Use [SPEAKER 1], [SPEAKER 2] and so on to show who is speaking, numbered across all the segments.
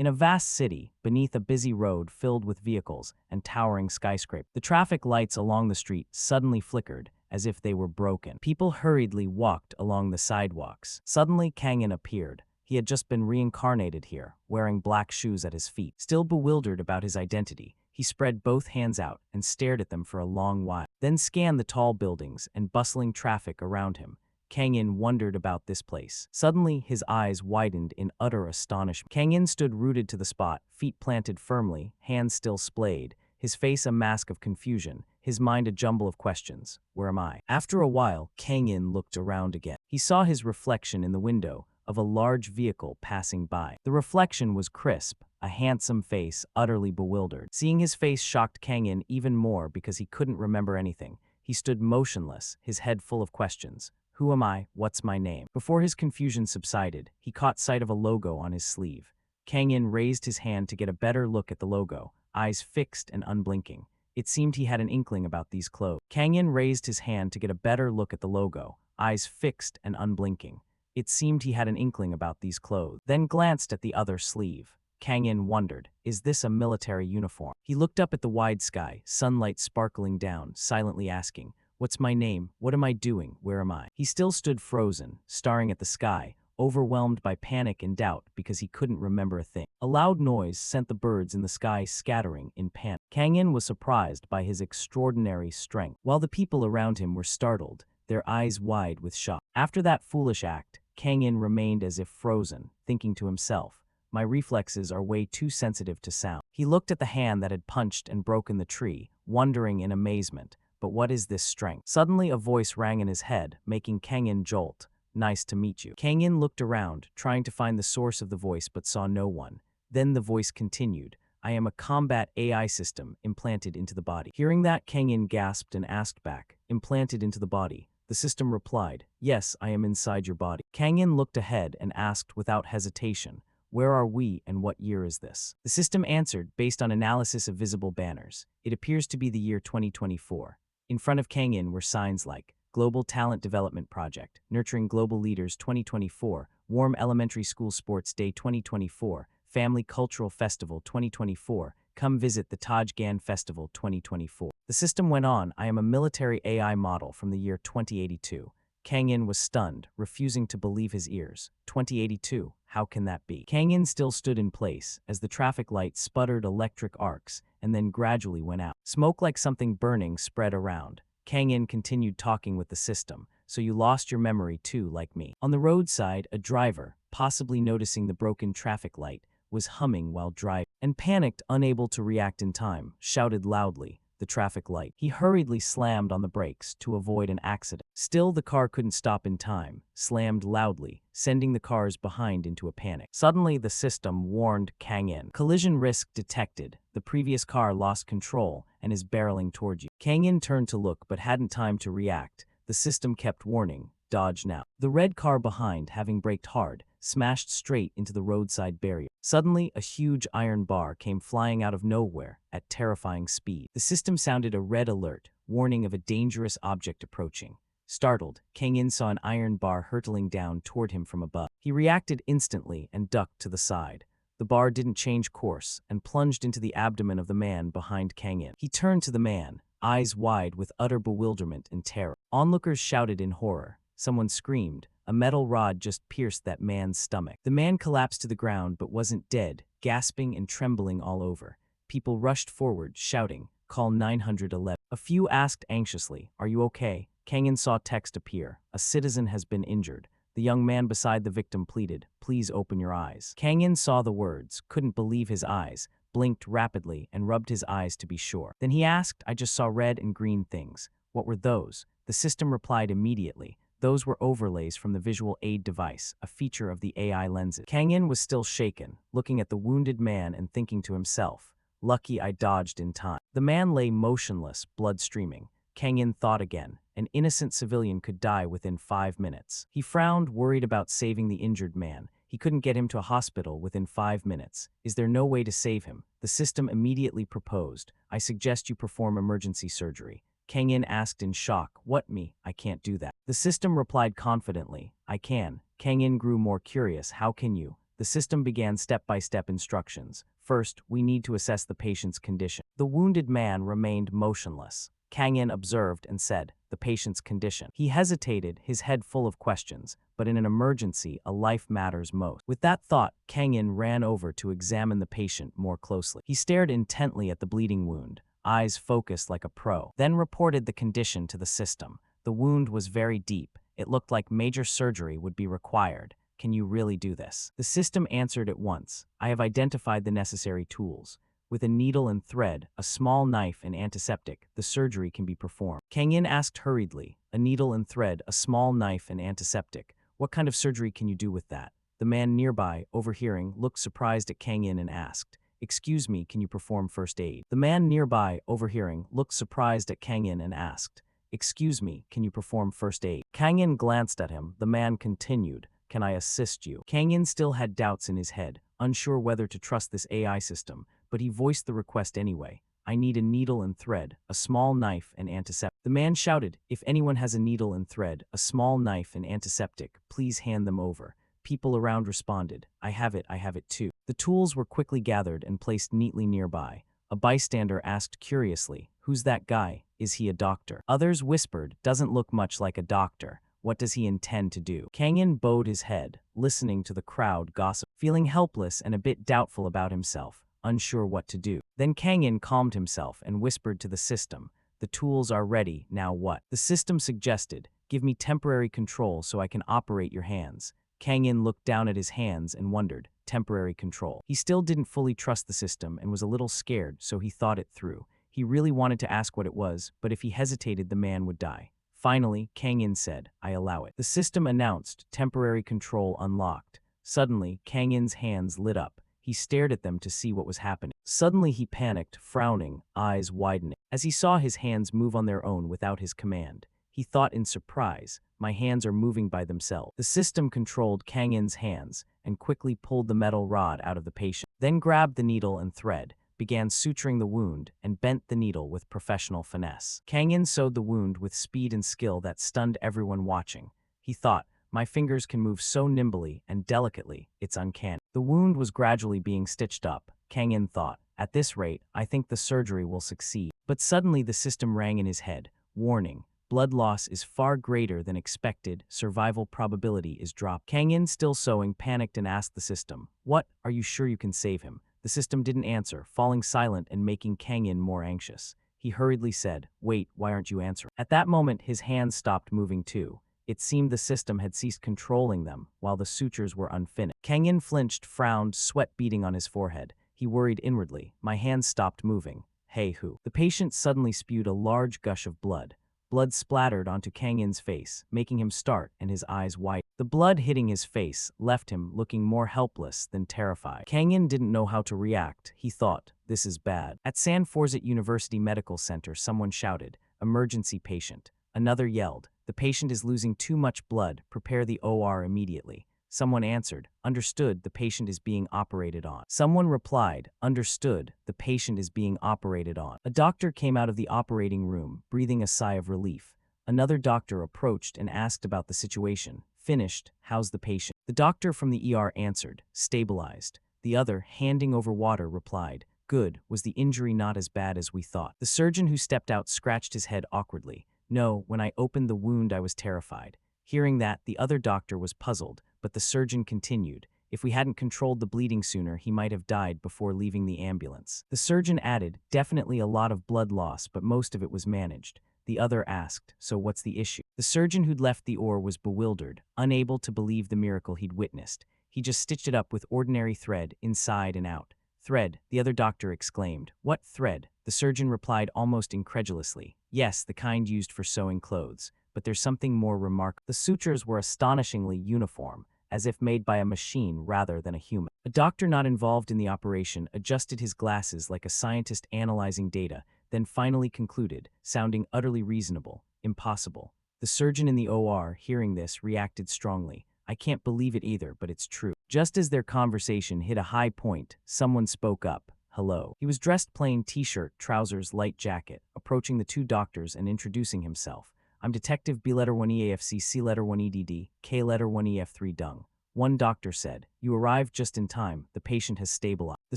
[SPEAKER 1] In a vast city, beneath a busy road filled with vehicles and towering skyscrapers, the traffic lights along the street suddenly flickered as if they were broken. People hurriedly walked along the sidewalks. Suddenly, Kangin appeared. He had just been reincarnated here, wearing black shoes at his feet. Still bewildered about his identity, he spread both hands out and stared at them for a long while, then scanned the tall buildings and bustling traffic around him. Kangin wondered about this place. Suddenly, his eyes widened in utter astonishment. Kangin stood rooted to the spot, feet planted firmly, hands still splayed, his face a mask of confusion, his mind a jumble of questions. Where am I? After a while, Kangin looked around again. He saw his reflection in the window of a large vehicle passing by. The reflection was crisp, a handsome face, utterly bewildered. Seeing his face shocked Kangin even more because he couldn't remember anything. He stood motionless, his head full of questions. Who am I? What's my name? Before his confusion subsided, he caught sight of a logo on his sleeve. Kangin raised his hand to get a better look at the logo, eyes fixed and unblinking. It seemed he had an inkling about these clothes. Kangin raised his hand to get a better look at the logo, eyes fixed and unblinking. It seemed he had an inkling about these clothes. Then glanced at the other sleeve. Kangin wondered, is this a military uniform? He looked up at the wide sky, sunlight sparkling down, silently asking, what's my name? What am I doing? Where am I? He still stood frozen, staring at the sky, overwhelmed by panic and doubt because he couldn't remember a thing. A loud noise sent the birds in the sky scattering in panic. Kangin was surprised by his extraordinary strength, while the people around him were startled, their eyes wide with shock. After that foolish act, Kangin remained as if frozen, thinking to himself, my reflexes are way too sensitive to sound. He looked at the hand that had punched and broken the tree, wondering in amazement, but what is this strength? Suddenly a voice rang in his head, making Kangin jolt. Nice to meet you. Kangin looked around, trying to find the source of the voice but saw no one. Then the voice continued, I am a combat AI system implanted into the body. Hearing that, Kangin gasped and asked back, implanted into the body. The system replied, yes, I am inside your body. Kangin looked ahead and asked without hesitation, where are we and what year is this? The system answered based on analysis of visible banners. It appears to be the year 2024. In front of Kangin were signs like, Global Talent Development Project, Nurturing Global Leaders 2024, Warm Elementary School Sports Day 2024, Family Cultural Festival 2024, Come Visit the Taj Gan Festival 2024. The system went on, I am a military AI model from the year 2082. Kangin was stunned, refusing to believe his ears. 2082, how can that be? Kangin still stood in place as the traffic light sputtered electric arcs and then gradually went out. Smoke like something burning spread around. Kangin continued talking with the system, so you lost your memory too, like me. On the roadside, a driver, possibly noticing the broken traffic light, was humming while driving, and panicked, unable to react in time, shouted loudly, the traffic light. He hurriedly slammed on the brakes to avoid an accident. Still, the car couldn't stop in time, slammed loudly, sending the cars behind into a panic. Suddenly, the system warned Kangin. Collision risk detected. The previous car lost control and is barreling toward you. Kangin turned to look but hadn't time to react. The system kept warning, dodge now. The red car behind, having braked hard, smashed straight into the roadside barrier. Suddenly, a huge iron bar came flying out of nowhere at terrifying speed. The system sounded a red alert, warning of a dangerous object approaching. Startled, Kangin saw an iron bar hurtling down toward him from above. He reacted instantly and ducked to the side. The bar didn't change course and plunged into the abdomen of the man behind Kangin. He turned to the man, eyes wide with utter bewilderment and terror. Onlookers shouted in horror. Someone screamed. A metal rod just pierced that man's stomach. The man collapsed to the ground but wasn't dead, gasping and trembling all over. People rushed forward, shouting, call 911. A few asked anxiously, are you okay? Kangin saw text appear. A citizen has been injured. The young man beside the victim pleaded, please open your eyes. Kangin saw the words, couldn't believe his eyes, blinked rapidly and rubbed his eyes to be sure. Then he asked, I just saw red and green things. What were those? The system replied immediately. Those were overlays from the visual aid device, a feature of the AI lenses. Kangin was still shaken, looking at the wounded man and thinking to himself, lucky I dodged in time. The man lay motionless, blood streaming. Kangin thought again. An innocent civilian could die within 5 minutes. He frowned, worried about saving the injured man. He couldn't get him to a hospital within 5 minutes. Is there no way to save him? The system immediately proposed, I suggest you perform emergency surgery. Kangin asked in shock, what me? I can't do that. The system replied confidently, I can. Kangin grew more curious, how can you? The system began step-by-step instructions. First, we need to assess the patient's condition. The wounded man remained motionless. Kang In observed and said, "The patient's condition." He hesitated, his head full of questions, but in an emergency, a life matters most. With that thought, Kang In ran over to examine the patient more closely. He stared intently at the bleeding wound, eyes focused like a pro, then reported the condition to the system. The wound was very deep. It looked like major surgery would be required. Can you really do this? The system answered at once. I have identified the necessary tools. With a needle and thread, a small knife and antiseptic, the surgery can be performed. Kang In asked hurriedly, a needle and thread, a small knife and antiseptic. What kind of surgery can you do with that? The man nearby, overhearing, looked surprised at Kang In and asked, "Excuse me, can you perform first aid?" The man nearby, overhearing, looked surprised at Kang In and asked, "Excuse me, can you perform first aid?" Kang In glanced at him. The man continued, "Can I assist you?" Kang In still had doubts in his head, unsure whether to trust this AI system, but he voiced the request anyway. I need a needle and thread, a small knife and antiseptic. The man shouted, if anyone has a needle and thread, a small knife and antiseptic, please hand them over. People around responded, I have it too. The tools were quickly gathered and placed neatly nearby. A bystander asked curiously, who's that guy? Is he a doctor? Others whispered, doesn't look much like a doctor. What does he intend to do? Kang In bowed his head, listening to the crowd gossip, feeling helpless and a bit doubtful about himself, unsure what to do. Then Kang In calmed himself and whispered to the system, the tools are ready, now what? The system suggested, give me temporary control so I can operate your hands. Kang In looked down at his hands and wondered, temporary control. He still didn't fully trust the system and was a little scared, so he thought it through. He really wanted to ask what it was, but if he hesitated, the man would die. Finally, Kang In said, I allow it. The system announced, temporary control unlocked. Suddenly, Kang In's hands lit up. He stared at them to see what was happening. Suddenly he panicked, frowning, eyes widening. As he saw his hands move on their own without his command, he thought in surprise, my hands are moving by themselves. The system controlled Kang In's hands and quickly pulled the metal rod out of the patient, then grabbed the needle and thread, began suturing the wound, and bent the needle with professional finesse. Kang In sewed the wound with speed and skill that stunned everyone watching. He thought, my fingers can move so nimbly and delicately, it's uncanny. The wound was gradually being stitched up. Kang In thought, at this rate, I think the surgery will succeed. But suddenly the system rang in his head. Warning, blood loss is far greater than expected, survival probability is dropped. Kang In, still sewing, panicked and asked the system, what, are you sure you can save him? The system didn't answer, falling silent and making Kang In more anxious. He hurriedly said, wait, why aren't you answering? At that moment, his hands stopped moving too. It seemed the system had ceased controlling them, while the sutures were unfinished. Kang In flinched, frowned, sweat beading on his forehead. He worried inwardly, my hands stopped moving. Hey who? The patient suddenly spewed a large gush of blood. Blood splattered onto Kang In's face, making him start and his eyes wide. The blood hitting his face left him looking more helpless than terrified. Kang In didn't know how to react. He thought, this is bad. At San Forzit University Medical Center, someone shouted, emergency patient. Another yelled, the patient is losing too much blood, prepare the OR immediately. Someone answered, understood, the patient is being operated on. Someone replied, understood, the patient is being operated on. A doctor came out of the operating room, breathing a sigh of relief. Another doctor approached and asked about the situation. Finished, how's the patient? The doctor from the ER answered, stabilized. The other, handing over water, replied, good, was the injury not as bad as we thought? The surgeon who stepped out scratched his head awkwardly. No, when I opened the wound I was terrified. Hearing that, the other doctor was puzzled, but the surgeon continued, if we hadn't controlled the bleeding sooner, he might have died before leaving the ambulance. The surgeon added, definitely a lot of blood loss, but most of it was managed. The other asked, so what's the issue? The surgeon who'd left the OR was bewildered, unable to believe the miracle he'd witnessed. He just stitched it up with ordinary thread, inside and out. Thread, the other doctor exclaimed. What thread? The surgeon replied almost incredulously. Yes, the kind used for sewing clothes. But there's something more remarkable. The sutures were astonishingly uniform, as if made by a machine rather than a human. A doctor not involved in the operation adjusted his glasses like a scientist analyzing data, then finally concluded, sounding utterly reasonable, impossible. The surgeon in the OR, hearing this, reacted strongly. I can't believe it either, but it's true. Just as their conversation hit a high point, someone spoke up. Hello. He was dressed plain t-shirt, trousers, light jacket, approaching the two doctors and introducing himself. I'm Detective B letter 1 EAFC C letter 1 EDD, K letter 1 EF3 Dung. One doctor said, "You arrived just in time, the patient has stabilized." The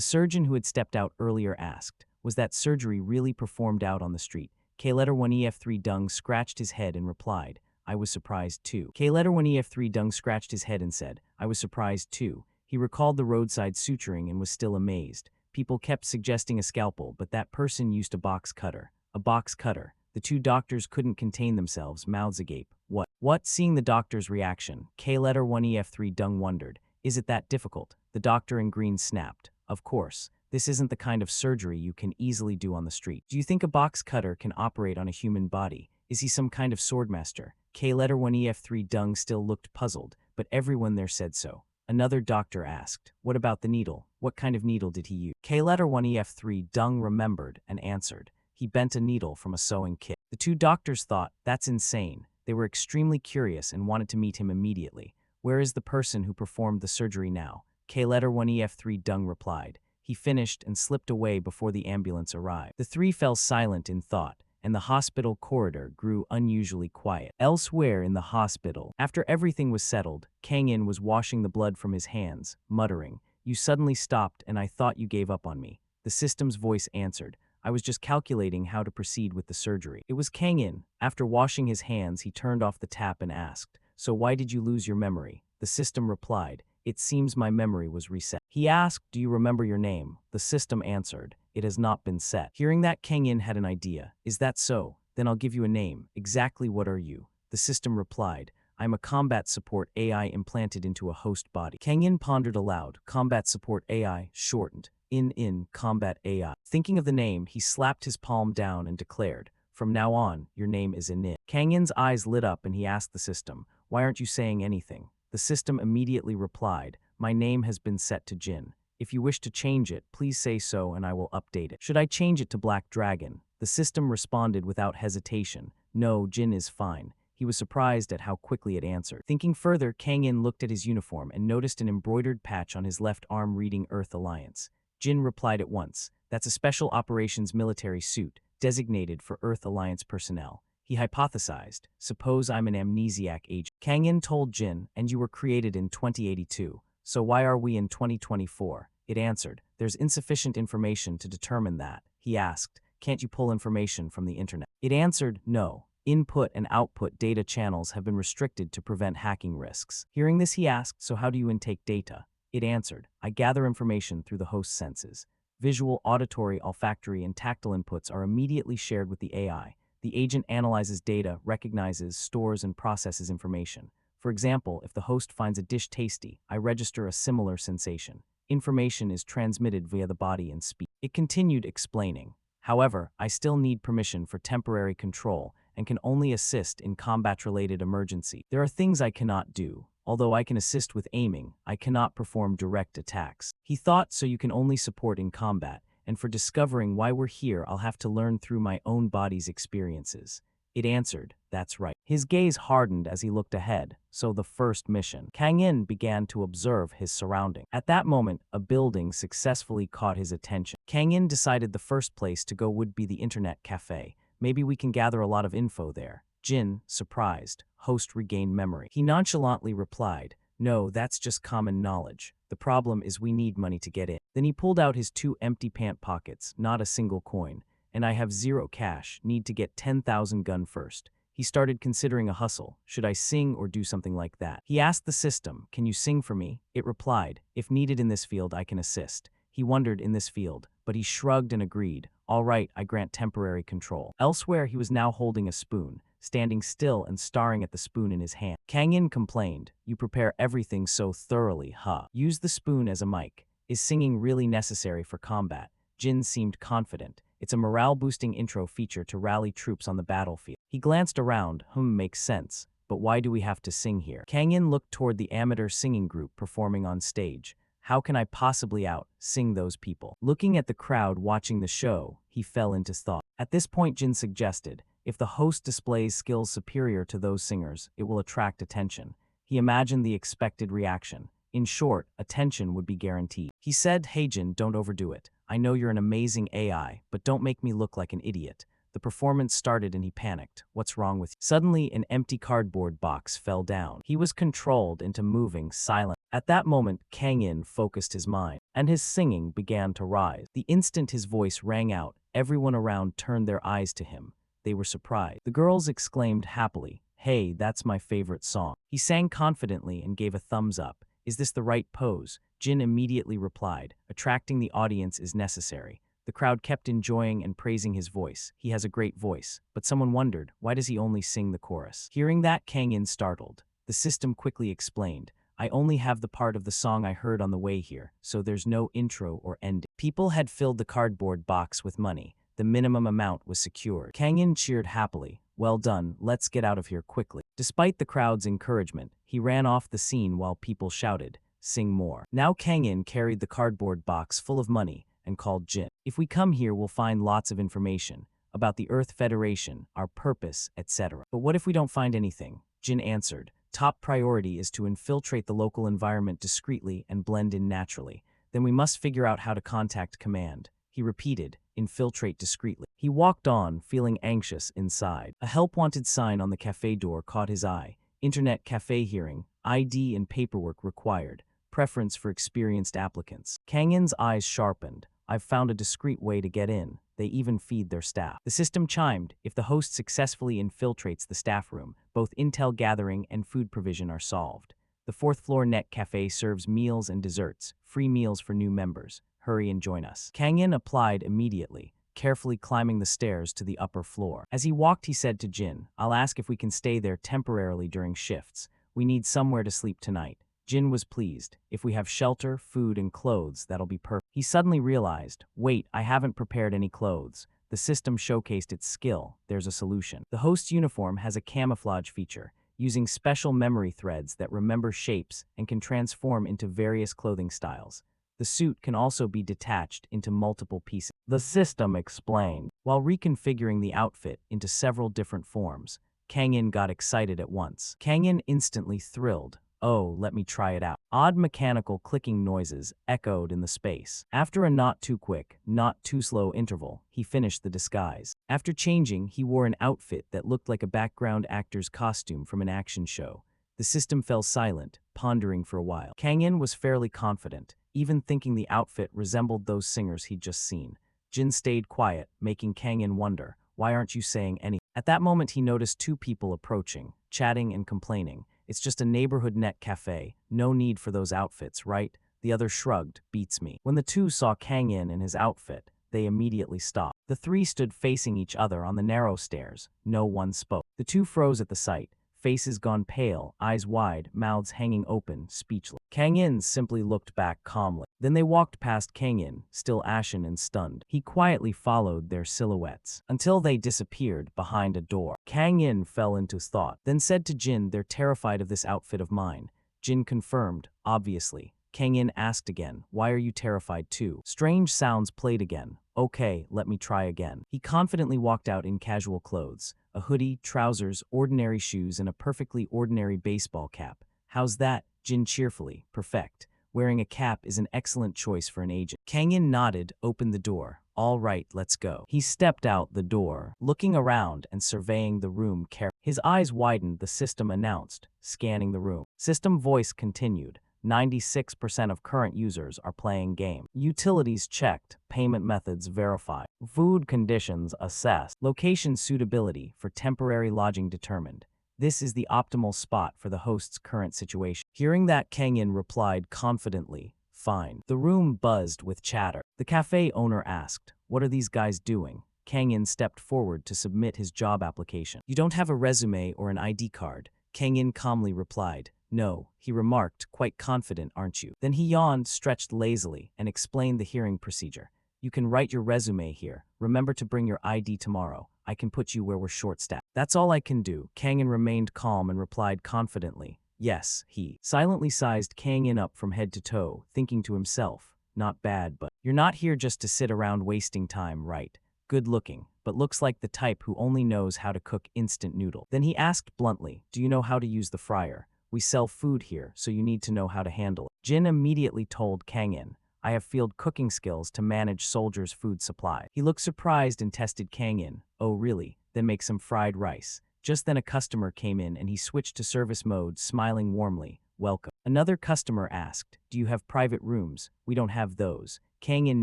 [SPEAKER 1] surgeon who had stepped out earlier asked, "Was that surgery really performed out on the street?" K1EF3 Dung scratched his head and replied, "I was surprised too." K1EF3 Dung scratched his head and said, "I was surprised too." He recalled the roadside suturing and was still amazed. People kept suggesting a scalpel, but that person used a box cutter. A box cutter. The two doctors couldn't contain themselves, mouths agape. What? Seeing the doctor's reaction, K1EF3 Dung wondered, "Is it that difficult?" The doctor in green snapped, "Of course. This isn't the kind of surgery you can easily do on the street. Do you think a box cutter can operate on a human body? Is he some kind of swordmaster?" K1EF3 Dung still looked puzzled, but everyone there said so. Another doctor asked, "What about the needle? What kind of needle did he use?" K1EF3 Dung remembered and answered, "He bent a needle from a sewing kit." The two doctors thought, "That's insane." They were extremely curious and wanted to meet him immediately. "Where is the person who performed the surgery now?" K1EF3 Dung replied. "He finished and slipped away before the ambulance arrived." The three fell silent in thought, and the hospital corridor grew unusually quiet. Elsewhere in the hospital, after everything was settled, Kang In was washing the blood from his hands, muttering, "You suddenly stopped and I thought you gave up on me." The system's voice answered, "I was just calculating how to proceed with the surgery." It was Kang In. After washing his hands, he turned off the tap and asked, "So why did you lose your memory?" The system replied, "It seems my memory was reset." He asked, "Do you remember your name?" The system answered, "It has not been set." Hearing that, Kang In had an idea. "Is that so? Then I'll give you a name. Exactly what are you?" The system replied, "I'm a combat support AI implanted into a host body." Kang In pondered aloud, "Combat support AI, shortened. In combat AI." Thinking of the name, he slapped his palm down and declared, "From now on, your name is In." Kang In's eyes lit up and he asked the system, "Why aren't you saying anything?" The system immediately replied, "My name has been set to Jin. If you wish to change it, please say so and I will update it." "Should I change it to Black Dragon?" The system responded without hesitation, "No, Jin is fine." He was surprised at how quickly it answered. Thinking further, Kang In looked at his uniform and noticed an embroidered patch on his left arm reading Earth Alliance. Jin replied at once, "That's a special operations military suit, designated for Earth Alliance personnel." He hypothesized, "Suppose I'm an amnesiac agent." Kang In told Jin, "And you were created in 2082. So why are we in 2024? It answered, "There's insufficient information to determine that." He asked, "Can't you pull information from the internet?" It answered, "No. Input and output data channels have been restricted to prevent hacking risks." Hearing this, he asked, "So how do you intake data?" It answered, "I gather information through the host senses. Visual, auditory, olfactory, and tactile inputs are immediately shared with the AI. The agent analyzes data, recognizes, stores, and processes information. For example, if the host finds a dish tasty, I register a similar sensation. Information is transmitted via the body and speech." It continued explaining, "However, I still need permission for temporary control and can only assist in combat-related emergency. There are things I cannot do. Although I can assist with aiming, I cannot perform direct attacks." He thought, "So you can only support in combat, and for discovering why we're here I'll have to learn through my own body's experiences." It answered, "That's right." His gaze hardened as he looked ahead. So the first mission. Kang In began to observe his surroundings. At that moment, a building successfully caught his attention. Kang In decided the first place to go would be the internet cafe. Maybe we can gather a lot of info there. Jin, surprised, host regained memory. He nonchalantly replied, "No, that's just common knowledge. The problem is we need money to get in." Then he pulled out his two empty pant pockets, not a single coin. "And I have 0 cash, need to get 10,000 gun first." He started considering a hustle. Should I sing or do something like that? He asked the system, "Can you sing for me?" It replied, "If needed in this field, I can assist." He wondered, in this field, but he shrugged and agreed, "All right, I grant temporary control." Elsewhere, he was now holding a spoon, standing still and staring at the spoon in his hand. Kang In complained, "You prepare everything so thoroughly, huh? Use the spoon as a mic. Is singing really necessary for combat?" Jin seemed confident. "It's a morale-boosting intro feature to rally troops on the battlefield." He glanced around, makes sense, but why do we have to sing here? Kang In looked toward the amateur singing group performing on stage. How can I possibly sing those people? Looking at the crowd watching the show, he fell into thought. At this point, Jin suggested, "If the host displays skills superior to those singers, it will attract attention." He imagined the expected reaction. In short, attention would be guaranteed. He said, "Hey Jin, don't overdo it. I know you're an amazing AI, but don't make me look like an idiot." The performance started and he panicked. What's wrong with you? Suddenly, an empty cardboard box fell down. He was controlled into moving silently. At that moment, Kang In focused his mind, and his singing began to rise. The instant his voice rang out, everyone around turned their eyes to him. They were surprised. The girls exclaimed happily, "Hey, that's my favorite song." He sang confidently and gave a thumbs up. "Is this the right pose?" Jin immediately replied, "Attracting the audience is necessary." The crowd kept enjoying and praising his voice. He has a great voice. But someone wondered, why does he only sing the chorus? Hearing that, Kang In startled. The system quickly explained, "I only have the part of the song I heard on the way here, so there's no intro or ending." People had filled the cardboard box with money. The minimum amount was secured. Kang In cheered happily. "Well done, let's get out of here quickly." Despite the crowd's encouragement, he ran off the scene while people shouted, "Sing more." Now Kang In carried the cardboard box full of money and called Jin. "If we come here, we'll find lots of information about the Earth Federation, our purpose, etc. But what if we don't find anything?" Jin answered, "Top priority is to infiltrate the local environment discreetly and blend in naturally. Then we must figure out how to contact command." He repeated, "Infiltrate discreetly." He walked on, feeling anxious inside. A help wanted sign on the cafe door caught his eye. Internet cafe hearing, ID and paperwork required. Preference for experienced applicants. Kang In's eyes sharpened. "I've found a discreet way to get in. They even feed their staff." The system chimed. If the host successfully infiltrates the staff room, both intel gathering and food provision are solved. The fourth floor net cafe serves meals and desserts, free meals for new members. Hurry and join us. Kang In applied immediately, carefully climbing the stairs to the upper floor. As he walked, he said to Jin, "I'll ask if we can stay there temporarily during shifts. We need somewhere to sleep tonight." Jin was pleased. "If we have shelter, food, and clothes, that'll be perfect." He suddenly realized, "Wait, I haven't prepared any clothes." The system showcased its skill. There's a solution. The host's uniform has a camouflage feature, using special memory threads that remember shapes and can transform into various clothing styles. The suit can also be detached into multiple pieces. The system explained. While reconfiguring the outfit into several different forms, Kang In got excited at once. Kang In instantly thrilled. "Oh, let me try it out." Odd mechanical clicking noises echoed in the space. After a not too quick, not too slow interval, he finished the disguise. After changing, he wore an outfit that looked like a background actor's costume from an action show. The system fell silent, pondering for a while. Kang In was fairly confident, even thinking the outfit resembled those singers he'd just seen. Jin stayed quiet, making Kang In wonder, "Why aren't you saying anything?" At that moment, he noticed two people approaching, chatting and complaining. "It's just a neighborhood net cafe. No need for those outfits, right?" The other shrugged, "Beats me." When the two saw Kang In and his outfit, they immediately stopped. The three stood facing each other on the narrow stairs. No one spoke. The two froze at the sight, faces gone pale, eyes wide, mouths hanging open, speechless. Kang In simply looked back calmly. Then they walked past Kang In, still ashen and stunned. He quietly followed their silhouettes until they disappeared behind a door. Kang In fell into thought, then said to Jin, "They're terrified of this outfit of mine." Jin confirmed, "Obviously." Kang In asked again, "Why are you terrified too?" Strange sounds played again. "Okay, let me try again." He confidently walked out in casual clothes, a hoodie, trousers, ordinary shoes, and a perfectly ordinary baseball cap. "How's that?" Jin cheerfully, "Perfect. Wearing a cap is an excellent choice for an agent." Kang In nodded, opened the door. "All right, let's go." He stepped out the door, looking around and surveying the room carefully. His eyes widened. The system announced, scanning the room. System voice continued. 96% of current users are playing game. Utilities checked, payment methods verified, food conditions assessed, location suitability for temporary lodging determined. This is the optimal spot for the host's current situation. Hearing that, Kang In replied confidently, "Fine." The room buzzed with chatter. The cafe owner asked, "What are these guys doing?" Kang In stepped forward to submit his job application. "You don't have a resume or an ID card?" Kang In calmly replied, "No," he remarked, "Quite confident, aren't you?" Then he yawned, stretched lazily, and explained the hearing procedure. "You can write your resume here. Remember to bring your ID tomorrow. I can put you where we're short-staffed." "That's all I can do." Kang In remained calm and replied confidently, "Yes." He silently sized Kang In up from head to toe, thinking to himself, "Not bad, but you're not here just to sit around wasting time, right? Good looking, but looks like the type who only knows how to cook instant noodle." Then he asked bluntly, "Do you know how to use the fryer? We sell food here, so you need to know how to handle it." Jin immediately told Kang In, I have field cooking skills to manage soldiers' food supply. He looked surprised and tested Kang In. Oh really? Then make some fried rice. Just then a customer came in and he switched to service mode, smiling warmly. Welcome. Another customer asked, do you have private rooms? We don't have those. Kang In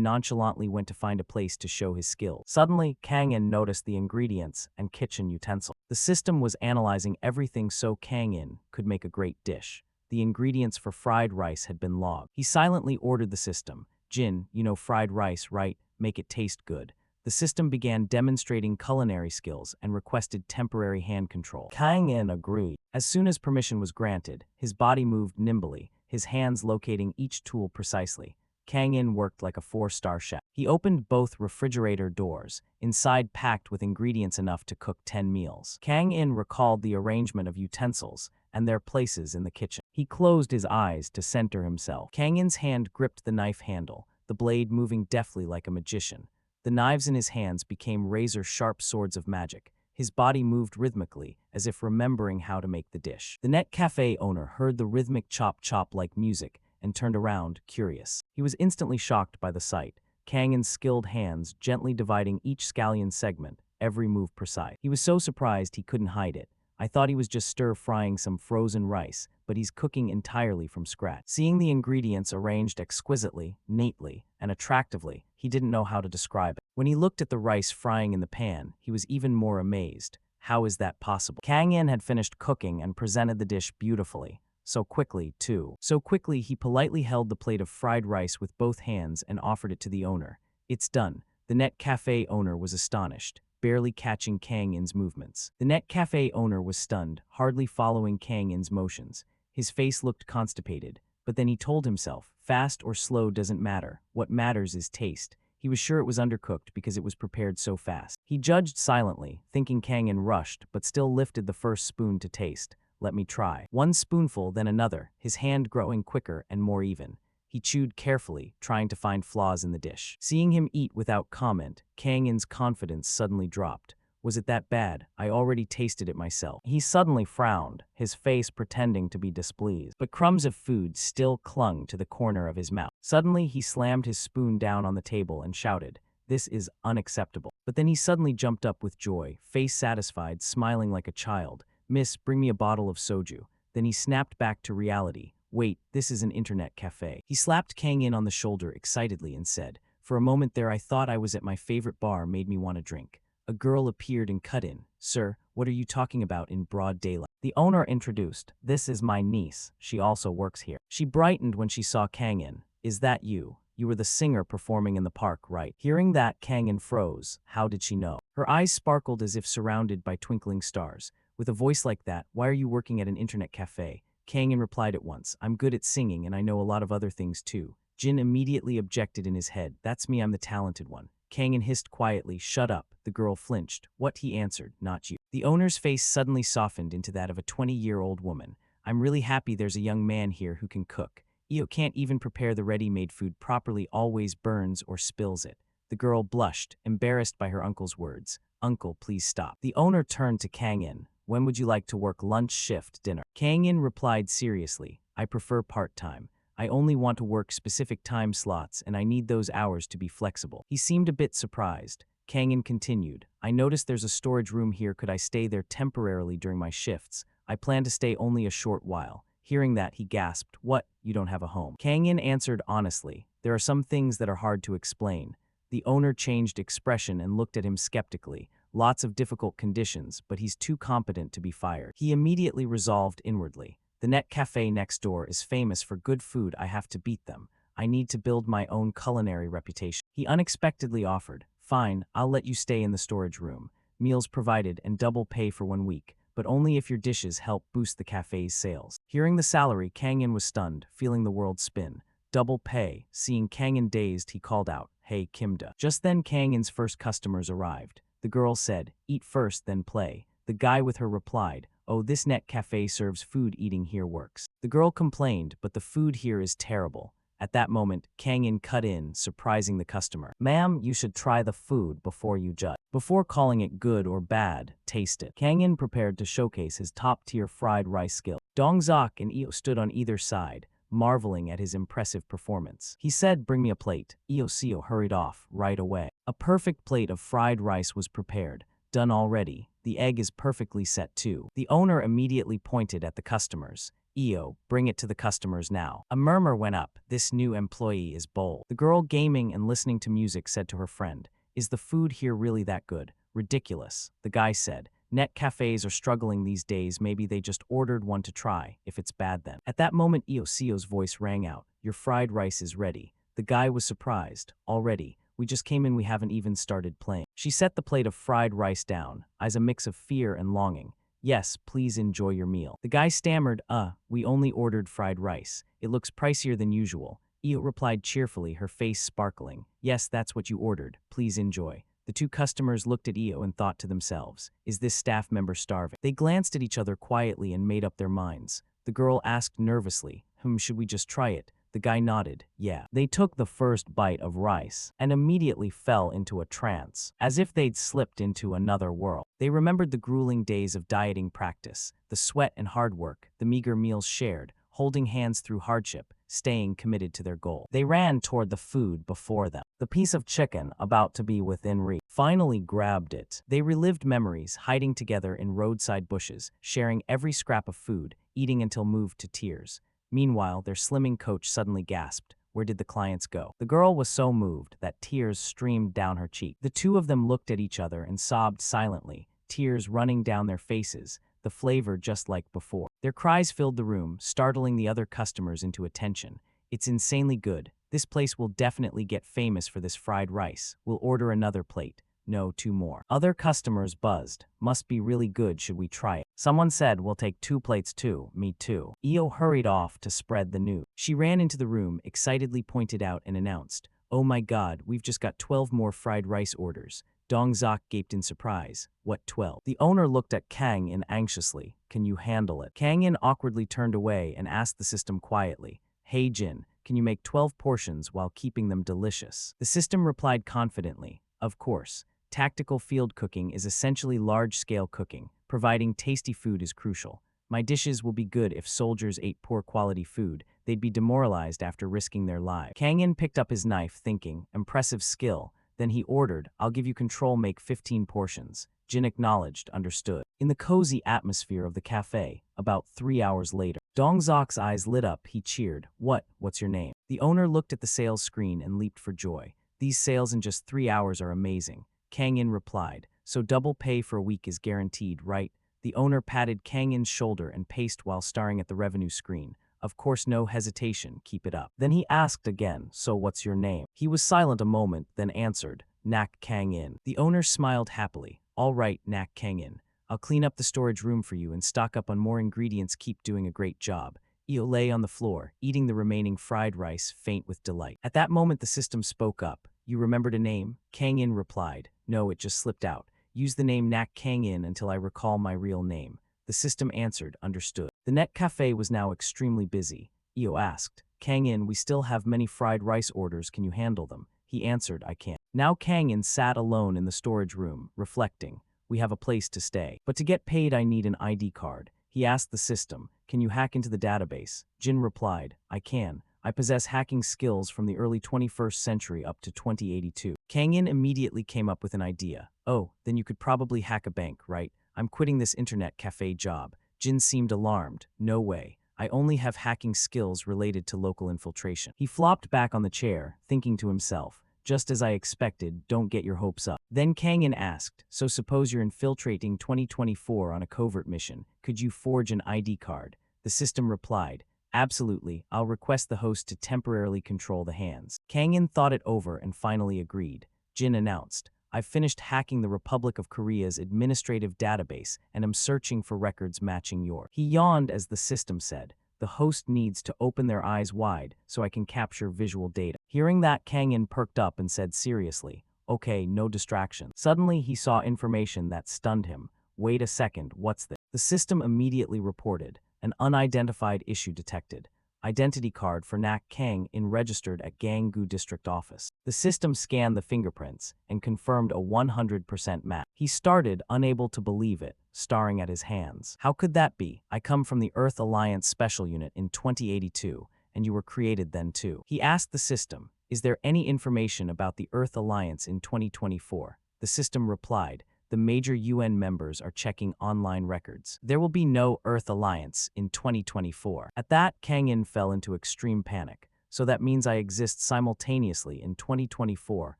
[SPEAKER 1] nonchalantly went to find a place to show his skill. Suddenly, Kang In noticed the ingredients and kitchen utensil. The system was analyzing everything so Kang In could make a great dish. The ingredients for fried rice had been logged. He silently ordered the system. Jin, you know fried rice, right? Make it taste good. The system began demonstrating culinary skills and requested temporary hand control. Kang In agreed. As soon as permission was granted, his body moved nimbly, his hands locating each tool precisely. Kang In worked like a 4-star chef. He opened both refrigerator doors, inside packed with ingredients enough to cook 10 meals. Kang In recalled the arrangement of utensils and their places in the kitchen. He closed his eyes to center himself. Kang In's hand gripped the knife handle, the blade moving deftly like a magician. The knives in his hands became razor-sharp swords of magic. His body moved rhythmically, as if remembering how to make the dish. The net cafe owner heard the rhythmic chop-chop like music and turned around, curious. He was instantly shocked by the sight. Kang In's skilled hands gently dividing each scallion segment, every move precise. He was so surprised he couldn't hide it. I thought he was just stir-frying some frozen rice, but he's cooking entirely from scratch. Seeing the ingredients arranged exquisitely, neatly, and attractively, he didn't know how to describe it. When he looked at the rice frying in the pan, he was even more amazed. How is that possible? Kang In had finished cooking and presented the dish beautifully. So quickly, too. So quickly, he politely held the plate of fried rice with both hands and offered it to the owner. It's done. The net cafe owner was astonished, barely catching Kang In's movements. The net cafe owner was stunned, hardly following Kang In's motions. His face looked constipated, but then he told himself, fast or slow doesn't matter. What matters is taste. He was sure it was undercooked because it was prepared so fast. He judged silently, thinking Kang In rushed, but still lifted the first spoon to taste. Let me try. One spoonful, then another, his hand growing quicker and more even. He chewed carefully, trying to find flaws in the dish. Seeing him eat without comment, Kang In's confidence suddenly dropped. Was it that bad? I already tasted it myself. He suddenly frowned, his face pretending to be displeased. But crumbs of food still clung to the corner of his mouth. Suddenly, he slammed his spoon down on the table and shouted, "This is unacceptable." But then he suddenly jumped up with joy, face satisfied, smiling like a child. "Miss, bring me a bottle of soju." Then he snapped back to reality. "Wait, this is an internet cafe." He slapped Kang In on the shoulder excitedly and said, "For a moment there I thought I was at my favorite bar, made me want a drink." A girl appeared and cut in. "Sir, what are you talking about in broad daylight?" The owner introduced, "This is my niece. She also works here." She brightened when she saw Kang In. "Is that you? You were the singer performing in the park, right?" Hearing that, Kang In froze. How did she know? Her eyes sparkled as if surrounded by twinkling stars. With a voice like that, "Why are you working at an internet cafe?" Kang In replied at once, "I'm good at singing and I know a lot of other things too." Jin immediately objected in his head. "That's me, I'm the talented one." Kang In hissed quietly, "Shut up." The girl flinched. "What?" he answered, "Not you." The owner's face suddenly softened into that of a 20-year-old woman. "I'm really happy there's a young man here who can cook. Io can't even prepare the ready-made food properly, always burns or spills it." The girl blushed, embarrassed by her uncle's words. "Uncle, please stop." The owner turned to Kang In. "When would you like to work, lunch, shift, dinner?" Kang In replied seriously, "I prefer part-time. I only want to work specific time slots and I need those hours to be flexible." He seemed a bit surprised. Kang In continued, "I noticed there's a storage room here. Could I stay there temporarily during my shifts? I plan to stay only a short while." Hearing that, he gasped, "What? You don't have a home?" Kang In answered honestly, "There are some things that are hard to explain." The owner changed expression and looked at him skeptically. "Lots of difficult conditions, but he's too competent to be fired." He immediately resolved inwardly. "The net cafe next door is famous for good food. I have to beat them. I need to build my own culinary reputation." He unexpectedly offered, "Fine, I'll let you stay in the storage room. Meals provided and double pay for 1 week, but only if your dishes help boost the cafe's sales." Hearing the salary, Kang In was stunned, feeling the world spin. Double pay. Seeing Kang In dazed, he called out, "Hey, Kimda." Just then, Kang In's first customers arrived. The girl said, "Eat first, then play." The guy with her replied, "Oh, this net cafe serves food, eating here works." The girl complained, "But the food here is terrible." At that moment, Kang In cut in, surprising the customer. "Ma'am, you should try the food before you judge. Before calling it good or bad, taste it." Kang In prepared to showcase his top-tier fried rice skill. Dong Zok and Io stood on either side, marveling at his impressive performance. He said, "Bring me a plate." Io hurried off right away. A perfect plate of fried rice was prepared. "Done already. The egg is perfectly set too." The owner immediately pointed at the customers. "Io, bring it to the customers now." A murmur went up. "This new employee is bold." The girl gaming and listening to music said to her friend, "Is the food here really that good?" "Ridiculous." The guy said, "Net cafes are struggling these days. Maybe they just ordered one to try. If it's bad then." At that moment, Io's voice rang out. "Your fried rice is ready." The guy was surprised. "Already? We just came in, we haven't even started playing." She set the plate of fried rice down, eyes a mix of fear and longing. "Yes, please enjoy your meal." The guy stammered, we only ordered fried rice. It looks pricier than usual." Io replied cheerfully, her face sparkling. "Yes, that's what you ordered. Please enjoy." The two customers looked at Io and thought to themselves, "Is this staff member starving?" They glanced at each other quietly and made up their minds. The girl asked nervously, should we just try it?" The guy nodded, "Yeah." They took the first bite of rice and immediately fell into a trance, as if they'd slipped into another world. They remembered the grueling days of dieting practice, the sweat and hard work, the meager meals shared, holding hands through hardship, staying committed to their goal. They ran toward the food before them. The piece of chicken, about to be within reach, finally grabbed it. They relived memories, hiding together in roadside bushes, sharing every scrap of food, eating until moved to tears. Meanwhile, their slimming coach suddenly gasped. Where did the clients go? The girl was so moved that tears streamed down her cheek. The two of them looked at each other and sobbed silently, tears running down their faces, the flavor just like before. Their cries filled the room, startling the other customers into attention. "It's insanely good. This place will definitely get famous for this fried rice. We'll order another plate." "No, two more." Other customers buzzed. "Must be really good, should we try it?" Someone said, "We'll take 2 plates too." "Me too." Io hurried off to spread the news. She ran into the room, excitedly pointed out and announced, "Oh my god, we've just got 12 more fried rice orders." Dongzok gaped in surprise. "What 12? The owner looked at Kang In anxiously. "Can you handle it?" Kang In awkwardly turned away and asked the system quietly, "Hey Jin, can you make 12 portions while keeping them delicious?" The system replied confidently, "Of course. Tactical field cooking is essentially large-scale cooking. Providing tasty food is crucial. My dishes will be good if soldiers ate poor quality food. They'd be demoralized after risking their lives." Kang In picked up his knife, thinking, impressive skill. Then he ordered, "I'll give you control, make 15 portions." Jin acknowledged, understood. In the cozy atmosphere of the cafe, about 3 hours later, Dongzok's eyes lit up. He cheered, What's your name?" The owner looked at the sales screen and leaped for joy. "These sales in just 3 hours are amazing." Kang In replied, "So double pay for a week is guaranteed, right?" The owner patted Kang In's shoulder and paced while staring at the revenue screen. "Of course, no hesitation, keep it up." Then he asked again, "So what's your name?" He was silent a moment, then answered, "Nak Kang In." The owner smiled happily. "All right, Nak Kang In. I'll clean up the storage room for you and stock up on more ingredients. Keep doing a great job." Io lay on the floor, eating the remaining fried rice, faint with delight. At that moment, the system spoke up. "You remembered a name?" Kang In replied, "No, it just slipped out. Use the name Nak Kang In until I recall my real name." The system answered, understood. The net cafe was now extremely busy. Io asked, "Kang In, we still have many fried rice orders. Can you handle them?" He answered, "I can." Now Kang In sat alone in the storage room, reflecting. "We have a place to stay. But to get paid, I need an ID card." He asked the system, "Can you hack into the database?" Jin replied, "I can. I possess hacking skills from the early 21st century up to 2082. Kang In immediately came up with an idea. "Oh, then you could probably hack a bank, right? I'm quitting this internet cafe job." Jin seemed alarmed. "No way. I only have hacking skills related to local infiltration." He flopped back on the chair, thinking to himself, "Just as I expected, don't get your hopes up." Then Kang In asked, "So suppose you're infiltrating 2024 on a covert mission. Could you forge an ID card?" The system replied, "Absolutely, I'll request the host to temporarily control the hands." Kang In thought it over and finally agreed. Jin announced, "I've finished hacking the Republic of Korea's administrative database and am searching for records matching yours." He yawned as the system said, "The host needs to open their eyes wide so I can capture visual data." Hearing that, Kang In perked up and said seriously, "Okay, no distraction." Suddenly, he saw information that stunned him. "Wait a second, what's this?" The system immediately reported, "An unidentified issue detected. Identity card for Nak Kang In registered at Ganggu District Office." The system scanned the fingerprints and confirmed a 100% match. He started, unable to believe it, staring at his hands. "How could that be? I come from the Earth Alliance Special Unit in 2082, and you were created then too. He asked the system, is there any information about the Earth Alliance in 2024? The system replied, the major UN members are checking online records. There will be no Earth Alliance in 2024. At that, Kang In fell into extreme panic. So that means I exist simultaneously in 2024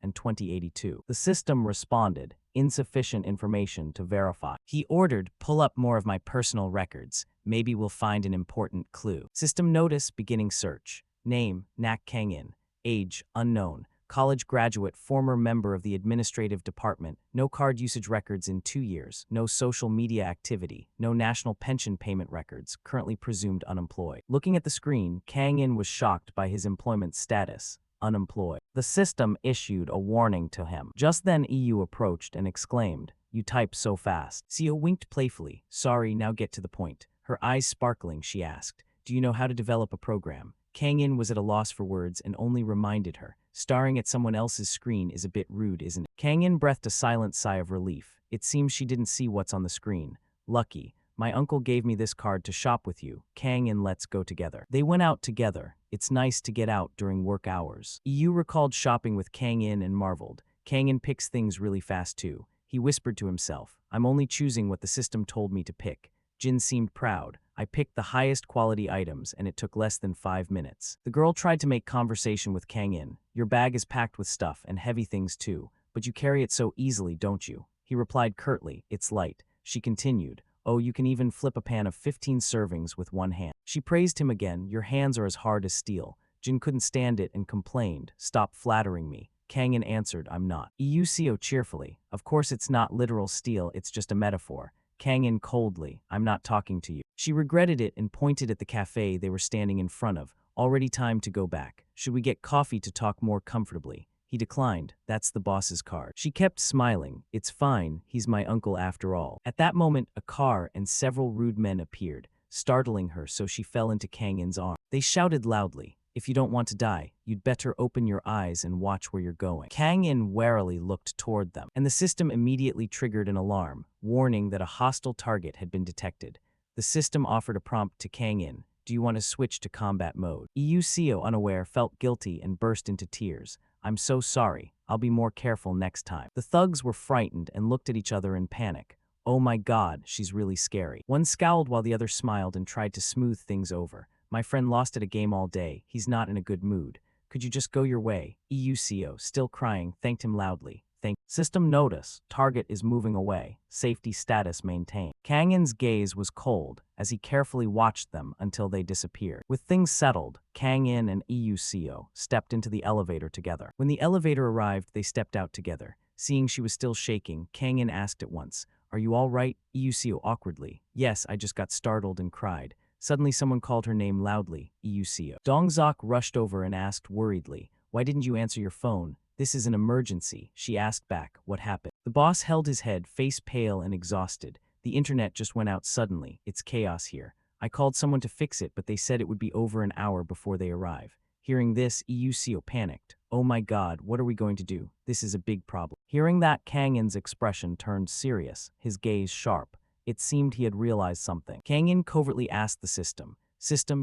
[SPEAKER 1] and 2082. The system responded, insufficient information to verify. He ordered, pull up more of my personal records. Maybe we'll find an important clue. System notice, beginning search. Name, Nak Kang In. Age, unknown. College graduate, former member of the administrative department, no card usage records in 2 years, no social media activity, no national pension payment records, currently presumed unemployed. Looking at the screen, Kang In was shocked by his employment status, unemployed. The system issued a warning to him. Just then EU approached and exclaimed, you type so fast. CEO winked playfully, sorry, now get to the point. Her eyes sparkling, she asked, do you know how to develop a program? Kang In was at a loss for words and only reminded her, staring at someone else's screen is a bit rude, isn't it? Kang In breathed a silent sigh of relief. It seems she didn't see what's on the screen. Lucky. My uncle gave me this card to shop with you. Kang In, let's go together. They went out together. It's nice to get out during work hours. EU recalled shopping with Kang In and marveled. Kang In picks things really fast too. He whispered to himself, I'm only choosing what the system told me to pick. Jin seemed proud. I picked the highest quality items and it took less than 5 minutes. The girl tried to make conversation with Kang In. Your bag is packed with stuff and heavy things too, but you carry it so easily, don't you? He replied curtly, it's light. She continued, oh, you can even flip a pan of 15 servings with one hand. She praised him again, your hands are as hard as steel. Jin couldn't stand it and complained, stop flattering me. Kang In answered, I'm not. EUCO cheerfully, of course it's not literal steel, it's just a metaphor. Kang In coldly, I'm not talking to you. She regretted it and pointed at the cafe they were standing in front of. Already time to go back. Should we get coffee to talk more comfortably? He declined. That's the boss's card. She kept smiling. It's fine. He's my uncle after all. At that moment, a car and several rude men appeared, startling her so she fell into Kang In's arms. They shouted loudly, if you don't want to die, you'd better open your eyes and watch where you're going. Kang In warily looked toward them, and the system immediately triggered an alarm, warning that a hostile target had been detected. The system offered a prompt to Kang In, do you want to switch to combat mode? EUCO, unaware, felt guilty and burst into tears. I'm so sorry, I'll be more careful next time. The thugs were frightened and looked at each other in panic. Oh my god, she's really scary. One scowled while the other smiled and tried to smooth things over. My friend lost at a game all day. He's not in a good mood. Could you just go your way? EUCO, still crying, thanked him loudly. System notice. Target is moving away. Safety status maintained. Kang In's gaze was cold as he carefully watched them until they disappeared. With things settled, Kang In and EUCO stepped into the elevator together. When the elevator arrived, they stepped out together. Seeing she was still shaking, Kang In asked at once, are you all right? EUCO awkwardly. Yes, I just got startled and cried. Suddenly someone called her name loudly, EUCO. Dongzok rushed over and asked worriedly, why didn't you answer your phone? This is an emergency, she asked back, what happened? The boss held his head, face pale and exhausted. The internet just went out suddenly, it's chaos here. I called someone to fix it, but they said it would be over an hour before they arrive. Hearing this, EUCO panicked. Oh my god, what are we going to do? This is a big problem. Hearing that, Kang In's expression turned serious, his gaze sharp. It seemed he had realized something. Kang In covertly asked the system,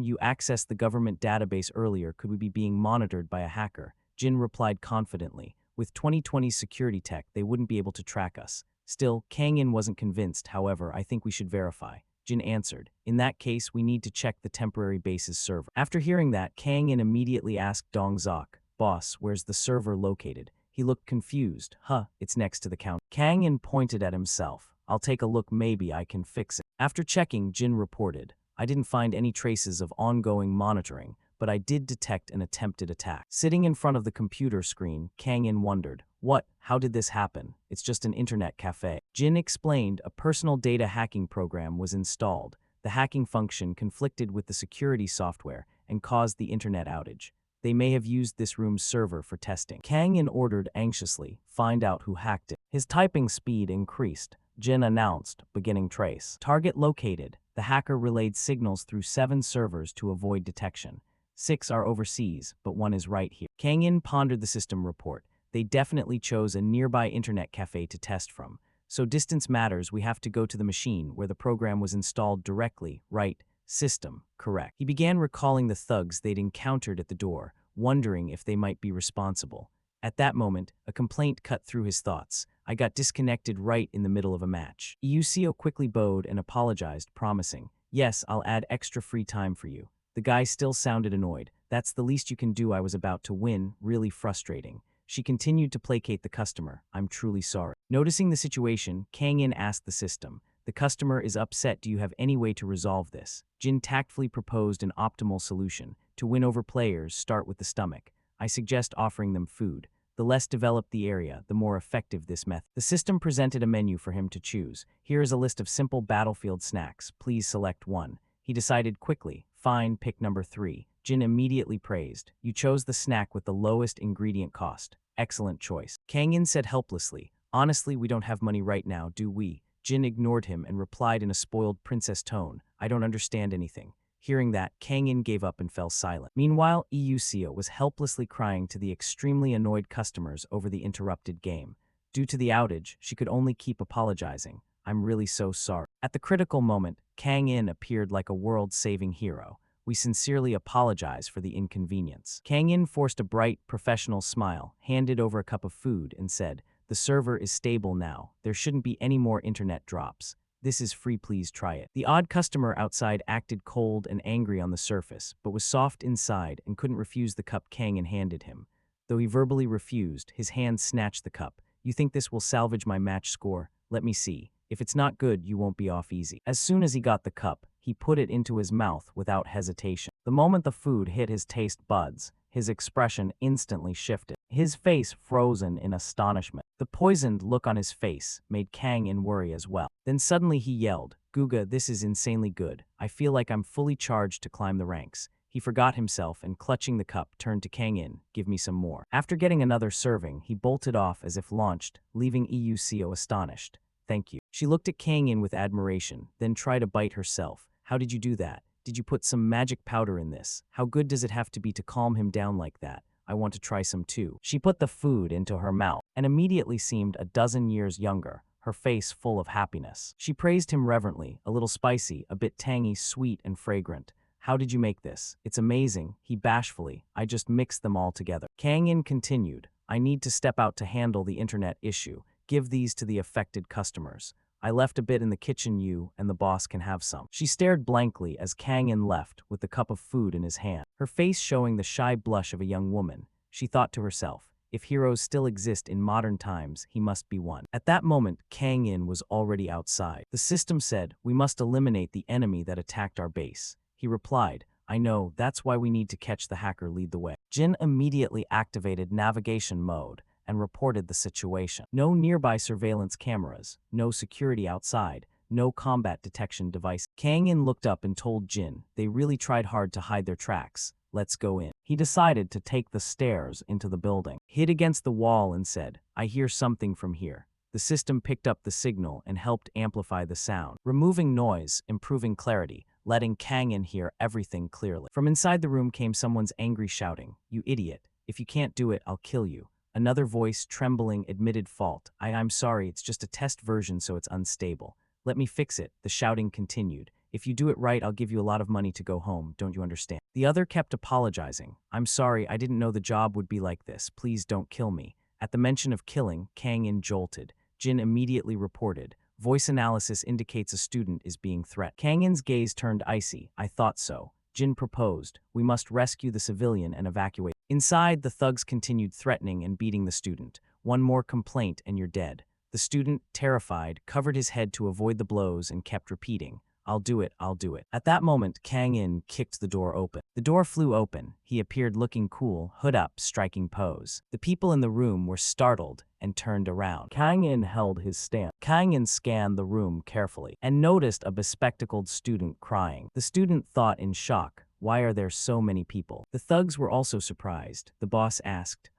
[SPEAKER 1] you accessed the government database earlier, could we be being monitored by a hacker? Jin replied confidently, with 2020's security tech, they wouldn't be able to track us. Still, Kang In wasn't convinced, however, I think we should verify. Jin answered, in that case, we need to check the temporary base's server. After hearing that, Kang In immediately asked Dongzok, boss, where's the server located? He looked confused. It's next to the counter. Kang In pointed at himself. I'll take a look, maybe I can fix it. After checking, Jin reported, I didn't find any traces of ongoing monitoring, but I did detect an attempted attack. Sitting in front of the computer screen, Kang In wondered, what? How did this happen? It's just an internet cafe. Jin explained a personal data hacking program was installed. The hacking function conflicted with the security software and caused the internet outage. They may have used this room's server for testing. Kang In ordered anxiously, find out who hacked it. His typing speed increased. Jin announced, beginning trace. Target located. The hacker relayed signals through 7 servers to avoid detection. 6 are overseas, but 1 is right here. Kang In pondered the system report. They definitely chose a nearby internet cafe to test from. So distance matters, we have to go to the machine where the program was installed directly, right? System, correct. He began recalling the thugs they'd encountered at the door, wondering if they might be responsible. At that moment, a complaint cut through his thoughts. I got disconnected right in the middle of a match. Iusio quickly bowed and apologized, promising, "Yes, I'll add extra free time for you." The guy still sounded annoyed. "That's the least you can do. I was about to win." Really frustrating. She continued to placate the customer. "I'm truly sorry." Noticing the situation, Kang In asked the system, "The customer is upset. Do you have any way to resolve this?" Jin tactfully proposed an optimal solution. "To win over players, start with the stomach. I suggest offering them food. The less developed the area, the more effective this method." The system presented a menu for him to choose. "Here is a list of simple battlefield snacks. Please select one." He decided quickly. "Fine, pick number 3. Jin immediately praised. "You chose the snack with the lowest ingredient cost. Excellent choice." Kang In said helplessly, "Honestly, we don't have money right now, do we?" Jin ignored him and replied in a spoiled princess tone, "I don't understand anything." Hearing that, Kang In gave up and fell silent. Meanwhile, Iusio was helplessly crying to the extremely annoyed customers over the interrupted game. Due to the outage, she could only keep apologizing. "I'm really so sorry." At the critical moment, Kang In appeared like a world-saving hero. "We sincerely apologize for the inconvenience." Kang In forced a bright, professional smile, handed over a cup of food, and said, "The server is stable now. There shouldn't be any more internet drops. This is free, please try it." The odd customer outside acted cold and angry on the surface, but was soft inside and couldn't refuse the cup Kang In handed him. Though he verbally refused, his hand snatched the cup. "You think this will salvage my match score? Let me see. If it's not good, you won't be off easy." As soon as he got the cup, he put it into his mouth without hesitation. The moment the food hit his taste buds, his expression instantly shifted. His face frozen in astonishment. The poisoned look on his face made Kang In worry as well. Then suddenly he yelled, "Guga, this is insanely good. I feel like I'm fully charged to climb the ranks." He forgot himself and, clutching the cup, turned to Kang In, "Give me some more." After getting another serving, he bolted off as if launched, leaving Iusio astonished. "Thank you." She looked at Kang In with admiration, then tried to bite herself. "How did you do that? Did you put some magic powder in this? How good does it have to be to calm him down like that? I want to try some too." She put the food into her mouth and immediately seemed a dozen years younger, her face full of happiness. She praised him reverently, "A little spicy, a bit tangy, sweet and fragrant. How did you make this?" "It's amazing," he bashfully. "I just mixed them all together." Kang In continued, "I need to step out to handle the internet issue. Give these to the affected customers. I left a bit in the kitchen. You and the boss can have some." She stared blankly as Kang In left with the cup of food in his hand, her face showing the shy blush of a young woman. She thought to herself, if heroes still exist in modern times, he must be one. At that moment, Kang In was already outside. The system said, "We must eliminate the enemy that attacked our base." He replied, "I know, that's why we need to catch the hacker. Lead the way." Jin immediately activated navigation mode and reported the situation. No nearby surveillance cameras, no security outside, no combat detection device. Kang In looked up and told Jin, "They really tried hard to hide their tracks. Let's go in." He decided to take the stairs into the building, hid against the wall and said, "I hear something from here." The system picked up the signal and helped amplify the sound, removing noise, improving clarity, letting Kang In hear everything clearly. From inside the room came someone's angry shouting, "You idiot. If you can't do it, I'll kill you." Another voice, trembling, admitted fault. I'm sorry, it's just a test version so it's unstable. Let me fix it." The shouting continued. "If you do it right, I'll give you a lot of money to go home, don't you understand?" The other kept apologizing. "I'm sorry, I didn't know the job would be like this. Please don't kill me." At the mention of killing, Kang In jolted. Jin immediately reported, "Voice analysis indicates a student is being threatened." Kang In's gaze turned icy. "I thought so." Jin proposed, "We must rescue the civilian and evacuate." Inside, the thugs continued threatening and beating the student. "One more complaint and you're dead." The student, terrified, covered his head to avoid the blows and kept repeating, "I'll do it, I'll do it." At that moment, Kang In kicked the door open. The door flew open. He appeared looking cool, hood up, striking pose. The people in the room were startled and turned around. Kang In held his stand. Kang In scanned the room carefully and noticed a bespectacled student crying. The student thought in shock, "Why are there so many people?" The thugs were also surprised. The boss asked,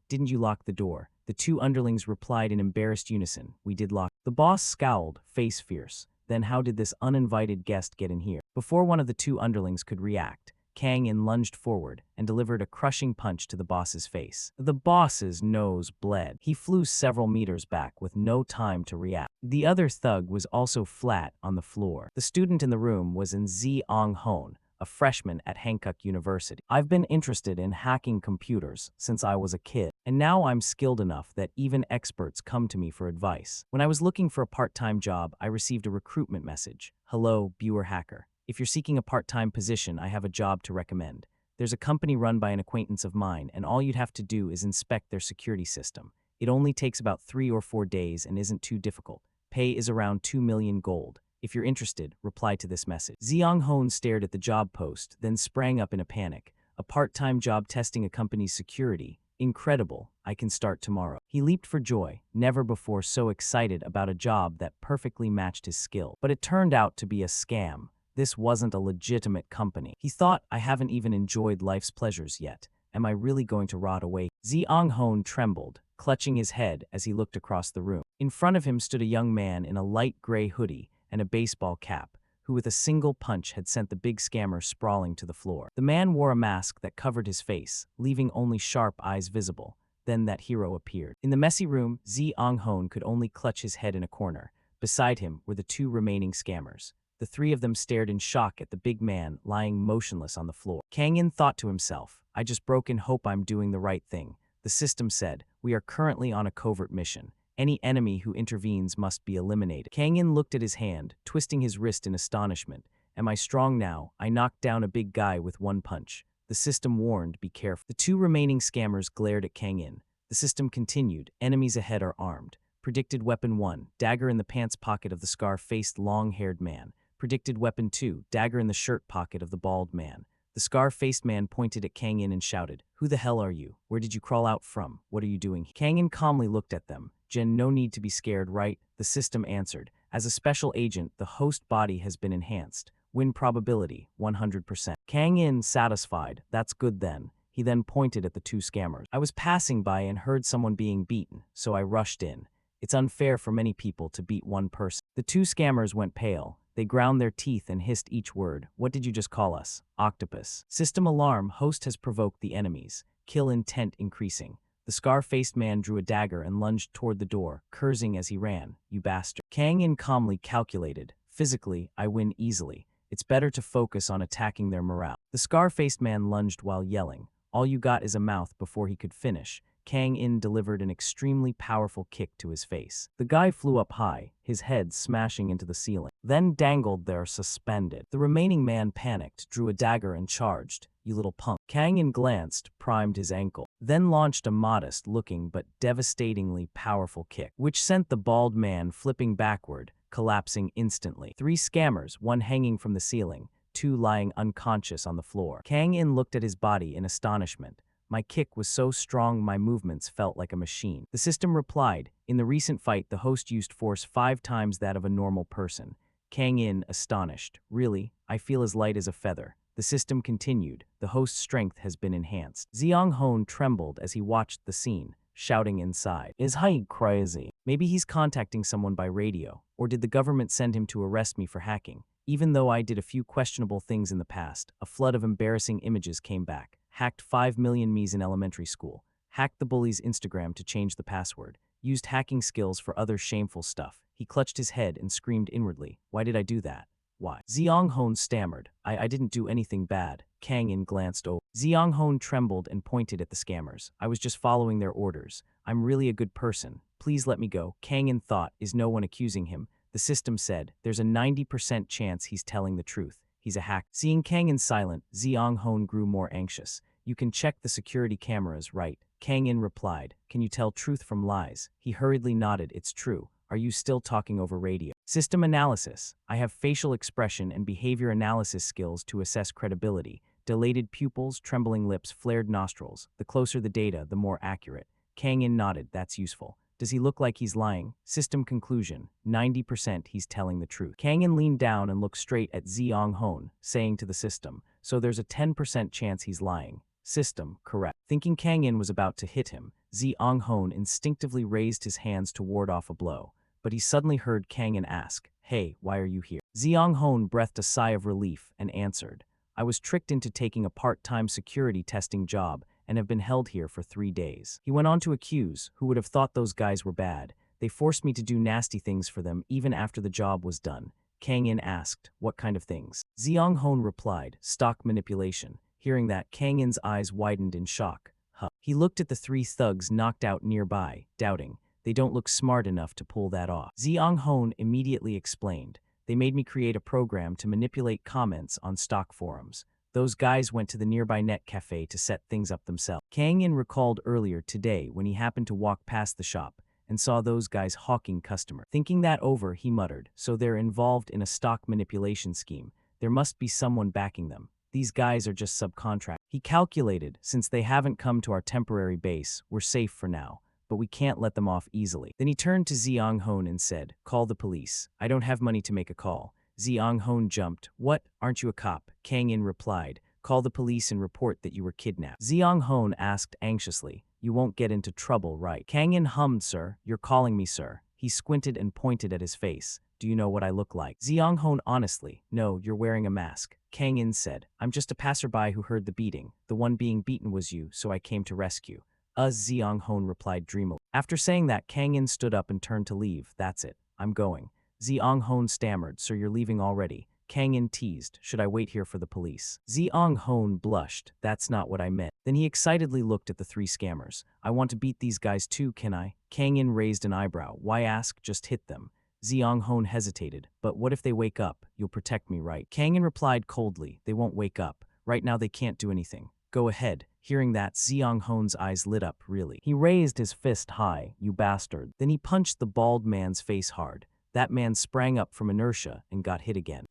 [SPEAKER 1] "Didn't you lock the door?" The two underlings replied in embarrassed unison, "We did lock." The boss scowled, face fierce. "Then how did this uninvited guest get in here?" Before one of the two underlings could react, Kang In lunged forward and delivered a crushing punch to the boss's face. The boss's nose bled. He flew several meters back with no time to react. The other thug was also flat on the floor. The student in the room was in Ong-hoon, a freshman at Hankook University. I've been interested in hacking computers since I was a kid, and now I'm skilled enough that even experts come to me for advice. When I was looking for a part-time job, I received a recruitment message. Hello, Buer Hacker. If you're seeking a part-time position, I have a job to recommend. There's a company run by an acquaintance of mine, and all you'd have to do is inspect their security system. It only takes about 3 or 4 days and isn't too difficult. Pay is around 2 million gold. If you're interested, reply to this message. Zeong-hoon stared at the job post, then sprang up in a panic. A part-time job testing a company's security. Incredible. I can start tomorrow. He leaped for joy, never before so excited about a job that perfectly matched his skill. But it turned out to be a scam. This wasn't a legitimate company. He thought, I haven't even enjoyed life's pleasures yet. Am I really going to rot away? Zeong-hoon trembled, clutching his head as he looked across the room. In front of him stood a young man in a light gray hoodie and a baseball cap, who with a single punch had sent the big scammer sprawling to the floor. The man wore a mask that covered his face, leaving only sharp eyes visible. Then that hero appeared. In the messy room, Zeong-hoon could only clutch his head in a corner. Beside him were the 2 remaining scammers. The 3 of them stared in shock at the big man lying motionless on the floor. Kang-in thought to himself, I just broke and hope I'm doing the right thing. The system said, we are currently on a covert mission. Any enemy who intervenes must be eliminated. Kang-in looked at his hand, twisting his wrist in astonishment. Am I strong now? I knocked down a big guy with 1 punch. The system warned, be careful. The 2 remaining scammers glared at Kang-in. The system continued, enemies ahead are armed. Predicted weapon 1, dagger in the pants pocket of the scar-faced long-haired man. Predicted weapon 2, dagger in the shirt pocket of the bald man. The scar-faced man pointed at Kang-in and shouted, who the hell are you? Where did you crawl out from? What are you doing? Kang-in calmly looked at them. Jen, no need to be scared, right? The system answered. As a special agent, the host body has been enhanced. Win probability, 100%. Kang-in, satisfied. That's good then. He then pointed at the 2 scammers. I was passing by and heard someone being beaten, so I rushed in. It's unfair for many people to beat 1 person. The 2 scammers went pale. They ground their teeth and hissed each word. What did you just call us? Octopus. System alarm. Host has provoked the enemies. Kill intent increasing. The scar-faced man drew a dagger and lunged toward the door, cursing as he ran. You bastard. Kang-in calmly calculated. Physically, I win easily. It's better to focus on attacking their morale. The scar-faced man lunged while yelling. All you got is a mouth. Before he could finish, Kang-in delivered an extremely powerful kick to his face. The guy flew up high, his head smashing into the ceiling, then dangled there suspended. The remaining man panicked, drew a dagger and charged. You little punk. Kang-in glanced, primed his ankle, then launched a modest-looking but devastatingly powerful kick, which sent the bald man flipping backward, collapsing instantly. 3 scammers, 1 hanging from the ceiling, 2 lying unconscious on the floor. Kang-in looked at his body in astonishment. My kick was so strong my movements felt like a machine. The system replied, in the recent fight the host used force 5 times that of a normal person. Kang-in, astonished. Really? I feel as light as a feather. The system continued, the host's strength has been enhanced. Zeong-hoon trembled as he watched the scene, shouting inside. Is he crazy? Maybe he's contacting someone by radio. Or did the government send him to arrest me for hacking? Even though I did a few questionable things in the past, a flood of embarrassing images came back. Hacked 5 million me's in elementary school. Hacked the bully's Instagram to change the password. Used hacking skills for other shameful stuff. He clutched his head and screamed inwardly. Why did I do that? Why? Zeong-hoon stammered. I didn't do anything bad. Kang-in glanced over. Zeong-hoon trembled and pointed at the scammers. I was just following their orders. I'm really a good person. Please let me go. Kang-in thought, is no one accusing him? The system said, there's a 90% chance he's telling the truth. He's a hack. Seeing Kang-in silent, Zeong-hoon grew more anxious. You can check the security cameras, right? Kang-in replied. Can you tell truth from lies? He hurriedly nodded. It's true. Are you still talking over radio? System analysis. I have facial expression and behavior analysis skills to assess credibility. Dilated pupils, trembling lips, flared nostrils. The closer the data, the more accurate. Kang-in nodded. That's useful. Does he look like he's lying? System conclusion. 90% he's telling the truth. Kang-in leaned down and looked straight at Zeong-hoon, saying to the system, so there's a 10% chance he's lying. System, correct. Thinking Kang-in was about to hit him, Zeong-hoon instinctively raised his hands to ward off a blow. But he suddenly heard Kang-in ask, hey, why are you here? Zeong-hoon breathed a sigh of relief and answered, I was tricked into taking a part-time security testing job and have been held here for 3 days. He went on to accuse, who would have thought those guys were bad. They forced me to do nasty things for them even after the job was done. Kang In asked, what kind of things? Ziong Hon replied, stock manipulation. Hearing that, Kang In's eyes widened in shock. Huh. He looked at the three thugs knocked out nearby, doubting. They don't look smart enough to pull that off. Ziong Hon immediately explained. They made me create a program to manipulate comments on stock forums. Those guys went to the nearby net cafe to set things up themselves. Kang In recalled earlier today when he happened to walk past the shop and saw those guys hawking customers. Thinking that over, he muttered, so they're involved in a stock manipulation scheme. There must be someone backing them. These guys are just subcontract. He calculated, since they haven't come to our temporary base, we're safe for now, but we can't let them off easily. Then he turned to Ziong Hon and said, call the police. I don't have money to make a call. Ziong Hon jumped. What? Aren't you a cop? Kang In replied, call the police and report that you were kidnapped. Ziong Hon asked anxiously, you won't get into trouble, right? Kang In hummed, sir, you're calling me sir. He squinted and pointed at his face. Do you know what I look like? Ziong Hon honestly, no, you're wearing a mask. Kang In said, I'm just a passerby who heard the beating. The one being beaten was you, so I came to rescue. Ziong Hon replied dreamily. After saying that, Kang In stood up and turned to leave. That's it. I'm going. Ziong Hon stammered, so you're leaving already. Kang In teased, should I wait here for the police? Ziong Hon blushed, that's not what I meant. Then he excitedly looked at the three scammers. I want to beat these guys too, can I? Kang In raised an eyebrow. Why ask? Just hit them. Ziong Hon hesitated. But what if they wake up? You'll protect me, right? Kang In replied coldly, they won't wake up. Right now they can't do anything. Go ahead. Hearing that, Ziong Hon's eyes lit up, really. He raised his fist high, you bastard. Then he punched the bald man's face hard. That man sprang up from inertia and got hit again.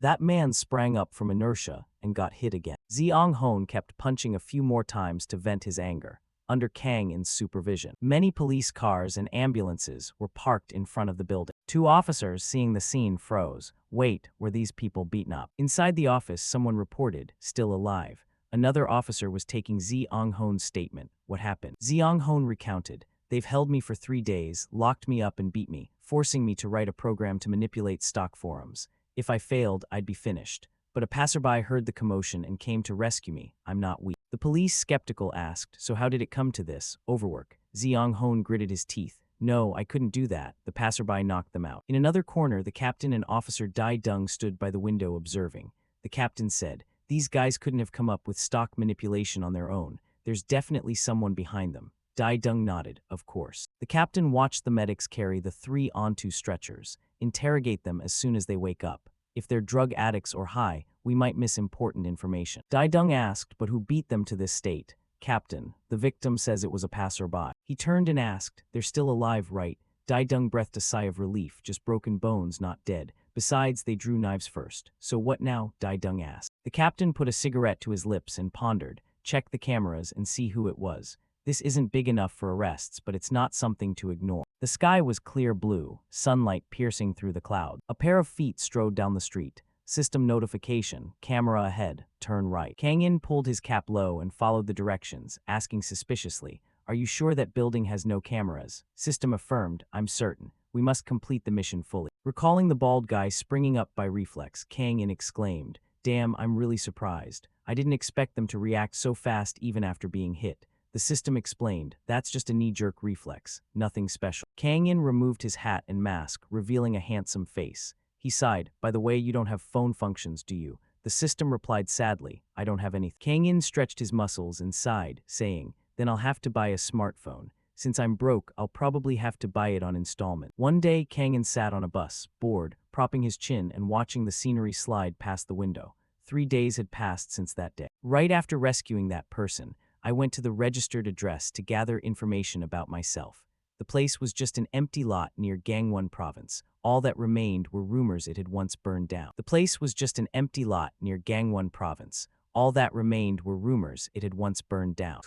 [SPEAKER 1] Ziong Hon kept punching a few more times to vent his anger. Under Kang In's supervision, many police cars and ambulances were parked in front of the building. Two officers, seeing the scene, froze. Wait, were these people beaten up? Inside the office, someone reported, still alive. Another officer was taking Ziong Hon's statement. What happened? Ziong Hon recounted. They've held me for 3 days, locked me up and beat me, forcing me to write a program to manipulate stock forums. If I failed, I'd be finished. But a passerby heard the commotion and came to rescue me. I'm not weak. The police, skeptical, asked, so how did it come to this? Overwork. Ziong Hon gritted his teeth. No, I couldn't do that. The passerby knocked them out. In another corner, the captain and Officer Dai Dung stood by the window observing. The captain said, these guys couldn't have come up with stock manipulation on their own. There's definitely someone behind them. Dai Dung nodded, of course. The captain watched the medics carry the 3 onto stretchers. Interrogate them as soon as they wake up. If they're drug addicts or high, we might miss important information. Dai Dung asked, but who beat them to this state? Captain, the victim says it was a passerby. He turned and asked, they're still alive, right? Dai Dung breathed a sigh of relief, just broken bones, not dead. Besides, they drew knives first. So what now? Dai Dung asked. The captain put a cigarette to his lips and pondered. Check the cameras and see who it was. This isn't big enough for arrests, but it's not something to ignore. The sky was clear blue, sunlight piercing through the cloud. A pair of feet strode down the street. System notification, camera ahead, turn right. Kang In pulled his cap low and followed the directions, asking suspiciously, are you sure that building has no cameras? System affirmed, I'm certain. We must complete the mission fully. Recalling the bald guy springing up by reflex, Kang In exclaimed, damn, I'm really surprised. I didn't expect them to react so fast even after being hit. The system explained, that's just a knee-jerk reflex, nothing special. Kang In removed his hat and mask, revealing a handsome face. He sighed, by the way, you don't have phone functions, do you? The system replied sadly, I don't have anything. Kang In stretched his muscles and sighed, saying, then I'll have to buy a smartphone. Since I'm broke, I'll probably have to buy it on installment. One day, Kang In sat on a bus, bored, propping his chin and watching the scenery slide past the window. 3 days had passed since that day. Right after rescuing that person, I went to the registered address to gather information about myself. The place was just an empty lot near Gangwon province. All that remained were rumors it had once burned down.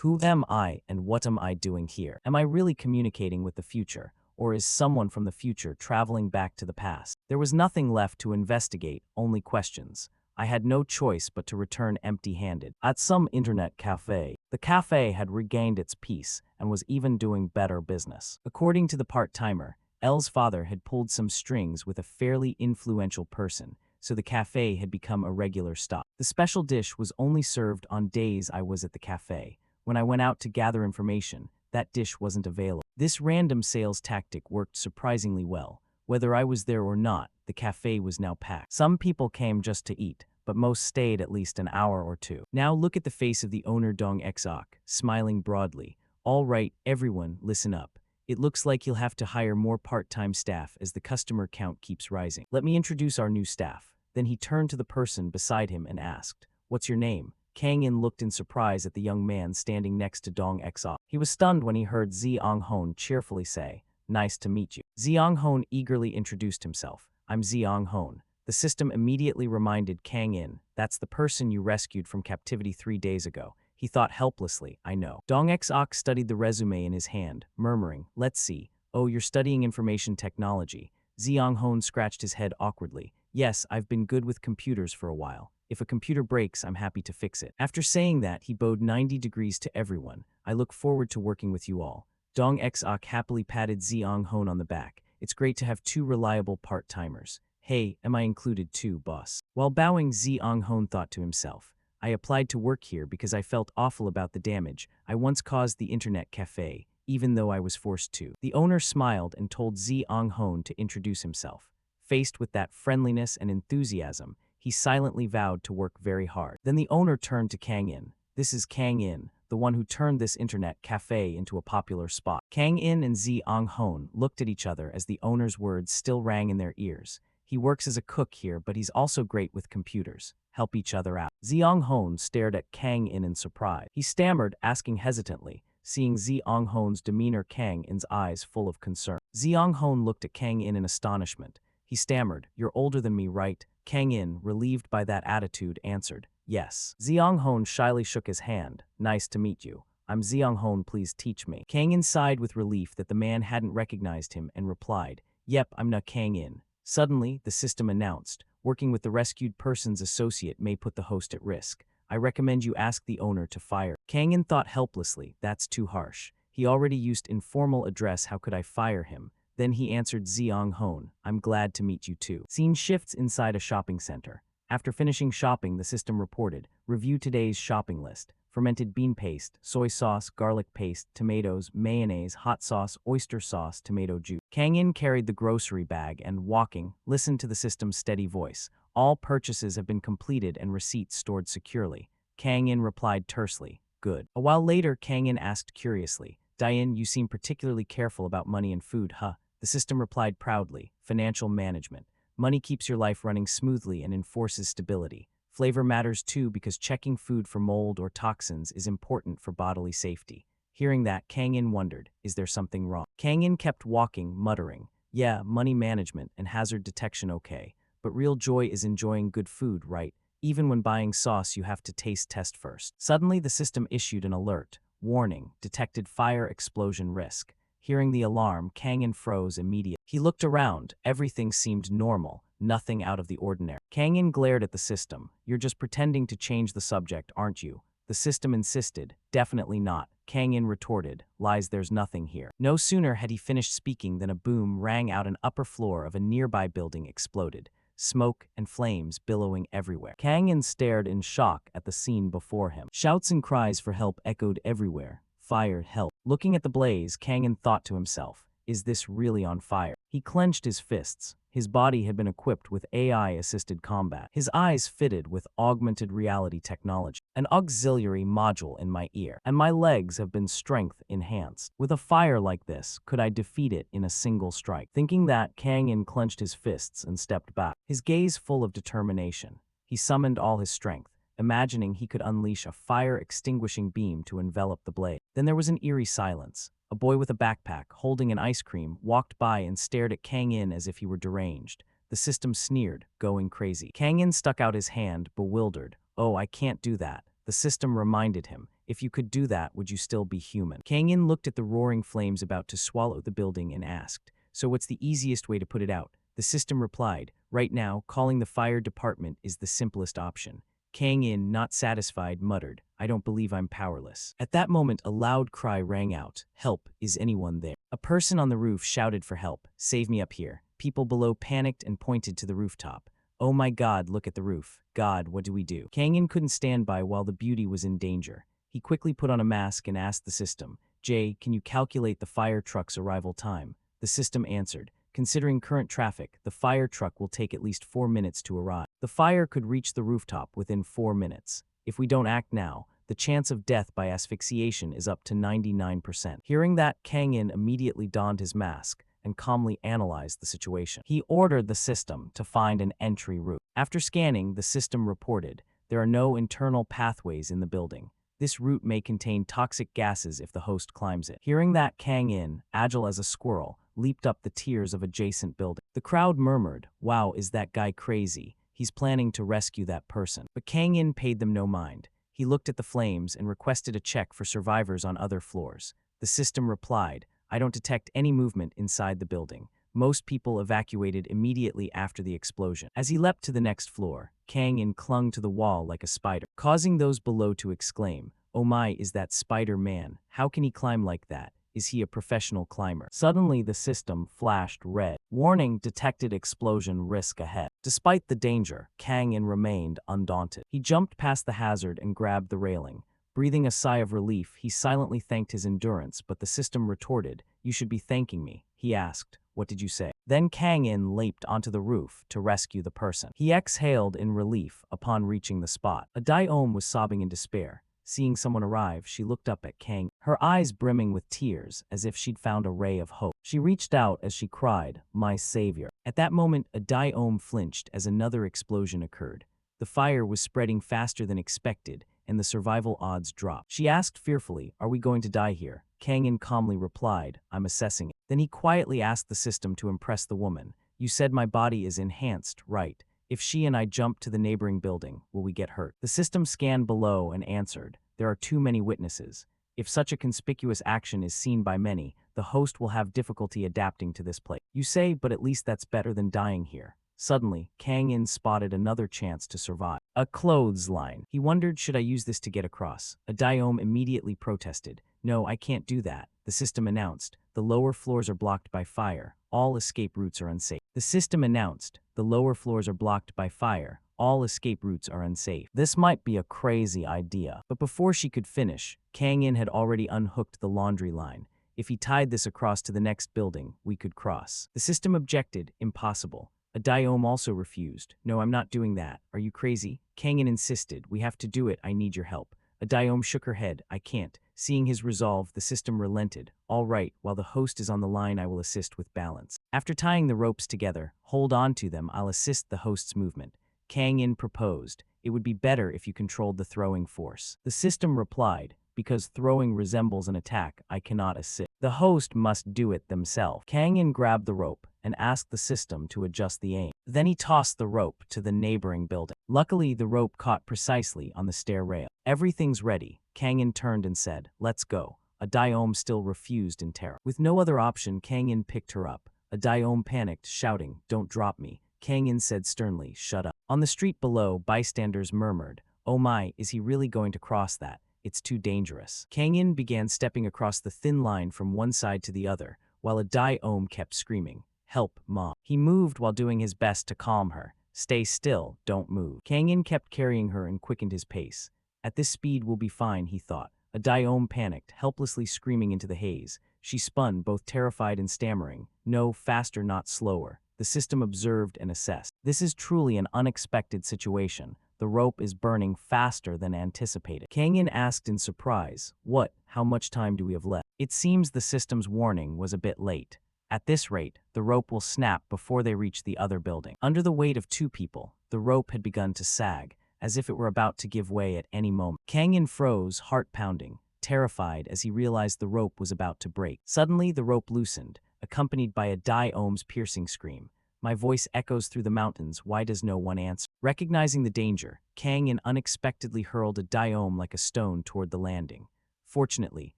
[SPEAKER 1] Who am I and what am I doing here? Am I really communicating with the future? Or is someone from the future traveling back to the past? There was nothing left to investigate, only questions. I had no choice but to return empty-handed. At some internet cafe, the cafe had regained its peace and was even doing better business. According to the part-timer, Elle's father had pulled some strings with a fairly influential person, so the cafe had become a regular stop. The special dish was only served on days I was at the cafe. When I went out to gather information, that dish wasn't available. This random sales tactic worked surprisingly well. Whether I was there or not, the cafe was now packed. Some people came just to eat, but most stayed at least an hour or two. Now look at the face of the owner Dong Exok, smiling broadly. All right, everyone, listen up. It looks like you'll have to hire more part-time staff as the customer count keeps rising. Let me introduce our new staff. Then he turned to the person beside him and asked, "What's your name?" Kang In looked in surprise at the young man standing next to Dong Exok. He was stunned when he heard Ziong Hon cheerfully say, "Nice to meet you." Ziong Hon eagerly introduced himself. "I'm Ziong Hon." The system immediately reminded Kang In, "That's the person you rescued from captivity 3 days ago." He thought helplessly, "I know." Dong Exok studied the resume in his hand, murmuring, "Let's see. Oh, you're studying information technology." Ziong Hon scratched his head awkwardly. "Yes, I've been good with computers for a while. If a computer breaks, I'm happy to fix it." After saying that, he bowed 90 degrees to everyone. "I look forward to working with you all." Dong Exok happily patted Ziong Hon on the back. "It's great to have two reliable part-timers. Hey, am I included too, boss?" While bowing, Ziong Hon thought to himself, "I applied to work here because I felt awful about the damage I once caused the internet cafe, even though I was forced to." The owner smiled and told Ziong Hon to introduce himself. Faced with that friendliness and enthusiasm, he silently vowed to work very hard. Then the owner turned to Kang In. "This is Kang In, the one who turned this internet cafe into a popular spot." Kang In and Ziong Hon looked at each other as the owner's words still rang in their ears. "He works as a cook here, but he's also great with computers. Help each other out." Ziong Hon stared at Kang In surprise. He stammered, asking hesitantly, seeing Ziong Hon's demeanor, Kang In's eyes full of concern. Ziong Hon looked at Kang In astonishment. He stammered, "You're older than me, right?" Kang In, relieved by that attitude, answered, "Yes." Ziong Hon shyly shook his hand. "Nice to meet you. I'm Ziong Hon, please teach me." Kang In sighed with relief that the man hadn't recognized him and replied, "Yep, I'm Na Kang In." Suddenly, the system announced, "Working with the rescued person's associate may put the host at risk. I recommend you ask the owner to fire." Kang In thought helplessly, "That's too harsh. He already used informal address, how could I fire him?" Then he answered Ziong Hon, "I'm glad to meet you too." Scene shifts inside a shopping center. After finishing shopping, the system reported, "Review today's shopping list. Fermented bean paste, soy sauce, garlic paste, tomatoes, mayonnaise, hot sauce, oyster sauce, tomato juice." Kang In carried the grocery bag and, walking, listened to the system's steady voice. "All purchases have been completed and receipts stored securely." Kang In replied tersely, "Good." A while later, Kang In asked curiously, "Diane, you seem particularly careful about money and food, huh?" The system replied proudly, "Financial management. Money keeps your life running smoothly and enforces stability. Flavor matters too because checking food for mold or toxins is important for bodily safety." Hearing that, Kang In wondered, is there something wrong? Kang In kept walking, muttering, "Yeah, money management and hazard detection okay. But real joy is enjoying good food, right? Even when buying sauce, you have to taste test first." Suddenly, the system issued an alert. "Warning, detected fire explosion risk." Hearing the alarm, Kang In froze immediately. He looked around. Everything seemed normal, nothing out of the ordinary. Kang In glared at the system. "You're just pretending to change the subject, aren't you?" The system insisted. "Definitely not." Kang In retorted, "Lies, there's nothing here." No sooner had he finished speaking than a boom rang out. An upper floor of a nearby building exploded. Smoke and flames billowing everywhere. Kang In stared in shock at the scene before him. Shouts and cries for help echoed everywhere. "Fire, help." Looking at the blaze, Kang In thought to himself, is this really on fire? He clenched his fists. His body had been equipped with AI-assisted combat. His eyes fitted with augmented reality technology. An auxiliary module in my ear. And my legs have been strength enhanced. With a fire like this, could I defeat it in a single strike? Thinking that, Kang In clenched his fists and stepped back. His gaze full of determination. He summoned all his strength, imagining he could unleash a fire-extinguishing beam to envelop the blade. Then there was an eerie silence. A boy with a backpack, holding an ice cream, walked by and stared at Kang In as if he were deranged. The system sneered, going crazy. Kang In stuck out his hand, bewildered. "Oh, I can't do that." The system reminded him, "If you could do that, would you still be human?" Kang In looked at the roaring flames about to swallow the building and asked, "So what's the easiest way to put it out?" The system replied, "Right now, calling the fire department is the simplest option." Kang In, not satisfied, muttered, "I don't believe I'm powerless." At that moment, a loud cry rang out, "Help, is anyone there?" A person on the roof shouted for help, "Save me up here." People below panicked and pointed to the rooftop. "Oh my God, look at the roof. God, what do we do?" Kang In couldn't stand by while the beauty was in danger. He quickly put on a mask and asked the system, Jay, can you calculate the fire truck's arrival time? The system answered. Considering current traffic, the fire truck will take at least 4 minutes to arrive. The fire could reach the rooftop within 4 minutes. If we don't act now, the chance of death by asphyxiation is up to 99%. Hearing that, Kang In immediately donned his mask and calmly analyzed the situation. He ordered the system to find an entry route. After scanning, the system reported, there are no internal pathways in the building. This route may contain toxic gases if the host climbs it. Hearing that, Kang In, agile as a squirrel, leaped up the tiers of adjacent building. The crowd murmured, wow, is that guy crazy? He's planning to rescue that person. But Kang In paid them no mind. He looked at the flames and requested a check for survivors on other floors. The system replied, I don't detect any movement inside the building. Most people evacuated immediately after the explosion. As he leapt to the next floor, Kang In clung to the wall like a spider, causing those below to exclaim, oh my, is that Spider-Man? How can he climb like that? Is he a professional climber? Suddenly, the system flashed red. Warning, detected explosion risk ahead. Despite the danger, Kang In remained undaunted. He jumped past the hazard and grabbed the railing. Breathing a sigh of relief, he silently thanked his endurance, but the system retorted, you should be thanking me. He asked, what did you say? Then Kang In leaped onto the roof to rescue the person. He exhaled in relief upon reaching the spot. A Dai-Om was sobbing in despair. Seeing someone arrive, she looked up at Kang, her eyes brimming with tears as if she'd found a ray of hope. She reached out as she cried, my savior. At that moment, a Dai-Om flinched as another explosion occurred. The fire was spreading faster than expected, and the survival odds dropped. She asked fearfully, are we going to die here? Kang In calmly replied, I'm assessing it. Then he quietly asked the system to impress the woman. You said my body is enhanced, right? If she and I jump to the neighboring building, will we get hurt? The system scanned below and answered, there are too many witnesses. If such a conspicuous action is seen by many, the host will have difficulty adapting to this place. You say, but at least that's better than dying here. Suddenly, Kang In spotted another chance to survive. A clothesline. He wondered, should I use this to get across? A Dai-Om immediately protested. No, I can't do that. The system announced, the lower floors are blocked by fire. All escape routes are unsafe. The system announced, the lower floors are blocked by fire. All escape routes are unsafe. This might be a crazy idea. But before she could finish, Kang In had already unhooked the laundry line. If he tied this across to the next building, we could cross. The system objected, impossible. A Dai-Om also refused. No, I'm not doing that. Are you crazy? Kang In insisted. We have to do it. I need your help. A Dai-Om shook her head. I can't. Seeing his resolve, the system relented. All right, while the host is on the line, I will assist with balance. After tying the ropes together, hold on to them, I'll assist the host's movement. Kang In proposed, it would be better if you controlled the throwing force. The system replied, because throwing resembles an attack, I cannot assist. The host must do it themselves. Kang In grabbed the rope and asked the system to adjust the aim. Then he tossed the rope to the neighboring building. Luckily, the rope caught precisely on the stair rail. Everything's ready. Kang In turned and said, let's go. A Dai-Om still refused in terror. With no other option, Kang In picked her up. A Dai-Om panicked, shouting, don't drop me. Kang In said sternly, shut up. On the street below, bystanders murmured, oh my, is he really going to cross that? It's too dangerous. Kang In began stepping across the thin line from one side to the other, while a Dai-Om kept screaming, help, mom. He moved while doing his best to calm her. Stay still, don't move. Kang In kept carrying her and quickened his pace. At this speed we'll be fine, he thought. A Dai-Om panicked, helplessly screaming into the haze. She spun, both terrified and stammering, no, faster, not slower. The system observed and assessed. This is truly an unexpected situation. The rope is burning faster than anticipated. Kang In asked in surprise, what, how much time do we have left? It seems the system's warning was a bit late. At this rate, the rope will snap before they reach the other building. Under the weight of 2 people, the rope had begun to sag, as if it were about to give way at any moment. Kang In froze, heart pounding, terrified as he realized the rope was about to break. Suddenly, the rope loosened, accompanied by a Dai-Om's piercing scream. My voice echoes through the mountains, why does no one answer? Recognizing the danger, Kang In unexpectedly hurled a Dai-Om like a stone toward the landing. Fortunately,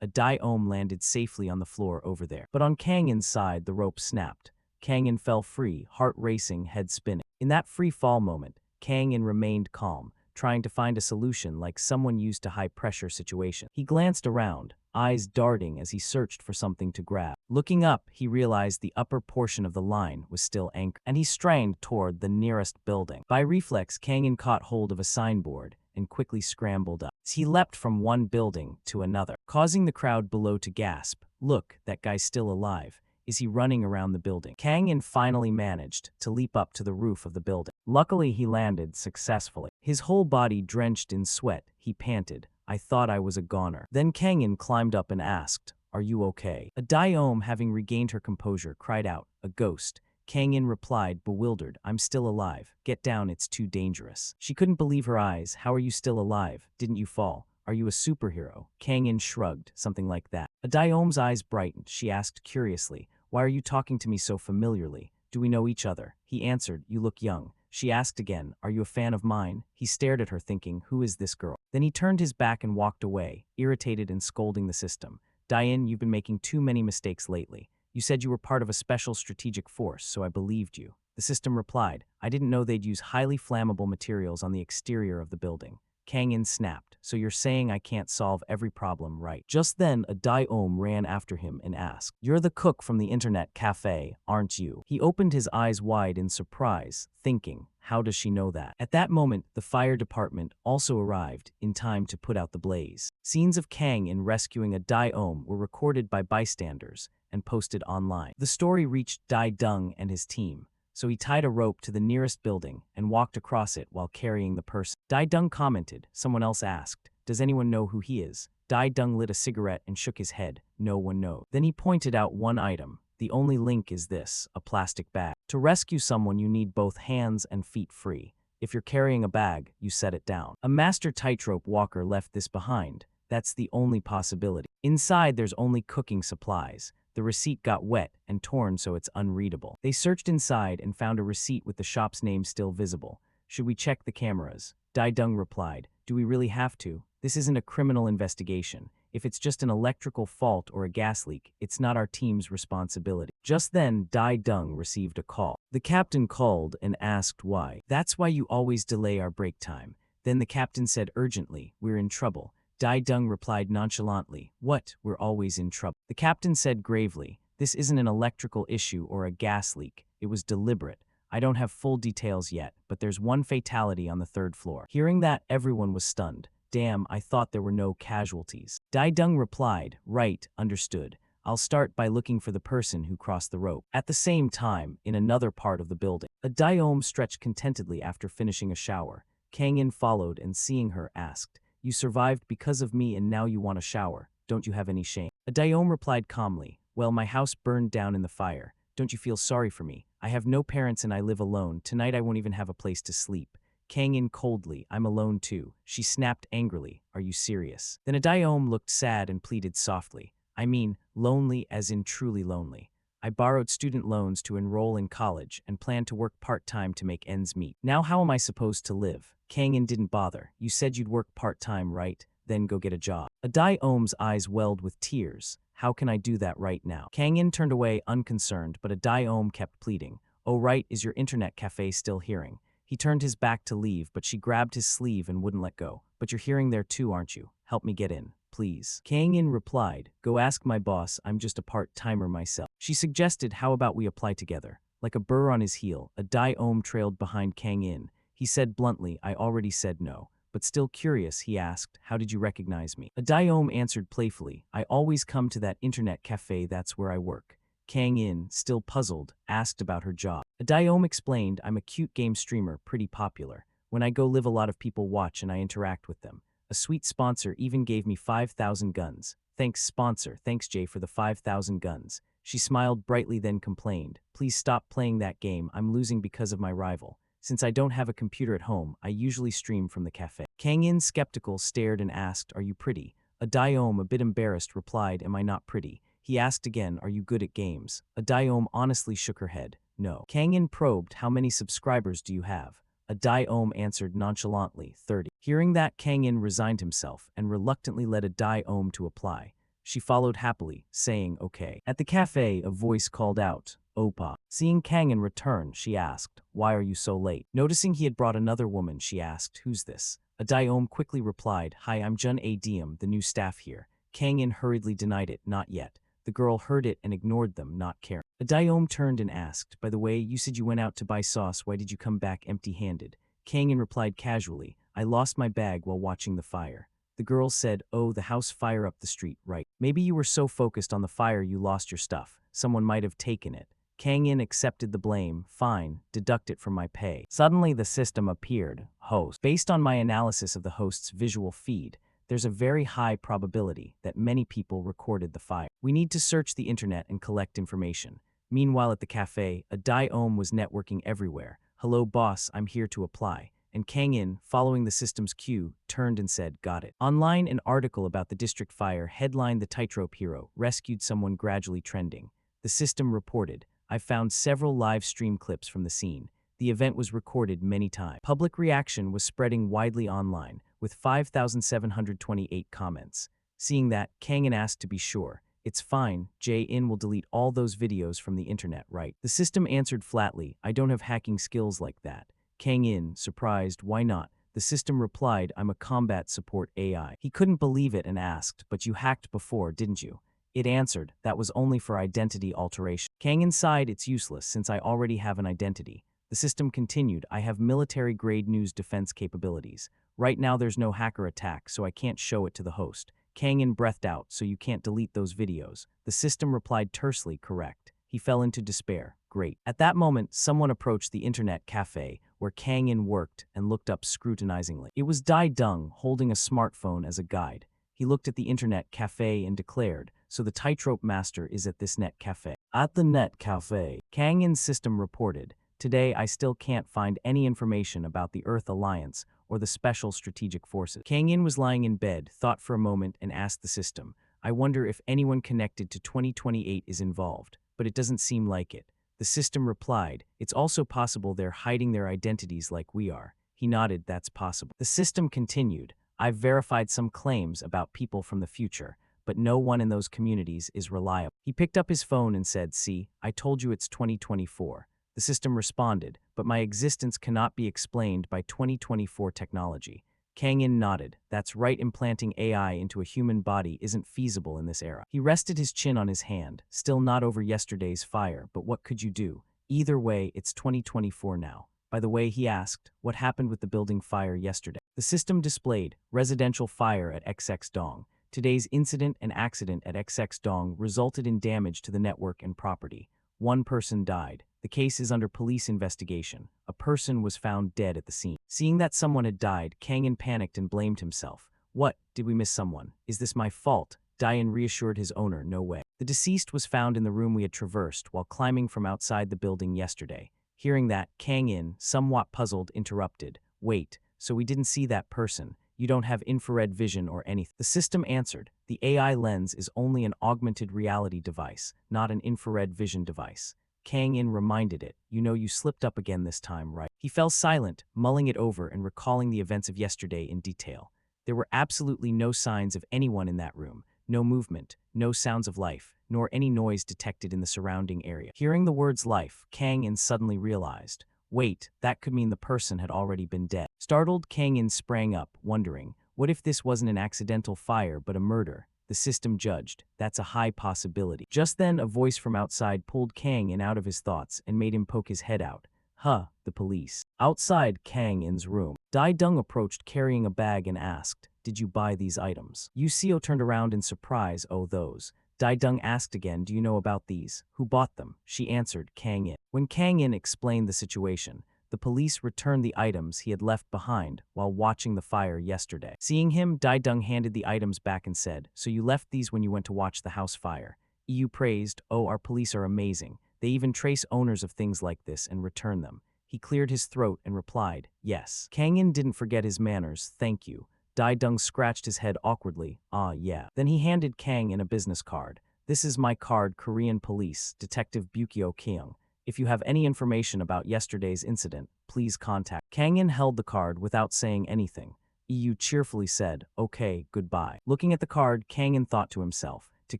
[SPEAKER 1] a Dai-Om landed safely on the floor over there. But on Kang In's side, the rope snapped. Kang In fell free, heart racing, head spinning. In that free fall moment, Kang In remained calm, trying to find a solution like someone used to high-pressure situation. He glanced around, eyes darting as he searched for something to grab. Looking up, he realized the upper portion of the line was still anchored, and he strained toward the nearest building. By reflex, Kang In caught hold of a signboard and quickly scrambled up. He leapt from one building to another, causing the crowd below to gasp. Look, that guy's still alive. Is he running around the building? Kang In finally managed to leap up to the roof of the building. Luckily, he landed successfully. His whole body drenched in sweat, he panted. I thought I was a goner. Then Kang In climbed up and asked, are you okay? A Daeom, having regained her composure, cried out, a ghost. Kang In replied, bewildered, I'm still alive. Get down, it's too dangerous. She couldn't believe her eyes. How are you still alive? Didn't you fall? Are you a superhero? Kang In shrugged, something like that. A Daeom's eyes brightened. She asked curiously, why are you talking to me so familiarly? Do we know each other? He answered, you look young. She asked again, are you a fan of mine? He stared at her thinking, who is this girl? Then he turned his back and walked away, irritated and scolding the system. Daein, you've been making too many mistakes lately. You said you were part of a special strategic force, so I believed you. The system replied, I didn't know they'd use highly flammable materials on the exterior of the building. Kang In snapped, so you're saying I can't solve every problem, right? Just then, a Daeom ran after him and asked, you're the cook from the internet cafe, aren't you? He opened his eyes wide in surprise, thinking, how does she know that? At that moment, the fire department also arrived in time to put out the blaze. Scenes of Kang In rescuing a Daeom were recorded by bystanders and posted online. The story reached Dai Dung and his team, so he tied a rope to the nearest building and walked across it while carrying the person. Dai Dung commented. Someone else asked, does anyone know who he is? Dai Dung lit a cigarette and shook his head. No one knows. Then he pointed out one item. The only link is this, a plastic bag. To rescue someone, you need both hands and feet free. If you're carrying a bag, you set it down. A master tightrope walker left this behind. That's the only possibility. Inside, there's only cooking supplies. The receipt got wet and torn so it's unreadable. They searched inside and found a receipt with the shop's name still visible. Should we check the cameras? Dai Dung replied, do we really have to? This isn't a criminal investigation. If it's just an electrical fault or a gas leak, it's not our team's responsibility. Just then, Dai Dung received a call. The captain called and asked why. That's why you always delay our break time. Then the captain said urgently, we're in trouble. Dai Dung replied nonchalantly, what, we're always in trouble. The captain said gravely, this isn't an electrical issue or a gas leak. It was deliberate. I don't have full details yet, but there's one fatality on the 3rd floor. Hearing that, everyone was stunned. Damn, I thought there were no casualties. Dai Dung replied, right, understood. I'll start by looking for the person who crossed the rope. At the same time, in another part of the building, a Daeom stretched contentedly after finishing a shower. Kang In followed and seeing her asked, you survived because of me and now you want a shower. Don't you have any shame? A Daeom replied calmly, well, my house burned down in the fire. Don't you feel sorry for me? I have no parents and I live alone. Tonight I won't even have a place to sleep. Kang In coldly, I'm alone too. She snapped angrily, are you serious? Then a Daeom looked sad and pleaded softly, I mean, lonely as in truly lonely. I borrowed student loans to enroll in college and plan to work part-time to make ends meet. Now how am I supposed to live? Kang In didn't bother. You said you'd work part-time, right? Then go get a job. A Daeom's eyes welled with tears. How can I do that right now? Kang In turned away unconcerned, but a Daeom kept pleading. Oh right, is your internet cafe still hearing? He turned his back to leave, but she grabbed his sleeve and wouldn't let go. But you're hearing there too, aren't you? Help me get in, please. Kang In replied, go ask my boss, I'm just a part-timer myself. She suggested, how about we apply together? Like a burr on his heel, a Daeom trailed behind Kang In. He said bluntly, I already said no. But still curious, he asked, how did you recognize me? A Daeom answered playfully, I always come to that internet cafe, that's where I work. Kang In, still puzzled, asked about her job. A Daeom explained, I'm a cute game streamer, pretty popular. When I go live, a lot of people watch and I interact with them. A sweet sponsor even gave me 5,000 guns. Thanks sponsor, thanks Jay for the 5,000 guns. She smiled brightly then complained, please stop playing that game, I'm losing because of my rival. Since I don't have a computer at home, I usually stream from the cafe. Kang In, skeptical, stared and asked, are you pretty? A Daeom, a bit embarrassed, replied, am I not pretty? He asked again, are you good at games? A Daeom honestly shook her head, no. Kang In probed, how many subscribers do you have? A Daeom answered nonchalantly, 30. Hearing that, Kang In resigned himself and reluctantly led a Daeom to apply. She followed happily, saying okay. At the cafe, a voice called out, Opa. Seeing Kang In return, she asked, why are you so late? Noticing he had brought another woman, she asked, who's this? A Daeom quickly replied, hi, I'm Jun A Diem, the new staff here. Kang In hurriedly denied it, not yet. The girl heard it and ignored them, not caring. A Daeom turned and asked, by the way, you said you went out to buy sauce, why did you come back empty-handed? Kang In replied casually, I lost my bag while watching the fire. The girl said, oh, the house fire up the street, right? Maybe you were so focused on the fire you lost your stuff. Someone might have taken it. Kang In accepted the blame. Fine, deduct it from my pay. Suddenly the system appeared. Host. Based on my analysis of the host's visual feed, there's a very high probability that many people recorded the fire. We need to search the internet and collect information. Meanwhile at the cafe, a Dai-Om was networking everywhere. Hello boss, I'm here to apply. And Kang In, following the system's cue, turned and said, got it. Online, an article about the district fire headlined the tightrope hero, rescued someone gradually trending. The system reported, I found several live stream clips from the scene. The event was recorded many times. Public reaction was spreading widely online, with 5,728 comments. Seeing that, Kang In asked to be sure. It's fine, J-In will delete all those videos from the internet, right? The system answered flatly, I don't have hacking skills like that. Kang In, surprised, why not? The system replied, I'm a combat support AI. He couldn't believe it and asked, but you hacked before, didn't you? It answered, that was only for identity alteration. Kang In sighed, it's useless since I already have an identity. The system continued, I have military-grade news defense capabilities. Right now there's no hacker attack, so I can't show it to the host. Kang In breathed out, so you can't delete those videos. The system replied tersely, correct. He fell into despair. Great. At that moment, someone approached the internet cafe where Kang In worked and looked up scrutinizingly. It was Dai Dung holding a smartphone as a guide. He looked at the internet cafe and declared, so the tightrope master is at this net cafe. At the net cafe, Kang In's system reported, today I still can't find any information about the Earth Alliance or the Special Strategic Forces. Kang In was lying in bed, thought for a moment and asked the system, I wonder if anyone connected to 2028 is involved, but it doesn't seem like it. The system replied, it's also possible they're hiding their identities like we are. He nodded, that's possible. The system continued, I've verified some claims about people from the future, but no one in those communities is reliable. He picked up his phone and said, see, I told you it's 2024. The system responded, but my existence cannot be explained by 2024 technology. Kang In nodded, that's right, implanting AI into a human body isn't feasible in this era. He rested his chin on his hand, still not over yesterday's fire, but what could you do? Either way, it's 2024 now. By the way, he asked, what happened with the building fire yesterday? The system displayed, residential fire at XX Dong. Today's incident and accident at XX Dong resulted in damage to the network and property. One person died. The case is under police investigation. A person was found dead at the scene. Seeing that someone had died, Kang In panicked and blamed himself. What? Did we miss someone? Is this my fault? Dayan reassured his owner, no way. The deceased was found in the room we had traversed while climbing from outside the building yesterday. Hearing that, Kang In, somewhat puzzled, interrupted. Wait, so we didn't see that person. You don't have infrared vision or anything. The system answered, the AI lens is only an augmented reality device, not an infrared vision device. Kang In reminded it, you know you slipped up again this time, right? He fell silent, mulling it over and recalling the events of yesterday in detail. There were absolutely no signs of anyone in that room, no movement, no sounds of life, nor any noise detected in the surrounding area. Hearing the words life, Kang In suddenly realized, wait, that could mean the person had already been dead. Startled, Kang In sprang up, wondering, what if this wasn't an accidental fire but a murder? The system judged, that's a high possibility. Just then, a voice from outside pulled Kang In out of his thoughts and made him poke his head out. Huh, the police. Outside Kang In's room, Dai Dung approached carrying a bag and asked, did you buy these items? Yu Xio turned around in surprise, oh those. Dai Dung asked again, do you know about these? Who bought them? She answered, Kang In. When Kang In explained the situation, the police returned the items he had left behind while watching the fire yesterday. Seeing him, Dai Dung handed the items back and said, so you left these when you went to watch the house fire. EU praised, oh, our police are amazing. They even trace owners of things like this and return them. He cleared his throat and replied, yes. Kang In didn't forget his manners, thank you. Dai Dung scratched his head awkwardly, ah yeah. Then he handed Kang In a business card. This is my card, Korean Police, Detective Bukyo Kyung. If you have any information about yesterday's incident, please contact. Kang In held the card without saying anything. EU cheerfully said, okay, goodbye. Looking at the card, Kang In thought to himself, to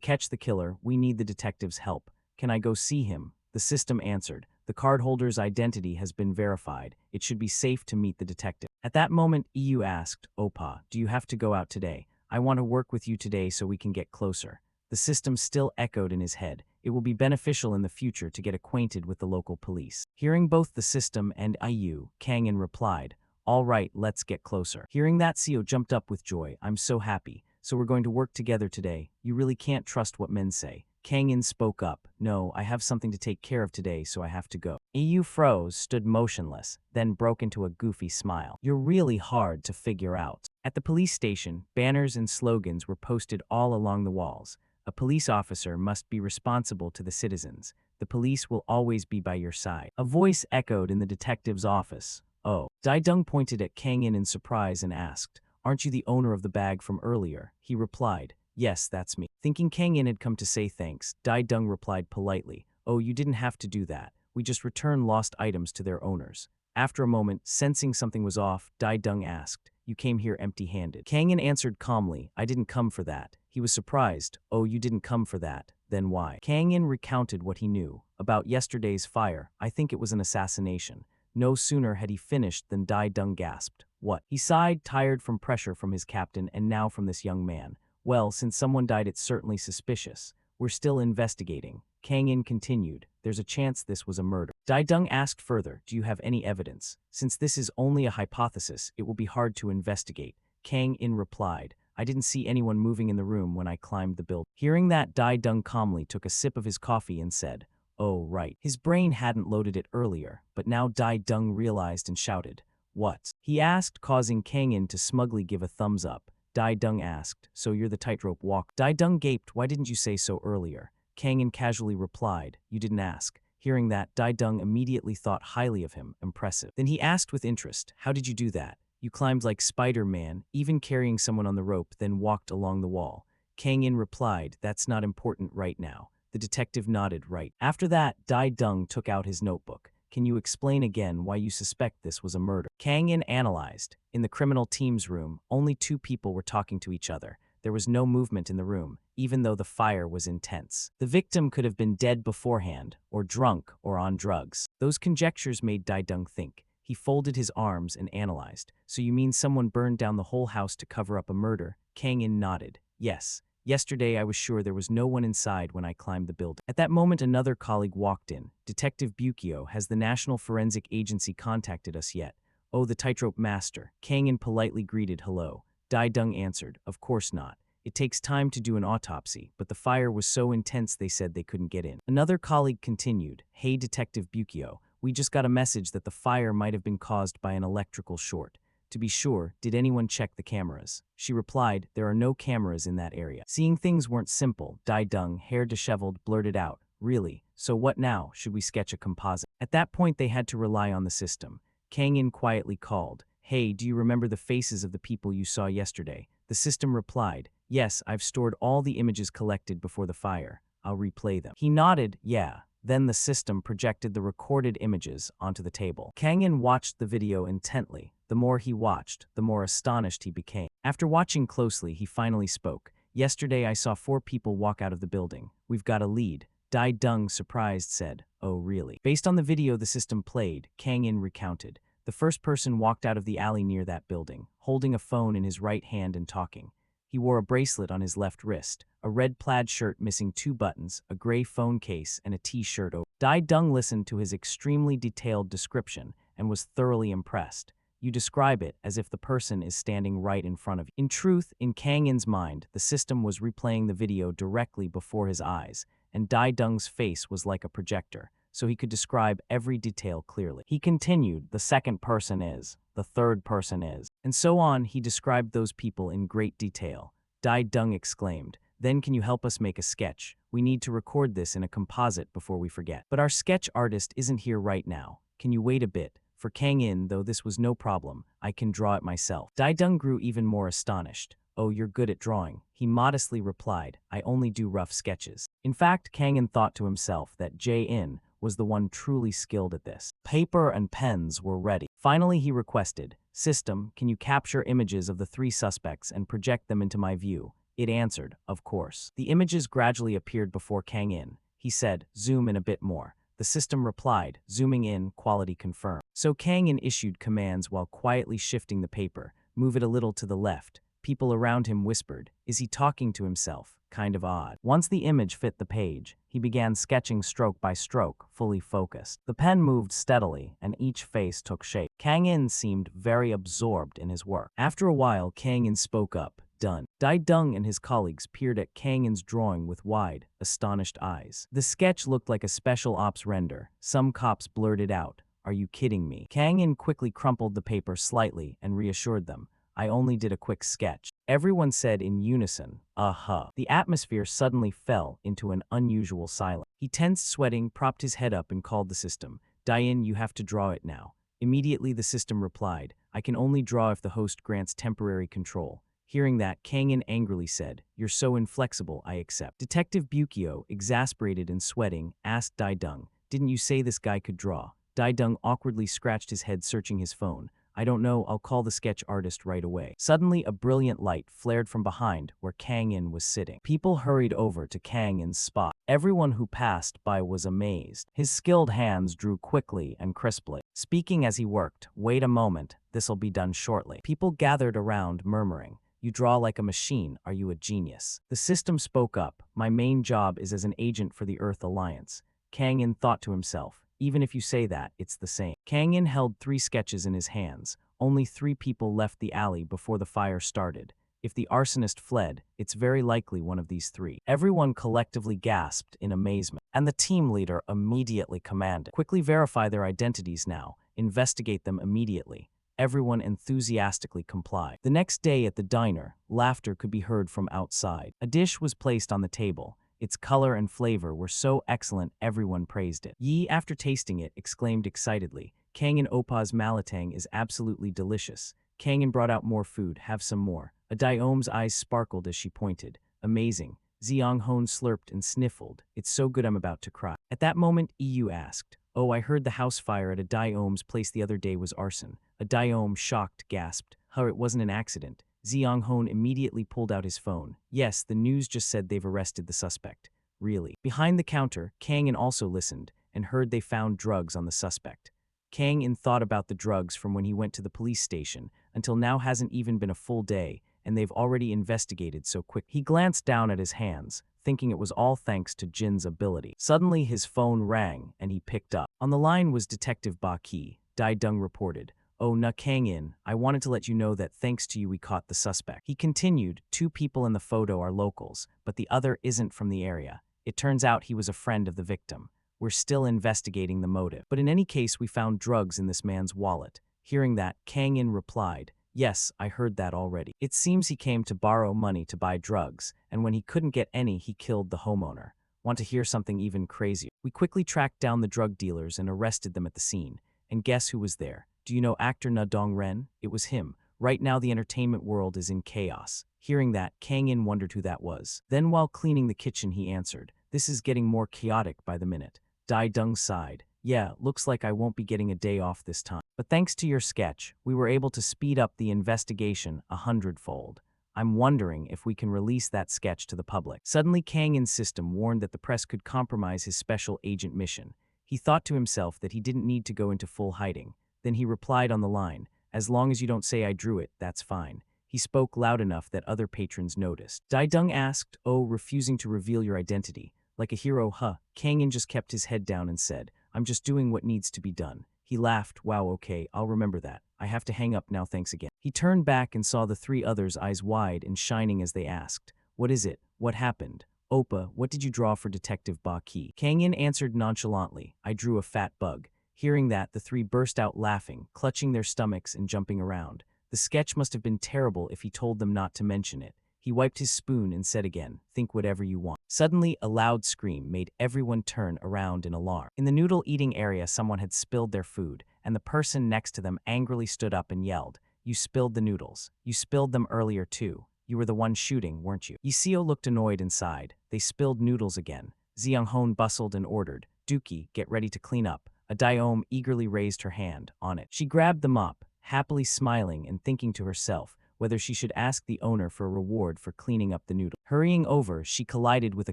[SPEAKER 1] catch the killer, we need the detective's help. Can I go see him? The system answered, the cardholder's identity has been verified. It should be safe to meet the detective. At that moment, EU asked, Opa, do you have to go out today? I want to work with you today so we can get closer. The system still echoed in his head. It will be beneficial in the future to get acquainted with the local police. Hearing both the system and IU, Kang In replied, All right, let's get closer. Hearing that, Seo jumped up with joy. I'm so happy. So we're going to work together today. You really can't trust what men say. Kang-in spoke up. No, I have something to take care of today, so I have to go. EU froze, stood motionless, then broke into a goofy smile. You're really hard to figure out. At the police station, banners and slogans were posted all along the walls. A police officer must be responsible to the citizens. The police will always be by your side. A voice echoed in the detective's office. Oh. Daidong pointed at Kang-in in surprise and asked, Aren't you the owner of the bag from earlier? He replied, Yes, that's me. Thinking Kang-in had come to say thanks, Daidong replied politely, Oh, you didn't have to do that. We just return lost items to their owners. After a moment, sensing something was off, Daidong asked, You came here empty-handed. Kang-in answered calmly, I didn't come for that. He was surprised. Oh, you didn't come for that. Then why? Kang-in recounted what he knew. About yesterday's fire, I think it was an assassination. No sooner had he finished than Daidong gasped. What? He sighed, tired from pressure from his captain and now from this young man. Well, since someone died, it's certainly suspicious. We're still investigating. Kang-in continued. There's a chance this was a murder. Daidong asked further, Do you have any evidence? Since this is only a hypothesis, it will be hard to investigate. Kang-in replied, I didn't see anyone moving in the room when I climbed the building. Hearing that, Daidong calmly took a sip of his coffee and said, Oh, right. His brain hadn't loaded it earlier, but now Daidong realized and shouted, What? He asked, causing Kang-in to smugly give a thumbs up. Daidong asked, So you're the tightrope walker? Daidong gaped, Why didn't you say so earlier? Kang-in casually replied, You didn't ask. Hearing that, Daidong immediately thought highly of him, impressive. Then he asked with interest, How did you do that? You climbed like Spider-Man, even carrying someone on the rope, then walked along the wall. Kang-in replied, That's not important right now. The detective nodded right. After that, Daidong took out his notebook. Can you explain again why you suspect this was a murder? Kang-in analyzed. In the criminal team's room, only 2 people were talking to each other. There was no movement in the room, even though the fire was intense. The victim could have been dead beforehand, or drunk, or on drugs. Those conjectures made Daidong think. He folded his arms and analyzed. So you mean someone burned down the whole house to cover up a murder? Kang-in nodded. Yes. Yesterday, I was sure there was no one inside when I climbed the building. At that moment, another colleague walked in. Detective Bukio, has the National Forensic Agency contacted us yet? Oh, the tightrope master. Kang-in politely greeted hello. Daidong answered, Of course not. It takes time to do an autopsy, but the fire was so intense they said they couldn't get in. Another colleague continued, Hey, Detective Bukio, we just got a message that the fire might have been caused by an electrical short. To be sure, did anyone check the cameras? She replied, There are no cameras in that area. Seeing things weren't simple, Daidong, hair disheveled, blurted out, Really? So what now? Should we sketch a composite? At that point, they had to rely on the system. Kang-in quietly called, Hey, do you remember the faces of the people you saw yesterday? The system replied, Yes, I've stored all the images collected before the fire. I'll replay them. He nodded, Yeah. Then the system projected the recorded images onto the table. Kang-in watched the video intently. The more he watched, the more astonished he became. After watching closely, he finally spoke. Yesterday, I saw 4 people walk out of the building. We've got a lead. Daidong, surprised, said, Oh, really? Based on the video the system played, Kang-in recounted. The first person walked out of the alley near that building, holding a phone in his right hand and talking. He wore a bracelet on his left wrist, a red plaid shirt missing 2 buttons, a gray phone case, and a t-shirt over. Daidong listened to his extremely detailed description and was thoroughly impressed. You describe it as if the person is standing right in front of you. In truth, in Kang-in's mind, the system was replaying the video directly before his eyes, and Daidong's face was like a projector, so he could describe every detail clearly. He continued, The second person is, the third person is, and so on. He described those people in great detail. Daidong exclaimed, Then can you help us make a sketch? We need to record this in a composite before we forget. But our sketch artist isn't here right now. Can you wait a bit? For Kang-in, though this was no problem, I can draw it myself. Daidong grew even more astonished. Oh, you're good at drawing. He modestly replied, I only do rough sketches. In fact, Kang-in thought to himself that Jae-in was the one truly skilled at this. Paper and pens were ready. Finally, he requested, System, can you capture images of the 3 suspects and project them into my view? It answered, Of course. The images gradually appeared before Kang-in. He said, Zoom in a bit more. The system replied, Zooming in, quality confirmed. So Kang-in issued commands while quietly shifting the paper. Move it a little to the left. People around him whispered, Is he talking to himself? Kind of odd. Once the image fit the page, He began sketching stroke by stroke, fully focused. The pen moved steadily, and each face took shape. Kang In seemed very absorbed in his work. After a while, Kang In spoke up. Done. Dai Dung and his colleagues peered at Kang In's drawing with wide, astonished eyes. The sketch looked like a special ops render. Some cops blurted out, "Are you kidding me?" Kang In quickly crumpled the paper slightly and reassured them, "I only did a quick sketch." Everyone said in unison, "Uh-huh." The atmosphere suddenly fell into an unusual silence. He tensed, sweating, propped his head up and called the system. "Diane, you have to draw it now." Immediately the system replied, "I can only draw if the host grants temporary control." Hearing that, Kang In angrily said, "You're so inflexible, I accept." Detective Bukio, exasperated and sweating, asked Dai Dung, "Didn't you say this guy could draw?" Dai Dung awkwardly scratched his head, searching his phone. "I don't know, I'll call the sketch artist right away." Suddenly, a brilliant light flared from behind where Kang In was sitting. People hurried over to Kang In's spot. Everyone who passed by was amazed. His skilled hands drew quickly and crisply, speaking as he worked, "Wait a moment, this'll be done shortly." People gathered around, murmuring, "You draw like a machine, are you a genius?" The system spoke up, "My main job is as an agent for the Earth Alliance." Kang In thought to himself, "Even if you say that, it's the same." Kang In held 3 sketches in his hands. Only 3 people left the alley before the fire started. If the arsonist fled, it's very likely one of these 3. Everyone collectively gasped in amazement, and the team leader immediately commanded, "Quickly verify their identities now. Investigate them immediately." Everyone enthusiastically complied. The next day at the diner, laughter could be heard from outside. A dish was placed on the table. Its color and flavor were so excellent everyone praised it. Yi, after tasting it, exclaimed excitedly, "Kang In Opa's malatang is absolutely delicious." Kang In brought out more food. "Have some more." Adaome's eyes sparkled as she pointed. "Amazing." Ziong Hon slurped and sniffled. "It's so good I'm about to cry." At that moment, EU asked, "Oh, I heard the house fire at Adaome's place the other day was arson." Adaome, shocked, gasped, "Huh, it wasn't an accident." Ziong Hon immediately pulled out his phone. "Yes, the news just said they've arrested the suspect." "Really?" Behind the counter, Kang In also listened and heard they found drugs on the suspect. Kang In thought about the drugs from when he went to the police station until now. Hasn't even been a full day, and they've already investigated so quick. He glanced down at his hands, thinking it was all thanks to Jin's ability. Suddenly his phone rang, and he picked up. On the line was Detective Ba Ki. Dai Dung reported, "Oh, Na Kang In, I wanted to let you know that thanks to you we caught the suspect." He continued, "2 people in the photo are locals, but the other isn't from the area. It turns out he was a friend of the victim. We're still investigating the motive. But in any case, we found drugs in this man's wallet." Hearing that, Kang In replied, "Yes, I heard that already. It seems he came to borrow money to buy drugs, and when he couldn't get any, he killed the homeowner. Want to hear something even crazier? We quickly tracked down the drug dealers and arrested them at the scene. And guess who was there? Do you know actor Na Dong Ren? It was him. Right now the entertainment world is in chaos." Hearing that, Kang In wondered who that was. Then while cleaning the kitchen he answered, "This is getting more chaotic by the minute." Dai Dung sighed. "Yeah, looks like I won't be getting a day off this time. But thanks to your sketch, we were able to speed up the investigation 100-fold. I'm wondering if we can release that sketch to the public." Suddenly Kang In's system warned that the press could compromise his special agent mission. He thought to himself that he didn't need to go into full hiding. Then he replied on the line, "As long as you don't say I drew it, that's fine." He spoke loud enough that other patrons noticed. Dai Dung asked, "Oh, refusing to reveal your identity. Like a hero, huh?" Kang In just kept his head down and said, "I'm just doing what needs to be done." He laughed. "Wow, okay, I'll remember that. I have to hang up now, thanks again." He turned back and saw the 3 others' eyes wide and shining as they asked, "What is it? What happened? Opa, what did you draw for Detective Ba Ki?" Kang In answered nonchalantly, "I drew a fat bug." Hearing that, the 3 burst out laughing, clutching their stomachs and jumping around. The sketch must have been terrible if he told them not to mention it. He wiped his spoon and said again, "Think whatever you want." Suddenly, a loud scream made everyone turn around in alarm. In the noodle eating area, someone had spilled their food, and the person next to them angrily stood up and yelled, "You spilled the noodles. You spilled them earlier too. You were the one shooting, weren't you?" Yiseo looked annoyed and sighed. "They spilled noodles again." Ziang Hon bustled and ordered, "Dookie, get ready to clean up." Adaome eagerly raised her hand. On it, she grabbed the mop, happily smiling and thinking to herself whether she should ask the owner for a reward for cleaning up the noodle. Hurrying over, she collided with a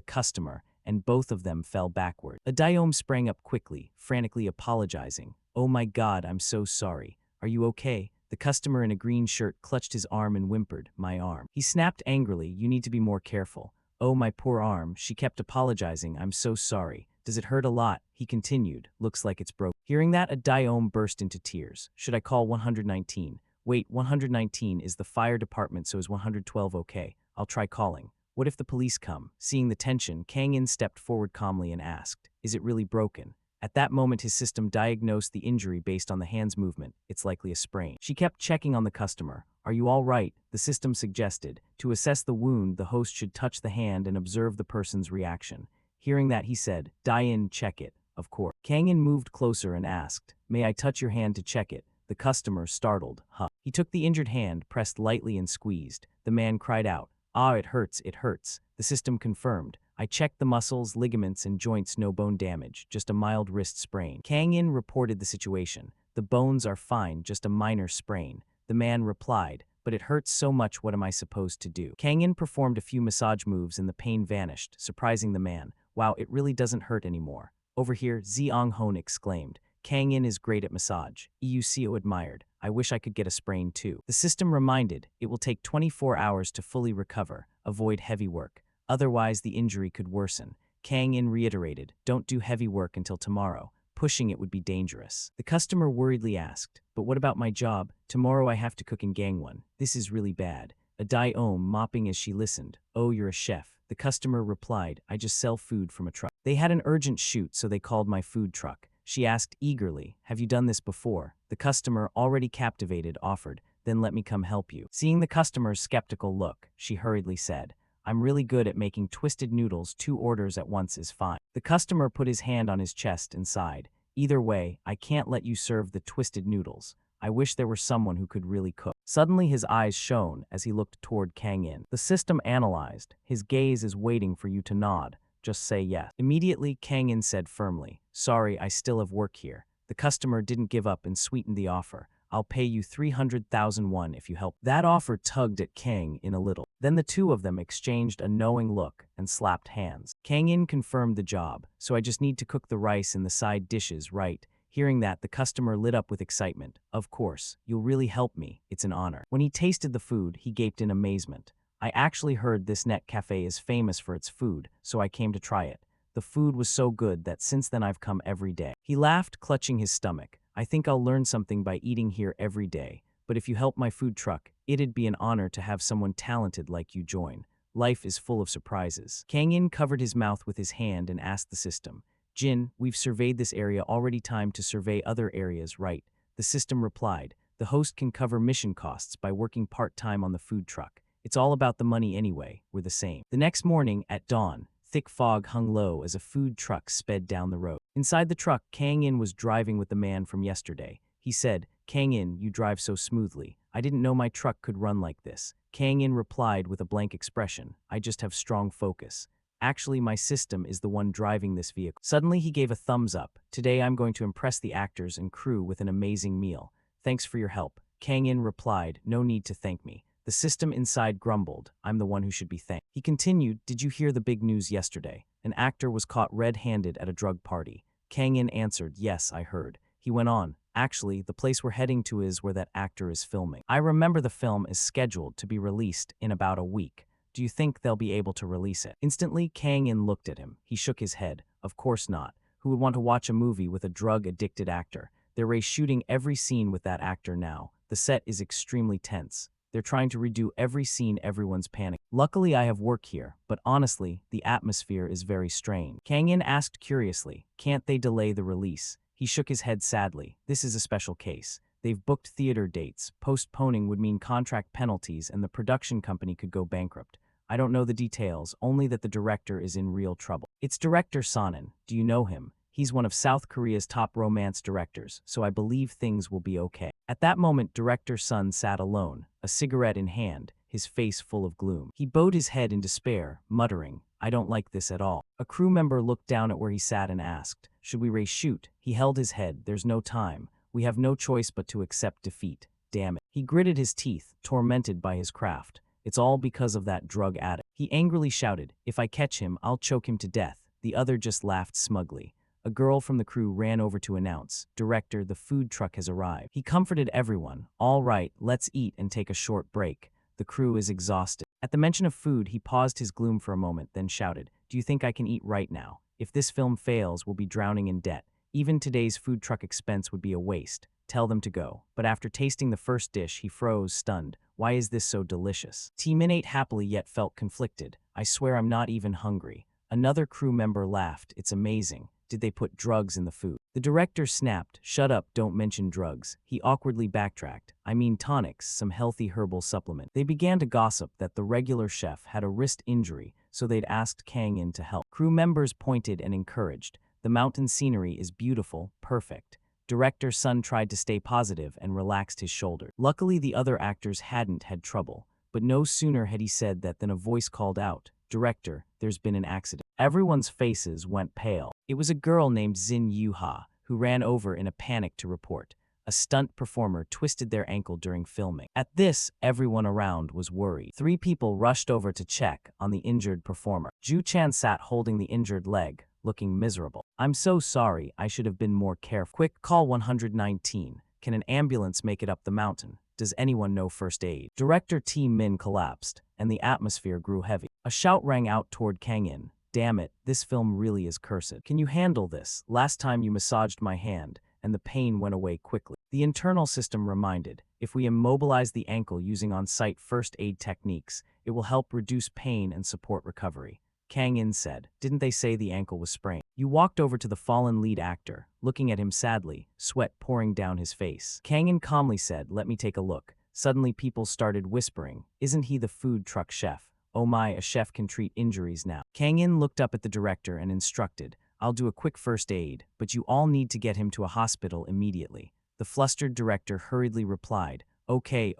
[SPEAKER 1] customer, and both of them fell backward. Adaome sprang up quickly, frantically apologizing. "Oh my God, I'm so sorry. Are you okay?" The customer in a green shirt clutched his arm and whimpered, "My arm." He snapped angrily, "You need to be more careful." Oh, my poor arm, she kept apologizing. I'm so sorry. Does it hurt a lot? He continued. Looks like it's broke. Hearing that, Adaome burst into tears. Should I call 119? Wait, 119 is the fire department, so is 112 okay? I'll try calling. What if the police come? Seeing the tension, Kang In stepped forward calmly and asked, is it really broken? At that moment, his system diagnosed the injury based on the hand's movement. It's likely a sprain. She kept checking on the customer. Are you all right? The system suggested. To assess the wound, the host should touch the hand and observe the person's reaction. Hearing that, he said, Diane, check it. Of course. Kang In moved closer and asked, may I touch your hand to check it? The customer, startled, huh. He took the injured hand, pressed lightly and squeezed. The man cried out, ah, it hurts, it hurts. The system confirmed. I checked the muscles, ligaments, and joints, no bone damage, just a mild wrist sprain. Kang In reported the situation. The bones are fine, just a minor sprain. The man replied, but it hurts so much, what am I supposed to do? Kang In performed a few massage moves and the pain vanished, surprising the man. Wow, it really doesn't hurt anymore. Over here, Ziong Hon exclaimed. Kang In is great at massage. EUCO admired. I wish I could get a sprain too. The system reminded, it will take 24 hours to fully recover. Avoid heavy work. Otherwise, the injury could worsen. Kang In reiterated, don't do heavy work until tomorrow. Pushing it would be dangerous. The customer worriedly asked, but what about my job? Tomorrow I have to cook in Gangwon. This is really bad. Adaome mopping as she listened. Oh, you're a chef. The customer replied, I just sell food from a truck. They had an urgent shoot, so they called my food truck. She asked eagerly, have you done this before? The customer, already captivated, offered, then let me come help you. Seeing the customer's skeptical look, she hurriedly said, I'm really good at making twisted noodles. 2 orders at once is fine. The customer put his hand on his chest and sighed. Either way, I can't let you serve the twisted noodles. I wish there were someone who could really cook. Suddenly his eyes shone as he looked toward Kang In. The system analyzed. His gaze is waiting for you to nod. Just say yes. Immediately, Kang In said firmly, sorry, I still have work here. The customer didn't give up and sweetened the offer. I'll pay you 300,000 won if you help. That offer tugged at Kang In a little. Then the two of them exchanged a knowing look and slapped hands. Kang In confirmed the job, so I just need to cook the rice and the side dishes, right? Hearing that, the customer lit up with excitement. Of course, you'll really help me. It's an honor. When he tasted the food, he gaped in amazement. I actually heard this net cafe is famous for its food, so I came to try it. The food was so good that since then I've come every day. He laughed, clutching his stomach. I think I'll learn something by eating here every day. But if you help my food truck, it'd be an honor to have someone talented like you join. Life is full of surprises. Kang In covered his mouth with his hand and asked the system, Jin, we've surveyed this area already, time to survey other areas, right? The system replied, the host can cover mission costs by working part-time on the food truck. It's all about the money anyway, we're the same. The next morning, at dawn, thick fog hung low as a food truck sped down the road. Inside the truck, Kang In was driving with the man from yesterday. He said, Kang In, you drive so smoothly. I didn't know my truck could run like this. Kang In replied with a blank expression, I just have strong focus. Actually, my system is the one driving this vehicle. Suddenly, he gave a thumbs up. Today, I'm going to impress the actors and crew with an amazing meal. Thanks for your help. Kang In replied, no need to thank me. The system inside grumbled, I'm the one who should be thanked. He continued, did you hear the big news yesterday? An actor was caught red-handed at a drug party. Kang In answered, yes, I heard. He went on, actually, the place we're heading to is where that actor is filming. I remember the film is scheduled to be released in about a week. Do you think they'll be able to release it? Instantly, Kang In looked at him. He shook his head. Of course not. Who would want to watch a movie with a drug-addicted actor? They're reshooting every scene with that actor now. The set is extremely tense. They're trying to redo every scene, everyone's panicking. Luckily, I have work here, but honestly, the atmosphere is very strange. Kang In asked curiously, can't they delay the release? He shook his head sadly. This is a special case. They've booked theater dates. Postponing would mean contract penalties and the production company could go bankrupt. I don't know the details, only that the director is in real trouble. It's director Sonnen. Do you know him? He's one of South Korea's top romance directors, so I believe things will be okay. At that moment, Director Sun sat alone, a cigarette in hand, his face full of gloom. He bowed his head in despair, muttering, I don't like this at all. A crew member looked down at where he sat and asked, should we reshoot? He held his head, there's no time. We have no choice but to accept defeat. Damn it. He gritted his teeth, tormented by his craft. It's all because of that drug addict. He angrily shouted, if I catch him, I'll choke him to death. The other just laughed smugly. A girl from the crew ran over to announce, Director, the food truck has arrived. He comforted everyone. All right, let's eat and take a short break. The crew is exhausted. At the mention of food, he paused his gloom for a moment, then shouted, "Do you think I can eat right now? If this film fails, we'll be drowning in debt. Even today's food truck expense would be a waste. Tell them to go." But after tasting the first dish, he froze, stunned. Why is this so delicious? Min ate happily yet felt conflicted. I swear I'm not even hungry. Another crew member laughed. It's amazing. Did they put drugs in the food? The director snapped. Shut up, don't mention drugs. He awkwardly backtracked. I mean tonics, some healthy herbal supplement. They began to gossip that the regular chef had a wrist injury, so they'd asked Kang in to help. Crew members pointed and encouraged. The mountain scenery is beautiful, perfect. Director Sun tried to stay positive and relaxed his shoulder. Luckily, the other actors hadn't had trouble, but no sooner had he said that than a voice called out, "Director, there's been an accident." Everyone's faces went pale. It was a girl named Jin Yuha, who ran over in a panic to report. A stunt performer twisted their ankle during filming. At this, everyone around was worried. 3 people rushed over to check on the injured performer. Ju Chan sat holding the injured leg, looking miserable. "I'm so sorry, I should have been more careful. Quick, call 119. Can an ambulance make it up the mountain? Does anyone know first aid?" Director Min collapsed, and the atmosphere grew heavy. A shout rang out toward Kang In. "Damn it, this film really is cursed. Can you handle this? Last time you massaged my hand, and the pain went away quickly." The internal system reminded, if we immobilize the ankle using on-site first aid techniques, it will help reduce pain and support recovery. Kang In said, "Didn't they say the ankle was sprained?" You walked over to the fallen lead actor, looking at him sadly, sweat pouring down his face. Kang In calmly said, "Let me take a look." Suddenly people started whispering, "Isn't he the food truck chef? Oh my, a chef can treat injuries now." Kang In looked up at the director and instructed, "I'll do a quick first aid, but you all need to get him to a hospital immediately." The flustered director hurriedly replied, Okay,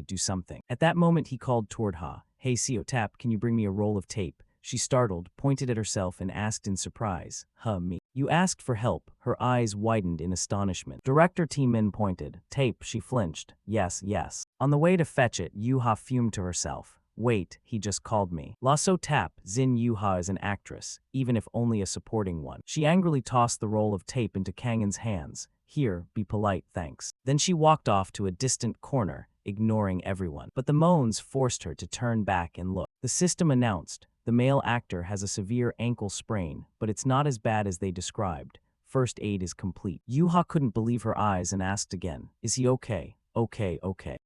[SPEAKER 1] do something." At that moment he called toward Ha, "Hey Seo Tap, can you bring me a roll of tape?" She startled, pointed at herself and asked in surprise, Me. You asked for help." Her eyes widened in astonishment. Director Min pointed. "Tape," she flinched. Yes. On the way to fetch it, Yuha fumed to herself. "Wait, he just called me." Lasso Tap, Jin Yuha is an actress, even if only a supporting one. She angrily tossed the roll of tape into Kang In's hands. "Here, be polite, thanks." Then she walked off to a distant corner, ignoring everyone. But the moans forced her to turn back and look. The system announced, "The male actor has a severe ankle sprain, but it's not as bad as they described. First aid is complete." Yuha couldn't believe her eyes and asked again, "Is he okay?" Okay.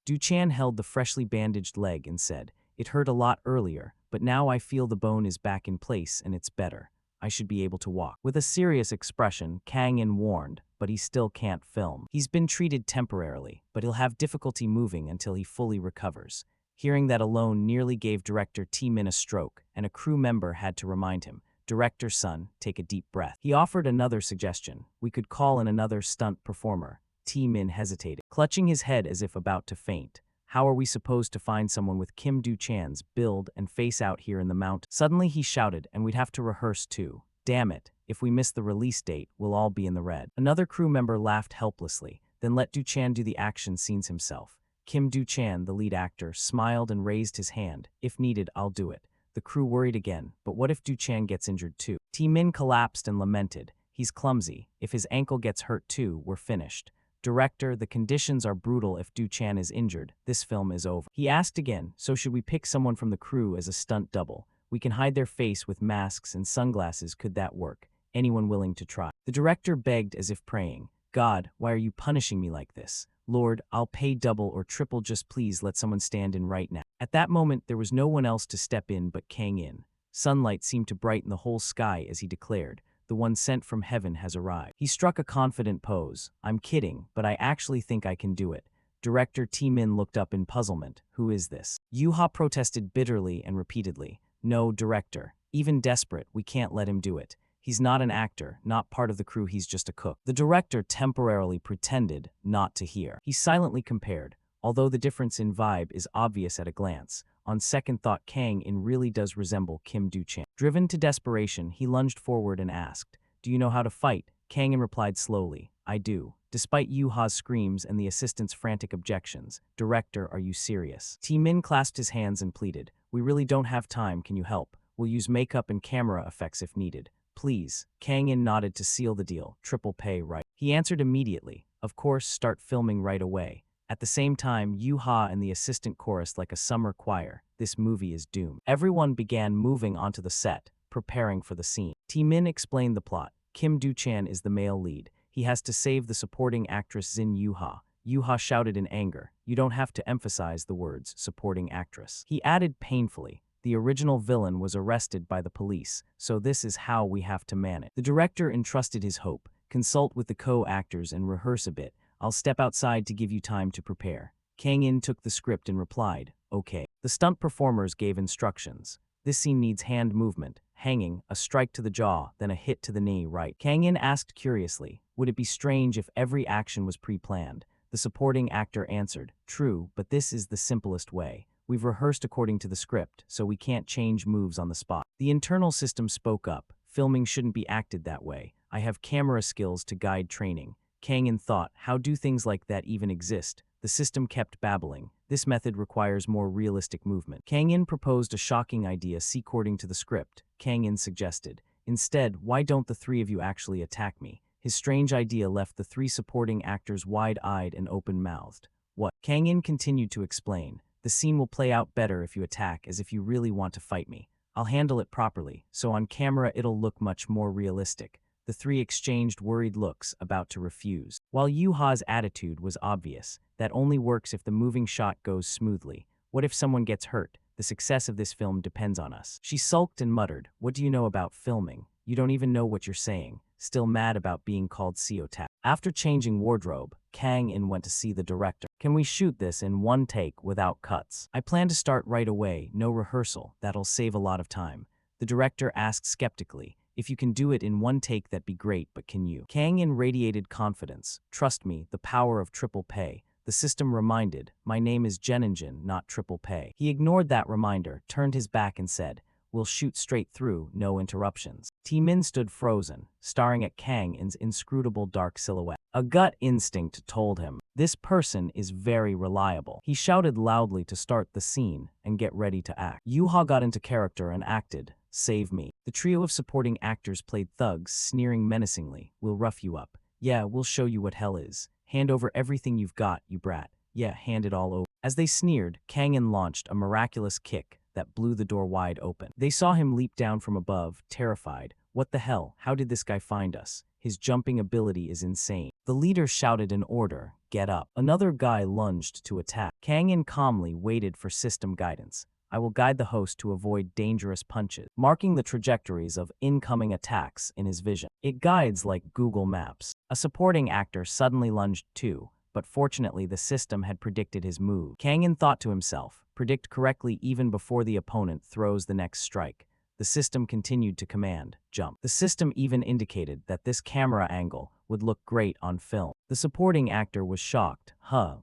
[SPEAKER 1] Du Chan held the freshly bandaged leg and said, "It hurt a lot earlier, but now I feel the bone is back in place and it's better. I should be able to walk." With a serious expression, Kang In warned, "But he still can't film. He's been treated temporarily, but he'll have difficulty moving until he fully recovers." Hearing that alone nearly gave Director Min a stroke, and a crew member had to remind him, "Director Sun, take a deep breath." He offered another suggestion. "We could call in another stunt performer." Min hesitated, clutching his head as if about to faint. How are we supposed to find someone with Kim Du Chan's build and face out here in the mountain? Suddenly he shouted, "And we'd have to rehearse too. Damn it, if we miss the release date, we'll all be in the red." Another crew member laughed helplessly, then let Du Chan do the action scenes himself. Kim Du Chan, the lead actor, smiled and raised his hand. "If needed, I'll do it." The crew worried again, but what if Du Chan gets injured too? Min collapsed and lamented, "He's clumsy. If his ankle gets hurt too, we're finished." "Director, the conditions are brutal. If Du Chan is injured, this film is over." He asked again, "So should we pick someone from the crew as a stunt double? We can hide their face with masks and sunglasses. Could that work? Anyone willing to try?" The director begged as if praying, "God, why are you punishing me like this? Lord, I'll pay double or triple, just please let someone stand in right now." At that moment, there was no one else to step in but Kang In. Sunlight seemed to brighten the whole sky as he declared, "The one sent from heaven has arrived." He struck a confident pose. "I'm kidding, but I actually think I can do it." Director Min looked up in puzzlement. "Who is this?" Yuha protested bitterly and repeatedly, "No, director. Even desperate, we can't let him do it. He's not an actor, not part of the crew, he's just a cook." The director temporarily pretended not to hear. He silently compared, although the difference in vibe is obvious at a glance. On second thought, Kang In really does resemble Kim Du Chan. Driven to desperation, he lunged forward and asked, "Do you know how to fight?" Kang In replied slowly, "I do." Despite Yuha's screams and the assistant's frantic objections, "Director, are you serious?" Min clasped his hands and pleaded, "We really don't have time, can you help? We'll use makeup and camera effects if needed. Please." Kang In nodded to seal the deal. "Triple pay, right?" He answered immediately, "Of course, start filming right away." At the same time, Yuha and the assistant chorused like a summer choir. This movie is doomed. Everyone began moving onto the set, preparing for the scene. Min explained the plot. Kim Do-chan is the male lead. He has to save the supporting actress Jin Yuha. Yuha shouted in anger, "You don't have to emphasize the words, supporting actress." He added painfully, "The original villain was arrested by the police, so this is how we have to manage." The director entrusted his hope. "Consult with the co-actors and rehearse a bit. I'll step outside to give you time to prepare." Kang In took the script and replied, "Okay." The stunt performers gave instructions. "This scene needs hand movement, hanging, a strike to the jaw, then a hit to the knee, right?" Kang In asked curiously, "Would it be strange if every action was pre-planned?" The supporting actor answered, "True, but this is the simplest way. We've rehearsed according to the script, so we can't change moves on the spot." The internal system spoke up. "Filming shouldn't be acted that way. I have camera skills to guide training." Kang In thought, how do things like that even exist? The system kept babbling. "This method requires more realistic movement." Kang In proposed a shocking idea according to the script. Kang In suggested, "Instead, why don't the three of you actually attack me?" His strange idea left the three supporting actors wide-eyed and open-mouthed. "What?" Kang In continued to explain. "The scene will play out better if you attack as if you really want to fight me. I'll handle it properly, so on camera it'll look much more realistic." The three exchanged worried looks, about to refuse. While Yuha's attitude was obvious, that only works if the moving shot goes smoothly. What if someone gets hurt? The success of this film depends on us. She sulked and muttered, "What do you know about filming? You don't even know what you're saying." Still mad about being called Seotap. After changing wardrobe, Kang In went to see the director. "Can we shoot this in one take without cuts? I plan to start right away, no rehearsal, that'll save a lot of time." The director asked skeptically, "If you can do it in one take that'd be great, but can you?" Kang In radiated confidence. "Trust me, the power of triple pay." The system reminded, "My name is Jeninjin, not triple pay." He ignored that reminder, turned his back and said, "We'll shoot straight through, no interruptions." Min stood frozen, staring at Kang In's inscrutable dark silhouette. A gut instinct told him, this person is very reliable. He shouted loudly to start the scene and get ready to act. Yuha got into character and acted, "Save me." The trio of supporting actors played thugs, sneering menacingly, "We'll rough you up. Yeah, we'll show you what hell is. Hand over everything you've got, you brat. Yeah, hand it all over." As they sneered, Kang In launched a miraculous kick that blew the door wide open. They saw him leap down from above, terrified. "What the hell? How did this guy find us? His jumping ability is insane." The leader shouted an order, "Get up." Another guy lunged to attack. Kang In calmly waited for system guidance. "I will guide the host to avoid dangerous punches," marking the trajectories of incoming attacks in his vision. It guides like Google Maps. A supporting actor suddenly lunged too, but fortunately the system had predicted his move. Kang In thought to himself, predict correctly even before the opponent throws the next strike. The system continued to command, "Jump." The system even indicated that this camera angle would look great on film. The supporting actor was shocked.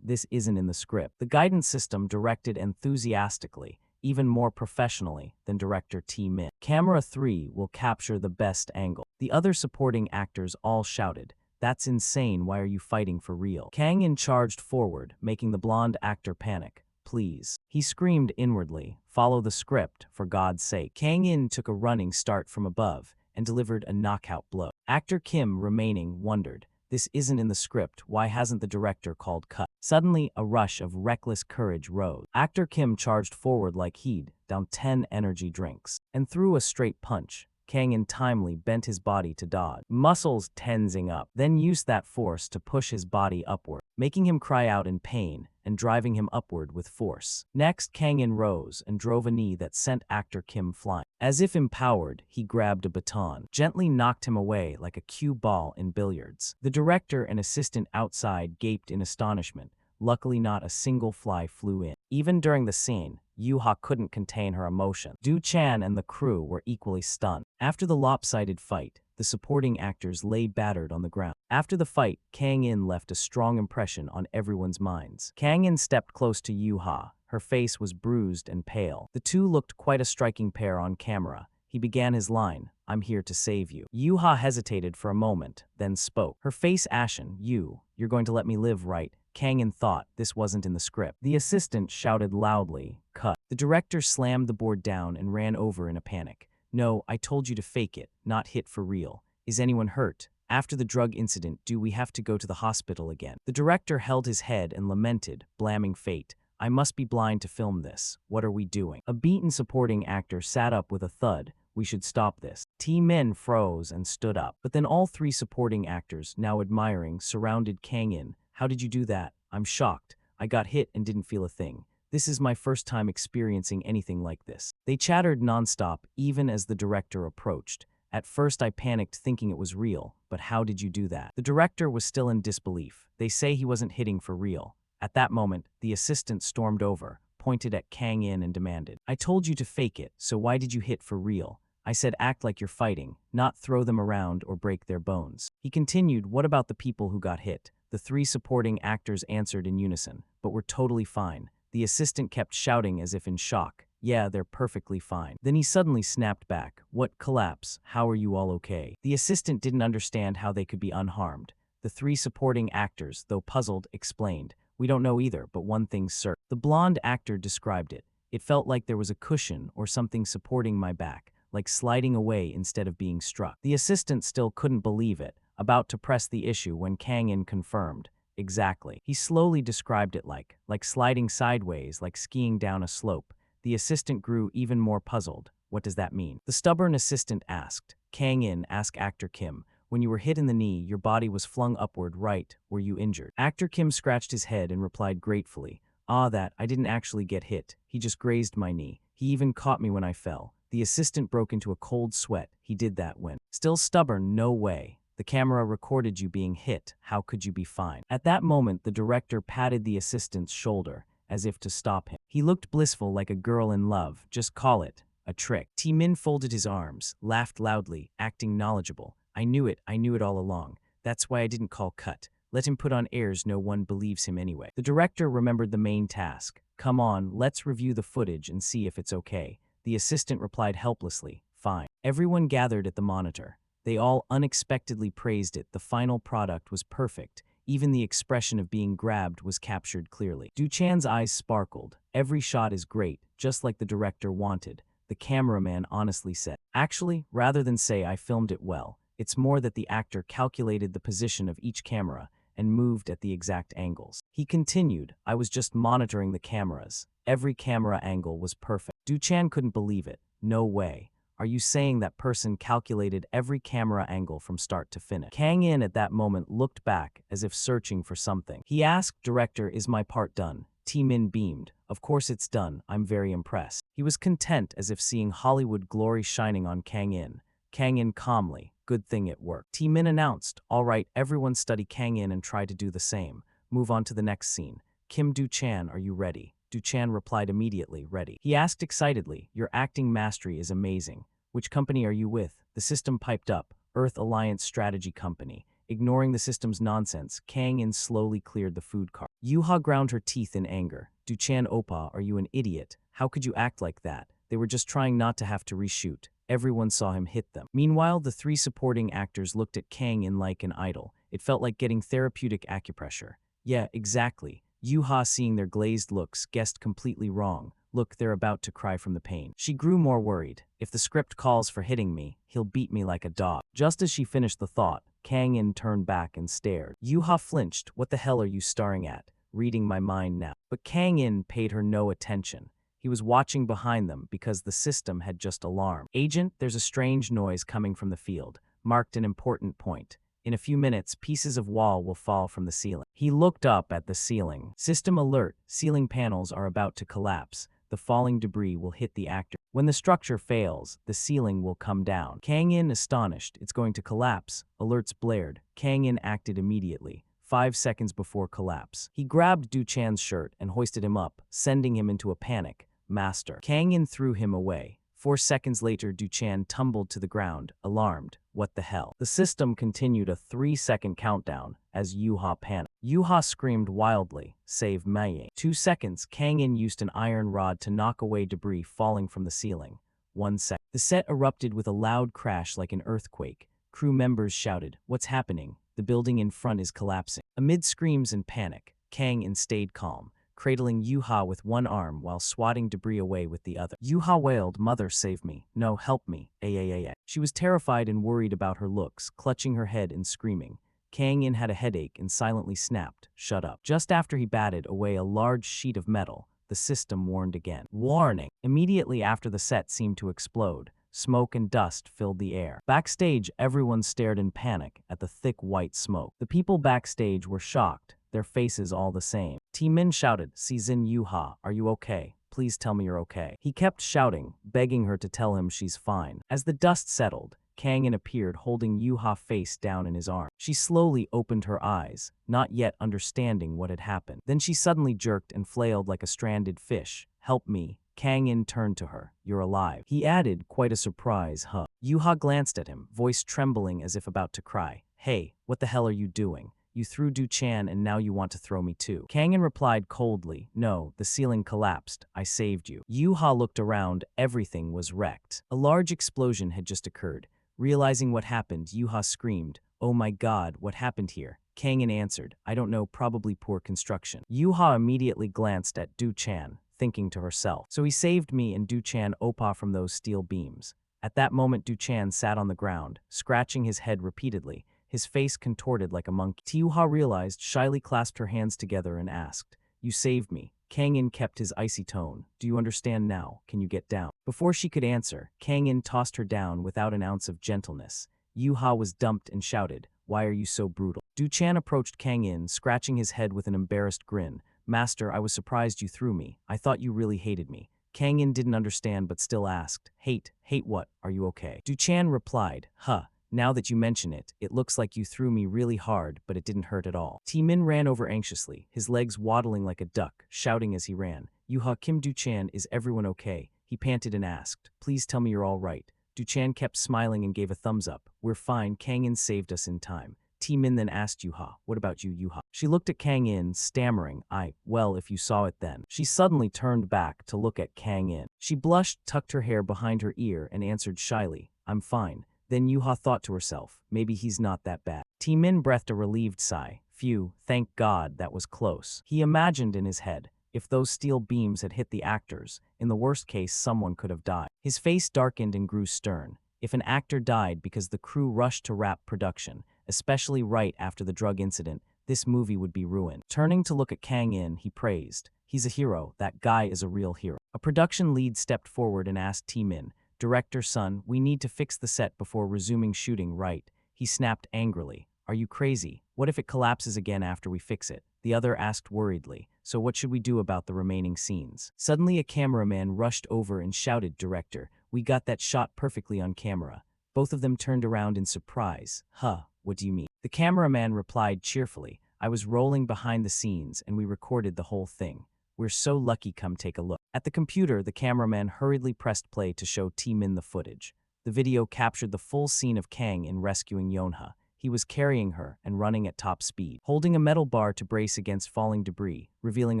[SPEAKER 1] This isn't in the script." The guidance system directed enthusiastically, even more professionally than director Min. "Camera 3 will capture the best angle." The other supporting actors all shouted, "That's insane, why are you fighting for real?" Kang In charged forward, making the blonde actor panic. "Please." He screamed inwardly, "Follow the script, for God's sake." Kang In took a running start from above and delivered a knockout blow. Actor Kim, remaining, wondered, "This isn't in the script, why hasn't the director called cut?" Suddenly, a rush of reckless courage rose. Actor Kim charged forward like he'd downed 10 energy drinks and threw a straight punch. Kang In timely bent his body to dodge, muscles tensing up, then used that force to push his body upward, making him cry out in pain and driving him upward with force. Next, Kang In rose and drove a knee that sent actor Kim flying. As if empowered, he grabbed a baton, gently knocked him away like a cue ball in billiards. The director and assistant outside gaped in astonishment. Luckily, not a single fly flew in. Even during the scene, Yuha couldn't contain her emotion. Do-chan and the crew were equally stunned. After the lopsided fight, the supporting actors lay battered on the ground. After the fight, Kang In left a strong impression on everyone's minds. Kang In stepped close to Yuha. Her face was bruised and pale. The two looked quite a striking pair on camera. He began his line, "I'm here to save you." Yuha hesitated for a moment, then spoke. Her face ashen, You're going to let me live, right?" Kang In thought this wasn't in the script. The assistant shouted loudly, "Cut." The director slammed the board down and ran over in a panic. "No, I told you to fake it, not hit for real. Is anyone hurt?" After the drug incident, do we have to go to the hospital again? The director held his head and lamented, blaming fate. I must be blind to film this. What are we doing? A beaten supporting actor sat up with a thud. We should stop this. Min froze and stood up. But then all three supporting actors, now admiring, surrounded Kang In. How did you do that? I'm shocked. I got hit and didn't feel a thing. This is my first time experiencing anything like this. They chattered nonstop, even as the director approached. At first I panicked thinking it was real, but how did you do that? The director was still in disbelief. They say he wasn't hitting for real. At that moment, the assistant stormed over, pointed at Kang In and demanded, I told you to fake it, so why did you hit for real? I said act like you're fighting, not throw them around or break their bones. He continued, what about the people who got hit? The three supporting actors answered in unison, but we're totally fine. The assistant kept shouting as if in shock. Yeah, they're perfectly fine. Then he suddenly snapped back. What collapse? How are you all okay? The assistant didn't understand how they could be unharmed. The three supporting actors, though puzzled, explained. We don't know either, but one thing's certain. The blonde actor described it. It felt like there was a cushion or something supporting my back, like sliding away instead of being struck. The assistant still couldn't believe it, about to press the issue when Kang In confirmed. Exactly. He slowly described it like sliding sideways, like skiing down a slope. The assistant grew even more puzzled. What does that mean? The stubborn assistant asked. Kang In, asked actor Kim. When you were hit in the knee, your body was flung upward, right? Were you injured? Actor Kim scratched his head and replied gratefully. That, I didn't actually get hit. He just grazed my knee. He even caught me when I fell. The assistant broke into a cold sweat. He did that when. Still stubborn, no way. The camera recorded you being hit. How could you be fine? At that moment, the director patted the assistant's shoulder, as if to stop him. He looked blissful like a girl in love. Just call it a trick. Min folded his arms, laughed loudly, acting knowledgeable. I knew it all along. That's why I didn't call cut. Let him put on airs, no one believes him anyway. The director remembered the main task. Come on, let's review the footage and see if it's okay. The assistant replied helplessly, fine. Everyone gathered at the monitor. They all unexpectedly praised it. The final product was perfect. Even the expression of being grabbed was captured clearly. Du Chan's eyes sparkled. Every shot is great, just like the director wanted. The cameraman honestly said. Actually, rather than say I filmed it well, it's more that the actor calculated the position of each camera and moved at the exact angles. He continued, I was just monitoring the cameras. Every camera angle was perfect. Du Chan couldn't believe it. No way. Are you saying that person calculated every camera angle from start to finish? Kang In at that moment looked back as if searching for something. He asked, Director, is my part done? Min beamed. Of course it's done. I'm very impressed. He was content as if seeing Hollywood glory shining on Kang In. Kang In calmly. Good thing it worked. Min announced, all right, everyone study Kang In and try to do the same. Move on to the next scene. Kim Du Chan, are you ready? Du Chan replied immediately, ready. He asked excitedly, your acting mastery is amazing. Which company are you with? The system piped up, Earth Alliance Strategy Company. Ignoring the system's nonsense, Kang In slowly cleared the food cart. Yuha ground her teeth in anger. Du Chan Oppa, are you an idiot? How could you act like that? They were just trying not to have to reshoot. Everyone saw him hit them. Meanwhile, the three supporting actors looked at Kang In like an idol. It felt like getting therapeutic acupressure. Yeah, exactly. Yuha, seeing their glazed looks, guessed completely wrong. Look, they're about to cry from the pain. She grew more worried. If the script calls for hitting me, he'll beat me like a dog. Just as she finished the thought, Kang In turned back and stared. Yuha flinched. What the hell are you staring at? Reading my mind now. But Kang In paid her no attention. He was watching behind them because the system had just alarmed. Agent, there's a strange noise coming from the field. Marked an important point. In a few minutes, pieces of wall will fall from the ceiling. He looked up at the ceiling. System alert, ceiling panels are about to collapse. The falling debris will hit the actor. When the structure fails, the ceiling will come down. Kang In astonished, it's going to collapse. Alerts blared. Kang In acted immediately. 5 seconds before collapse. He grabbed Du Chan's shirt and hoisted him up, sending him into a panic. Master. Kang In threw him away. 4 seconds later, Du Chan tumbled to the ground, alarmed. What the hell? The system continued a 3-second countdown as Yuha panicked. Yuha screamed wildly, save Mei. 2 seconds, Kang In used an iron rod to knock away debris falling from the ceiling. 1 second. The set erupted with a loud crash like an earthquake. Crew members shouted, what's happening? The building in front is collapsing. Amid screams and panic, Kang In stayed calm. cradling Yuha with one arm while swatting debris away with the other. Yuha wailed, "Mother, save me. No, help me. Ay. She was terrified and worried about her looks, clutching her head and screaming. Kang In had a headache and silently snapped, "Shut up." Just after he batted away a large sheet of metal, the system warned again. Warning! Immediately after the set seemed to explode, smoke and dust filled the air. Backstage, everyone stared in panic at the thick white smoke. The people backstage were shocked, their faces all the same. Min shouted, "Season Yuha, are you okay? Please tell me you're okay." He kept shouting, begging her to tell him she's fine. As the dust settled, Kang In appeared holding Yuha face down in his arm. She slowly opened her eyes, not yet understanding what had happened. Then she suddenly jerked and flailed like a stranded fish. "Help me." Kang In turned to her. "You're alive." He added, quite a surprise, "Huh." Yuha glanced at him, voice trembling as if about to cry. "Hey, what the hell are you doing? You threw Du-chan and now you want to throw me too." Kang In replied coldly, "No, the ceiling collapsed. I saved you." Yuha looked around. Everything was wrecked. A large explosion had just occurred. Realizing what happened, Yuha screamed, "Oh my god, what happened here?" Kang In answered, "I don't know, probably poor construction." Yuha immediately glanced at Du-chan, thinking to herself, "So he saved me and Du-chan Oppa from those steel beams." At that moment, Du-chan sat on the ground, scratching his head repeatedly, his face contorted like a monkey. Yuha realized, shyly clasped her hands together and asked, "You saved me." Kang In kept his icy tone. "Do you understand now? Can you get down?" Before she could answer, Kang In tossed her down without an ounce of gentleness. Yuha was dumped and shouted, "Why are you so brutal?" Du-chan approached Kang In, scratching his head with an embarrassed grin. "Master, I was surprised you threw me. I thought you really hated me." Kang In didn't understand but still asked, "Hate? Hate what? Are you okay?" Du-chan replied, "Huh. Now that you mention it, it looks like you threw me really hard, but it didn't hurt at all." Min ran over anxiously, his legs waddling like a duck, shouting as he ran, "Yuha, Kim Du-chan, is everyone okay?" He panted and asked, "Please tell me you're all right." Du-chan kept smiling and gave a thumbs up. "We're fine, Kang In saved us in time." Min then asked Yuha, "What about you, Yuha?" She looked at Kang In, stammering, Well, if you saw it then." She suddenly turned back to look at Kang In. She blushed, tucked her hair behind her ear, and answered shyly, "I'm fine." Then Yuha thought to herself, maybe he's not that bad. Min breathed a relieved sigh. Phew, thank God, that was close. He imagined in his head, if those steel beams had hit the actors, in the worst case someone could have died. His face darkened and grew stern. If an actor died because the crew rushed to wrap production, especially right after the drug incident, this movie would be ruined. Turning to look at Kang In, he praised, "He's a hero, that guy is a real hero." A production lead stepped forward and asked Min, "Director, son, we need to fix the set before resuming shooting, right?" He snapped angrily, "Are you crazy? What if it collapses again after we fix it?" The other asked worriedly, "So what should we do about the remaining scenes?" Suddenly a cameraman rushed over and shouted, "Director, we got that shot perfectly on camera." Both of them turned around in surprise. "Huh, what do you mean?" The cameraman replied cheerfully, "I was rolling behind the scenes and we recorded the whole thing. We're so lucky, come take a look." At the computer, the cameraman hurriedly pressed play to show Min the footage. The video captured the full scene of Kang In rescuing Yonha. He was carrying her and running at top speed, holding a metal bar to brace against falling debris, revealing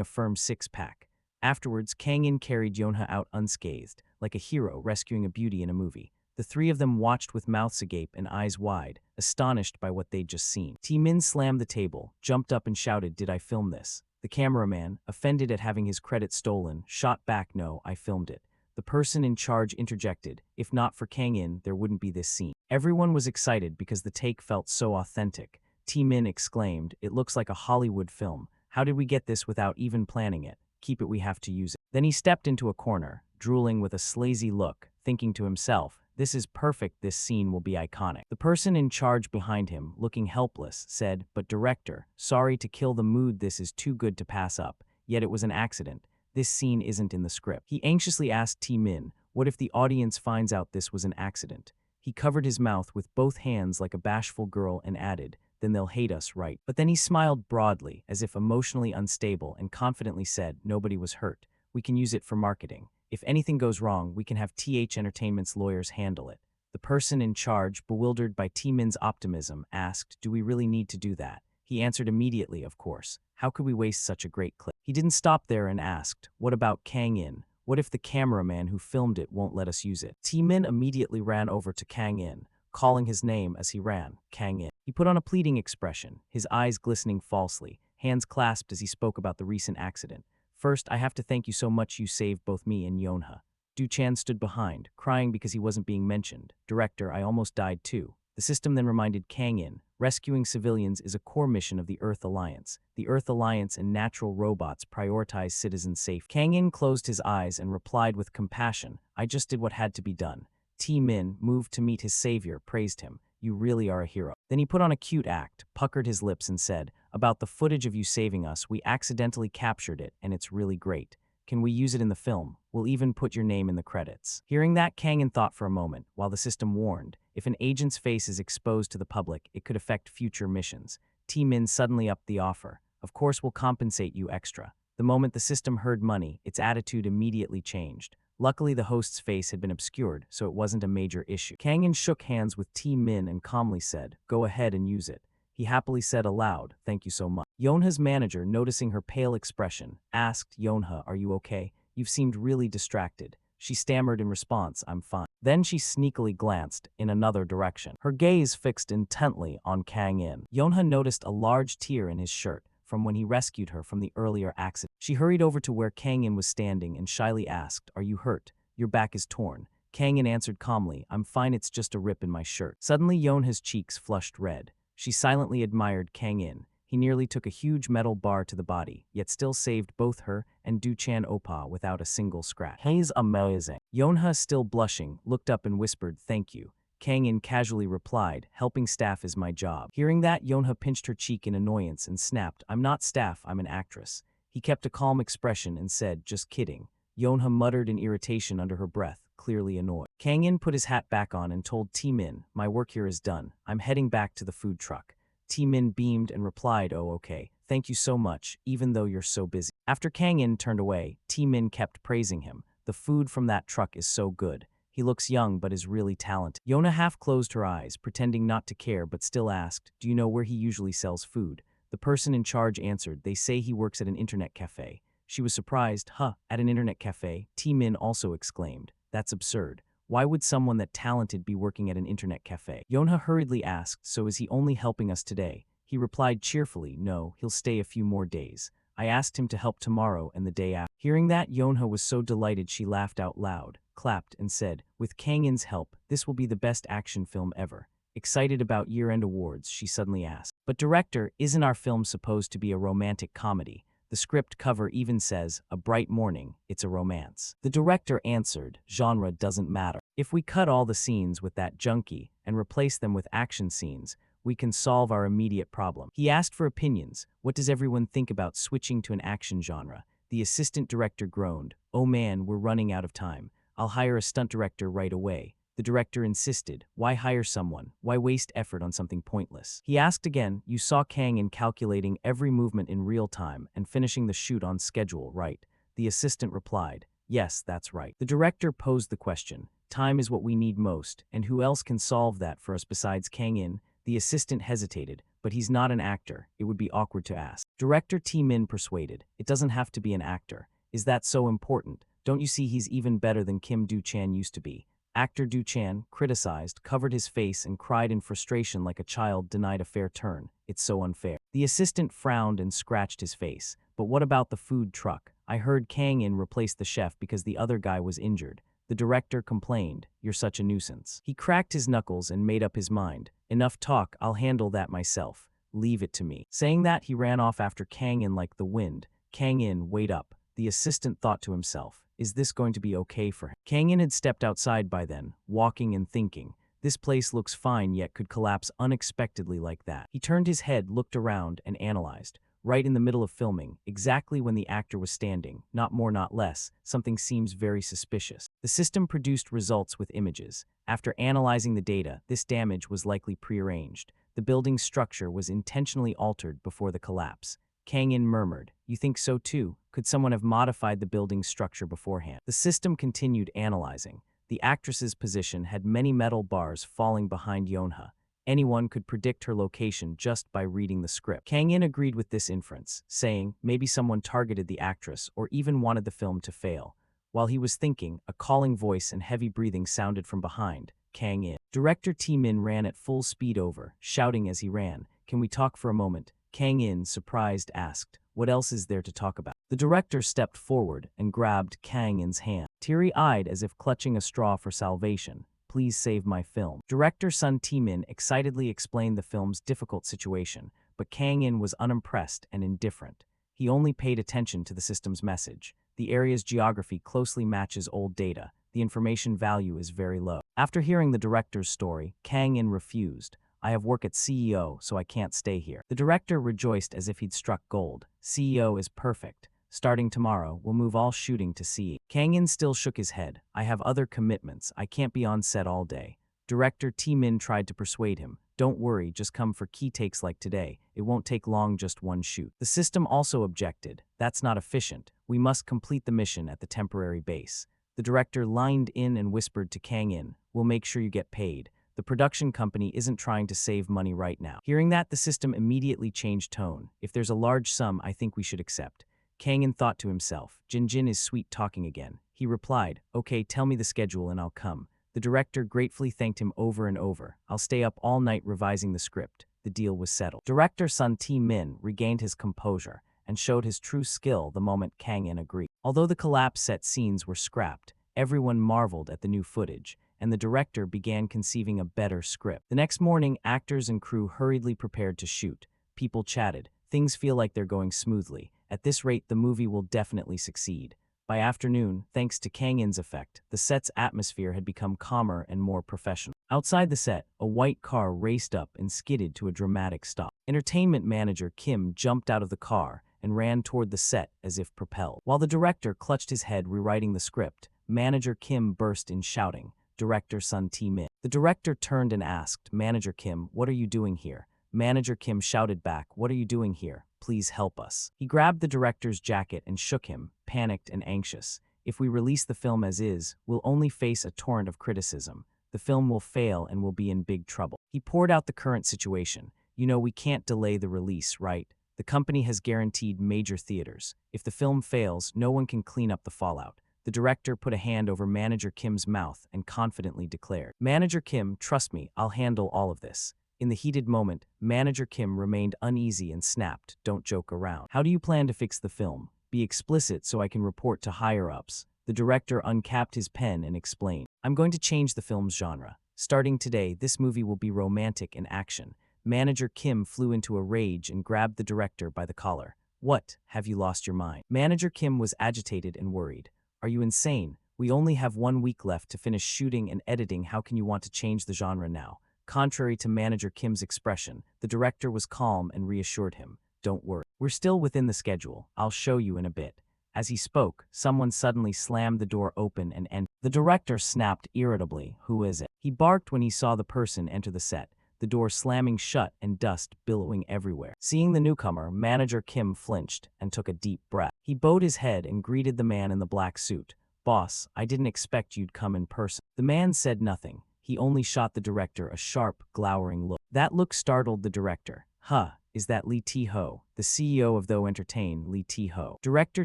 [SPEAKER 1] a firm six-pack. Afterwards, Kang In carried Yonha out unscathed, like a hero rescuing a beauty in a movie. The three of them watched with mouths agape and eyes wide, astonished by what they'd just seen. Min slammed the table, jumped up and shouted, "Did I film this?" The cameraman, offended at having his credit stolen, shot back, "No, I filmed it." The person in charge interjected, "If not for Kang In, there wouldn't be this scene." Everyone was excited because the take felt so authentic. Min exclaimed, "It looks like a Hollywood film. How did we get this without even planning it? Keep it, we have to use it." Then he stepped into a corner, drooling with a slazy look, thinking to himself, "This is perfect, this scene will be iconic." The person in charge behind him, looking helpless, said, "But director, sorry to kill the mood, this is too good to pass up, yet it was an accident. This scene isn't in the script." He anxiously asked Min, "What if the audience finds out this was an accident?" He covered his mouth with both hands like a bashful girl and added, "Then they'll hate us, right?" But then he smiled broadly, as if emotionally unstable, and confidently said, "Nobody was hurt. We can use it for marketing. If anything goes wrong, we can have TH Entertainment's lawyers handle it." The person in charge, bewildered by Min's optimism, asked, "Do we really need to do that?" He answered immediately, "Of course. How could we waste such a great clip?" He didn't stop there and asked, "What about Kang In? What if the cameraman who filmed it won't let us use it?" Min immediately ran over to Kang In, calling his name as he ran, "Kang In." He put on a pleading expression, his eyes glistening falsely, hands clasped as he spoke about the recent accident. First, I have to thank you so much, you saved both me and Yonha. Du-chan stood behind, crying because he wasn't being mentioned. Director, I almost died too. The system then reminded Kang-in, rescuing civilians is a core mission of the Earth Alliance. The Earth Alliance and natural robots prioritize citizen safety. Kang-in closed his eyes and replied with compassion, I just did what had to be done. T-Min, moved to meet his savior, praised him. You really are a hero. Then he put on a cute act, puckered his lips and said, about the footage of you saving us, we accidentally captured it and it's really great. Can we use it in the film? We'll even put your name in the credits. Hearing that, Kang-in thought for a moment, while the system warned, if an agent's face is exposed to the public, it could affect future missions. T-Min suddenly upped the offer. Of course, we'll compensate you extra. The moment the system heard money, its attitude immediately changed. Luckily, the host's face had been obscured, so it wasn't a major issue. Kang-in shook hands with T-Min and calmly said, go ahead and use it. He happily said aloud, thank you so much. Yonha's manager, noticing her pale expression, asked, Yonha, are you okay? You've seemed really distracted. She stammered in response, I'm fine. Then she sneakily glanced in another direction, her gaze fixed intently on Kang-in. Yonha noticed a large tear in his shirt from when he rescued her from the earlier accident. She hurried over to where Kang-in was standing and shyly asked, are you hurt? Your back is torn. Kang-in answered calmly, I'm fine, it's just a rip in my shirt. Suddenly, Yonha's cheeks flushed red. She silently admired Kang-in. He nearly took a huge metal bar to the body, yet still saved both her and Du-chan Oppa without a single scratch. He's amazing. Yonha, still blushing, looked up and whispered, thank you. Kang-in casually replied, helping staff is my job. Hearing that, Yonha pinched her cheek in annoyance and snapped, I'm not staff, I'm an actress. He kept a calm expression and said, just kidding. Yonha muttered in irritation under her breath, clearly annoyed. Kang-in put his hat back on and told T-Min, my work here is done. I'm heading back to the food truck. T-Min beamed and replied, oh okay, thank you so much, even though you're so busy. After Kang-in turned away, T-Min kept praising him. The food from that truck is so good. He looks young but is really talented. Yonha half closed her eyes, pretending not to care but still asked, do you know where he usually sells food? The person in charge answered, they say he works at an internet cafe. She was surprised, at an internet cafe? T-Min also exclaimed, that's absurd. Why would someone that talented be working at an internet cafe? Yonha hurriedly asked, so is he only helping us today? He replied cheerfully, no, he'll stay a few more days. I asked him to help tomorrow and the day after. Hearing that, Yonha was so delighted she laughed out loud, clapped, and said, with Kang-in's help, this will be the best action film ever. Excited about year-end awards, she suddenly asked, but director, isn't our film supposed to be a romantic comedy? The script cover even says, a bright morning, it's a romance. The director answered, genre doesn't matter. If we cut all the scenes with that junkie and replace them with action scenes, we can solve our immediate problem. He asked for opinions. What does everyone think about switching to an action genre? The assistant director groaned, oh man, we're running out of time. I'll hire a stunt director right away. The director insisted, why hire someone? Why waste effort on something pointless? He asked again, you saw Kang-in calculating every movement in real time and finishing the shoot on schedule, right? The assistant replied, yes, that's right. The director posed the question, time is what we need most, and who else can solve that for us besides Kang-in? The assistant hesitated, but he's not an actor, it would be awkward to ask. Director T-Min persuaded, it doesn't have to be an actor. Is that so important? Don't you see he's even better than Kim Du-chan used to be? Actor Du-chan, criticized, covered his face and cried in frustration like a child denied a fair turn. It's so unfair. The assistant frowned and scratched his face. But what about the food truck? I heard Kang-in replace the chef because the other guy was injured. The director complained, you're such a nuisance. He cracked his knuckles and made up his mind. Enough talk, I'll handle that myself. Leave it to me. Saying that, he ran off after Kang-in like the wind. Kang-in, wait up. The assistant thought to himself, is this going to be okay for him? Kang-in had stepped outside by then, walking and thinking, this place looks fine yet could collapse unexpectedly like that. He turned his head, looked around, and analyzed. Right in the middle of filming, exactly when the actor was standing, not more not less, something seems very suspicious. The system produced results with images. After analyzing the data, this damage was likely prearranged. The building's structure was intentionally altered before the collapse. Kang-in murmured, you think so too? Could someone have modified the building's structure beforehand? The system continued analyzing. The actress's position had many metal bars falling behind Yonha. Anyone could predict her location just by reading the script. Kang-in agreed with this inference, saying maybe someone targeted the actress or even wanted the film to fail. While he was thinking, a calling voice and heavy breathing sounded from behind Kang-in. Director T-Min ran at full speed over, shouting as he ran, can we talk for a moment? Kang In, surprised, asked, "What else is there to talk about?" The director stepped forward and grabbed Kang In's hand. Teary-eyed as if clutching a straw for salvation, "Please save my film." Director Sun Tae-min excitedly explained the film's difficult situation, but Kang In was unimpressed and indifferent. He only paid attention to the system's message. The area's geography closely matches old data. The information value is very low. After hearing the director's story, Kang In refused. "I have work at CEO, so I can't stay here." The director rejoiced as if he'd struck gold. "CEO is perfect. Starting tomorrow, we'll move all shooting to CE." Kang In still shook his head. "I have other commitments. I can't be on set all day." Director Tae-min tried to persuade him. "Don't worry, just come for key takes like today. It won't take long, just one shoot." The system also objected. "That's not efficient. We must complete the mission at the temporary base." The director leaned in and whispered to Kang In, "We'll make sure you get paid. The production company isn't trying to save money right now." Hearing that, the system immediately changed tone. "If there's a large sum, I think we should accept." Kang In thought to himself, "Jin Jin is sweet talking again." He replied, "Okay, tell me the schedule and I'll come." The director gratefully thanked him over and over. "I'll stay up all night revising the script." The deal was settled. Director Sun Tae-min regained his composure and showed his true skill the moment Kang In agreed. Although the collapse set scenes were scrapped, everyone marveled at the new footage, and the director began conceiving a better script. The next morning, actors and crew hurriedly prepared to shoot. People chatted. "Things feel like they're going smoothly. At this rate, the movie will definitely succeed." By afternoon, thanks to Kang In's effect, the set's atmosphere had become calmer and more professional. Outside the set, a white car raced up and skidded to a dramatic stop. Entertainment manager Kim jumped out of the car and ran toward the set as if propelled. While the director clutched his head rewriting the script, manager Kim burst in shouting, "Director Sun Tae-min." The director turned and asked, "Manager Kim, what are you doing here?" Manager Kim shouted back, "What are you doing here? Please help us." He grabbed the director's jacket and shook him, panicked and anxious. "If we release the film as is, we'll only face a torrent of criticism. The film will fail and we'll be in big trouble." He poured out the current situation. "You know, we can't delay the release, right? The company has guaranteed major theaters. If the film fails, no one can clean up the fallout." The director put a hand over Manager Kim's mouth and confidently declared, "Manager Kim, trust me, I'll handle all of this." In the heated moment, Manager Kim remained uneasy and snapped, "Don't joke around. How do you plan to fix the film? Be explicit so I can report to higher-ups." The director uncapped his pen and explained, "I'm going to change the film's genre. Starting today, this movie will be romantic and action." Manager Kim flew into a rage and grabbed the director by the collar. "What? Have you lost your mind?" Manager Kim was agitated and worried. "Are you insane? We only have 1 week left to finish shooting and editing. How can you want to change the genre now?" Contrary to Manager Kim's expression, the director was calm and reassured him, "Don't worry. We're still within the schedule. I'll show you in a bit." As he spoke, someone suddenly slammed the door open and entered. The director snapped irritably, "Who is it?" He barked when he saw the person enter the set, the door slamming shut and dust billowing everywhere. Seeing the newcomer, Manager Kim flinched and took a deep breath. He bowed his head and greeted the man in the black suit. "Boss, I didn't expect you'd come in person." The man said nothing. He only shot the director a sharp, glowering look. That look startled the director. "Huh, is that Lee Tae-ho, the CEO of Tho Entertain, Lee Tae-ho?" Director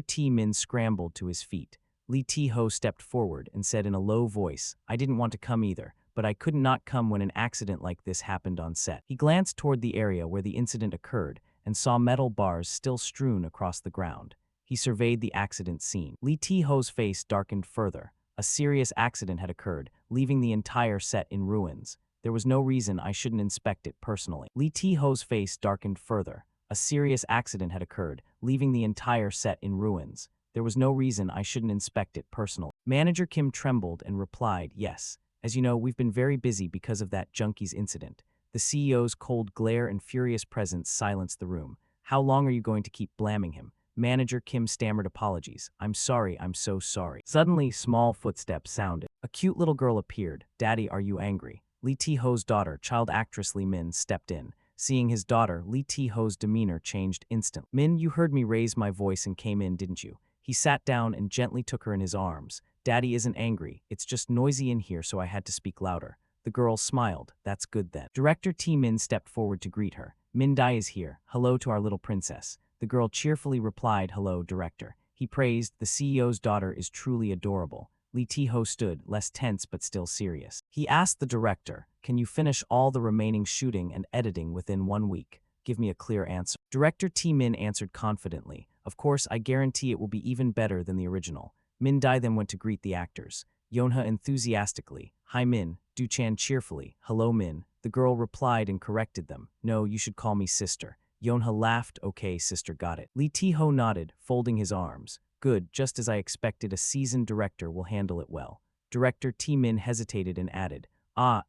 [SPEAKER 1] Tae-min scrambled to his feet. Lee Tae-ho stepped forward and said in a low voice, "I didn't want to come either, but I could not come when an accident like this happened on set." He glanced toward the area where the incident occurred and saw metal bars still strewn across the ground. He surveyed the accident scene. Lee Tae-ho's face darkened further. A serious accident had occurred, leaving the entire set in ruins. There was no reason I shouldn't inspect it personally. Lee Tae-ho's face darkened further. A serious accident had occurred, leaving the entire set in ruins. There was no reason I shouldn't inspect it personally. Manager Kim trembled and replied, "Yes. As you know, we've been very busy because of that junkies incident." The CEO's cold glare and furious presence silenced the room. "How long are you going to keep blaming him?" Manager Kim stammered apologies. "I'm sorry, I'm so sorry." Suddenly, small footsteps sounded. A cute little girl appeared. "Daddy, are you angry?" Lee Tae-ho's daughter, child actress Lee Min, stepped in. Seeing his daughter, Lee Tae-ho's demeanor changed instantly. "Min, you heard me raise my voice and came in, didn't you?" He sat down and gently took her in his arms. "Daddy isn't angry. It's just noisy in here, so I had to speak louder." The girl smiled. "That's good then." Director Tae-min stepped forward to greet her. "Min Dai is here. Hello to our little princess." The girl cheerfully replied, "Hello, director." He praised, "The CEO's daughter is truly adorable." Lee Tae-ho stood, less tense but still serious. He asked the director, "Can you finish all the remaining shooting and editing within 1 week?" Give me a clear answer. Director T Min answered confidently. Of course, I guarantee it will be even better than the original. Min Dai then went to greet the actors. Yonha enthusiastically. Hi Min. Du Chan cheerfully. Hello Min. The girl replied and corrected them. No, you should call me sister. Yonha laughed. Okay, sister, got it. Lee Ti-ho nodded, folding his arms. Good, just as I expected, a seasoned director will handle it well. Director T Min hesitated and added,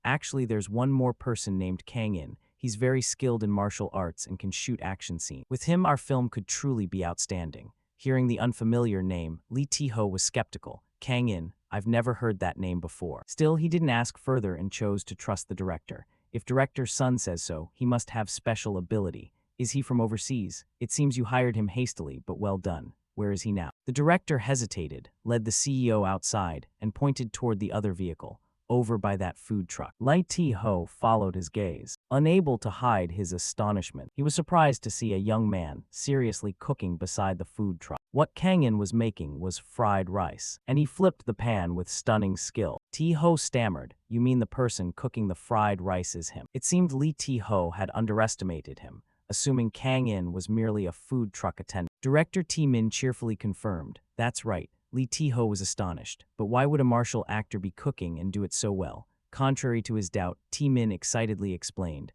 [SPEAKER 1] actually there's one more person named Kang In. He's very skilled in martial arts and can shoot action scenes. With him, our film could truly be outstanding. Hearing the unfamiliar name, Lee Ti-ho was skeptical. Kang In, I've never heard that name before. Still, he didn't ask further and chose to trust the director. If director Sun says so, he must have special ability. Is he from overseas? It seems you hired him hastily, but well done. Where is he now? The director hesitated, led the CEO outside, and pointed toward the other vehicle, over by that food truck. Lee Ti-ho followed his gaze, unable to hide his astonishment. He was surprised to see a young man seriously cooking beside the food truck. What Kang In was making was fried rice, and he flipped the pan with stunning skill. Ti-ho stammered, you mean the person cooking the fried rice is him? It seemed Lee Ti-ho had underestimated him, assuming Kang In was merely a food truck attendant. Director T Min cheerfully confirmed, that's right. Lee Ti-ho was astonished, but why would a martial actor be cooking and do it so well? Contrary to his doubt, T Min excitedly explained,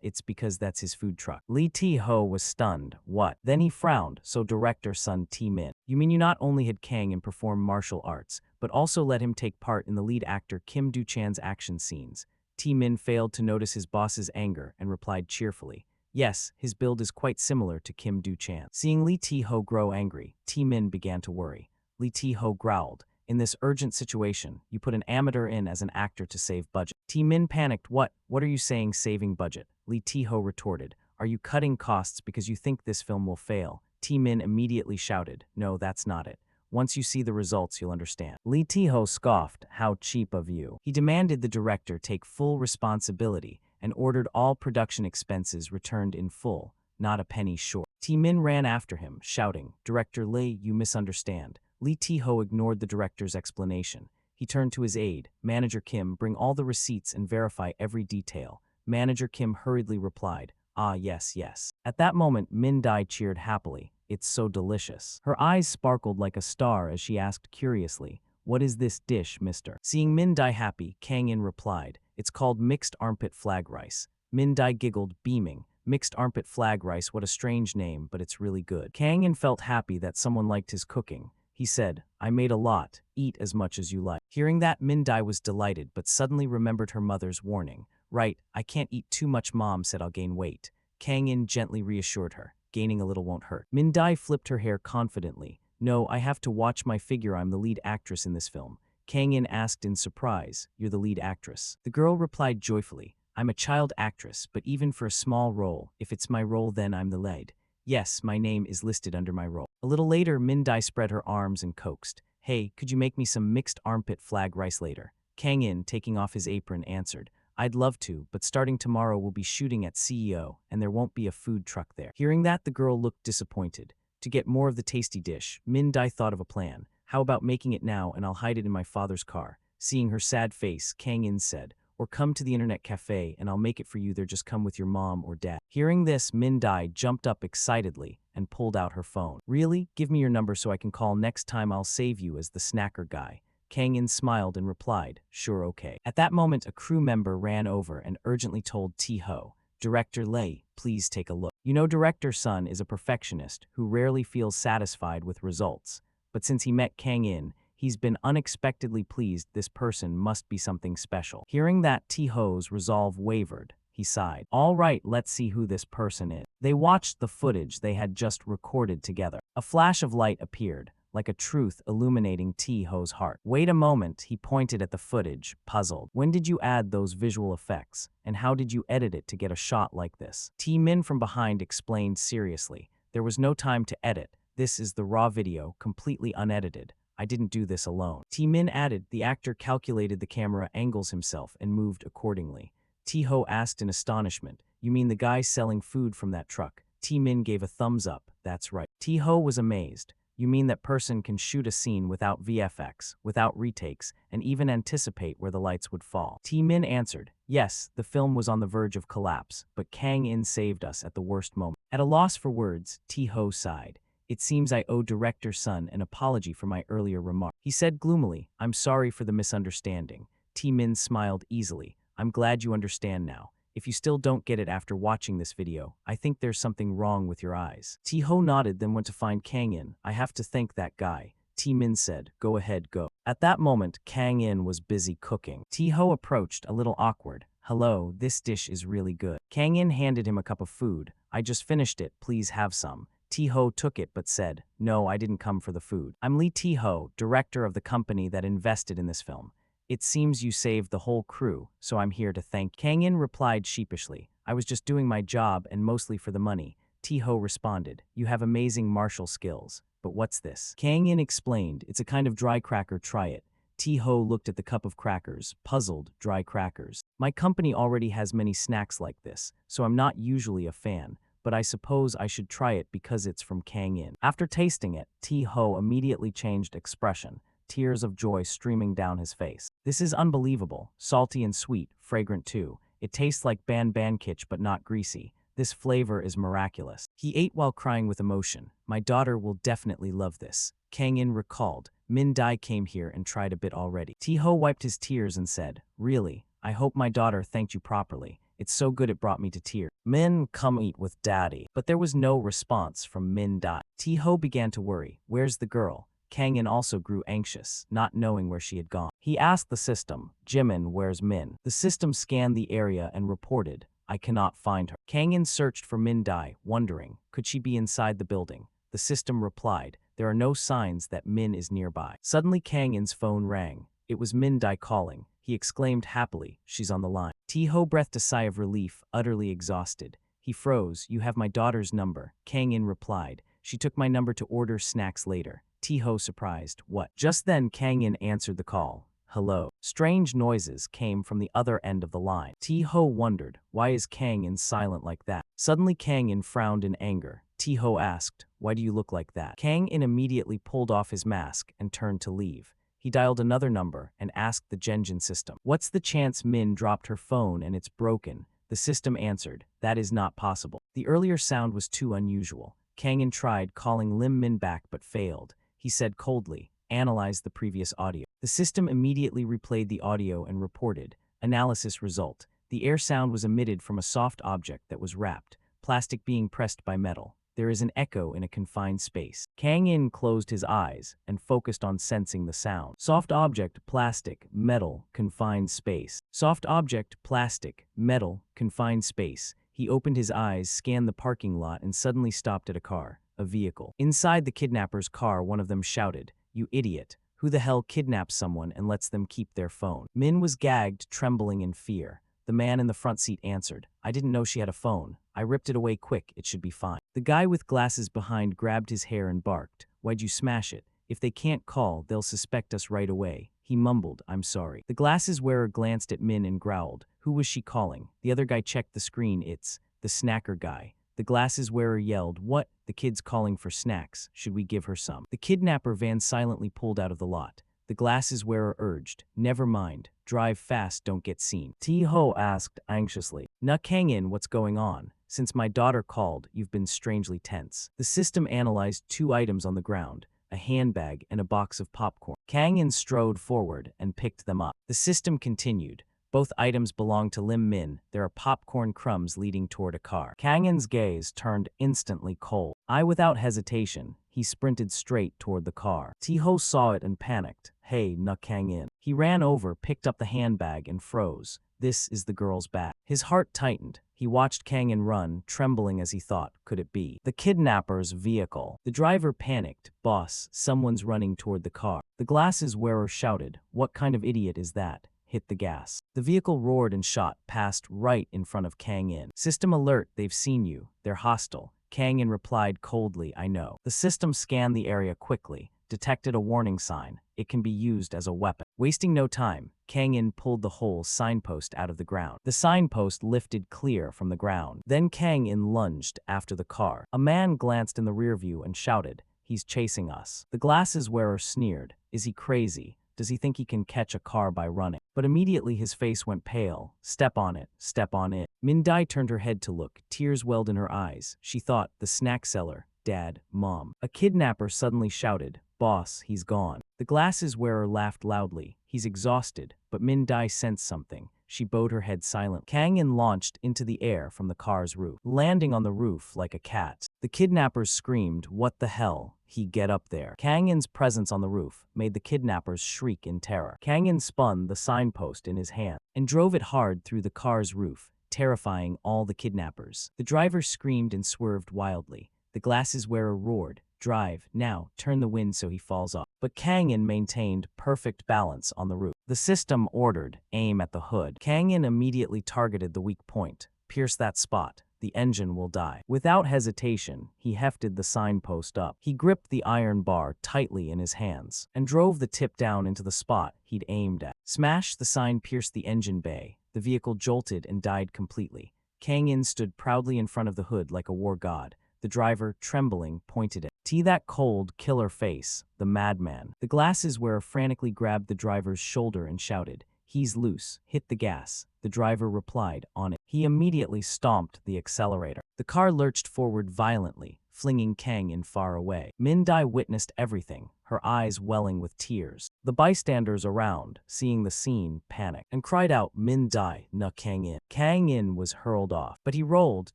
[SPEAKER 1] it's because that's his food truck. Lee Ti-ho was stunned. What? Then he frowned, so director Sun T Min. You mean you not only had Kang In perform martial arts, but also let him take part in the lead actor Kim Do-chan's action scenes? T Min failed to notice his boss's anger and replied cheerfully, yes, his build is quite similar to Kim Do-chan. Seeing Lee Ti-ho grow angry, T Min began to worry. Lee Ti-ho growled, in this urgent situation, you put an amateur in as an actor to save budget. T Min panicked, what are you saying saving budget? Lee Ti-ho retorted, are you cutting costs because you think this film will fail? T Min immediately shouted, no, that's not it. Once you see the results, you'll understand. Lee Ti-ho scoffed, how cheap of you. He demanded the director take full responsibility and ordered all production expenses returned in full, not a penny short. T Min ran after him, shouting, Director Lee, you misunderstand. Lee Ti-ho ignored the director's explanation. He turned to his aide, Manager Kim, bring all the receipts and verify every detail. Manager Kim hurriedly replied, yes, yes. At that moment, Min Dai cheered happily. It's so delicious. Her eyes sparkled like a star as she asked curiously, what is this dish, mister? Seeing Min Dai happy, Kang In replied, it's called mixed armpit flag rice. Min Dai giggled, beaming. Mixed armpit flag rice, what a strange name, but it's really good. Kang In felt happy that someone liked his cooking. He said, I made a lot, eat as much as you like. Hearing that, Min Dai was delighted but suddenly remembered her mother's warning. Right, I can't eat too much, Mom said I'll gain weight. Kang In gently reassured her, gaining a little won't hurt. Min Dai flipped her hair confidently. No, I have to watch my figure, I'm the lead actress in this film. Kang In asked in surprise, you're the lead actress? The girl replied joyfully, I'm a child actress, but even for a small role, if it's my role then I'm the lead. Yes, my name is listed under my role. A little later, Min Dai spread her arms and coaxed. Hey, could you make me some mixed armpit flag rice later? Kang In, taking off his apron, answered, I'd love to, but starting tomorrow we'll be shooting at CEO, and there won't be a food truck there. Hearing that, the girl looked disappointed. To get more of the tasty dish, Min Dai thought of a plan. How about making it now and I'll hide it in my father's car? Seeing her sad face, Kang In said, or come to the internet cafe and I'll make it for you there, just come with your mom or dad. Hearing this, Min Dai jumped up excitedly and pulled out her phone. Really? Give me your number so I can call next time, I'll save you as the snacker guy. Kang In smiled and replied, sure, okay. At that moment, a crew member ran over and urgently told Ti-ho, Director Lei, please take a look. You know, Director Sun is a perfectionist who rarely feels satisfied with results, but since he met Kang In, he's been unexpectedly pleased. This person must be something special. Hearing that, Ti-ho's resolve wavered. He sighed. All right, let's see who this person is. They watched the footage they had just recorded together. A flash of light appeared, like a truth illuminating Ti-ho's heart. Wait a moment, he pointed at the footage, puzzled. When did you add those visual effects? And how did you edit it to get a shot like this? T Min from behind explained seriously. There was no time to edit. This is the raw video, completely unedited. I didn't do this alone. T Min added, the actor calculated the camera angles himself and moved accordingly. Ti-ho asked in astonishment, you mean the guy selling food from that truck? T Min gave a thumbs up, that's right. Ti-ho was amazed. You mean that person can shoot a scene without VFX, without retakes, and even anticipate where the lights would fall? T Min answered, Yes, the film was on the verge of collapse, but Kang In saved us at the worst moment. At a loss for words, T-Ho sighed. It seems I owe Director Sun an apology for my earlier remark. He said gloomily, I'm sorry for the misunderstanding. T-Min smiled easily. I'm glad you understand now. If you still don't get it after watching this video, I think there's something wrong with your eyes. T-Ho nodded, then went to find Kang In. I have to thank that guy. T-Min said, go ahead, go. At that moment, Kang In was busy cooking. T-Ho approached, a little awkward. Hello, this dish is really good. Kang In handed him a cup of food. I just finished it, please have some. T-Ho took it but said, no, I didn't come for the food. I'm Lee T-Ho, director of the company that invested in this film. It seems you saved the whole crew, so I'm here to thank you. Kang In replied sheepishly, I was just doing my job and mostly for the money. T-Ho responded, you have amazing martial skills. But what's this? Kang In explained, it's a kind of dry cracker, try it. T-Ho looked at the cup of crackers, puzzled, dry crackers. My company already has many snacks like this, so I'm not usually a fan, but I suppose I should try it because it's from Kang In. After tasting it, T-Ho immediately changed expression, tears of joy streaming down his face. This is unbelievable, salty and sweet, fragrant too. It tastes like ban kitch but not greasy. This flavor is miraculous. He ate while crying with emotion. My daughter will definitely love this. Kang In recalled. Min Dai came here and tried a bit already. T-Ho wiped his tears and said, really, I hope my daughter thanked you properly. It's so good it brought me to tears. Min, come eat with daddy. But there was no response from Min Dai. T-Ho began to worry. Where's the girl? Kang In also grew anxious, not knowing where she had gone. He asked the system, Jimin, where's Min? The system scanned the area and reported, I cannot find her. Kang In searched for Min Dai, wondering, could she be inside the building? The system replied, there are no signs that Min is nearby. Suddenly Kang In's phone rang. It was Min Dai calling. He exclaimed happily, she's on the line. T-Ho breathed a sigh of relief, utterly exhausted. He froze, you have my daughter's number. Kang In replied, she took my number to order snacks later. T-Ho surprised, what? Just then Kang In answered the call. Hello. Strange noises came from the other end of the line. T-Ho wondered, why is Kang In silent like that? Suddenly Kang In frowned in anger. T-Ho asked, why do you look like that? Kang In immediately pulled off his mask and turned to leave. He dialed another number and asked the Genjin system, what's the chance Min dropped her phone and it's broken? The system answered, that is not possible. The earlier sound was too unusual. Kang In tried calling Lim Min back but failed. He said coldly, analyze the previous audio. The system immediately replayed the audio and reported, analysis result. The air sound was emitted from a soft object that was wrapped, plastic being pressed by metal. There is an echo in a confined space. Kang In closed his eyes and focused on sensing the sound. Soft object, plastic, metal, confined space. Soft object, plastic, metal, confined space. He opened his eyes, scanned the parking lot, and suddenly stopped at a car, a vehicle. Inside the kidnapper's car, one of them shouted, you idiot. Who the hell kidnaps someone and lets them keep their phone? Min was gagged, trembling in fear. The man in the front seat answered, I didn't know she had a phone. I ripped it away quick, it should be fine. The guy with glasses behind grabbed his hair and barked, why'd you smash it? If they can't call, they'll suspect us right away. He mumbled, I'm sorry. The glasses wearer glanced at Min and growled, who was she calling? The other guy checked the screen, it's the snacker guy. The glasses wearer yelled, what? The kid's calling for snacks. Should we give her some? The kidnapper van silently pulled out of the lot. The glasses wearer urged, never mind. Drive fast, don't get seen. T-Ho asked anxiously, Kang In, what's going on? Since my daughter called, you've been strangely tense. The system analyzed 2 items on the ground, a handbag and a box of popcorn. Kang In strode forward and picked them up. The system continued. Both items belong to Lim Min. There are popcorn crumbs leading toward a car. Kang In's gaze turned instantly cold. Without hesitation, he sprinted straight toward the car. T-Ho saw it and panicked. Hey, Kang In. He ran over, picked up the handbag, and froze. This is the girl's bag. His heart tightened. He watched Kang In run, trembling as he thought, could it be the kidnapper's vehicle? The driver panicked. Boss, someone's running toward the car. The glasses wearer shouted, what kind of idiot is that? Hit the gas. The vehicle roared and shot past right in front of Kang In. System alert, they've seen you. They're hostile. Kang In replied coldly, I know. The system scanned the area quickly, detected a warning sign. It can be used as a weapon. Wasting no time, Kang In pulled the whole signpost out of the ground. The signpost lifted clear from the ground. Then Kang In lunged after the car. A man glanced in the rear view and shouted, he's chasing us. The glasses wearer sneered, is he crazy? Does he think he can catch a car by running? But immediately his face went pale. Step on it, step on it. Min-dai turned her head to look, tears welled in her eyes. She thought, the snack seller, Dad, Mom. A kidnapper suddenly shouted, Boss, he's gone. The glasses wearer laughed loudly. He's exhausted, but Min-dai sensed something. She bowed her head silent. Kang-in launched into the air from the car's roof, landing on the roof like a cat. The kidnappers screamed, what the hell? He get up there. Kang-in's presence on the roof made the kidnappers shriek in terror. Kang-in spun the signpost in his hand and drove it hard through the car's roof, terrifying all the kidnappers. The driver screamed and swerved wildly. The glasses wearer roared, drive, now, turn the wind so he falls off. But Kang-in maintained perfect balance on the roof. The system ordered, aim at the hood. Kang-in immediately targeted the weak point. Pierce that spot. The engine will die. Without hesitation, he hefted the signpost up. He gripped the iron bar tightly in his hands and drove the tip down into the spot he'd aimed at. Smash! The sign pierced the engine bay. The vehicle jolted and died completely. Kang-in stood proudly in front of the hood like a war god. The driver, trembling, pointed at that cold, killer face, the madman. The glasses wearer frantically grabbed the driver's shoulder and shouted, he's loose, hit the gas. The driver replied, on it. He immediately stomped the accelerator. The car lurched forward violently, flinging Kang-in far away. Min-dai witnessed everything, her eyes welling with tears. The bystanders around, seeing the scene, panicked and cried out, Min-dai, na Kang-in. Kang-in was hurled off, but he rolled,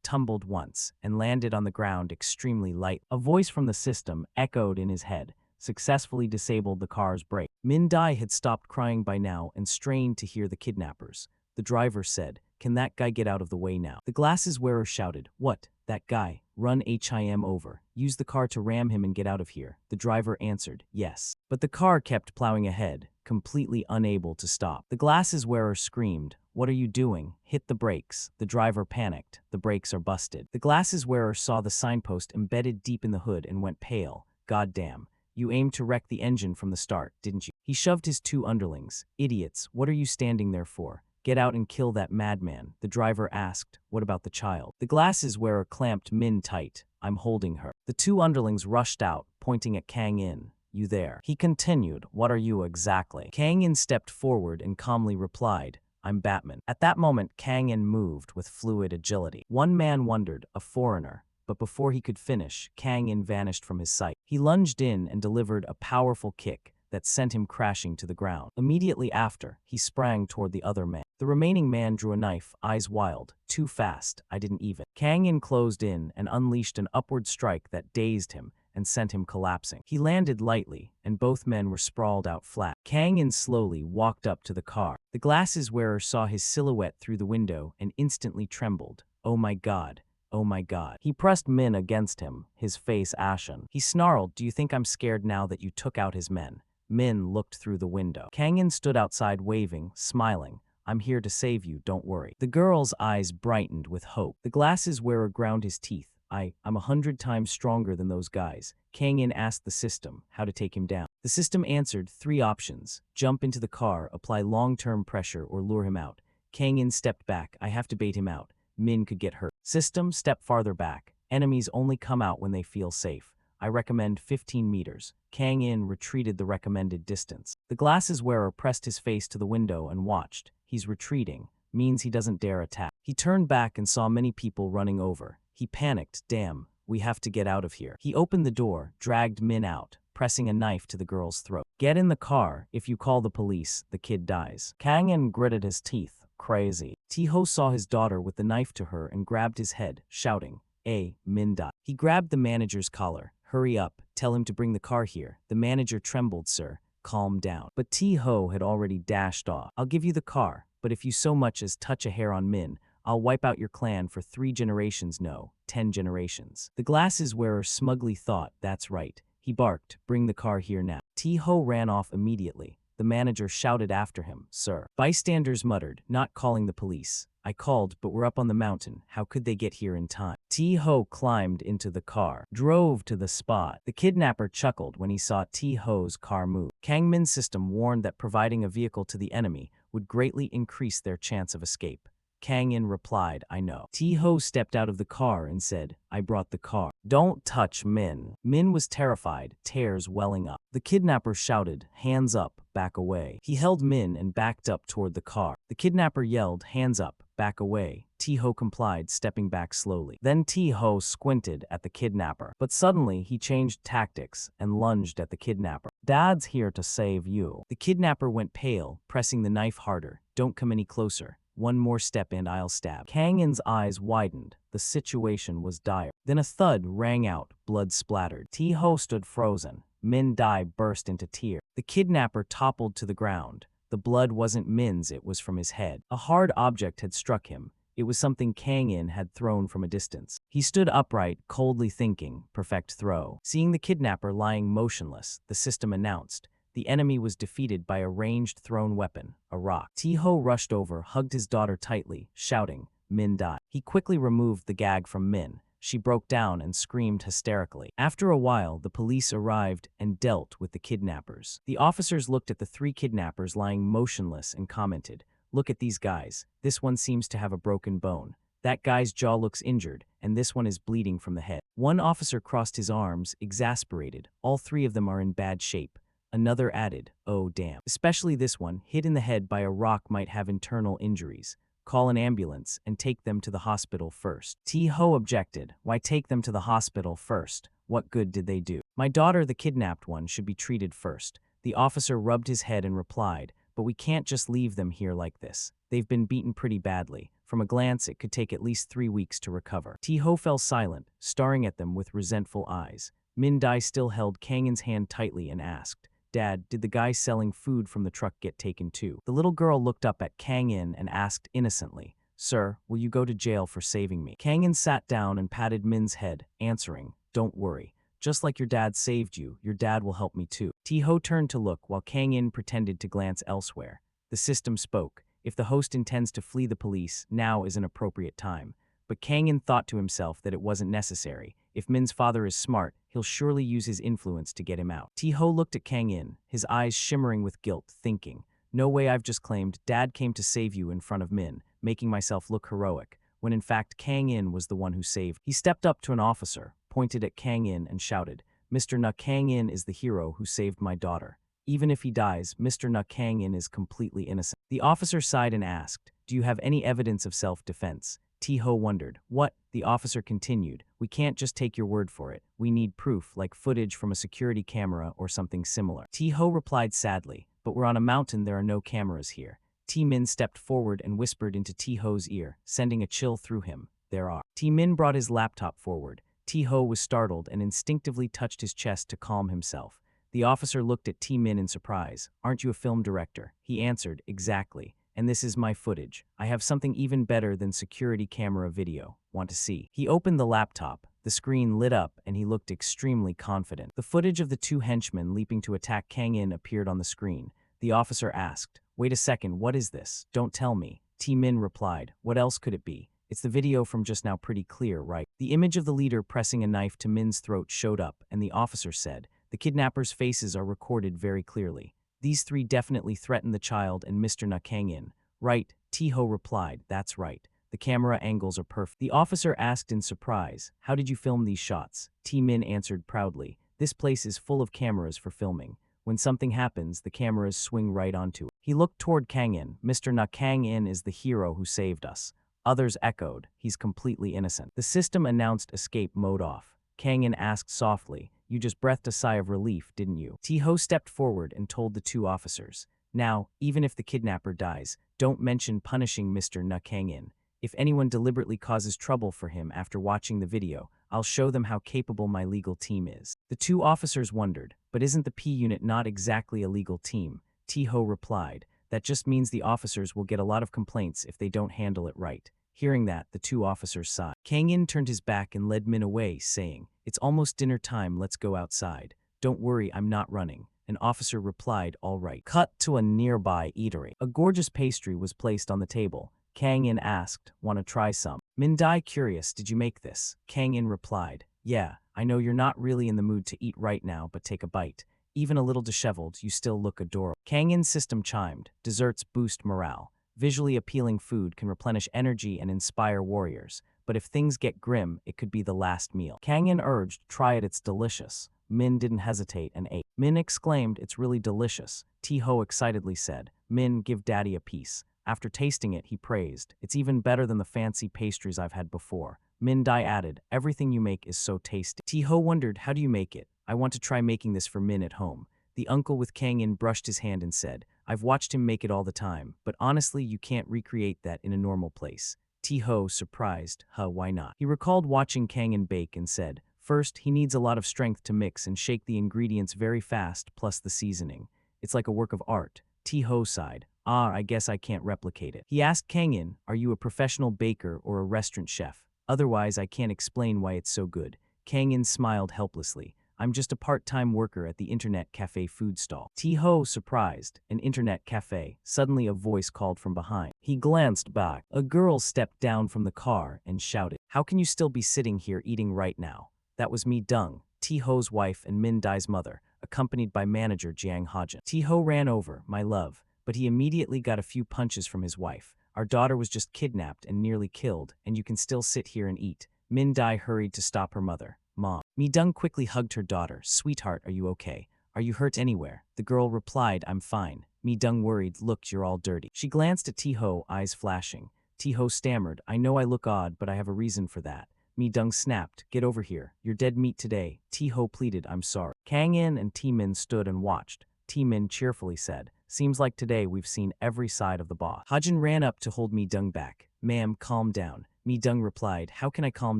[SPEAKER 1] tumbled once, and landed on the ground extremely light. A voice from the system echoed in his head, successfully disabled the car's brake. Min-dai had stopped crying by now and strained to hear the kidnappers. The driver said, can that guy get out of the way now? The glasses wearer shouted, what? That guy, run him over. Use the car to ram him and get out of here. The driver answered, yes. But the car kept plowing ahead, completely unable to stop. The glasses wearer screamed, what are you doing? Hit the brakes. The driver panicked. The brakes are busted. The glasses wearer saw the signpost embedded deep in the hood and went pale. Goddamn. You aimed to wreck the engine from the start, didn't you? He shoved his two underlings. Idiots, what are you standing there for? Get out and kill that madman. The driver asked, what about the child? The glasses wearer clamped Min tight. I'm holding her. The two underlings rushed out, pointing at Kang-in. You there? He continued, what are you exactly? Kang-in stepped forward and calmly replied, I'm Batman. At that moment, Kang-in moved with fluid agility. One man wondered, a foreigner. But before he could finish, Kang-in vanished from his sight. He lunged in and delivered a powerful kick that sent him crashing to the ground. Immediately after, he sprang toward the other man. The remaining man drew a knife, eyes wild. Too fast, I didn't even. Kang-in closed in and unleashed an upward strike that dazed him and sent him collapsing. He landed lightly, and both men were sprawled out flat. Kang-in slowly walked up to the car. The glasses wearer saw his silhouette through the window and instantly trembled. Oh my God. Oh my God. He pressed Min against him, his face ashen. He snarled, do you think I'm scared now that you took out his men? Min looked through the window. Kang-in stood outside waving, smiling. I'm here to save you, don't worry. The girl's eyes brightened with hope. The glasses wearer ground his teeth. I'm 100 times stronger than those guys. Kang-in asked the system how to take him down. The system answered 3 options. Jump into the car, apply long-term pressure, or lure him out. Kang-in stepped back. I have to bait him out. Min could get hurt. System, step farther back. Enemies only come out when they feel safe. I recommend 15 meters. Kang-in retreated the recommended distance. The glasses wearer pressed his face to the window and watched. He's retreating. Means he doesn't dare attack. He turned back and saw many people running over. He panicked. Damn, we have to get out of here. He opened the door, dragged Min out, pressing a knife to the girl's throat. Get in the car. If you call the police, the kid dies. Kang-in gritted his teeth. Crazy. Tae-ho saw his daughter with the knife to her and grabbed his head, shouting, Min-dai. He grabbed the manager's collar. Hurry up. Tell him to bring the car here. The manager trembled, sir. Calm down. But Tae-ho had already dashed off. I'll give you the car, but if you so much as touch a hair on Min, I'll wipe out your clan for 3 generations, no, 10 generations. The glasses wearer smugly thought, that's right. He barked, bring the car here now. Tae-ho ran off immediately. The manager shouted after him, sir. Bystanders muttered, not calling the police. I called, but we're up on the mountain. How could they get here in time? Tae-ho climbed into the car, drove to the spot. The kidnapper chuckled when he saw Tae-ho's car move. Kang-min's system warned that providing a vehicle to the enemy would greatly increase their chance of escape. Kang In replied, I know. T-Ho stepped out of the car and said, I brought the car. Don't touch Min. Min was terrified, tears welling up. The kidnapper shouted, hands up, back away. He held Min and backed up toward the car. The kidnapper yelled, hands up, back away. T-Ho complied, stepping back slowly. Then T-Ho squinted at the kidnapper. But suddenly, he changed tactics and lunged at the kidnapper. Dad's here to save you. The kidnapper went pale, pressing the knife harder. Don't come any closer. One more step and I'll stab. Kang In's eyes widened. The situation was dire. Then a thud rang out, blood splattered. T-Ho stood frozen. Min Dai burst into tears. The kidnapper toppled to the ground. The blood wasn't Min's, it was from his head. A hard object had struck him. It was something Kang In had thrown from a distance. He stood upright, coldly thinking, perfect throw. Seeing the kidnapper lying motionless, the system announced, the enemy was defeated by a ranged thrown weapon, a rock. T-Ho rushed over, hugged his daughter tightly, shouting, Min Dai. He quickly removed the gag from Min. She broke down and screamed hysterically. After a while, the police arrived and dealt with the kidnappers. The officers looked at the three kidnappers lying motionless and commented, look at these guys. This one seems to have a broken bone. That guy's jaw looks injured, and this one is bleeding from the head. One officer crossed his arms, exasperated. All three of them are in bad shape. Another added, oh damn. Especially this one, hit in the head by a rock, might have internal injuries. Call an ambulance and take them to the hospital first. T-Ho objected. Why take them to the hospital first? What good did they do? My daughter, the kidnapped one, should be treated first. The officer rubbed his head and replied, but we can't just leave them here like this. They've been beaten pretty badly. From a glance, it could take at least 3 weeks to recover. T-Ho fell silent, staring at them with resentful eyes. Min Dai still held Kang In's hand tightly and asked, Dad, did the guy selling food from the truck get taken too? The little girl looked up at Kang In and asked innocently, Sir, will you go to jail for saving me? Kang In sat down and patted Min's head, answering, Don't worry. Just like your dad saved you, your dad will help me too. T-Ho turned to look while Kang In pretended to glance elsewhere. The system spoke. If the host intends to flee the police, now is an appropriate time. But Kang In thought to himself that it wasn't necessary. If Min's father is smart, he'll surely use his influence to get him out. T-Ho looked at Kang In, his eyes shimmering with guilt, thinking, no way, I've just claimed Dad came to save you in front of Min, making myself look heroic, when in fact Kang In was the one who saved. He stepped up to an officer, pointed at Kang In and shouted, Mr. Na Kang In is the hero who saved my daughter. Even if he dies, Mr. Na Kang In is completely innocent. The officer sighed and asked, do you have any evidence of self-defense? T-Ho wondered. What? The officer continued. We can't just take your word for it. We need proof, like footage from a security camera or something similar. T-Ho replied sadly, but we're on a mountain, there are no cameras here. T-Min stepped forward and whispered into T-Ho's ear, sending a chill through him. There are. T-Min brought his laptop forward. T-Ho was startled and instinctively touched his chest to calm himself. The officer looked at T-Min in surprise. Aren't you a film director? He answered, exactly. And this is my footage. I have something even better than security camera video. Want to see? He opened the laptop. The screen lit up and he looked extremely confident. The footage of the two henchmen leaping to attack Kang In appeared on the screen. The officer asked, wait a second, what is this? Don't tell me. T-Min replied, what else could it be? It's the video from just now, pretty clear, right? The image of the leader pressing a knife to Min's throat showed up and the officer said, the kidnappers' faces are recorded very clearly. These three definitely threatened the child and Mr. Na Kang In. Right, T-Ho replied, that's right. The camera angles are perfect. The officer asked in surprise, how did you film these shots? T-Min answered proudly, this place is full of cameras for filming. When something happens, the cameras swing right onto it. He looked toward Kang In. Mr. Na Kang In is the hero who saved us. Others echoed, he's completely innocent. The system announced escape mode off. Kang In asked softly, you just breathed a sigh of relief, didn't you? T-Ho stepped forward and told the two officers, now, even if the kidnapper dies, don't mention punishing Mr. Na Kang In. If anyone deliberately causes trouble for him after watching the video, I'll show them how capable my legal team is. The two officers wondered, but isn't the P unit not exactly a legal team? T-Ho replied, that just means the officers will get a lot of complaints if they don't handle it right. Hearing that, the two officers sighed. Kang In turned his back and led Min away, saying, it's almost dinner time, let's go outside. Don't worry, I'm not running. An officer replied, all right. Cut to a nearby eatery. A gorgeous pastry was placed on the table. Kang In asked, want to try some? Min Dai curious, did you make this? Kang In replied, yeah, I know you're not really in the mood to eat right now, but take a bite. Even a little disheveled, you still look adorable. Kang In's system chimed, desserts boost morale. Visually appealing food can replenish energy and inspire warriors, but if things get grim, it could be the last meal. Kang In urged, try it, it's delicious. Min didn't hesitate and ate. Min exclaimed, it's really delicious. T-Ho excitedly said, Min, give daddy a piece. After tasting it, he praised, it's even better than the fancy pastries I've had before. Min Dai added, everything you make is so tasty. T-Ho wondered, how do you make it? I want to try making this for Min at home. The uncle with Kang In brushed his hand and said, I've watched him make it all the time, but honestly you can't recreate that in a normal place. T-Ho, surprised, why not? He recalled watching Kang In bake and said, first, he needs a lot of strength to mix and shake the ingredients very fast, plus the seasoning. It's like a work of art. T-Ho sighed, I guess I can't replicate it. He asked Kang In, are you a professional baker or a restaurant chef? Otherwise I can't explain why it's so good. Kang In smiled helplessly. I'm just a part-time worker at the internet cafe food stall. T-Ho, surprised, an internet cafe. Suddenly a voice called from behind. He glanced back. A girl stepped down from the car and shouted, how can you still be sitting here eating right now? That was Mi Dung, T-Ho's wife and Min Dai's mother, accompanied by manager Jiang Hajin. T-Ho ran over, my love, but he immediately got a few punches from his wife. Our daughter was just kidnapped and nearly killed, and you can still sit here and eat. Min Dai hurried to stop her mother. Mom. Mi Dung quickly hugged her daughter. Sweetheart, are you okay? Are you hurt anywhere? The girl replied, I'm fine. Mi Dung worried, look, you're all dirty. She glanced at T-Ho, eyes flashing. T-Ho stammered, I know I look odd, but I have a reason for that. Mi Dung snapped, get over here. You're dead meat today. T-Ho pleaded, I'm sorry. Kang In and T-Min stood and watched. T-Min cheerfully said, seems like today we've seen every side of the boss. Hajin ran up to hold Mi Dung back. Ma'am, calm down. Mi Dung replied, how can I calm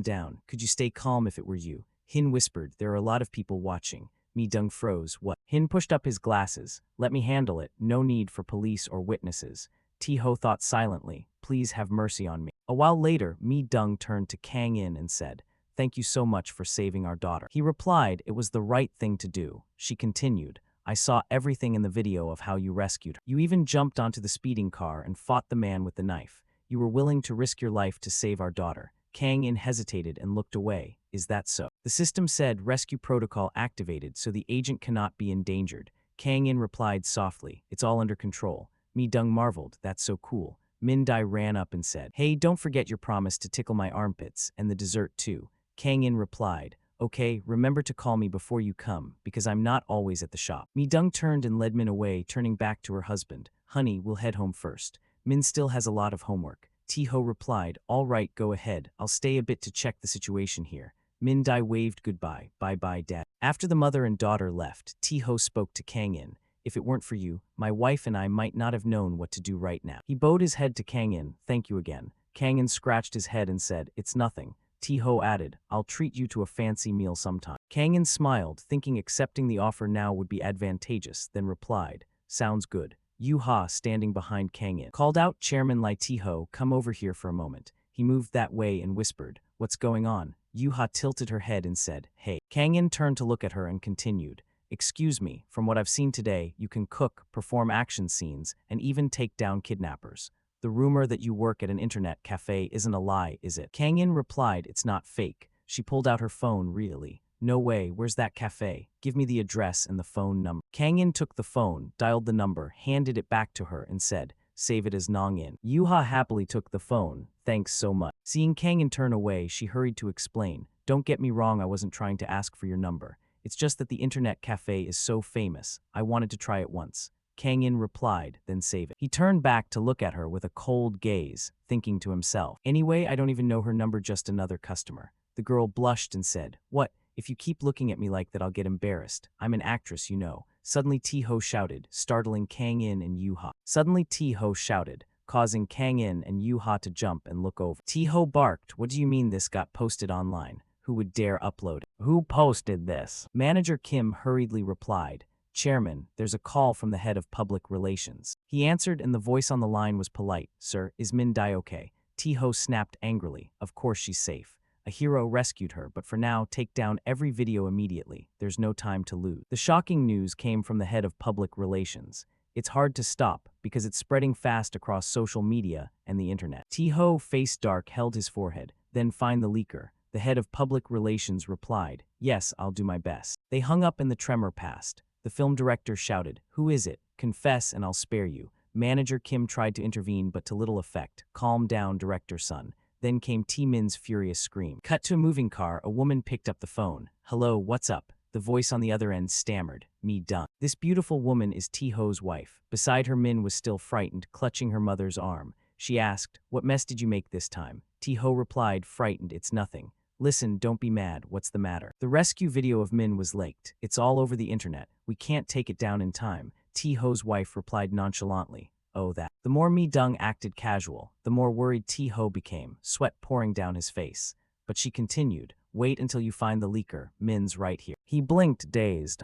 [SPEAKER 1] down? Could you stay calm if it were you? Hin whispered, there are a lot of people watching. Mi Dung froze, what? Hin pushed up his glasses. Let me handle it, no need for police or witnesses. T-Ho thought silently, please have mercy on me. A while later, Mi Dung turned to Kang In and said, thank you so much for saving our daughter. He replied, it was the right thing to do. She continued, I saw everything in the video of how you rescued her. You even jumped onto the speeding car and fought the man with the knife. You were willing to risk your life to save our daughter. Kang In hesitated and looked away. Is that so? The system said rescue protocol activated so the agent cannot be endangered. Kang In replied softly, it's all under control. Mi Dung marveled, that's so cool. Min Dai ran up and said, hey, don't forget your promise to tickle my armpits and the dessert too. Kang In replied, okay, remember to call me before you come, because I'm not always at the shop. Mi Dung turned and led Min away, turning back to her husband. Honey, we'll head home first. Min still has a lot of homework. T-Ho replied, all right, go ahead. I'll stay a bit to check the situation here. Min Dai waved goodbye. Bye-bye, Dad. After the mother and daughter left, T-Ho spoke to Kang In. If it weren't for you, my wife and I might not have known what to do right now. He bowed his head to Kang In. Thank you again. Kang In scratched his head and said, it's nothing. T-Ho added, I'll treat you to a fancy meal sometime. Kang In smiled, thinking accepting the offer now would be advantageous, then replied, sounds good. Yu-Ha, standing behind Kang In, called out, Chairman Lai T-Ho, come over here for a moment. He moved that way and whispered, what's going on? Yu-Ha tilted her head and said, hey. Kang In turned to look at her and continued, excuse me, from what I've seen today, you can cook, perform action scenes, and even take down kidnappers. The rumor that you work at an internet cafe isn't a lie, is it? Kang In replied, it's not fake. She pulled out her phone, really. No way, where's that cafe? Give me the address and the phone number. Kang In took the phone, dialed the number, handed it back to her and said, save it as Nong In. Yu-Ha happily took the phone, thanks so much. Seeing Kang In turn away, she hurried to explain, don't get me wrong, I wasn't trying to ask for your number. It's just that the internet cafe is so famous, I wanted to try it once. Kang In replied, then save it. He turned back to look at her with a cold gaze, thinking to himself, anyway, I don't even know her number, just another customer. The girl blushed and said, what? If you keep looking at me like that, I'll get embarrassed. I'm an actress, you know. Suddenly T-Ho shouted, startling Kang In and Yu-Ha. Suddenly T-Ho shouted, causing Kang In and Yu-Ha to jump and look over. T-Ho barked, what do you mean this got posted online? Who would dare upload it? Who posted this? Manager Kim hurriedly replied, Chairman, there's a call from the head of public relations. He answered and the voice on the line was polite. Sir, is Min Dai okay? T-Ho snapped angrily. Of course she's safe. A hero rescued her, but for now, take down every video immediately. There's no time to lose. The shocking news came from the head of public relations. It's hard to stop because it's spreading fast across social media and the internet. T-Ho, face dark, held his forehead. Then find the leaker. The head of public relations replied, yes, I'll do my best. They hung up and the tremor passed. The film director shouted, who is it? Confess and I'll spare you. Manager Kim tried to intervene but to little effect. Calm down, director son. Then came T-Min's furious scream. Cut to a moving car, a woman picked up the phone. Hello, what's up? The voice on the other end stammered. Me done. This beautiful woman is T-Ho's wife. Beside her, Min was still frightened, clutching her mother's arm. She asked, what mess did you make this time? T-Ho replied, frightened, it's nothing. Listen, don't be mad, what's the matter? The rescue video of Min was leaked. It's all over the internet. We can't take it down in time. T-Ho's wife replied nonchalantly. Oh, that. The more Mi-Dung acted casual, the more worried T-Ho became, sweat pouring down his face. But she continued, wait until you find the leaker, Min's right here. He blinked, dazed,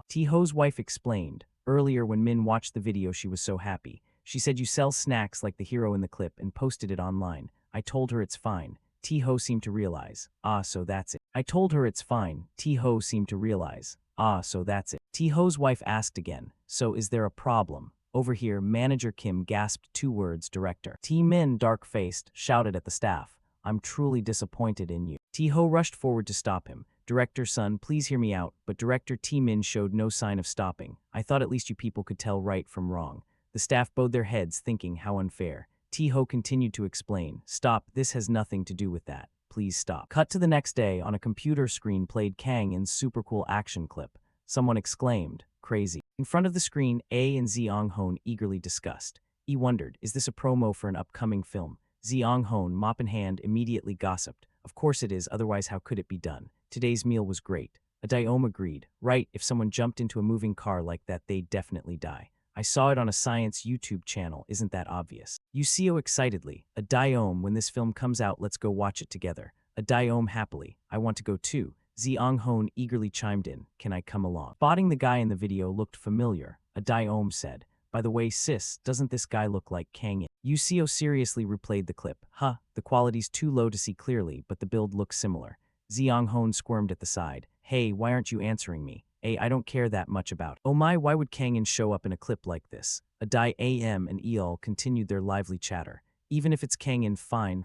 [SPEAKER 1] T-Ho's wife explained, earlier when Min watched the video she was so happy. She said you sell snacks like the hero in the clip and posted it online. I told her it's fine. T-Ho seemed to realize, so that's it. I told her it's fine. T-Ho seemed to realize, so that's it. T-Ho's wife asked again, so is there a problem? Over here, Manager Kim gasped 2 words, director. T-Min, dark-faced, shouted at the staff. I'm truly disappointed in you. T-Ho rushed forward to stop him. Director son, please hear me out, but Director T-Min showed no sign of stopping. I thought at least you people could tell right from wrong. The staff bowed their heads, thinking how unfair. T-Ho continued to explain, stop, this has nothing to do with that. Please stop. Cut to the next day, on a computer screen played Kang In's super cool action clip. Someone exclaimed, crazy. In front of the screen, A and Zeong-Hoon eagerly discussed. E wondered, is this a promo for an upcoming film? Zeong-Hoon, mop in hand, immediately gossiped. Of course it is, otherwise how could it be done? Today's meal was great. A Daeom agreed. Right, if someone jumped into a moving car like that, they'd definitely die. I saw it on a science YouTube channel, isn't that obvious? Yuseo excitedly. A Daeom, when this film comes out, let's go watch it together. A Daeom happily. I want to go too. Zeong-Hoon eagerly chimed in. Can I come along? Spotting the guy in the video looked familiar. A Daeom said. By the way, sis, doesn't this guy look like Kang In? Yuseo seriously replayed the clip. The quality's too low to see clearly, but the build looks similar. Zeong-Hoon squirmed at the side. Hey, why aren't you answering me? I don't care that much about. Oh my, why would Kang In show up in a clip like this? A Daeom and Eol continued their lively chatter. Even if it's Kang In, fine.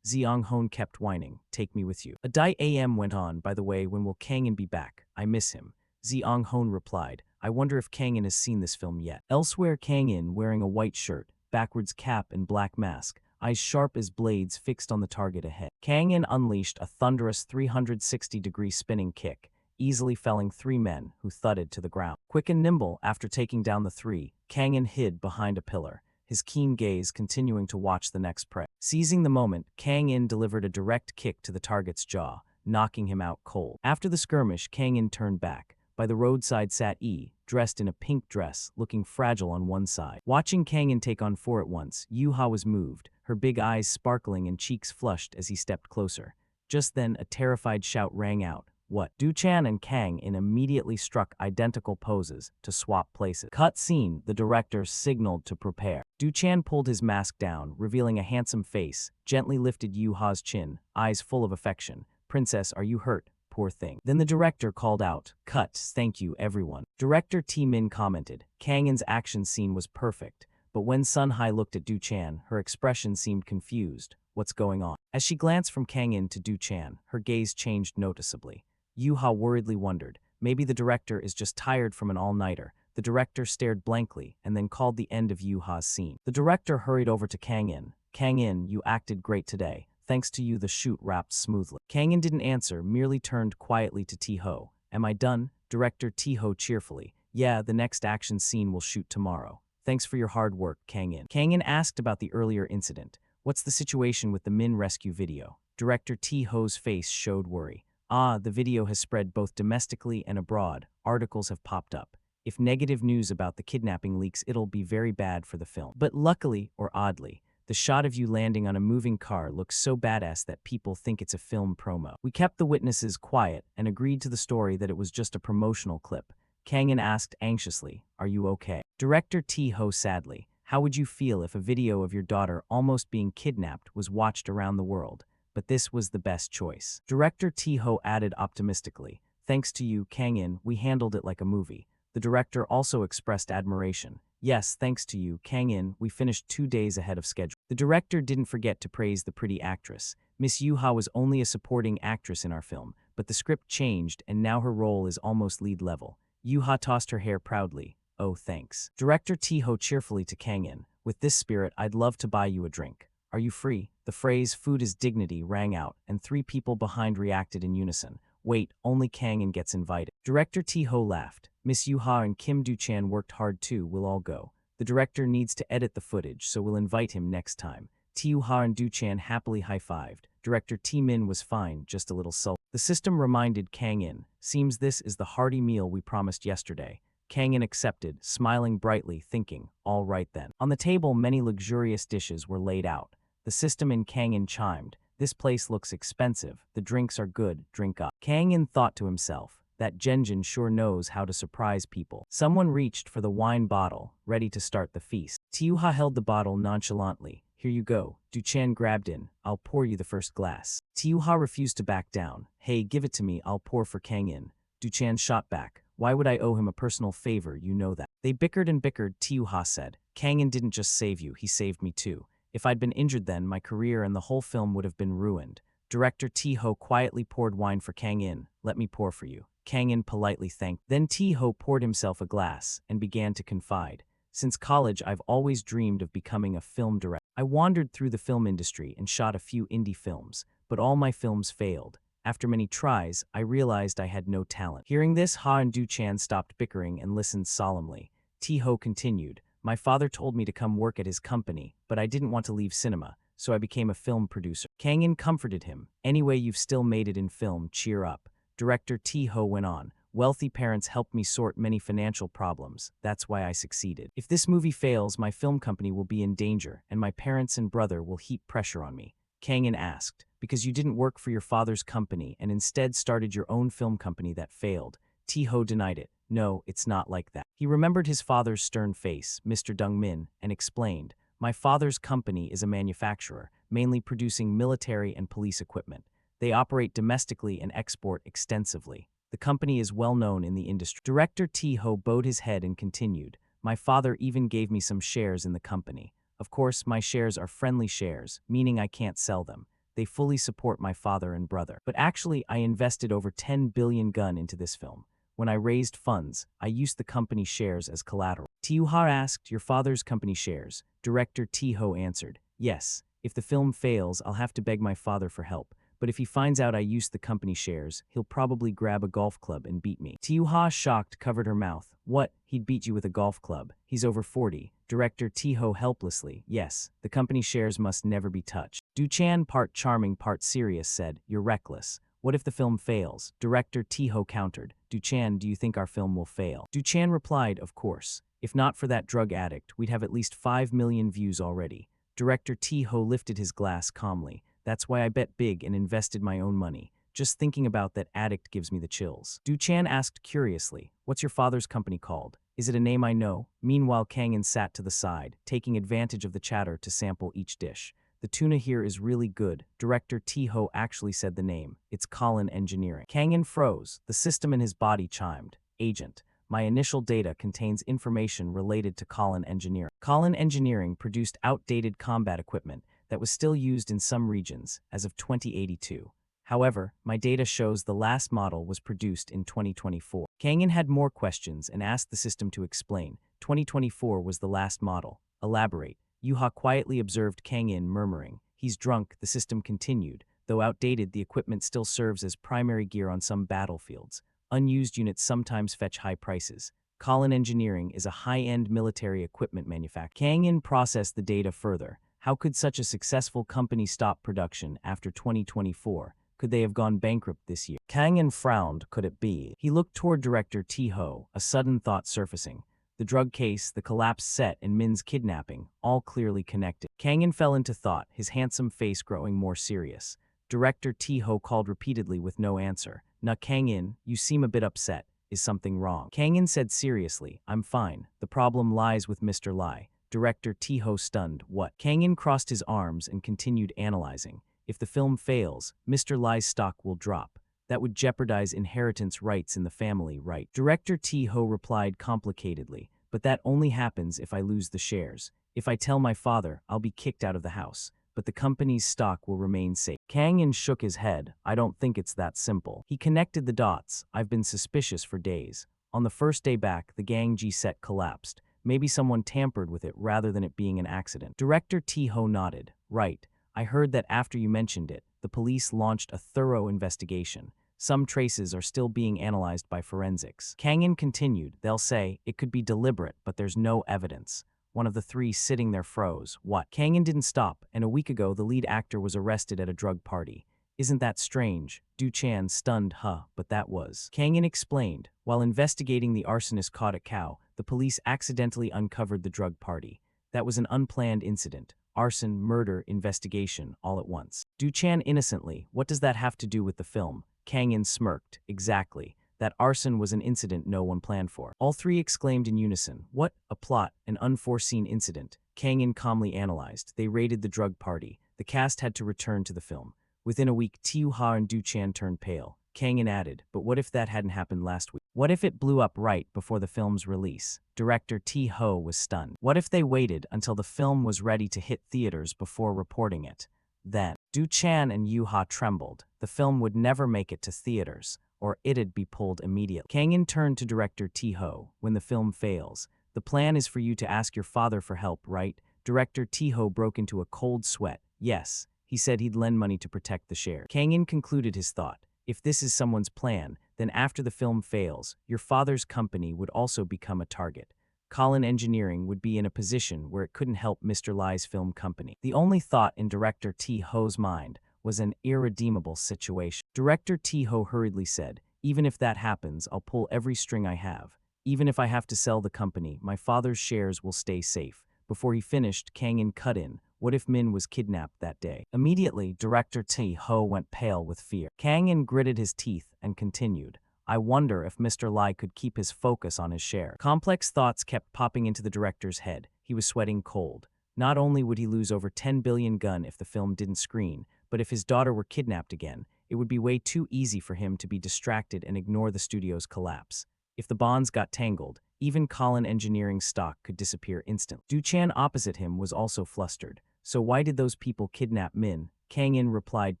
[SPEAKER 1] Zeong-Hoon kept whining. Take me with you. A Daeom went on, by the way, when will Kang In be back? I miss him. Zeong-Hoon replied. I wonder if Kang In has seen this film yet. Elsewhere, Kang In, wearing a white shirt, backwards cap and black mask, eyes sharp as blades fixed on the target ahead. Kang In unleashed a thunderous 360-degree spinning kick, easily felling 3 men, who thudded to the ground. Quick and nimble, after taking down the 3, Kang In hid behind a pillar, his keen gaze continuing to watch the next prey. Seizing the moment, Kang In delivered a direct kick to the target's jaw, knocking him out cold. After the skirmish, Kang In turned back. By the roadside sat E, dressed in a pink dress, looking fragile on one side. Watching Kang In take on 4 at once, Yuha was moved, her big eyes sparkling and cheeks flushed as he stepped closer. Just then, a terrified shout rang out. What? Du-chan and Kang In immediately struck identical poses to swap places. Cut scene, the director signaled to prepare. Du-chan pulled his mask down, revealing a handsome face, gently lifted Yuha's chin, eyes full of affection. Princess, are you hurt? Poor thing. Then the director called out, cut, thank you everyone. Director T-Min commented, Kang In's action scene was perfect, but when Sun-Hai looked at Du-chan, her expression seemed confused. What's going on? As she glanced from Kang In to Du-chan, her gaze changed noticeably. Yuha worriedly wondered, maybe the director is just tired from an all-nighter. The director stared blankly and then called the end of Yuha's scene. The director hurried over to Kang In. Kang In, you acted great today. Thanks to you, the shoot wrapped smoothly. Kang In didn't answer, merely turned quietly to T-Ho. Am I done? Director T-Ho cheerfully. Yeah, the next action scene will shoot tomorrow. Thanks for your hard work, Kang In. Kang In asked about the earlier incident. What's the situation with the Min rescue video? Director T-Ho's face showed worry. The video has spread both domestically and abroad. Articles have popped up. If negative news about the kidnapping leaks, it'll be very bad for the film. But luckily, or oddly, the shot of you landing on a moving car looks so badass that people think it's a film promo. We kept the witnesses quiet and agreed to the story that it was just a promotional clip. Kang In asked anxiously, are you okay? Director T-Ho sadly, how would you feel if a video of your daughter almost being kidnapped was watched around the world? But this was the best choice. Director T-Ho added optimistically, thanks to you, Kang In, we handled it like a movie. The director also expressed admiration. Yes, thanks to you, Kang In, we finished 2 days ahead of schedule. The director didn't forget to praise the pretty actress. Miss Yuha was only a supporting actress in our film, but the script changed and now her role is almost lead level. Yuha tossed her hair proudly. "Oh, thanks." Director T-ho cheerfully to Kang In, "With this spirit, I'd love to buy you a drink. Are you free?" The phrase, "food is dignity," rang out, and three people behind reacted in unison. "Wait, only Kang In gets invited." Director T-ho laughed. "Miss Yoo-ha and Kim Do-chan worked hard too, we'll all go. The director needs to edit the footage, so we'll invite him next time." Yoo-ha and Do-chan happily high-fived. Director T-min was fine, just a little sulky. The system reminded Kang In, "Seems this is the hearty meal we promised yesterday." Kang In accepted, smiling brightly, thinking, "All right then." On the table, many luxurious dishes were laid out. The system in Kang In chimed, "This place looks expensive. The drinks are good, drink up." Kang In thought to himself, "That Genjin sure knows how to surprise people." Someone reached for the wine bottle, ready to start the feast. Yoo-ha held the bottle nonchalantly. "Here you go." Du-chan grabbed in, "I'll pour you the first glass." Yoo-ha refused to back down. "Hey, give it to me, I'll pour for Kang In." Du-chan shot back, "Why would I owe him a personal favor, you know that." They bickered and bickered. Yoo-ha said, "Kang In didn't just save you, he saved me too. If I'd been injured then, my career and the whole film would have been ruined." Director T-ho quietly poured wine for Kang In. "Let me pour for you." Kang In politely thanked. Then T-ho poured himself a glass and began to confide. "Since college, I've always dreamed of becoming a film director. I wandered through the film industry and shot a few indie films, but all my films failed. After many tries, I realized I had no talent." Hearing this, Ha and Du-chan stopped bickering and listened solemnly. T-ho continued, "My father told me to come work at his company, but I didn't want to leave cinema, so I became a film producer." Kang In comforted him. "Anyway, you've still made it in film, cheer up." Director T-ho went on, "Wealthy parents helped me sort many financial problems. That's why I succeeded. If this movie fails, my film company will be in danger, and my parents and brother will heap pressure on me." Kang In asked, "Because you didn't work for your father's company and instead started your own film company that failed?" T-ho denied it. "No, it's not like that." He remembered his father's stern face, Mr. Dong-min, and explained, "My father's company is a manufacturer, mainly producing military and police equipment. They operate domestically and export extensively. The company is well known in the industry." Director T-ho bowed his head and continued, "My father even gave me some shares in the company. Of course, my shares are friendly shares, meaning I can't sell them. They fully support my father and brother. But actually, I invested over 10 billion gun into this film. When I raised funds, I used the company shares as collateral." Yoo-ha asked, "Your father's company shares?" Director T-ho answered, "Yes. If the film fails, I'll have to beg my father for help. But if he finds out I used the company shares, he'll probably grab a golf club and beat me." Yoo-ha, shocked, covered her mouth. "What? He'd beat you with a golf club? He's over 40. Director T-ho helplessly, "Yes, the company shares must never be touched." Du-chan, part charming, part serious, said, "You're reckless. What if the film fails?" Director T-ho countered, "Du-chan, do you think our film will fail?" Du-chan replied, "Of course. If not for that drug addict, we'd have at least 5 million views already." Director T-ho lifted his glass calmly. "That's why I bet big and invested my own money. Just thinking about that addict gives me the chills." Du-chan asked curiously, "What's your father's company called? Is it a name I know?" Meanwhile, Kang In sat to the side, taking advantage of the chatter to sample each dish. "The tuna here is really good." Director T-ho actually said the name. "It's Colin Engineering." Kang In froze. The system in his body chimed. "Agent, my initial data contains information related to Colin Engineering. Colin Engineering produced outdated combat equipment that was still used in some regions as of 2082. However, my data shows the last model was produced in 2024. Kang In had more questions and asked the system to explain. 2024 was the last model. Elaborate. Yoo-ha quietly observed Kang In, murmuring, "He's drunk." The system continued. Though outdated, the equipment still serves as primary gear on some battlefields. Unused units sometimes fetch high prices. Colin Engineering is a high-end military equipment manufacturer. Kang In processed the data further. How could such a successful company stop production after 2024? Could they have gone bankrupt this year? Kang In frowned. Could it be? He looked toward Director T-ho, a sudden thought surfacing. The drug case, the collapsed set, and Min's kidnapping, all clearly connected. Kang In fell into thought, his handsome face growing more serious. Director T-ho called repeatedly with no answer. "Now, Kang In, you seem a bit upset. Is something wrong?" Kang In said seriously, "I'm fine. The problem lies with Mr. Lai." Director T-ho stunned. "What?" Kang In crossed his arms and continued analyzing. "If the film fails, Mr. Lai's stock will drop. That would jeopardize inheritance rights in the family, right?" Director T-ho replied complicatedly, "But that only happens if I lose the shares. If I tell my father, I'll be kicked out of the house. But the company's stock will remain safe." Kang In shook his head. "I don't think it's that simple." He connected the dots. "I've been suspicious for days. On the first day back, the Gang G set collapsed. Maybe someone tampered with it rather than it being an accident. Director T-Ho nodded. Right. I heard that after you mentioned it, the police launched a thorough investigation. Some traces are still being analyzed by forensics. Kang-in continued. They'll say, it could be deliberate, but there's no evidence. One of the three sitting there froze. What? Kang-in didn't stop, and a week ago the lead actor was arrested at a drug party. Isn't that strange? Du-chan stunned, but that was. Kang-in explained. While investigating the arsonist caught at Cow, the police accidentally uncovered the drug party. That was an unplanned incident. Arson, murder, investigation, all at once. Du-chan innocently, what does that have to do with the film? Kang-in smirked. Exactly. That arson was an incident no one planned for. All three exclaimed in unison. What? A plot, an unforeseen incident. Kang-in calmly analyzed. They raided the drug party. The cast had to return to the film. Within a week, Tiu-ha and Du-chan turned pale. Kang-in added, but what if that hadn't happened last week? What if it blew up right before the film's release? Director T-ho was stunned. What if they waited until the film was ready to hit theaters before reporting it? Then, Du-chan and Yu-ha trembled. The film would never make it to theaters, or it'd be pulled immediately. Kang-in turned to director T-ho. When the film fails, the plan is for you to ask your father for help, right? Director T-ho broke into a cold sweat. Yes. He said he'd lend money to protect the share. Kang-in concluded his thought. If this is someone's plan, then after the film fails, your father's company would also become a target. Colin Engineering would be in a position where it couldn't help Mr. Lie's film company. The only thought in director T-ho's mind was an irredeemable situation. Director T-ho hurriedly said, even if that happens, I'll pull every string I have. Even if I have to sell the company, my father's shares will stay safe. Before he finished, Kang-in cut in. What if Min was kidnapped that day? Immediately, director T-ho went pale with fear. Kang-in gritted his teeth and continued. I wonder if Mr. Lie could keep his focus on his share. Complex thoughts kept popping into the director's head. He was sweating cold. Not only would he lose over 10 billion gun if the film didn't screen, but if his daughter were kidnapped again, it would be way too easy for him to be distracted and ignore the studio's collapse. If the bonds got tangled, even Colin Engineering stock could disappear instantly. Du-chan opposite him was also flustered. So why did those people kidnap Min? Kang-in replied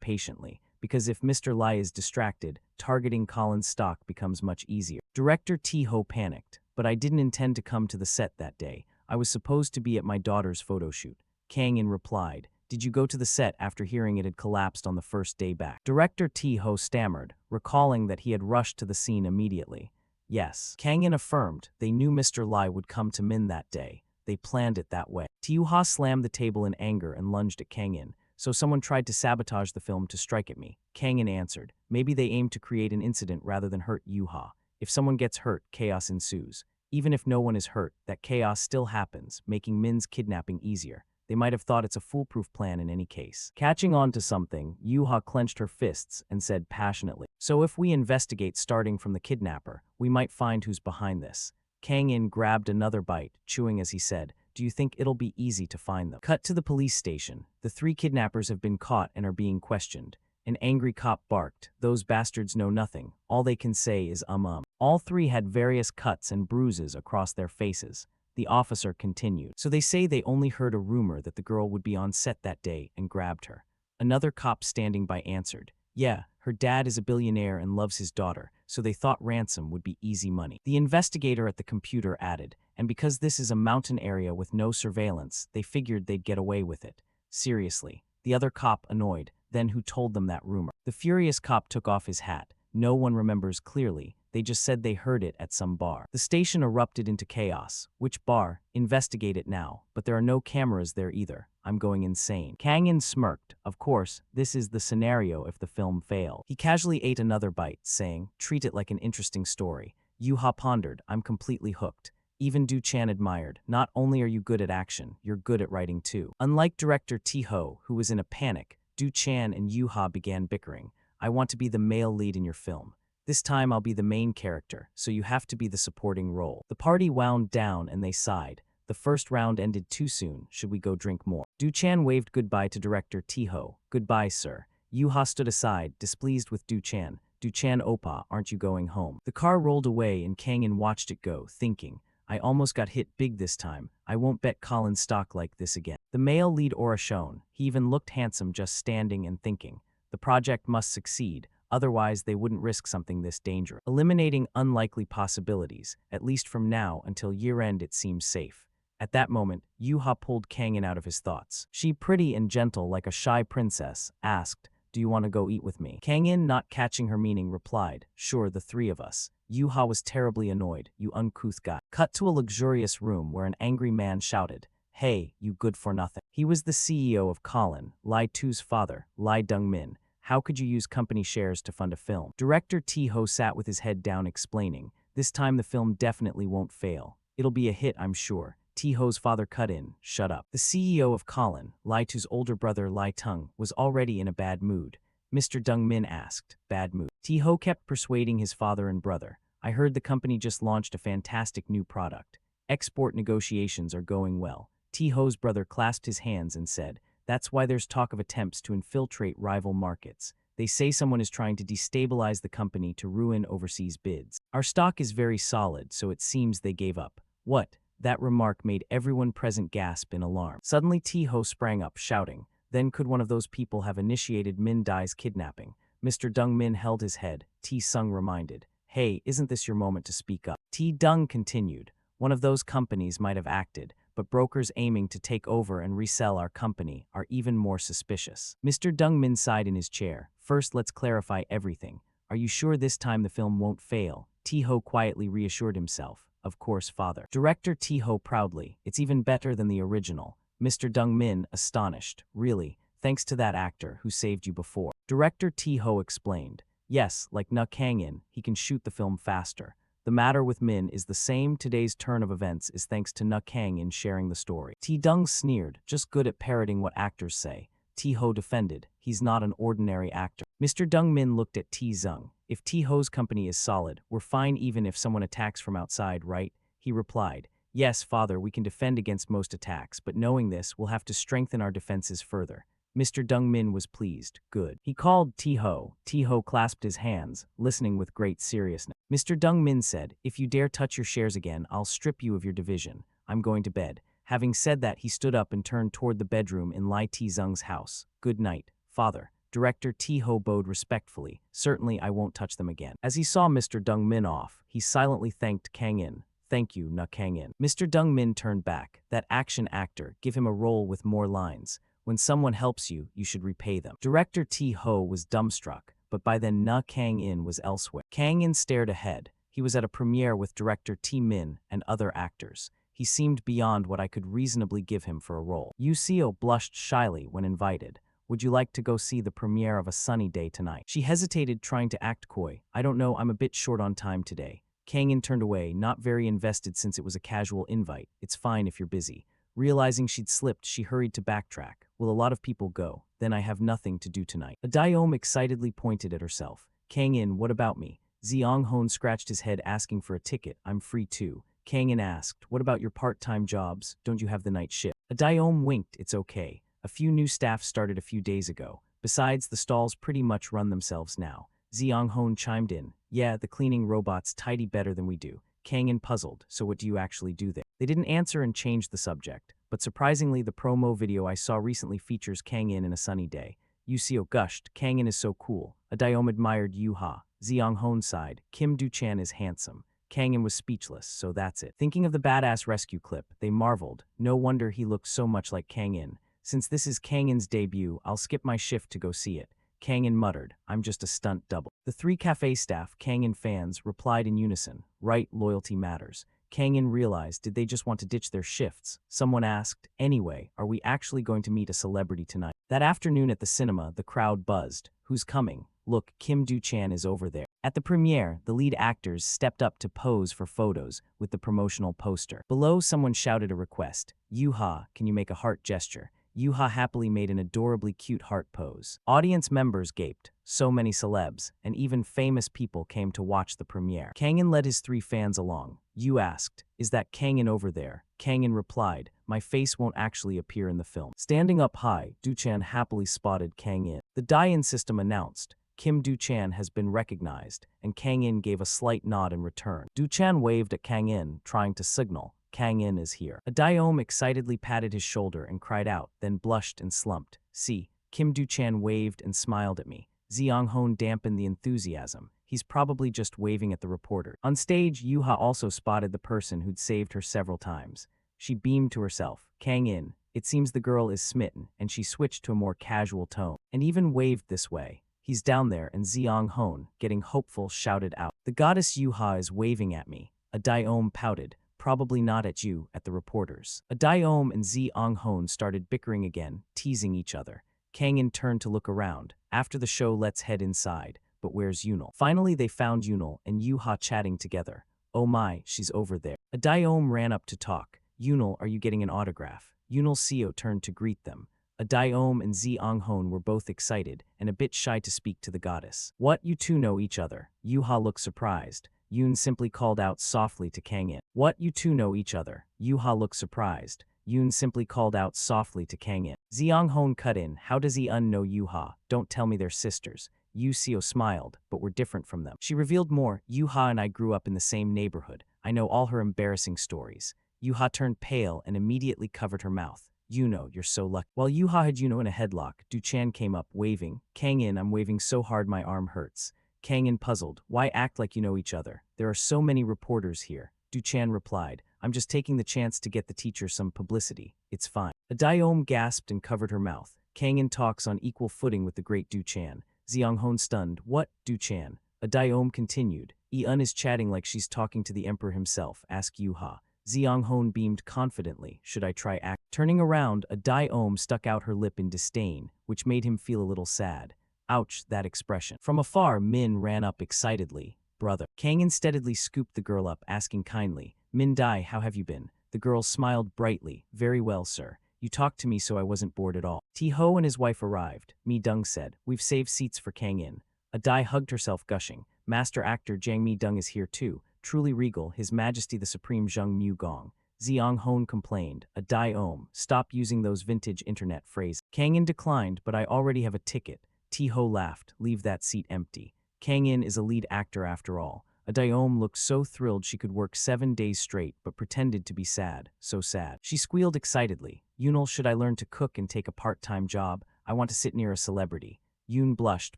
[SPEAKER 1] patiently. Because if Mr. Lie is distracted, targeting Colin's stock becomes much easier. Director T-ho panicked. But I didn't intend to come to the set that day. I was supposed to be at my daughter's photo shoot. Kang-in replied. Did you go to the set after hearing it had collapsed on the first day back? Director T-ho stammered, recalling that he had rushed to the scene immediately. Yes. Kang-in affirmed. They knew Mr. Lie would come to Min that day. They planned it that way. Tiu-ha slammed the table in anger and lunged at Kang-in. So someone tried to sabotage the film to strike at me. Kang-in answered. Maybe they aimed to create an incident rather than hurt Yu-ha. If someone gets hurt, chaos ensues. Even if no one is hurt, that chaos still happens, making Min's kidnapping easier. They might have thought it's a foolproof plan in any case. Catching on to something, Yu-ha clenched her fists and said passionately. So if we investigate starting from the kidnapper, we might find who's behind this. Kang-in grabbed another bite, chewing as he said, do you think it'll be easy to find them? Cut to the police station. The three kidnappers have been caught and are being questioned. An angry cop barked, those bastards know nothing. All they can say is All three had various cuts and bruises across their faces. The officer continued. So they say they only heard a rumor that the girl would be on set that day and grabbed her. Another cop standing by answered. Yeah, her dad is a billionaire and loves his daughter, so they thought ransom would be easy money. The investigator at the computer added, and because this is a mountain area with no surveillance, they figured they'd get away with it. Seriously. The other cop annoyed, then who told them that rumor? The furious cop took off his hat. No one remembers clearly, they just said they heard it at some bar. The station erupted into chaos. Which bar? Investigate it now, but there are no cameras there either. I'm going insane. Kang-in smirked. Of course, this is the scenario if the film failed. He casually ate another bite, saying, treat it like an interesting story. Yu-ha pondered, I'm completely hooked. Even Du-chan admired, not only are you good at action, you're good at writing too. Unlike director T-ho, who was in a panic, Du-chan and Yu-ha began bickering. I want to be the male lead in your film. This time I'll be the main character, so you have to be the supporting role. The party wound down and they sighed. The first round ended too soon. Should we go drink more? Du-chan waved goodbye to director T-ho. Goodbye, sir. Yu-ha stood aside, displeased with Du-chan. Du-chan oppa, aren't you going home? The car rolled away and Kang-in watched it go, thinking, I almost got hit big this time. I won't bet Colin's stock like this again. The male lead aura shone. He even looked handsome just standing and thinking. The project must succeed. Otherwise, they wouldn't risk something this dangerous. Eliminating unlikely possibilities, at least from now until year-end it seems safe. At that moment, Yuha pulled Kangin out of his thoughts. She, pretty and gentle like a shy princess, asked, "Do you want to go eat with me?" Kangin, not catching her meaning, replied, "Sure, the three of us." Yuha was terribly annoyed. "You uncouth guy." Cut to a luxurious room where an angry man shouted, "Hey, you good-for-nothing." He was the CEO of Colin, Lai Tu's father, Lai Dong-min. How could you use company shares to fund a film? Director T-Ho sat with his head down explaining, "This time the film definitely won't fail. It'll be a hit, I'm sure." T-Ho's father cut in, "Shut up." The CEO of Colin, Lai Tu's older brother Lai Tung, was already in a bad mood. Mr. Dong-min asked, "Bad mood?" T-Ho kept persuading his father and brother. "I heard the company just launched a fantastic new product. Export negotiations are going well." T-Ho's brother clasped his hands and said, "That's why there's talk of attempts to infiltrate rival markets. They say someone is trying to destabilize the company to ruin overseas bids. Our stock is very solid, so it seems they gave up." "What?" That remark made everyone present gasp in alarm. Suddenly T-Ho sprang up, shouting, "Then could one of those people have initiated Min Dai's kidnapping?" Mr. Dong-min held his head. T-Sung reminded, "Hey, isn't this your moment to speak up?" T-Dung continued, "One of those companies might have acted, but brokers aiming to take over and resell our company are even more suspicious." Mr. Dong-min sighed in his chair. "First, let's clarify everything. Are you sure this time the film won't fail?" T-Ho quietly reassured himself. "Of course, father." Director T-Ho proudly, "It's even better than the original." Mr. Dong-min, astonished, "Really? Thanks to that actor who saved you before." Director T-Ho explained, "Yes, like Na Kang-in, he can shoot the film faster. The matter with Min is the same. Today's turn of events is thanks to Na Kang-in sharing the story." T-Dung sneered, "Just good at parroting what actors say." T-Ho defended, "He's not an ordinary actor." Mr. Dong-min looked at T-Zung. "If T-Ho's company is solid, we're fine even if someone attacks from outside, right?" He replied, "Yes, father, we can defend against most attacks, but knowing this, we'll have to strengthen our defenses further." Mr. Dong-min was pleased. "Good." He called T-Ho. T-Ho clasped his hands, listening with great seriousness. Mr. Dong-min said, "If you dare touch your shares again, I'll strip you of your division. I'm going to bed." Having said that, he stood up and turned toward the bedroom in Lai T-Zung's house. "Good night, father." Director T-Ho bowed respectfully. "Certainly I won't touch them again." As he saw Mr. Dong-min off, he silently thanked Kang-in. "Thank you, Na Kang-in." Mr. Dong-min turned back. "That action actor, give him a role with more lines. When someone helps you, you should repay them." Director T-Ho was dumbstruck, but by then Na Kang-in was elsewhere. Kang-in stared ahead. He was at a premiere with director T-Min and other actors. He seemed beyond what I could reasonably give him for a role. Yuseo blushed shyly when invited. "Would you like to go see the premiere of A Sunny Day tonight?" She hesitated, trying to act coy. "I don't know, I'm a bit short on time today." Kang-in turned away, not very invested since it was a casual invite. "It's fine if you're busy." Realizing she'd slipped, she hurried to backtrack. "Will a lot of people go? Then I have nothing to do tonight." Daeom excitedly pointed at herself. "Kang-in, what about me?" Zeong-Hoon scratched his head, asking for a ticket. "I'm free too." Kang-in asked, "What about your part-time jobs? Don't you have the night shift?" Daeom winked. "It's okay. A few new staff started a few days ago. Besides, the stalls pretty much run themselves now." Zeong-Hoon chimed in. "Yeah, the cleaning robots tidy better than we do." Kang-in puzzled, "So what do you actually do there?" They didn't answer and changed the subject. But surprisingly, the promo video I saw recently features Kang-in in A Sunny Day. Yuseo gushed, "Kang-in is so cool." Daeom admired Yuha. Zeong-Hoon sighed, "Kim Do-chan is handsome." Kang-in was speechless, so that's it. Thinking of the badass rescue clip, they marveled. No wonder he looked so much like Kang-in. "Since this is Kang-in's debut, I'll skip my shift to go see it." Kang-in muttered, "I'm just a stunt double." The three cafe staff, Kang-in fans, replied in unison, "Right, loyalty matters." Kang-in realized, did they just want to ditch their shifts? Someone asked, "Anyway, are we actually going to meet a celebrity tonight?" That afternoon at the cinema, the crowd buzzed. "Who's coming? Look, Kim Do-chan is over there." At the premiere, the lead actors stepped up to pose for photos with the promotional poster. Below, someone shouted a request. "Yuha, can you make a heart gesture?" Yuha happily made an adorably cute heart pose. Audience members gaped. So many celebs, and even famous people came to watch the premiere. Kang-in led his three fans along. Yu asked, "Is that Kang-in over there?" Kang-in replied, "My face won't actually appear in the film." Standing up high, Do-chan happily spotted Kang-in. The die-in system announced, "Kim Do-chan has been recognized," and Kang-in gave a slight nod in return. Do-chan waved at Kang-in, trying to signal, "Kang-in is here." Daeom excitedly patted his shoulder and cried out, then blushed and slumped. "See, Kim Do-chan waved and smiled at me." Zeong-hoon dampened the enthusiasm. He's probably just waving at the reporter. On stage, Yuha also spotted the person who'd saved her several times. She beamed to herself. Kang-in, it seems the girl is smitten, and she switched to a more casual tone, and even waved this way. He's down there, and Zeong-hoon, getting hopeful, shouted out. The goddess Yuha is waving at me. A Daeom pouted. Probably not at you, at the reporters. A Daeom and Zeong-hoon started bickering again, teasing each other. Kang-in turned to look around. After the show, let's head inside. But where's Yunil? Finally, they found Yunil and Yuha chatting together. Oh my, she's over there. A Daeom ran up to talk. Yunil, are you getting an autograph? Yunil's CEO turned to greet them. A Daeom and Zeong-hoon were both excited and a bit shy to speak to the goddess. What, you two know each other? Yuha looked surprised. Yoon simply called out softly to Kang-in. What, you two know each other? Yuha looked surprised. Yoon simply called out softly to Kang-in. Zeong-hoon cut in. How does he know Yuha? Don't tell me they're sisters. Seo smiled, but we're different from them. She revealed more. Yuha and I grew up in the same neighborhood. I know all her embarrassing stories. Yuha turned pale and immediately covered her mouth. You're so lucky. While Yuha had in a headlock, Du-chan came up, waving. Kang-in, I'm waving so hard my arm hurts. Kang-in puzzled. Why act like you know each other? There are so many reporters here. Du-chan replied. I'm just taking the chance to get the teacher some publicity. It's fine. A Daeom gasped and covered her mouth. Kang-in talks on equal footing with the great Du-chan. Zeong-hoon stunned. What, Du-chan? A Daeom continued. Eun is chatting like she's talking to the emperor himself. Ask Yuha. Zeong-hoon beamed confidently. Should I try act? Turning around, a Daeom stuck out her lip in disdain, which made him feel a little sad. Ouch, that expression. From afar, Min ran up excitedly. Brother. Kang-in steadily scooped the girl up, asking kindly, Min Dai, how have you been? The girl smiled brightly. Very well, sir. You talked to me so I wasn't bored at all. Ti-ho and his wife arrived. Mi-dung said, we've saved seats for Kang-in. A Dai hugged herself, gushing. Master actor Jang Mi-dung is here too. Truly regal, His Majesty the Supreme Zheng Mu-gong. Zeong-hoon complained. A Daeom, stop using those vintage internet phrases. Kang-in declined, but I already have a ticket. Ti-ho laughed. Leave that seat empty. Kang-in is a lead actor after all. A Daeom looked so thrilled she could work 7 days straight, but pretended to be sad. So sad. She squealed excitedly. Yunil, should I learn to cook and take a part-time job? I want to sit near a celebrity. Yoon blushed,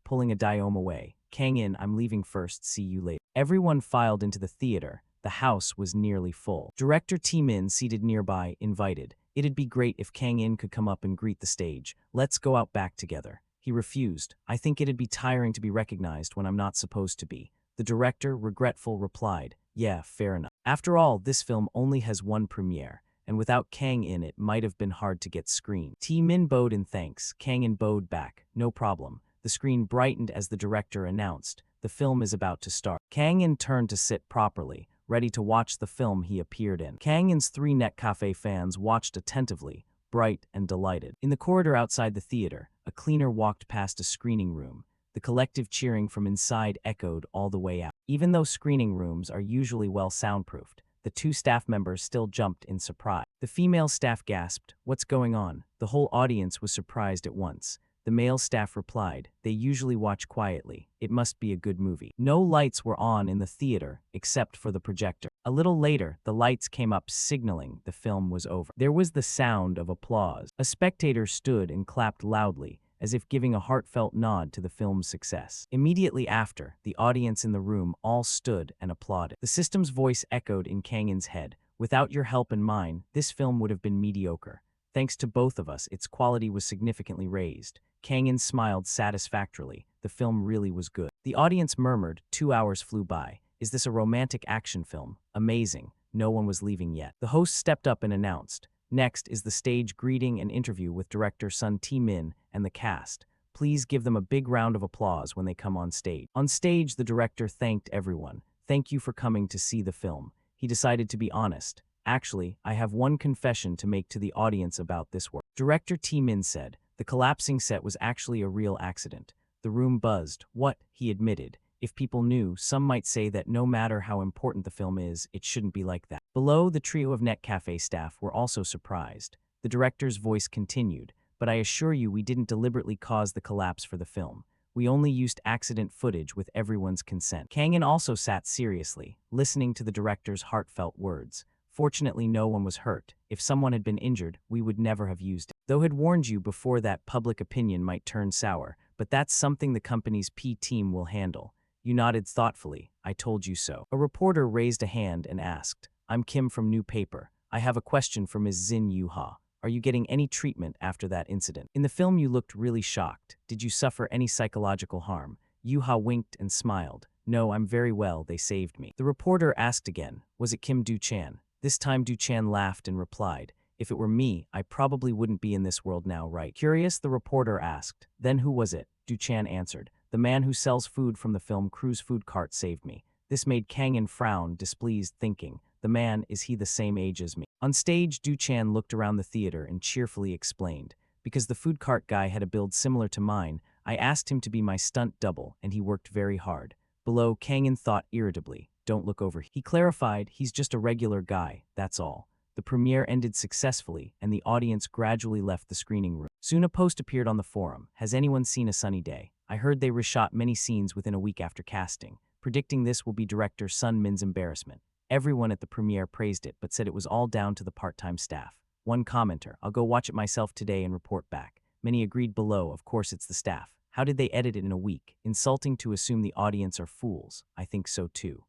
[SPEAKER 1] pulling a Daeom away. Kang-in, I'm leaving first. See you later. Everyone filed into the theater. The house was nearly full. Director Taemin, seated nearby, invited. It'd be great if Kang-in could come up and greet the stage. Let's go out back together. He refused. I think it'd be tiring to be recognized when I'm not supposed to be. The director, regretful, replied, yeah, fair enough. After all, this film only has one premiere, and without Kang in it might have been hard to get screened. Taemin bowed in thanks. Kang-in bowed back. No problem. The screen brightened as the director announced, the film is about to start. Kang-in turned to sit properly, ready to watch the film he appeared in. Kang-in's 3 Netcafe fans watched attentively, bright and delighted. In the corridor outside the theater, a cleaner walked past a screening room. The collective cheering from inside echoed all the way out. Even though screening rooms are usually well soundproofed, the 2 staff members still jumped in surprise. The female staff gasped, what's going on? The whole audience was surprised at once. The male staff replied, they usually watch quietly. It must be a good movie. No lights were on in the theater, except for the projector. A little later, the lights came up signaling the film was over. There was the sound of applause. A spectator stood and clapped loudly, as if giving a heartfelt nod to the film's success. Immediately after, the audience in the room all stood and applauded. The system's voice echoed in Kang-in's head. Without your help and mine, this film would have been mediocre. Thanks to both of us, its quality was significantly raised. Kang-in smiled satisfactorily. The film really was good. The audience murmured. 2 hours flew by. Is this a romantic action film? Amazing. No one was leaving yet. The host stepped up and announced, next is the stage greeting and interview with director Sun Taemin and the cast. Please give them a big round of applause when they come on stage. On stage, the director thanked everyone. Thank you for coming to see the film. He decided to be honest. Actually, I have one confession to make to the audience about this work. Director Taemin said, the collapsing set was actually a real accident. The room buzzed. What? He admitted. If people knew, some might say that no matter how important the film is, it shouldn't be like that. Below, the trio of Netcafe staff were also surprised. The director's voice continued, but I assure you we didn't deliberately cause the collapse for the film. We only used accident footage with everyone's consent. Kang-in also sat seriously, listening to the director's heartfelt words. Fortunately, no one was hurt. If someone had been injured, we would never have used it. Though had warned you before that public opinion might turn sour, but that's something the company's P team will handle. You nodded thoughtfully. I told you so. A reporter raised a hand and asked, I'm Kim from New Paper. I have a question for Ms. Zin Yuha. Are you getting any treatment after that incident? In the film you looked really shocked. Did you suffer any psychological harm? Yuha winked and smiled. No, I'm very well, they saved me. The reporter asked again, was it Kim Du-chan? This time Du-chan laughed and replied, if it were me, I probably wouldn't be in this world now, right? Curious, the reporter asked, then who was it? Du-chan answered, the man who sells food from the film Cruise Food Cart saved me. This made Kang-in frown, displeased, thinking, the man, is he the same age as me? On stage, Du-chan looked around the theater and cheerfully explained, because the food cart guy had a build similar to mine, I asked him to be my stunt double, and he worked very hard. Below, Kang-in thought irritably, don't look over. He clarified, he's just a regular guy, that's all. The premiere ended successfully, and the audience gradually left the screening room. Soon a post appeared on the forum. Has anyone seen A Sunny Day? I heard they reshot many scenes within a week after casting. Predicting this will be director Sun Min's embarrassment. Everyone at the premiere praised it, but said it was all down to the part-time staff. One commenter, I'll go watch it myself today and report back. Many agreed below, of course it's the staff. How did they edit it in a week? Insulting to assume the audience are fools. I think so too.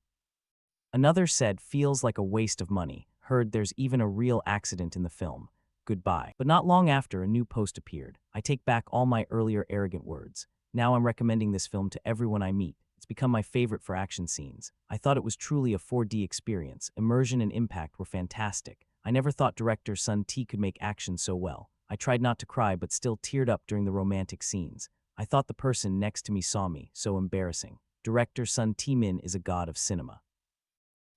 [SPEAKER 1] Another said, feels like a waste of money. Heard there's even a real accident in the film. Goodbye. But not long after, a new post appeared. I take back all my earlier arrogant words. Now I'm recommending this film to everyone I meet. It's become my favorite for action scenes. I thought it was truly a 4D experience. Immersion and impact were fantastic. I never thought director Sun T could make action so well. I tried not to cry but still teared up during the romantic scenes. I thought the person next to me saw me. So embarrassing. Director Sun T-min is a god of cinema.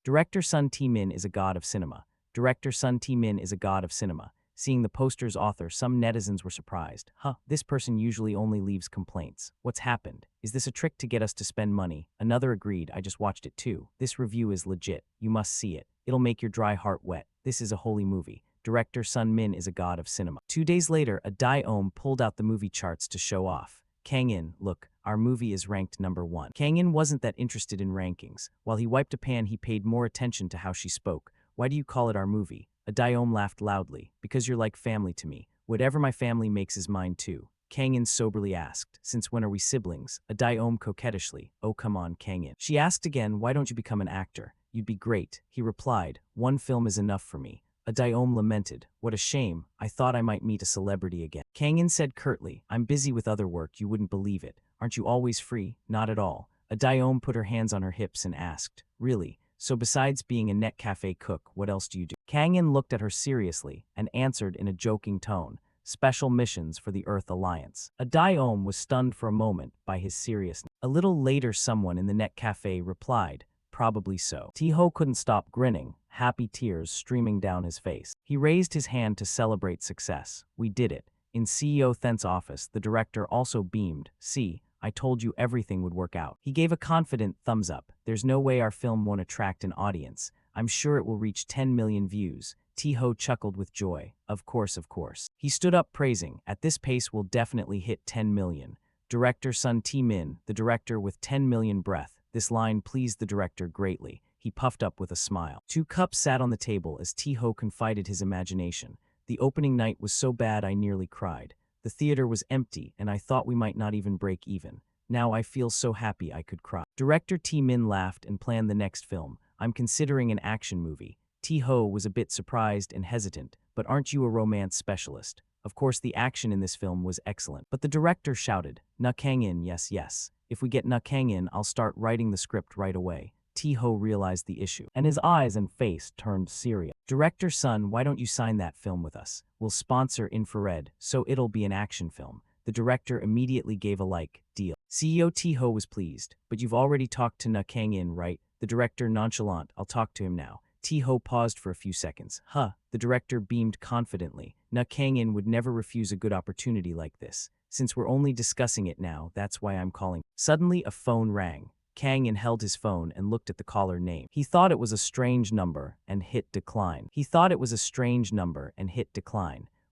[SPEAKER 1] Director Sun T-min is a god of cinema. Director Sun T-min is a god of cinema. Seeing the poster's author, some netizens were surprised. This person usually only leaves complaints. What's happened? Is this a trick to get us to spend money? Another agreed, I just watched it too. This review is legit. You must see it. It'll make your dry heart wet. This is a holy movie. Director Sun Min is a god of cinema. 2 days later, a Daeom pulled out the movie charts to show off. Kang-in, look, our movie is ranked #1. Kang-in wasn't that interested in rankings. While he wiped a pan, he paid more attention to how she spoke. Why do you call it our movie? A Daeom laughed loudly. Because you're like family to me. Whatever my family makes is mine too. Kang-in soberly asked, since when are we siblings? A Daeom coquettishly, oh come on Kang-in. She asked again, why don't you become an actor? You'd be great. He replied, one film is enough for me. A Daeom lamented, what a shame, I thought I might meet a celebrity again. Kang-in said curtly, I'm busy with other work, you wouldn't believe it. Aren't you always free? Not at all. A Daeom put her hands on her hips and asked, really? So besides being a net cafe cook, what else do you do? Kang-in looked at her seriously and answered in a joking tone, special missions for the Earth Alliance. A Daeom was stunned for a moment by his seriousness. A little later someone in the net cafe replied, probably so. T-ho couldn't stop grinning, happy tears streaming down his face. He raised his hand to celebrate success. We did it. In CEO Then's office, the director also beamed. See, I told you everything would work out. He gave a confident thumbs up. There's no way our film won't attract an audience. I'm sure it will reach 10 million views. T-ho chuckled with joy. Of course, of course. He stood up praising. At this pace, we'll definitely hit 10 million. Director Sun T-min, the director with 10 million breath. This line pleased the director greatly. He puffed up with a smile. 2 cups sat on the table as T-ho confided his imagination. The opening night was so bad I nearly cried. The theater was empty, and I thought we might not even break even. Now I feel so happy I could cry. Director T-min laughed and planned the next film. I'm considering an action movie. T-ho was a bit surprised and hesitant, but aren't you a romance specialist? Of course the action in this film was excellent. But the director shouted, Na Kang-in, yes, yes. If we get Na Kang-in, I'll start writing the script right away. T-ho realized the issue, and his eyes and face turned serious. Director Sun, why don't you sign that film with us? We'll sponsor Infrared, so it'll be an action film. The director immediately gave a deal. CEO T-ho was pleased, but you've already talked to Na Kang-in, right? The director nonchalant, I'll talk to him now. T-ho paused for a few seconds. The director beamed confidently. Na Kang-in would never refuse a good opportunity like this. Since we're only discussing it now, that's why I'm calling. Suddenly, a phone rang. Kang-in held his phone and looked at the caller name. He thought it was a strange number and hit decline.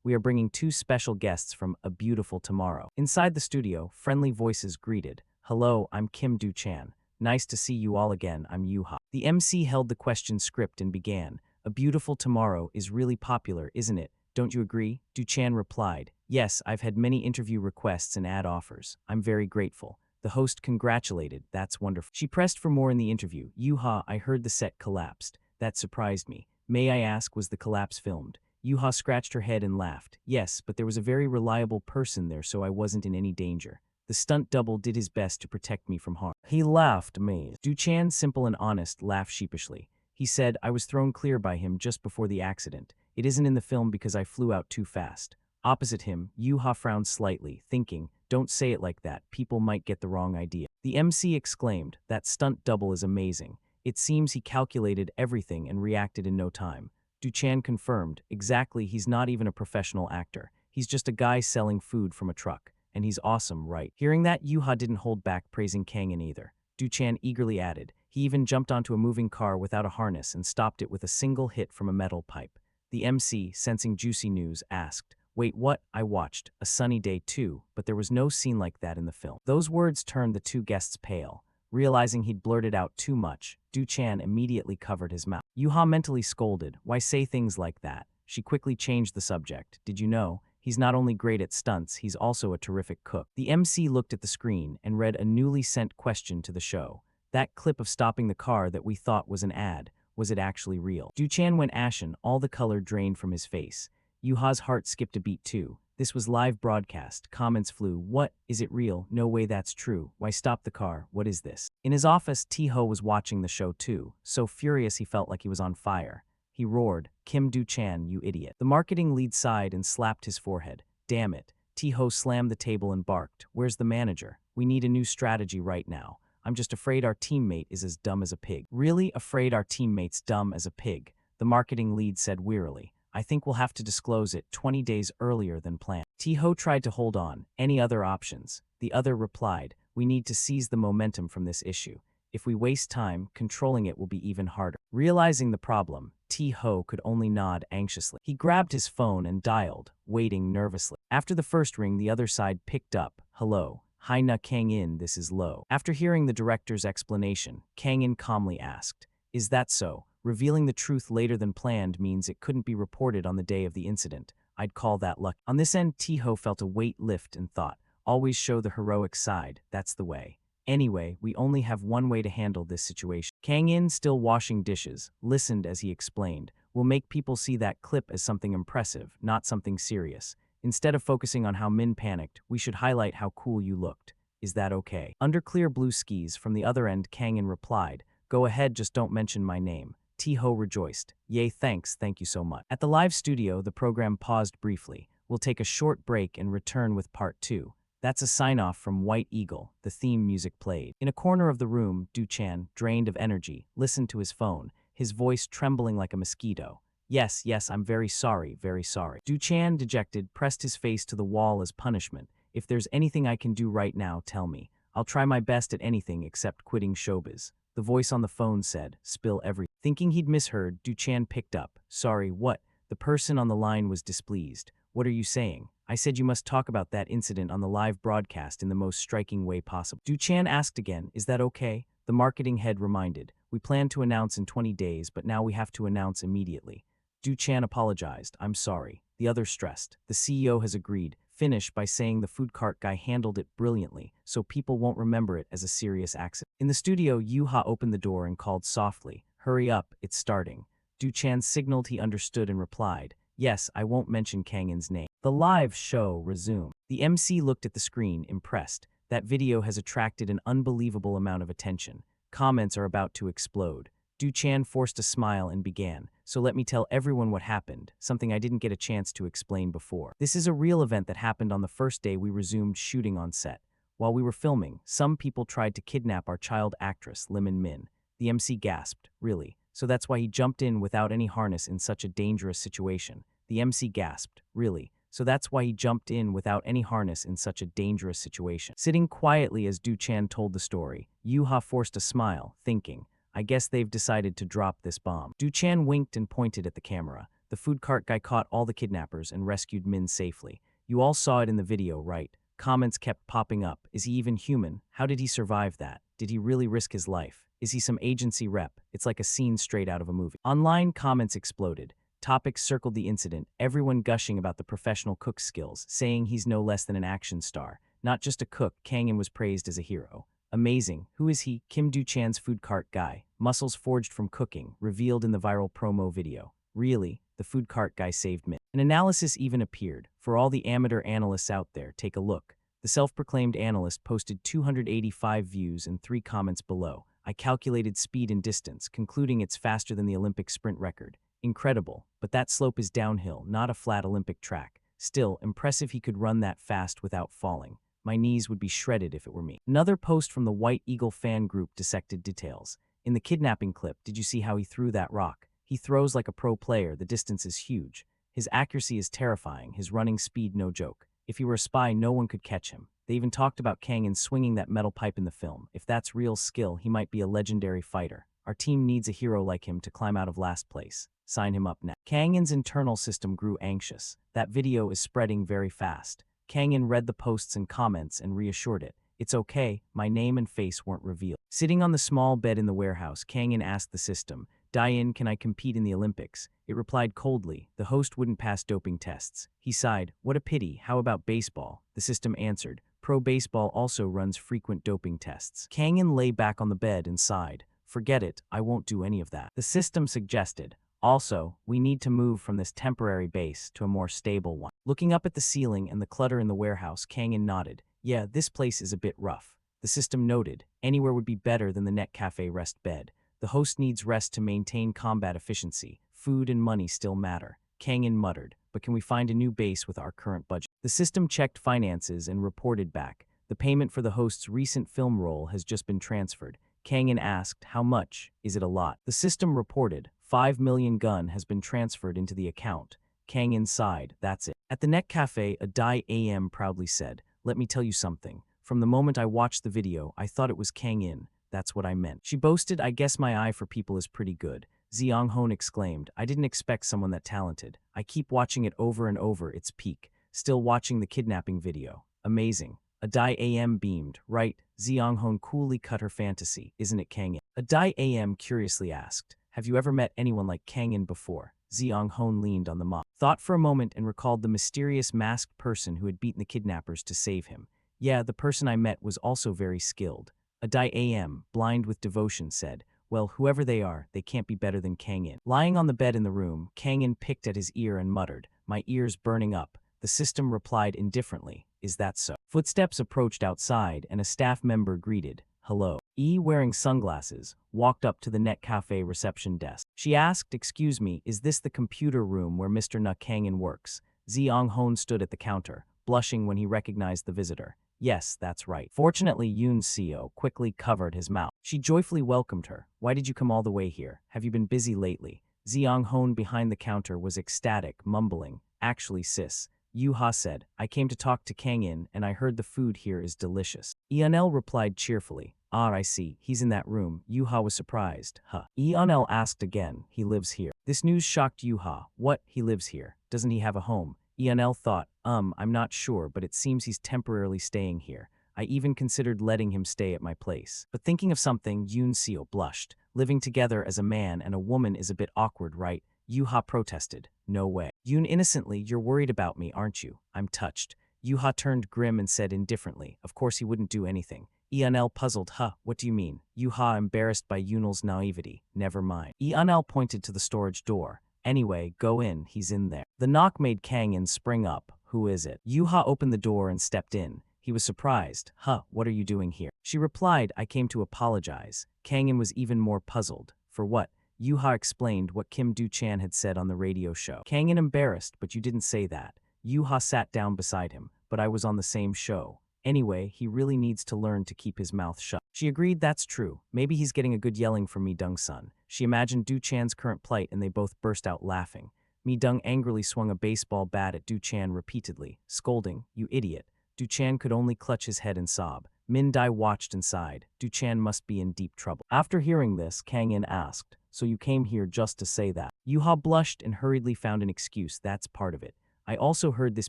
[SPEAKER 1] We are bringing 2 special guests from A Beautiful Tomorrow. Inside the studio, friendly voices greeted. Hello, I'm Kim Du-chan. Nice to see you all again, I'm Yuha. The MC held the question script and began. A Beautiful Tomorrow is really popular, isn't it? Don't you agree? Du Chan replied, yes, I've had many interview requests and ad offers. I'm very grateful. The host congratulated, that's wonderful. She pressed for more in the interview. Yuha, I heard the set collapsed. That surprised me. May I ask, was the collapse filmed? Yuha scratched her head and laughed. Yes, but there was a very reliable person there, so I wasn't in any danger. The stunt double did his best to protect me from harm. He laughed, amazed. Du Chan, simple and honest, laughed sheepishly. He said, I was thrown clear by him just before the accident. It isn't in the film because I flew out too fast. Opposite him, Yuha frowned slightly, thinking, don't say it like that, people might get the wrong idea. The MC exclaimed, that stunt double is amazing. It seems he calculated everything and reacted in no time. Du Chan confirmed, exactly, he's not even a professional actor. He's just a guy selling food from a truck. And he's awesome, right? Hearing that, Yuha didn't hold back praising Kang-in either. Du Chan eagerly added, he even jumped onto a moving car without a harness and stopped it with a single hit from a metal pipe. The MC, sensing juicy news, asked, wait, what? I watched A Sunny Day too, but there was no scene like that in the film. Those words turned the two guests pale. Realizing he'd blurted out too much, Du Chan immediately covered his mouth. Yuha mentally scolded, why say things like that? She quickly changed the subject. Did you know? He's not only great at stunts, he's also a terrific cook. The MC looked at the screen and read a newly sent question to the show. That clip of stopping the car that we thought was an ad, was it actually real? Du Chan went ashen, all the color drained from his face. Yuha's heart skipped a beat too. This was live broadcast. Comments flew. What? Is it real? No way that's true. Why stop the car? What is this? In his office, T-Ho was watching the show too, so furious he felt like he was on fire. He roared, Kim Du Chan, you idiot. The marketing lead sighed and slapped his forehead. Damn it. T-Ho slammed the table and barked. Where's the manager? We need a new strategy right now. I'm just afraid our teammate is as dumb as a pig. Really afraid our teammate's dumb as a pig? The marketing lead said wearily. I think we'll have to disclose it 20 days earlier than planned. T-Ho tried to hold on. Any other options? The other replied, we need to seize the momentum from this issue. If we waste time, controlling it will be even harder. Realizing the problem, T-Ho could only nod anxiously. He grabbed his phone and dialed, waiting nervously. After the first ring, the other side picked up. Hello. Hi na Kang-in, this is Lo. After hearing the director's explanation, Kang-in calmly asked, is that so? Revealing the truth later than planned means it couldn't be reported on the day of the incident. I'd call that luck. On this end, T-Ho felt a weight lift and thought, always show the heroic side, that's the way. Anyway, we only have one way to handle this situation. Kang-in, still washing dishes, listened as he explained, we'll make people see that clip as something impressive, not something serious. Instead of focusing on how Min panicked, we should highlight how cool you looked. Is that okay? Under clear blue skies from the other end, Kang-in replied, go ahead, just don't mention my name. T-Ho rejoiced. Yay, thanks, thank you so much. At the live studio, the program paused briefly. We'll take a short break and return with part 2. That's a sign-off from White Eagle. The theme music played. In a corner of the room, Du Chan, drained of energy, listened to his phone, his voice trembling like a mosquito. Yes, I'm very sorry, very sorry. Du Chan, dejected, pressed his face to the wall as punishment. If there's anything I can do right now, tell me. I'll try my best at anything except quitting showbiz. The voice on the phone said, spill everything. Thinking he'd misheard, Du Chan picked up. Sorry, what? The person on the line was displeased. What are you saying? I said you must talk about that incident on the live broadcast in the most striking way possible. Du Chan asked again, is that okay? The marketing head reminded, we plan to announce in 20 days, but now we have to announce immediately. Du Chan apologized, I'm sorry. The other stressed, the CEO has agreed. Finish by saying the food cart guy handled it brilliantly, so people won't remember it as a serious accident. In the studio, Yuha opened the door and called softly, hurry up, it's starting. Du Chan signaled he understood and replied, yes, I won't mention Kang-in's name. The live show resumed. The MC looked at the screen, impressed. That video has attracted an unbelievable amount of attention. Comments are about to explode. Du Chan forced a smile and began, so let me tell everyone what happened, something I didn't get a chance to explain before. This is a real event that happened on the first day we resumed shooting on set. While we were filming, some people tried to kidnap our child actress, Lim Min. The MC gasped, really? So that's why he jumped in without any harness in such a dangerous situation. The MC gasped, really? So that's why he jumped in without any harness in such a dangerous situation. Sitting quietly as Du Chan told the story, Yuha forced a smile, thinking, I guess they've decided to drop this bomb. Du Chan winked and pointed at the camera. The food cart guy caught all the kidnappers and rescued Min safely. You all saw it in the video, right? Comments kept popping up. Is he even human? How did he survive that? Did he really risk his life? Is he some agency rep? It's like a scene straight out of a movie. Online comments exploded. Topics circled the incident, everyone gushing about the professional cook's skills, saying he's no less than an action star. Not just a cook, Kangin was praised as a hero. Amazing. Who is he? Kim Do-chan's food cart guy. Muscles forged from cooking, revealed in the viral promo video. Really, the food cart guy saved me. An analysis even appeared. For all the amateur analysts out there, take a look. The self-proclaimed analyst posted 285 views and 3 comments below. I calculated speed and distance, concluding it's faster than the Olympic sprint record. Incredible, but that slope is downhill, not a flat Olympic track. Still, impressive he could run that fast without falling. My knees would be shredded if it were me. Another post from the White Eagle fan group dissected details. In the kidnapping clip, did you see how he threw that rock? He throws like a pro player, the distance is huge. His accuracy is terrifying, his running speed no joke. If he were a spy, no one could catch him. They even talked about Kangin swinging that metal pipe in the film. If that's real skill, he might be a legendary fighter. Our team needs a hero like him to climb out of last place. Sign him up now. Kangin's internal system grew anxious. That video is spreading very fast. Kangin read the posts and comments and reassured it. It's okay, my name and face weren't revealed. Sitting on the small bed in the warehouse, Kangin asked the system, "Diane, can I compete in the Olympics?" It replied coldly, the host wouldn't pass doping tests. He sighed, what a pity, how about baseball? The system answered, pro baseball also runs frequent doping tests. Kangin lay back on the bed and sighed, forget it, I won't do any of that. The system suggested, also, we need to move from this temporary base to a more stable one. Looking up at the ceiling and the clutter in the warehouse, Kangin nodded, yeah, this place is a bit rough. The system noted, anywhere would be better than the Net Cafe rest bed. The host needs rest to maintain combat efficiency. Food and money still matter. Kangin muttered, but can we find a new base with our current budget? The system checked finances and reported back. The payment for the host's recent film role has just been transferred. Kangin asked, how much? Is it a lot? The system reported, 5 million gun has been transferred into the account. Kangin sighed, that's it. At the Net Cafe, a Dai AM proudly said, let me tell you something. From the moment I watched the video, I thought it was Kangin. That's what I meant. She boasted, I guess my eye for people is pretty good. Ziong Hon exclaimed, I didn't expect someone that talented. I keep watching it over and over, it's peak. Still watching the kidnapping video. Amazing. A Dai AM beamed, right? Ziong Hon coolly cut her fantasy, isn't it Kangin? A Dai AM curiously asked, have you ever met anyone like Kangin before? Ziong Hon leaned on the mop, thought for a moment and recalled the mysterious masked person who had beaten the kidnappers to save him. Yeah, the person I met was also very skilled. A Dai AM, blind with devotion, said, well, whoever they are, they can't be better than Kangin. Lying on the bed in the room, Kangin picked at his ear and muttered, my ear's burning up. The system replied indifferently, is that so? Footsteps approached outside and a staff member greeted, hello. Wearing sunglasses, walked up to the Net Cafe reception desk. She asked, excuse me, is this the computer room where Mr. Na Kangin works? Ziong Hon stood at the counter, blushing when he recognized the visitor. Yes, that's right. Fortunately, Yoon Seo quickly covered his mouth. She joyfully welcomed her. Why did you come all the way here? Have you been busy lately? Ziong Hon behind the counter was ecstatic, mumbling. Actually, sis, Yuha said, I came to talk to Kangin and I heard the food here is delicious. Eonel replied cheerfully. Ah, I see. He's in that room. Yuha was surprised. Huh. Eonel asked again. He lives here. This news shocked Yuha. What? He lives here. Doesn't he have a home? Eonel thought, I'm not sure, but it seems he's temporarily staying here. I even considered letting him stay at my place. But thinking of something, Yoon Seo blushed. Living together as a man and a woman is a bit awkward, right? Yuha protested. No way. Yoon innocently, you're worried about me, aren't you? I'm touched. Yuha turned grim and said indifferently, of course he wouldn't do anything. Eonel puzzled, what do you mean? Yuha embarrassed by Yoonel's naivety. Never mind. Eonel pointed to the storage door. Anyway, go in, he's in there. The knock made Kangin spring up. Who is it? Yuha opened the door and stepped in. He was surprised. What are you doing here? She replied, I came to apologize. Kangin was even more puzzled. For what? Yuha explained what Kim Do-chan had said on the radio show. Kangin embarrassed, but you didn't say that. Yuha sat down beside him, but I was on the same show. Anyway, he really needs to learn to keep his mouth shut. She agreed that's true. Maybe he's getting a good yelling from Mi-dung-sun. She imagined Do-chan's current plight and they both burst out laughing. Mi-dung angrily swung a baseball bat at Do-chan repeatedly, scolding, you idiot. Do-chan could only clutch his head and sob. Min-dai watched and sighed. Do-chan must be in deep trouble. After hearing this, Kangin asked, so you came here just to say that? Yuha blushed and hurriedly found an excuse, that's part of it. I also heard this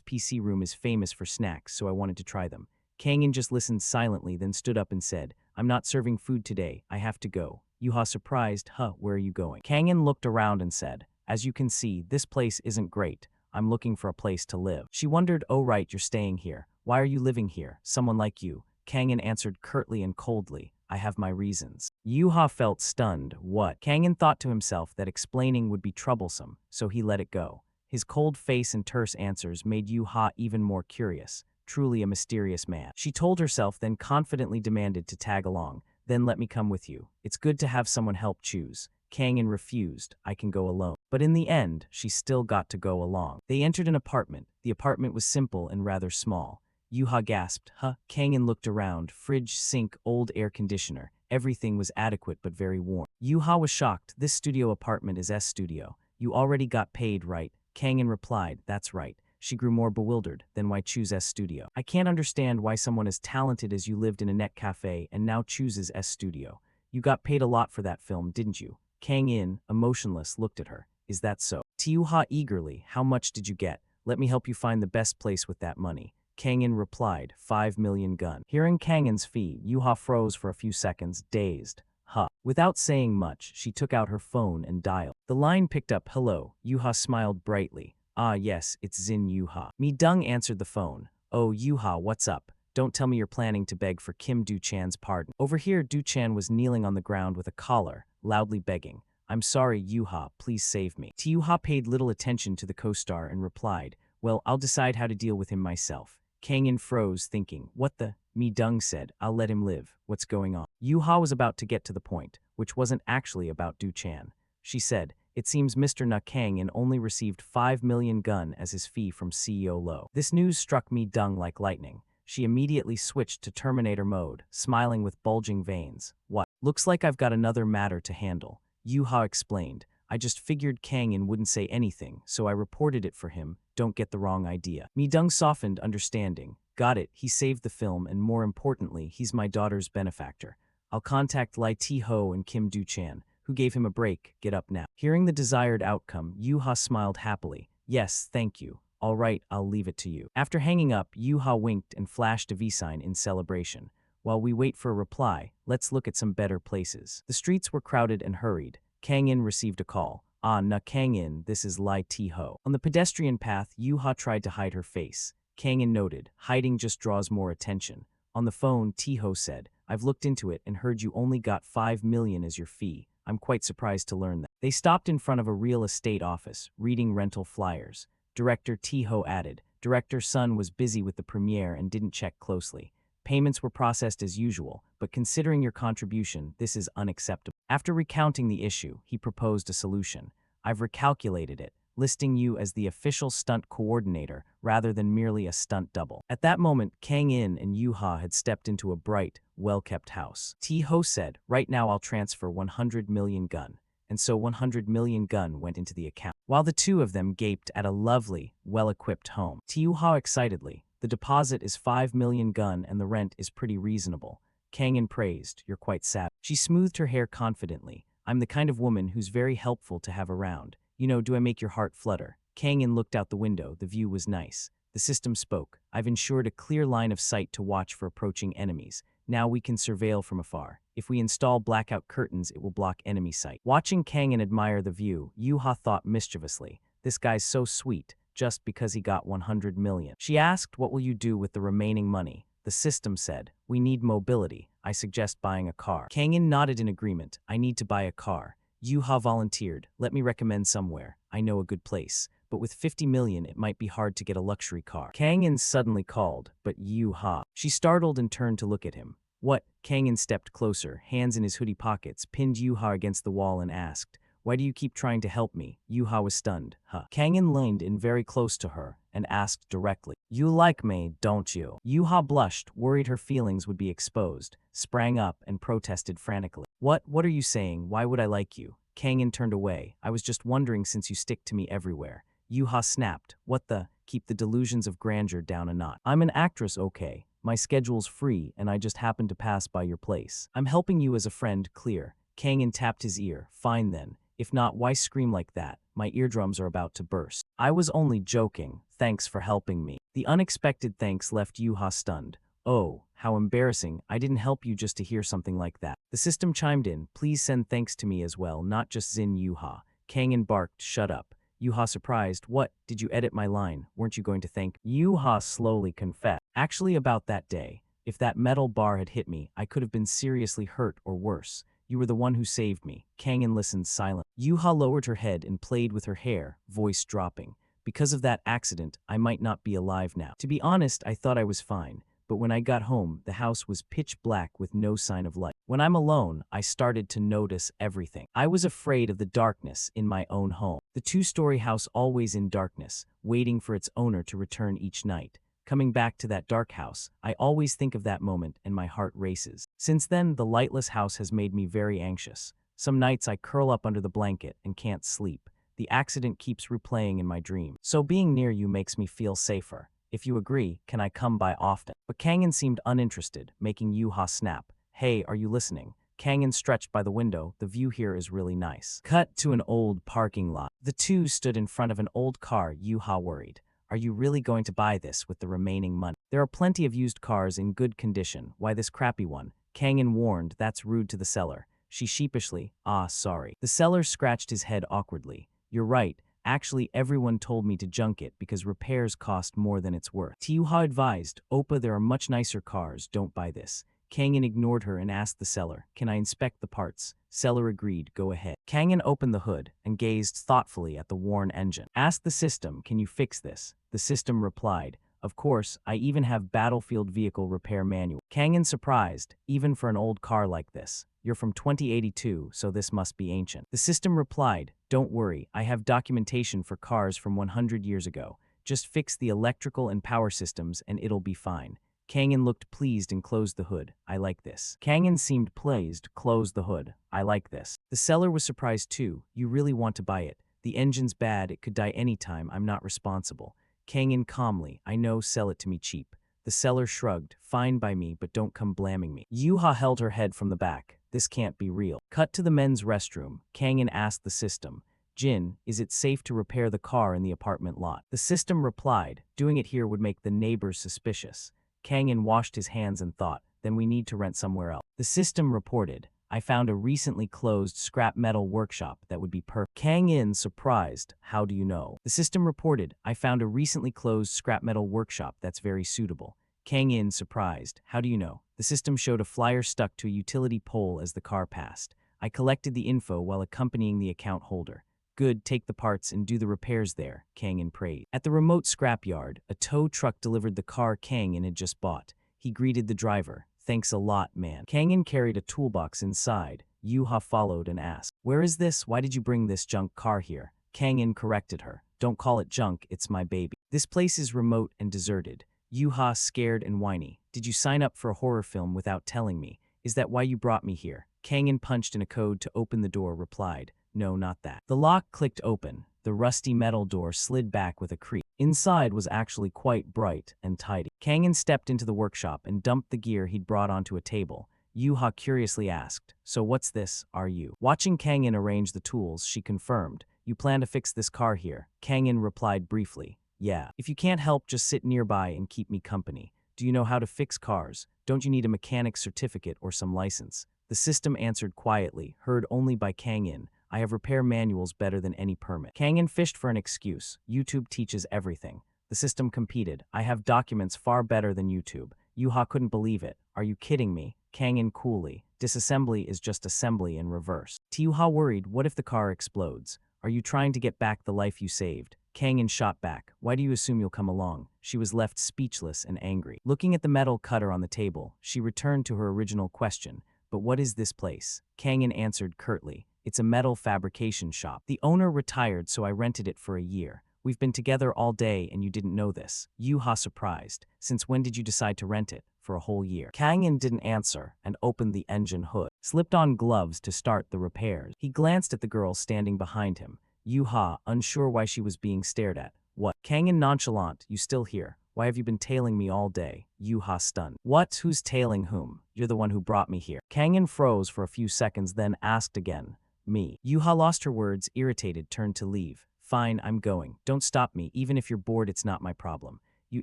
[SPEAKER 1] PC room is famous for snacks, so I wanted to try them. Kangin just listened silently, then stood up and said, I'm not serving food today, I have to go. Yuha surprised, where are you going? Kangin looked around and said, As you can see, this place isn't great. I'm looking for a place to live. She wondered, oh right, you're staying here. Why are you living here? Someone like you. Kangin answered curtly and coldly, I have my reasons. Yuha felt stunned. What? Kangin thought to himself that explaining would be troublesome, so he let it go. His cold face and terse answers made Yuha even more curious. Truly a mysterious man. She told herself, then confidently demanded to tag along. Then let me come with you. It's good to have someone help choose. Kangin refused. I can go alone. But in the end, she still got to go along. They entered an apartment. The apartment was simple and rather small. Yuha gasped, huh? Kangin looked around. Fridge, sink, old air conditioner. Everything was adequate but very warm. Yuha was shocked. This studio apartment is S studio. You already got paid, right? Kangin replied, that's right. She grew more bewildered. Then why choose S studio? I can't understand why someone as talented as you lived in a net cafe and now chooses S studio. You got paid a lot for that film, didn't you? Kangin, emotionless, looked at her. Is that so? Yuha eagerly, how much did you get? Let me help you find the best place with that money. Kangin replied, 5 million gun. Hearing Kangin's fee, Yuha froze for a few seconds, dazed. Huh. Without saying much, she took out her phone and dialed. The line picked up, hello. Yuha smiled brightly. Ah yes, it's Zin Yuha. Mi-dung answered the phone. Oh Yuha, what's up? Don't tell me you're planning to beg for Kim Du-chan's pardon. Over here, Du-chan was kneeling on the ground with a collar, loudly begging. I'm sorry, Yuha, please save me. Yuha paid little attention to the co-star and replied, well, I'll decide how to deal with him myself. Kangin froze, thinking, what the? Mi-dung said, I'll let him live. What's going on? Yuha was about to get to the point, which wasn't actually about Du-chan. She said, it seems Mr. Na Kangin only received 5 million gun as his fee from CEO Lo. This news struck Mi-dung like lightning. She immediately switched to Terminator mode, smiling with bulging veins. What? Looks like I've got another matter to handle. Yuha explained, I just figured Kangin wouldn't say anything, so I reported it for him. Don't get the wrong idea. Mi-dung softened, understanding. Got it, he saved the film and more importantly, he's my daughter's benefactor. I'll contact Lai Ti-ho and Kim Du-chan, who gave him a break. Get up now. Hearing the desired outcome, Yuha smiled happily. Yes, thank you. All right, I'll leave it to you. After hanging up, Yuha winked and flashed a V-sign in celebration. While we wait for a reply, let's look at some better places. The streets were crowded and hurried. Kangin received a call. Ah, Na Kangin, this is Lai Ti-ho. On the pedestrian path, Yuha tried to hide her face. Kangin noted, hiding just draws more attention. On the phone, Ti-ho said, I've looked into it and heard you only got 5 million as your fee. I'm quite surprised to learn that. They stopped in front of a real estate office, reading rental flyers. Director Ti-ho added, Director's son was busy with the premiere and didn't check closely. Payments were processed as usual, but considering your contribution, this is unacceptable. After recounting the issue, he proposed a solution. I've recalculated it, listing you as the official stunt coordinator rather than merely a stunt double. At that moment, Kangin and Yuha had stepped into a bright, well-kept house. Ti-ho said, right now I'll transfer 100 million gun. And so 100 million gun went into the account. While the two of them gaped at a lovely, well-equipped home. Yuha excitedly, the deposit is 5 million gun and the rent is pretty reasonable. Kangin praised, you're quite savvy. She smoothed her hair confidently. I'm the kind of woman who's very helpful to have around. You know, do I make your heart flutter? Kangin looked out the window. The view was nice. The system spoke. I've ensured a clear line of sight to watch for approaching enemies. Now we can surveil from afar. If we install blackout curtains, it will block enemy sight. Watching Kangin admire the view, Yuha thought mischievously, this guy's so sweet, just because he got 100 million. She asked, what will you do with the remaining money? The system said, we need mobility. I suggest buying a car. Kangin nodded in agreement. I need to buy a car. Yuha volunteered, let me recommend somewhere. I know a good place. But with 50 million, it might be hard to get a luxury car. Kangin suddenly called, but Yuha. She startled and turned to look at him. What? Kangin stepped closer, hands in his hoodie pockets, pinned Yuha against the wall and asked, why do you keep trying to help me? Yuha was stunned. Huh. Kangin leaned in very close to her and asked directly, you like me, don't you? Yuha blushed, worried her feelings would be exposed, sprang up and protested frantically. What are you saying? Why would I like you? Kangin turned away. I was just wondering since you stick to me everywhere. Yuha snapped. What the? Keep the delusions of grandeur down a notch. I'm an actress, okay? My schedule's free and I just happened to pass by your place. I'm helping you as a friend, clear. Kangin tapped his ear. Fine then. If not, why scream like that? My eardrums are about to burst. I was only joking. Thanks for helping me. The unexpected thanks left Yuha stunned. Oh, how embarrassing. I didn't help you just to hear something like that. The system chimed in. Please send thanks to me as well, not just Zin Yuha. Kangin barked, shut up. Yuha surprised, what, did you edit my line? Weren't you going to thank me? Yuha slowly confessed. Actually about that day, if that metal bar had hit me, I could have been seriously hurt or worse. You were the one who saved me. Kangin listened silent. Yuha lowered her head and played with her hair, voice dropping. Because of that accident, I might not be alive now. To be honest, I thought I was fine. But when I got home, the house was pitch black with no sign of light. When I'm alone, I started to notice everything. I was afraid of the darkness in my own home. The two-story house always in darkness, waiting for its owner to return each night. Coming back to that dark house, I always think of that moment and my heart races. Since then, the lightless house has made me very anxious. Some nights I curl up under the blanket and can't sleep. The accident keeps replaying in my dream. So being near you makes me feel safer. If you agree, can I come by often? But Kangin seemed uninterested, making Yuha snap. Hey, are you listening? Kangin stretched by the window. The view here is really nice. Cut to an old parking lot. The two stood in front of an old car. Yuha worried. Are you really going to buy this with the remaining money? There are plenty of used cars in good condition. Why this crappy one? Kangin warned. That's rude to the seller. She sheepishly, sorry. The seller scratched his head awkwardly. You're right. Actually, everyone told me to junk it because repairs cost more than it's worth. Yuha advised, Oppa, there are much nicer cars, don't buy this. Kangin ignored her and asked the seller, can I inspect the parts? Seller agreed, go ahead. Kangin opened the hood and gazed thoughtfully at the worn engine. Asked the system, can you fix this? The system replied, of course, I even have battlefield vehicle repair manual. Kangin surprised, even for an old car like this. You're from 2082, so this must be ancient. The system replied, don't worry, I have documentation for cars from 100 years ago. Just fix the electrical and power systems and it'll be fine. Kangin looked pleased and closed the hood. I like this. Kangin seemed pleased, closed the hood. I like this. The seller was surprised too. You really want to buy it. The engine's bad, it could die anytime, I'm not responsible. Kangin calmly, I know, sell it to me cheap. The seller shrugged, fine by me, but don't come blaming me. Yuha held her head from the back. This can't be real. Cut to the men's restroom. Kangin asked the system, Jin, is it safe to repair the car in the apartment lot? The system replied, doing it here would make the neighbors suspicious. Kangin washed his hands and thought, then we need to rent somewhere else. The system reported, I found a recently closed scrap metal workshop that would be perfect. Kangin, surprised, how do you know? The system reported, I found a recently closed scrap metal workshop that's very suitable. Kangin, surprised, how do you know? The system showed a flyer stuck to a utility pole as the car passed. I collected the info while accompanying the account holder. Good, take the parts and do the repairs there, Kangin praised. At the remote scrapyard, a tow truck delivered the car Kangin had just bought. He greeted the driver. Thanks a lot, man. Kangin carried a toolbox inside. Yuha followed and asked, where is this? Why did you bring this junk car here? Kangin corrected her. Don't call it junk, it's my baby. This place is remote and deserted. Yuha, scared and whiny. Did you sign up for a horror film without telling me? Is that why you brought me here? Kangin punched in a code to open the door, replied, no, not that. The lock clicked open. The rusty metal door slid back with a creak. Inside was actually quite bright and tidy. Kangin stepped into the workshop and dumped the gear he'd brought onto a table. Yuha curiously asked, so what's this, are you? Watching Kangin arrange the tools, she confirmed, you plan to fix this car here? Kangin replied briefly, yeah. If you can't help, just sit nearby and keep me company. Do you know how to fix cars? Don't you need a mechanic's certificate or some license? The system answered quietly, heard only by Kangin, I have repair manuals better than any permit. Kangin fished for an excuse. YouTube teaches everything. The system competed. I have documents far better than YouTube. Yuha couldn't believe it. Are you kidding me? Kangin coolly. Disassembly is just assembly in reverse. Yuha worried, what if the car explodes? Are you trying to get back the life you saved? Kangin shot back. Why do you assume you'll come along? She was left speechless and angry. Looking at the metal cutter on the table, she returned to her original question. But what is this place? Kangin answered curtly. It's a metal fabrication shop. The owner retired, so I rented it for a year. We've been together all day and you didn't know this. Yuha surprised. Since when did you decide to rent it? For a whole year. Kangin didn't answer and opened the engine hood. Slipped on gloves to start the repairs. He glanced at the girl standing behind him. Yuha, unsure why she was being stared at. What? Kangin nonchalant, you still here? Why have you been tailing me all day? Yuha stunned. What? Who's tailing whom? You're the one who brought me here. Kangin froze for a few seconds, then asked again. Me. Yuha lost her words, irritated, turned to leave. Fine, I'm going. Don't stop me, even if you're bored, it's not my problem. You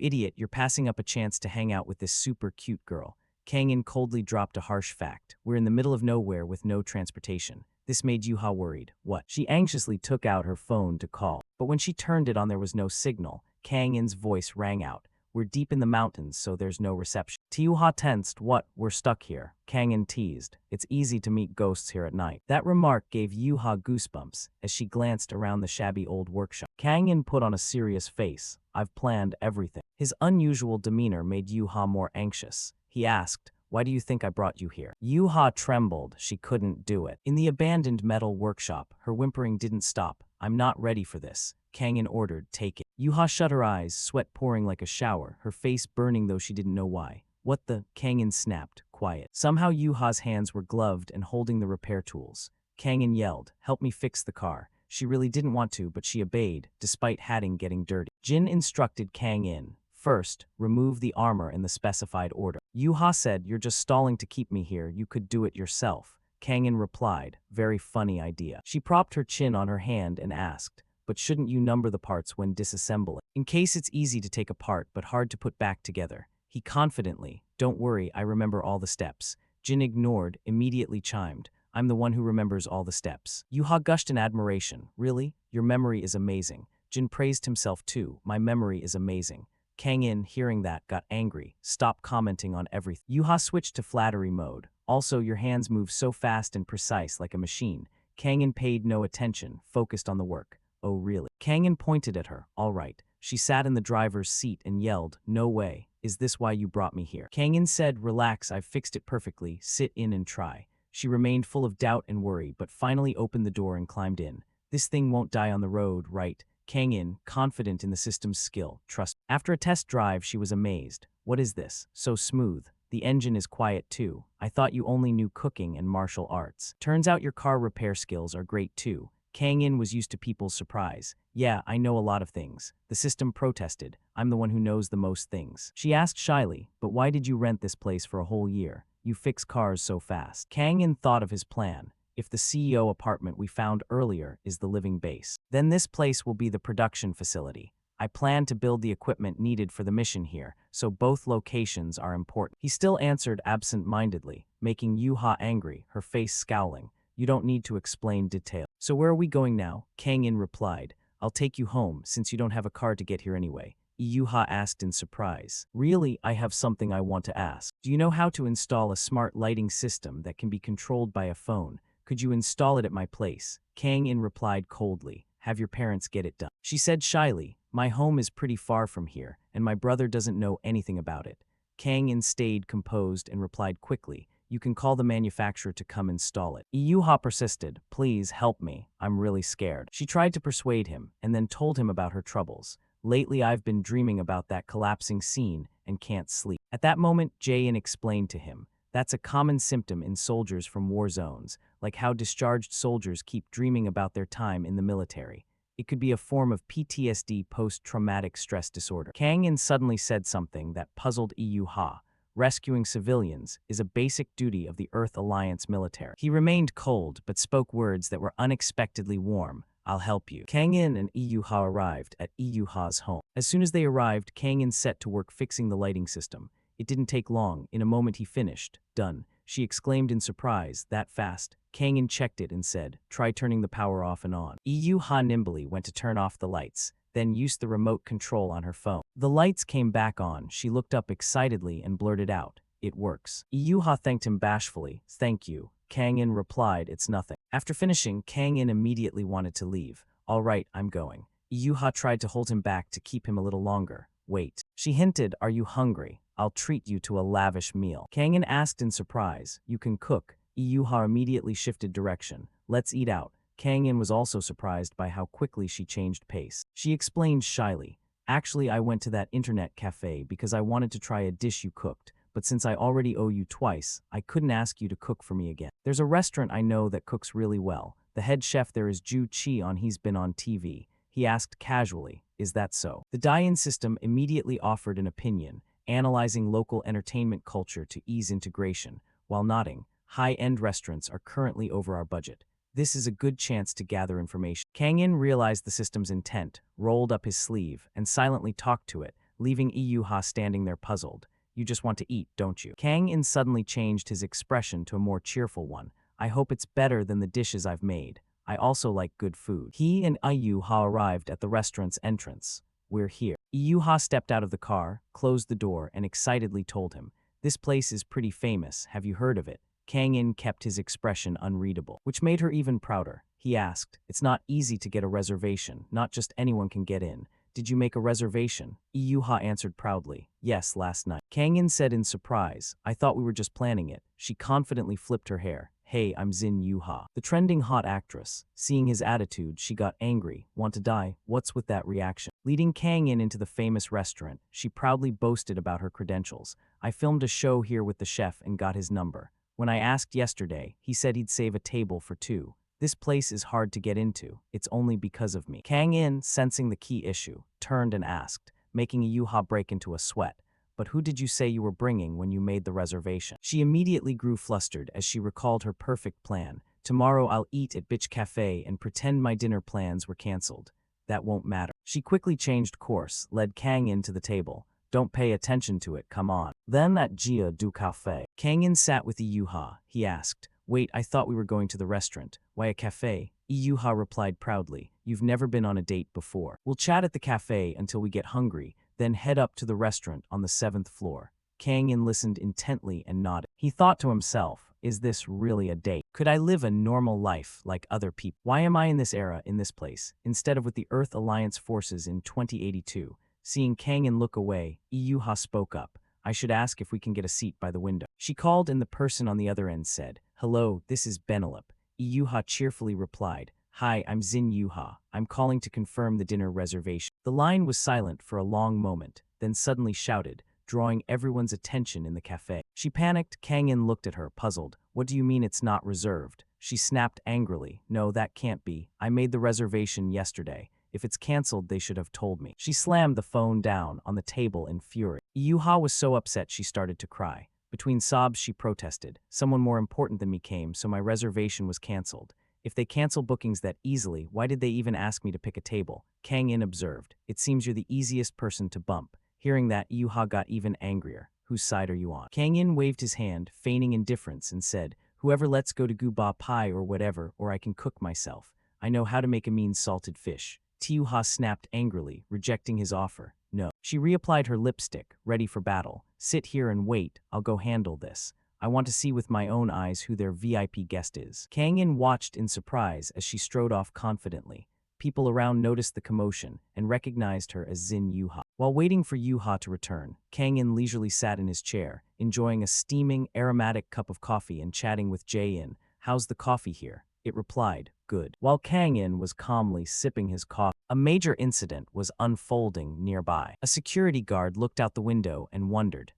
[SPEAKER 1] idiot, you're passing up a chance to hang out with this super cute girl. Kangin coldly dropped a harsh fact. We're in the middle of nowhere with no transportation. This made Yuha worried. What? She anxiously took out her phone to call. But when she turned it on, there was no signal. Kang In's voice rang out. We're deep in the mountains, so there's no reception. Yuha tensed. What? We're stuck here. Kang In teased. It's easy to meet ghosts here at night. That remark gave Yuha goosebumps as she glanced around the shabby old workshop. Kang In put on a serious face. I've planned everything. His unusual demeanor made Yuha more anxious. He asked, why do you think I brought you here? Yuha trembled. She couldn't do it. In the abandoned metal workshop, her whimpering didn't stop. I'm not ready for this. Kang In ordered, take it. Yuha shut her eyes, sweat pouring like a shower, her face burning though she didn't know why. What the? Kang In snapped, quiet. Somehow Yuha's hands were gloved and holding the repair tools. Kang In yelled, help me fix the car. She really didn't want to, but she obeyed, despite hatting getting dirty. Jin instructed Kang In, first, remove the armor in the specified order. Yuha said, you're just stalling to keep me here, you could do it yourself. Kang In replied, very funny idea. She propped her chin on her hand and asked, but shouldn't you number the parts when disassembling? In case it's easy to take apart but hard to put back together. He confidently, don't worry, I remember all the steps. Jin ignored, immediately chimed, I'm the one who remembers all the steps. Yuha gushed in admiration, really? Your memory is amazing. Jin praised himself too, my memory is amazing. Kang In, hearing that, got angry, stopped commenting on everything. Yuha switched to flattery mode. Also, your hands move so fast and precise like a machine. Kang In paid no attention, focused on the work. Oh really? Kang In pointed at her. All right. She sat in the driver's seat and yelled, no way. Is this why you brought me here? Kang In said, relax, I've fixed it perfectly. Sit in and try. She remained full of doubt and worry, but finally opened the door and climbed in. This thing won't die on the road, right? Kang In, confident in the system's skill, trust. After a test drive, she was amazed. What is this? So smooth. The engine is quiet too. I thought you only knew cooking and martial arts. Turns out your car repair skills are great too. Kang In was used to people's surprise. Yeah, I know a lot of things. The system protested. I'm the one who knows the most things. She asked shyly, but why did you rent this place for a whole year? You fix cars so fast. Kang In thought of his plan. If the CEO apartment we found earlier is the living base, then this place will be the production facility. I plan to build the equipment needed for the mission here, so both locations are important. He still answered absent-mindedly, making Yuha angry, her face scowling. You don't need to explain detail. So where are we going now? Kang In replied, I'll take you home since you don't have a car to get here anyway. Yuha asked in surprise. Really, I have something I want to ask. Do you know how to install a smart lighting system that can be controlled by a phone? Could you install it at my place? Kang In replied coldly, have your parents get it done. She said shyly, my home is pretty far from here, and my brother doesn't know anything about it. Kang In stayed composed and replied quickly, you can call the manufacturer to come install it. Yuha persisted, please help me, I'm really scared. She tried to persuade him, and then told him about her troubles. Lately I've been dreaming about that collapsing scene and can't sleep. At that moment, Jae-in explained to him, that's a common symptom in soldiers from war zones, like how discharged soldiers keep dreaming about their time in the military. It could be a form of PTSD, post-traumatic stress disorder. Kang In suddenly said something that puzzled Yuha. Rescuing civilians is a basic duty of the Earth Alliance military. He remained cold, but spoke words that were unexpectedly warm. I'll help you. Kang In and Yuha arrived at Yuha's home. As soon as they arrived, Kang In set to work fixing the lighting system. It didn't take long. In a moment he finished. Done. She exclaimed in surprise, that fast. Kang In checked it and said, try turning the power off and on. Yuha nimbly went to turn off the lights, then used the remote control on her phone. The lights came back on. She looked up excitedly and blurted out, it works. Yuha thanked him bashfully, thank you. Kang In replied, it's nothing. After finishing, Kang In immediately wanted to leave. All right, I'm going. Yuha tried to hold him back to keep him a little longer. Wait. She hinted, are you hungry? I'll treat you to a lavish meal. Kang In asked in surprise, you can cook? Yuha immediately shifted direction. Let's eat out. Kang In was also surprised by how quickly she changed pace. She explained shyly, actually I went to that internet cafe because I wanted to try a dish you cooked, but since I already owe you twice, I couldn't ask you to cook for me again. There's a restaurant I know that cooks really well. The head chef there is Ju Chi he's been on TV. He asked casually, is that so? The die-in system immediately offered an opinion, analyzing local entertainment culture to ease integration, while nodding, high-end restaurants are currently over our budget. This is a good chance to gather information. Kang In realized the system's intent, rolled up his sleeve, and silently talked to it, leaving Yuha standing there puzzled. You just want to eat, don't you? Kang In suddenly changed his expression to a more cheerful one. I hope it's better than the dishes I've made. I also like good food. He and Iyuha arrived at the restaurant's entrance. We're here. Iyuha stepped out of the car, closed the door, and excitedly told him, this place is pretty famous, have you heard of it? Kang-in kept his expression unreadable, which made her even prouder. He asked, it's not easy to get a reservation, not just anyone can get in. Did you make a reservation? Iyuha answered proudly, yes, last night. Kang-in said in surprise, I thought we were just planning it. She confidently flipped her hair. Hey, I'm Zin Yuha, the trending hot actress. Seeing his attitude, she got angry. Want to die? What's with that reaction? Leading Kang-in into the famous restaurant, she proudly boasted about her credentials. I filmed a show here with the chef and got his number. When I asked yesterday, he said he'd save a table for two. This place is hard to get into. It's only because of me. Kang-in, sensing the key issue, turned and asked, making Iyuha break into a sweat. But who did you say you were bringing when you made the reservation? She immediately grew flustered as she recalled her perfect plan. Tomorrow I'll eat at Bitch Cafe and pretend my dinner plans were cancelled. That won't matter. She quickly changed course, led Kang-in to the table. Don't pay attention to it, come on. Then at Jia du Cafe. Kang-in sat with Iyuha. He asked, wait, I thought we were going to the restaurant. Why a cafe? Iyuha replied proudly, you've never been on a date before. We'll chat at the cafe until we get hungry, then head up to the restaurant on the 7th floor. Kang-in listened intently and nodded. He thought to himself, is this really a date? Could I live a normal life like other people? Why am I in this era, in this place, instead of with the Earth Alliance forces in 2082? Seeing Kang-in look away, Iyuha spoke up. I should ask if we can get a seat by the window. She called and the person on the other end said, hello, this is Benelip. Iyuha cheerfully replied, hi, I'm Zin Yuha. I'm calling to confirm the dinner reservation. The line was silent for a long moment, then suddenly shouted, drawing everyone's attention in the cafe. She panicked. Kang-in looked at her, puzzled. What do you mean it's not reserved? She snapped angrily. No, that can't be. I made the reservation yesterday. If it's cancelled, they should have told me. She slammed the phone down on the table in fury. Iyuha was so upset she started to cry. Between sobs, she protested. Someone more important than me came, so my reservation was cancelled. If they cancel bookings that easily, why did they even ask me to pick a table? Kang-in observed. It seems you're the easiest person to bump. Hearing that, Iyuha got even angrier. Whose side are you on? Kang-in waved his hand, feigning indifference, and said, whoever lets go to Guba pie or whatever, or I can cook myself. I know how to make a mean salted fish. Iyuha snapped angrily, rejecting his offer. No. She reapplied her lipstick, ready for battle. Sit here and wait, I'll go handle this. I want to see with my own eyes who their VIP guest is. Kang-in watched in surprise as she strode off confidently. People around noticed the commotion and recognized her as Zin Yuha. While waiting for Yuha to return, Kang-in leisurely sat in his chair, enjoying a steaming, aromatic cup of coffee and chatting with Jae-in. How's the coffee here? It replied, good. While Kang-in was calmly sipping his coffee, a major incident was unfolding nearby. A security guard looked out the window and wondered,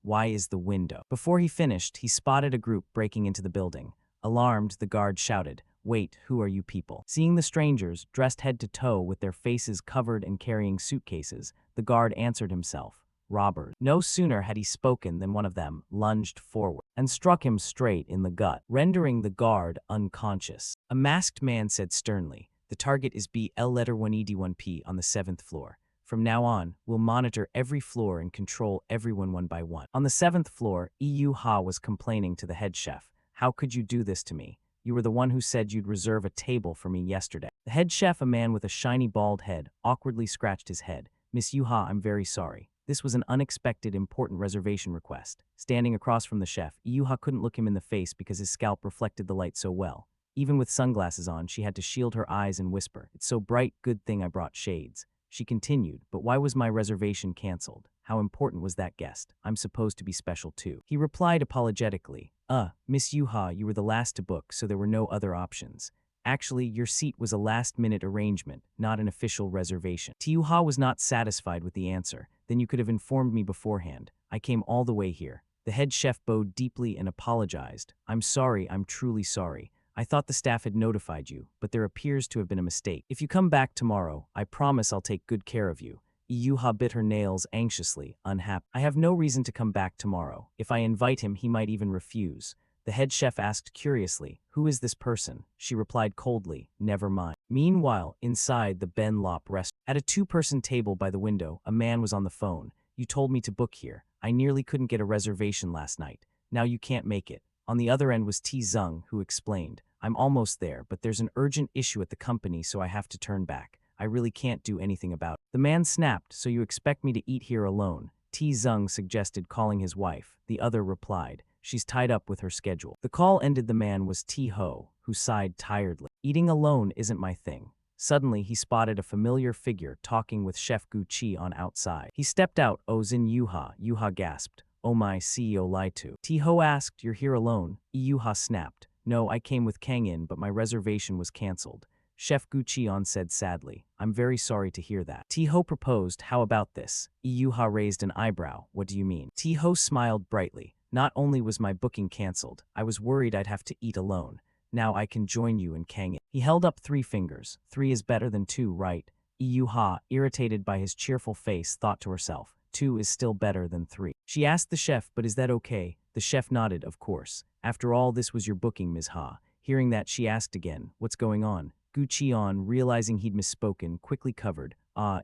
[SPEAKER 1] why is the window? Before he finished, he spotted a group breaking into the building. Alarmed, the guard shouted, wait, who are you people? Seeing the strangers, dressed head to toe with their faces covered and carrying suitcases, the guard answered himself, robbers. No sooner had he spoken than one of them lunged forward and struck him straight in the gut, rendering the guard unconscious. A masked man said sternly, the target is BL letter 1ED1P on the 7th floor. From now on, we'll monitor every floor and control everyone one by one. On the 7th floor, Iyuha was complaining to the head chef. How could you do this to me? You were the one who said you'd reserve a table for me yesterday. The head chef, a man with a shiny bald head, awkwardly scratched his head. Miss Yuha, I'm very sorry. This was an unexpected, important reservation request. Standing across from the chef, Iyuha couldn't look him in the face because his scalp reflected the light so well. Even with sunglasses on, she had to shield her eyes and whisper, it's so bright, good thing I brought shades. She continued, but why was my reservation cancelled? How important was that guest? I'm supposed to be special too. He replied apologetically, Miss Yuha, you were the last to book, so there were no other options. Actually, your seat was a last-minute arrangement, not an official reservation. Yuha was not satisfied with the answer. Then you could have informed me beforehand. I came all the way here. The head chef bowed deeply and apologized. I'm sorry, I'm truly sorry. I thought the staff had notified you, but there appears to have been a mistake. If you come back tomorrow, I promise I'll take good care of you. Iyuha bit her nails anxiously, unhappy. I have no reason to come back tomorrow. If I invite him, he might even refuse. The head chef asked curiously, who is this person? She replied coldly, never mind. Meanwhile, inside the Ben Lop restaurant, at a two-person table by the window, a man was on the phone. You told me to book here. I nearly couldn't get a reservation last night. Now you can't make it. On the other end was T Zung, who explained, I'm almost there, but there's an urgent issue at the company, so I have to turn back. I really can't do anything about it. The man snapped, so you expect me to eat here alone? T Zung suggested calling his wife. The other replied, she's tied up with her schedule. The call ended. The man was T Ho, who sighed tiredly. Eating alone isn't my thing. Suddenly, he spotted a familiar figure talking with Chef Gu Chi on outside. He stepped out. Oh, Zin Yuha. Yuha gasped. Oh my, CEO lied to. T Ho asked, you're here alone? Yuha snapped. No, I came with Kang In, but my reservation was cancelled. Chef Gu Chion said sadly, I'm very sorry to hear that. T Ho proposed, how about this? Yuha raised an eyebrow. What do you mean? T Ho smiled brightly. Not only was my booking cancelled, I was worried I'd have to eat alone. Now I can join you in Kang In. He held up 3 fingers. 3 is better than 2, right? Yuha, irritated by his cheerful face, thought to herself, 2 is still better than 3. She asked the chef, but is that okay? The chef nodded, of course. After all, this was your booking, Ms. Ha. Hearing that, she asked again, what's going on? Gu Chion, realizing he'd misspoken, quickly covered,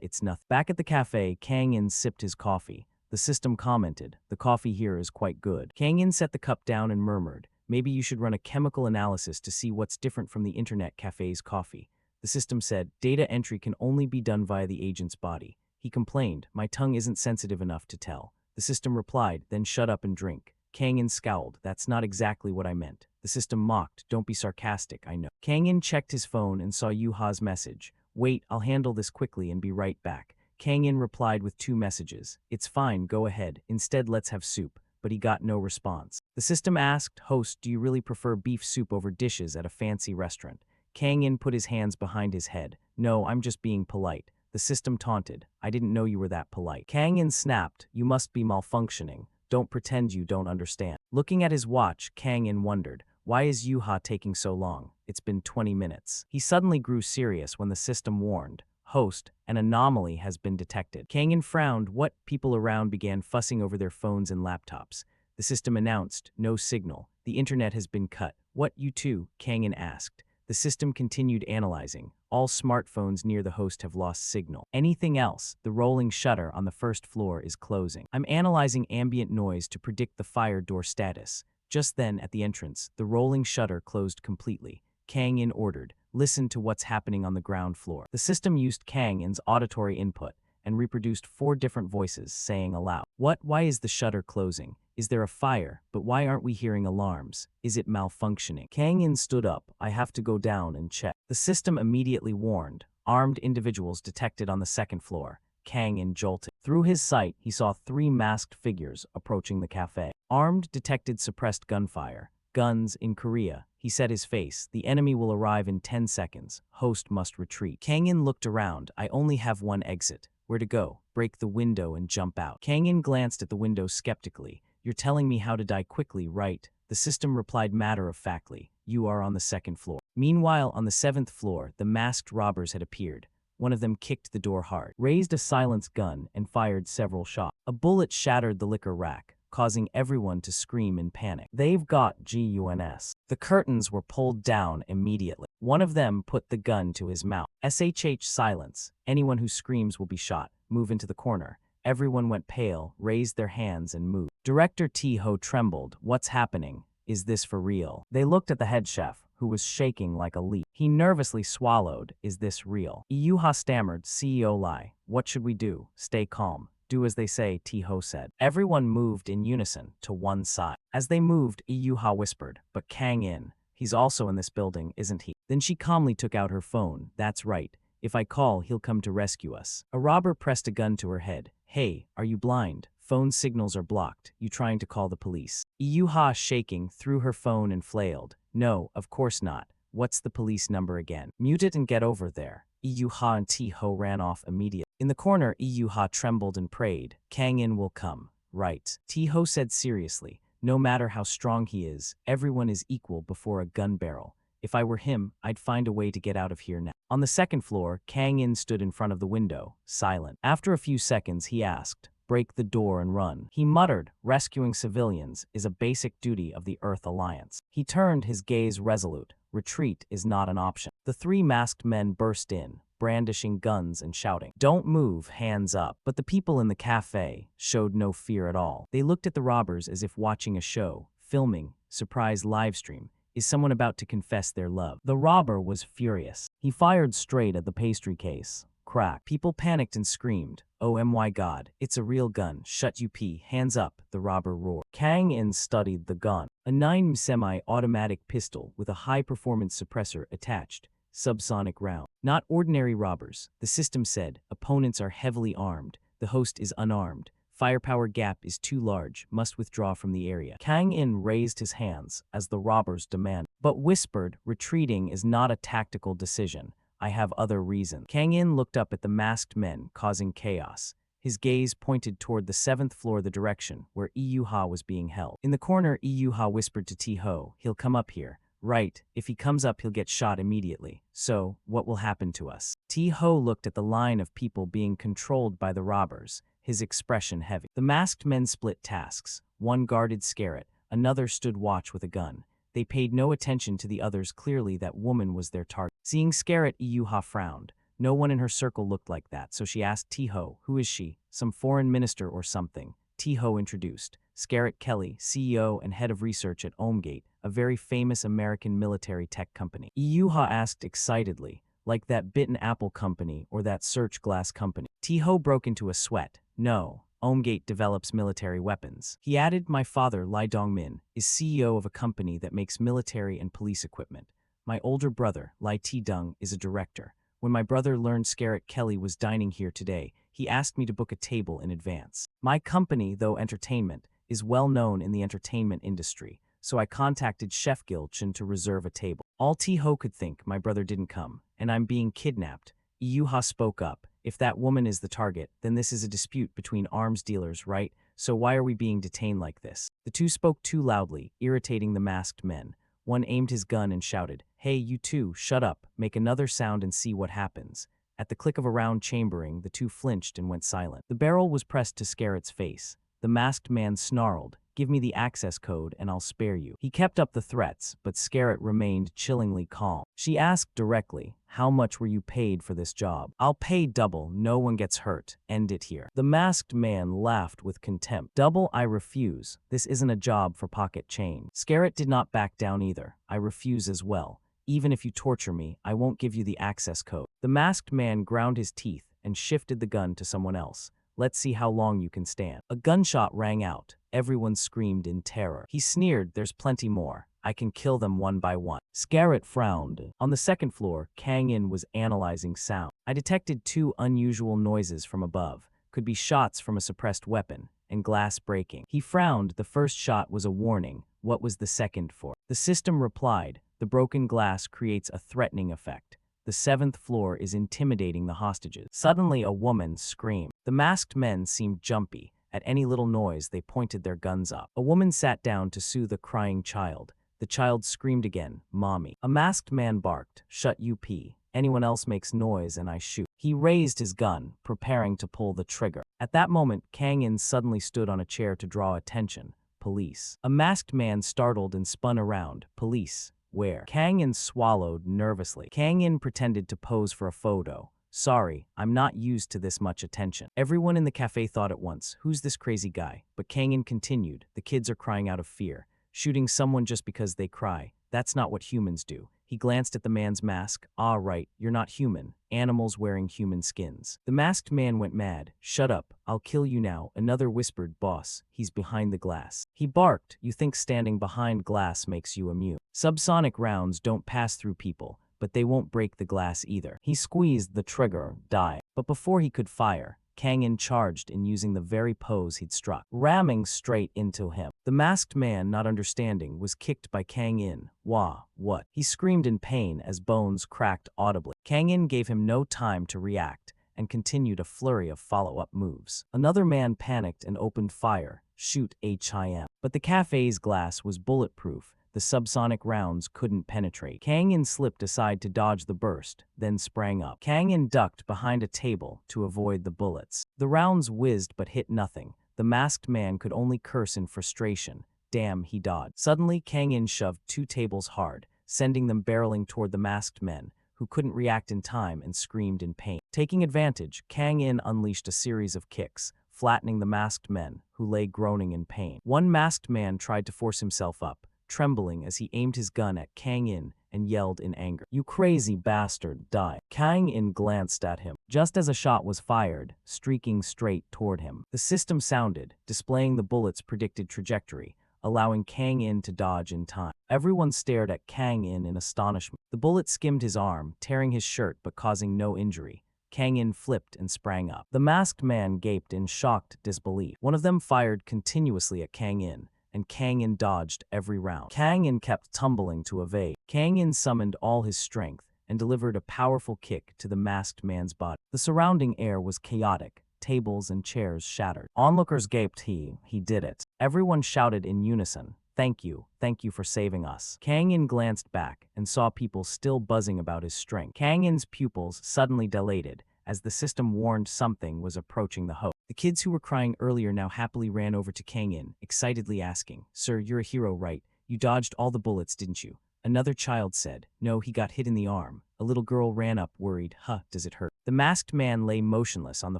[SPEAKER 1] it's nothing. Back at the cafe, Kang In sipped his coffee. The system commented, the coffee here is quite good. Kang In set the cup down and murmured, maybe you should run a chemical analysis to see what's different from the internet cafe's coffee. The system said, data entry can only be done via the agent's body. He complained, my tongue isn't sensitive enough to tell. The system replied, then shut up and drink. Kang In scowled, that's not exactly what I meant. The system mocked, don't be sarcastic, I know. Kang In checked his phone and saw Yuha's message. Wait, I'll handle this quickly and be right back. Kang In replied with 2 messages. It's fine, go ahead. Instead, let's have soup. But he got no response. The system asked, host, do you really prefer beef soup over dishes at a fancy restaurant? Kang In put his hands behind his head. No, I'm just being polite. The system taunted. I didn't know you were that polite. Kang In snapped, you must be malfunctioning. Don't pretend you don't understand. Looking at his watch, Kang In wondered, why is Yuha taking so long? It's been 20 minutes. He suddenly grew serious when the system warned, host, an anomaly has been detected. Kang In frowned. What? People around began fussing over their phones and laptops. The system announced, no signal. The internet has been cut. What, you too? Kang In asked. The system continued analyzing. All smartphones near the host have lost signal. Anything else? The rolling shutter on the first floor is closing. I'm analyzing ambient noise to predict the fire door status. Just then, at the entrance, the rolling shutter closed completely. Kang In ordered, listen to what's happening on the ground floor. The system used Kang In's auditory input and reproduced 4 different voices saying aloud, what? Why is the shutter closing? Is there a fire? But why aren't we hearing alarms? Is it malfunctioning? Kang In stood up. I have to go down and check. The system immediately warned. Armed individuals detected on the 2nd floor. Kang In jolted. Through his sight, he saw 3 masked figures approaching the cafe. Armed detected suppressed gunfire. Guns in Korea. He set his face. The enemy will arrive in 10 seconds. Host must retreat. Kang In looked around. I only have 1 exit. Where to go? Break the window and jump out. Kang In glanced at the window skeptically. You're telling me how to die quickly, right? The system replied matter-of-factly. You are on the 2nd floor. Meanwhile, on the 7th floor, the masked robbers had appeared. One of them kicked the door hard, raised a silenced gun, and fired several shots. A bullet shattered the liquor rack, causing everyone to scream in panic. They've got guns. The curtains were pulled down immediately. One of them put the gun to his mouth. SHH silence. Anyone who screams will be shot. Move into the corner. Everyone went pale, raised their hands, and moved. Director T Ho trembled. What's happening? Is this for real? They looked at the head chef, who was shaking like a leaf. He nervously swallowed. Is this real? Yuha stammered. CEO Lai. What should we do? Stay calm. Do as they say, T Ho said. Everyone moved in unison to one side. As they moved, Yuha whispered, but Kang In, he's also in this building, isn't he? Then she calmly took out her phone. That's right. If I call, he'll come to rescue us. A robber pressed a gun to her head. Hey, are you blind? Phone signals are blocked. You trying to call the police? Yuha, shaking, threw her phone and flailed. No, of course not. What's the police number again? Mute it and get over there. Yuha and T Ho ran off immediately. In the corner, Yuha trembled and prayed. Kang In will come. Right. T Ho said seriously. No matter how strong he is, everyone is equal before a gun barrel. If I were him, I'd find a way to get out of here now. On the 2nd floor, Kang In stood in front of the window, silent. After a few seconds, he asked, break the door and run. He muttered, rescuing civilians is a basic duty of the Earth Alliance. He turned his gaze resolute. Retreat is not an option. The 3 masked men burst in, brandishing guns and shouting, don't move, hands up. But the people in the cafe showed no fear at all. They looked at the robbers as if watching a show, filming, surprise livestream. Is someone about to confess their love? The robber was furious. He fired straight at the pastry case. Crack. People panicked and screamed. Oh my god, it's a real gun. Shut up, hands up, the robber roared. Kang In studied the gun. A 9mm semi-automatic pistol with a high-performance suppressor attached. Subsonic round. Not ordinary robbers, the system said. Opponents are heavily armed. The host is unarmed. Firepower gap is too large, must withdraw from the area. Kang In raised his hands as the robbers demanded, but whispered, retreating is not a tactical decision. I have other reasons. Kang In looked up at the masked men, causing chaos. His gaze pointed toward the 7th floor, the direction where Iyuha was being held. In the corner, Iyuha whispered to T-Ho, he'll come up here. Right, if he comes up he'll get shot immediately. So, what will happen to us? T-Ho looked at the line of people being controlled by the robbers, his expression heavy. The masked men split tasks. One guarded Scarrett, another stood watch with a gun. They paid no attention to the others. Clearly that woman was their target. Seeing Scarrett, Iyuha frowned. No one in her circle looked like that, so she asked T-Ho, who is she? Some foreign minister or something. T-Ho introduced. Scarrett Kelly, CEO and head of research at Omegate, a very famous American military tech company. Iyuha asked excitedly, like that bitten apple company or that search glass company. T-Ho broke into a sweat. No, Omegate develops military weapons. He added, my father, Lee Dong-min, is CEO of a company that makes military and police equipment. My older brother, Lee Tae-dung, is a director. When my brother learned Scarrett Kelly was dining here today, he asked me to book a table in advance. My company, though entertainment, is well known in the entertainment industry, so I contacted Chef Gilchin to reserve a table. All T-Ho could think, my brother didn't come, and I'm being kidnapped. Iyuha spoke up. If that woman is the target, then this is a dispute between arms dealers, right? So why are we being detained like this? The two spoke too loudly, irritating the masked men. One aimed his gun and shouted, hey, you two, shut up, make another sound and see what happens. At the click of a round chambering, the two flinched and went silent. The barrel was pressed to Scarrett's face. The masked man snarled, give me the access code and I'll spare you. He kept up the threats, but Scarrett remained chillingly calm. She asked directly, how much were you paid for this job? I'll pay double, no one gets hurt. End it here. The masked man laughed with contempt. Double? I refuse. This isn't a job for pocket change. Scarrett did not back down either. I refuse as well. Even if you torture me, I won't give you the access code. The masked man ground his teeth and shifted the gun to someone else. Let's see how long you can stand. A gunshot rang out. Everyone screamed in terror. He sneered, there's plenty more. I can kill them one by one. Scarrett frowned. On the 2nd floor, Kang In was analyzing sound. I detected 2 unusual noises from above. Could be shots from a suppressed weapon, and glass breaking. He frowned. The first shot was a warning. What was the second for? The system replied, the broken glass creates a threatening effect. The 7th floor is intimidating the hostages. Suddenly, a woman screamed. The masked men seemed jumpy. At any little noise, they pointed their guns up. A woman sat down to soothe a crying child. The child screamed again, Mommy. A masked man barked, shut up. Anyone else makes noise and I shoot. He raised his gun, preparing to pull the trigger. At that moment, Kang In suddenly stood on a chair to draw attention. Police. A masked man startled and spun around. Police. Where? Kang In swallowed nervously. Kang In pretended to pose for a photo. Sorry, I'm not used to this much attention. Everyone in the cafe thought at once, who's this crazy guy? But Kang In continued, the kids are crying out of fear. Shooting someone just because they cry, that's not what humans do. He glanced at the man's mask. Ah, right, you're not human. Animals wearing human skins. The masked man went mad. Shut up, I'll kill you now. Another whispered, boss, he's behind the glass. He barked, you think standing behind glass makes you immune. Subsonic rounds don't pass through people, but they won't break the glass either. He squeezed the trigger, die. But before he could fire, Kang In charged in using the very pose he'd struck, ramming straight into him. The masked man, not understanding, was kicked by Kang In. Wah, what? He screamed in pain as bones cracked audibly. Kang In gave him no time to react and continued a flurry of follow-up moves. Another man panicked and opened fire. Shoot HIM. But the cafe's glass was bulletproof. The subsonic rounds couldn't penetrate. Kang In slipped aside to dodge the burst, then sprang up. Kang In ducked behind a table to avoid the bullets. The rounds whizzed but hit nothing. The masked man could only curse in frustration. Damn, he dodged. Suddenly, Kang In shoved 2 tables hard, sending them barreling toward the masked men, who couldn't react in time and screamed in pain. Taking advantage, Kang In unleashed a series of kicks, flattening the masked men, who lay groaning in pain. One masked man tried to force himself up, trembling as he aimed his gun at Kang In and yelled in anger, "You crazy bastard, die." Kang In glanced at him, just as a shot was fired, streaking straight toward him. The system sounded, displaying the bullet's predicted trajectory, allowing Kang In to dodge in time. Everyone stared at Kang In astonishment. The bullet skimmed his arm, tearing his shirt but causing no injury. Kang In flipped and sprang up. The masked man gaped in shocked disbelief. One of them fired continuously at Kang In, and Kang In dodged every round. Kang In kept tumbling to evade. Kang In summoned all his strength and delivered a powerful kick to the masked man's body. The surrounding air was chaotic. Tables and chairs shattered. Onlookers gaped. He did it. Everyone shouted in unison, thank you for saving us." Kang In glanced back and saw people still buzzing about his strength. Kang In's pupils suddenly dilated as the system warned something was approaching the host. The kids who were crying earlier now happily ran over to Kang In, excitedly asking, "Sir, you're a hero, right? You dodged all the bullets, didn't you?" Another child said, "No, he got hit in the arm." A little girl ran up, worried, Does it hurt?" The masked man lay motionless on the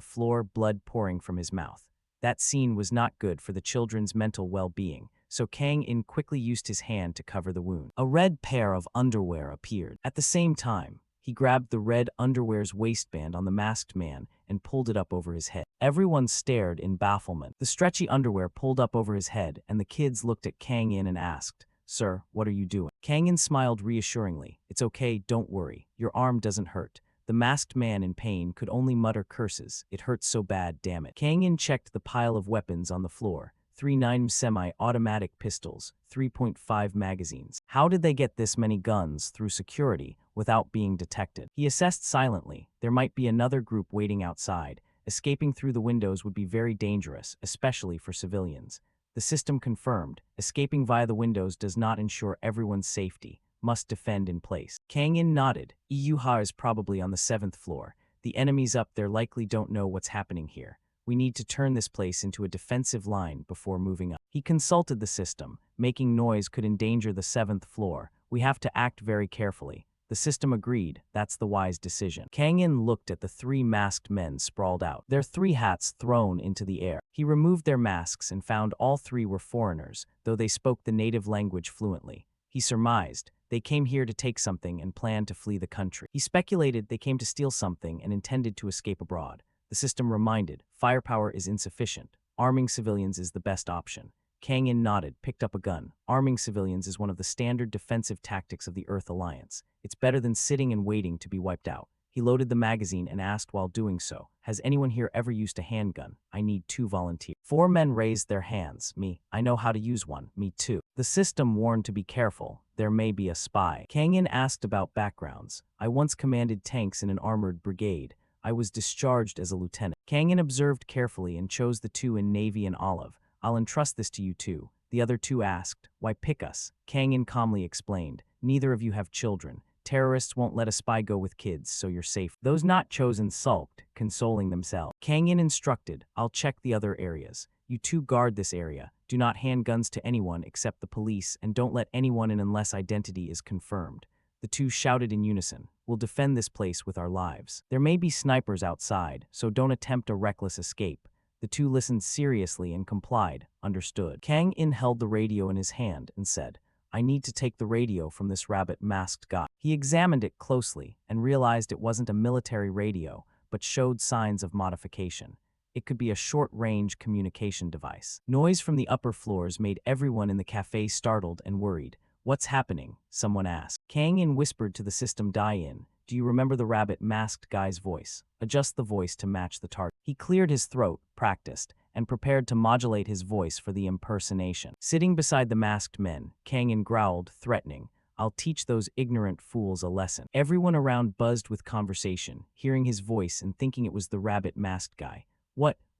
[SPEAKER 1] floor, blood pouring from his mouth. That scene was not good for the children's mental well-being, so Kang In quickly used his hand to cover the wound. A red pair of underwear appeared. At the same time, he grabbed the red underwear's waistband on the masked man and pulled it up over his head. Everyone stared in bafflement. The stretchy underwear pulled up over his head, and the kids looked at Kang In and asked, "Sir, what are you doing?" Kang In smiled reassuringly. "It's okay, don't worry. Your arm doesn't hurt." The masked man in pain could only mutter curses. "It hurts so bad, damn it." Kang In checked the pile of weapons on the floor. 3 9 semi-automatic pistols, 3.5 magazines. How did they get this many guns through security without being detected? He assessed silently. There might be another group waiting outside. Escaping through the windows would be very dangerous, especially for civilians. The system confirmed, escaping via the windows does not ensure everyone's safety, must defend in place. Kang In nodded. "Yuha is probably on the 7th floor. The enemies up there likely don't know what's happening here. We need to turn this place into a defensive line before moving up." He consulted the system. Making noise could endanger the 7th floor. "We have to act very carefully." The system agreed. That's the wise decision. Kang In looked at the 3 masked men sprawled out, their 3 hats thrown into the air. He removed their masks and found all 3 were foreigners, though they spoke the native language fluently. He surmised, they came here to take something and planned to flee the country. He speculated they came to steal something and intended to escape abroad. The system reminded, firepower is insufficient. Arming civilians is the best option. Kang In nodded, picked up a gun. Arming civilians is one of the standard defensive tactics of the Earth Alliance. It's better than sitting and waiting to be wiped out. He loaded the magazine and asked while doing so, "Has anyone here ever used a handgun? I need 2 volunteers." 4 men raised their hands. "Me. I know how to use one." "Me too." The system warned to be careful. There may be a spy. Kang In asked about backgrounds. "I once commanded tanks in an armored brigade. I was discharged as a lieutenant." Kang In observed carefully and chose the 2 in navy and olive. "I'll entrust this to you 2. The other 2 asked, "Why pick us?" Kang In calmly explained, "Neither of you have children. Terrorists won't let a spy go with kids, so you're safe." Those not chosen sulked, consoling themselves. Kang In instructed, "I'll check the other areas. You 2 guard this area. Do not hand guns to anyone except the police, and don't let anyone in unless identity is confirmed." The 2 shouted in unison, "We'll defend this place with our lives. There may be snipers outside, so don't attempt a reckless escape." The 2 listened seriously and complied. "Understood." Kang In held the radio in his hand and said, "I need to take the radio from this rabbit-masked guy." He examined it closely and realized it wasn't a military radio, but showed signs of modification. It could be a short-range communication device. Noise from the upper floors made everyone in the cafe startled and worried. "What's happening?" someone asked. Kang In whispered to the system die-in, "Do you remember the rabbit-masked guy's voice? Adjust the voice to match the target." He cleared his throat, practiced, and prepared to modulate his voice for the impersonation. Sitting beside the masked men, Kang In growled, threatening, "I'll teach those ignorant fools a lesson." Everyone around buzzed with conversation, hearing his voice and thinking it was the rabbit-masked guy.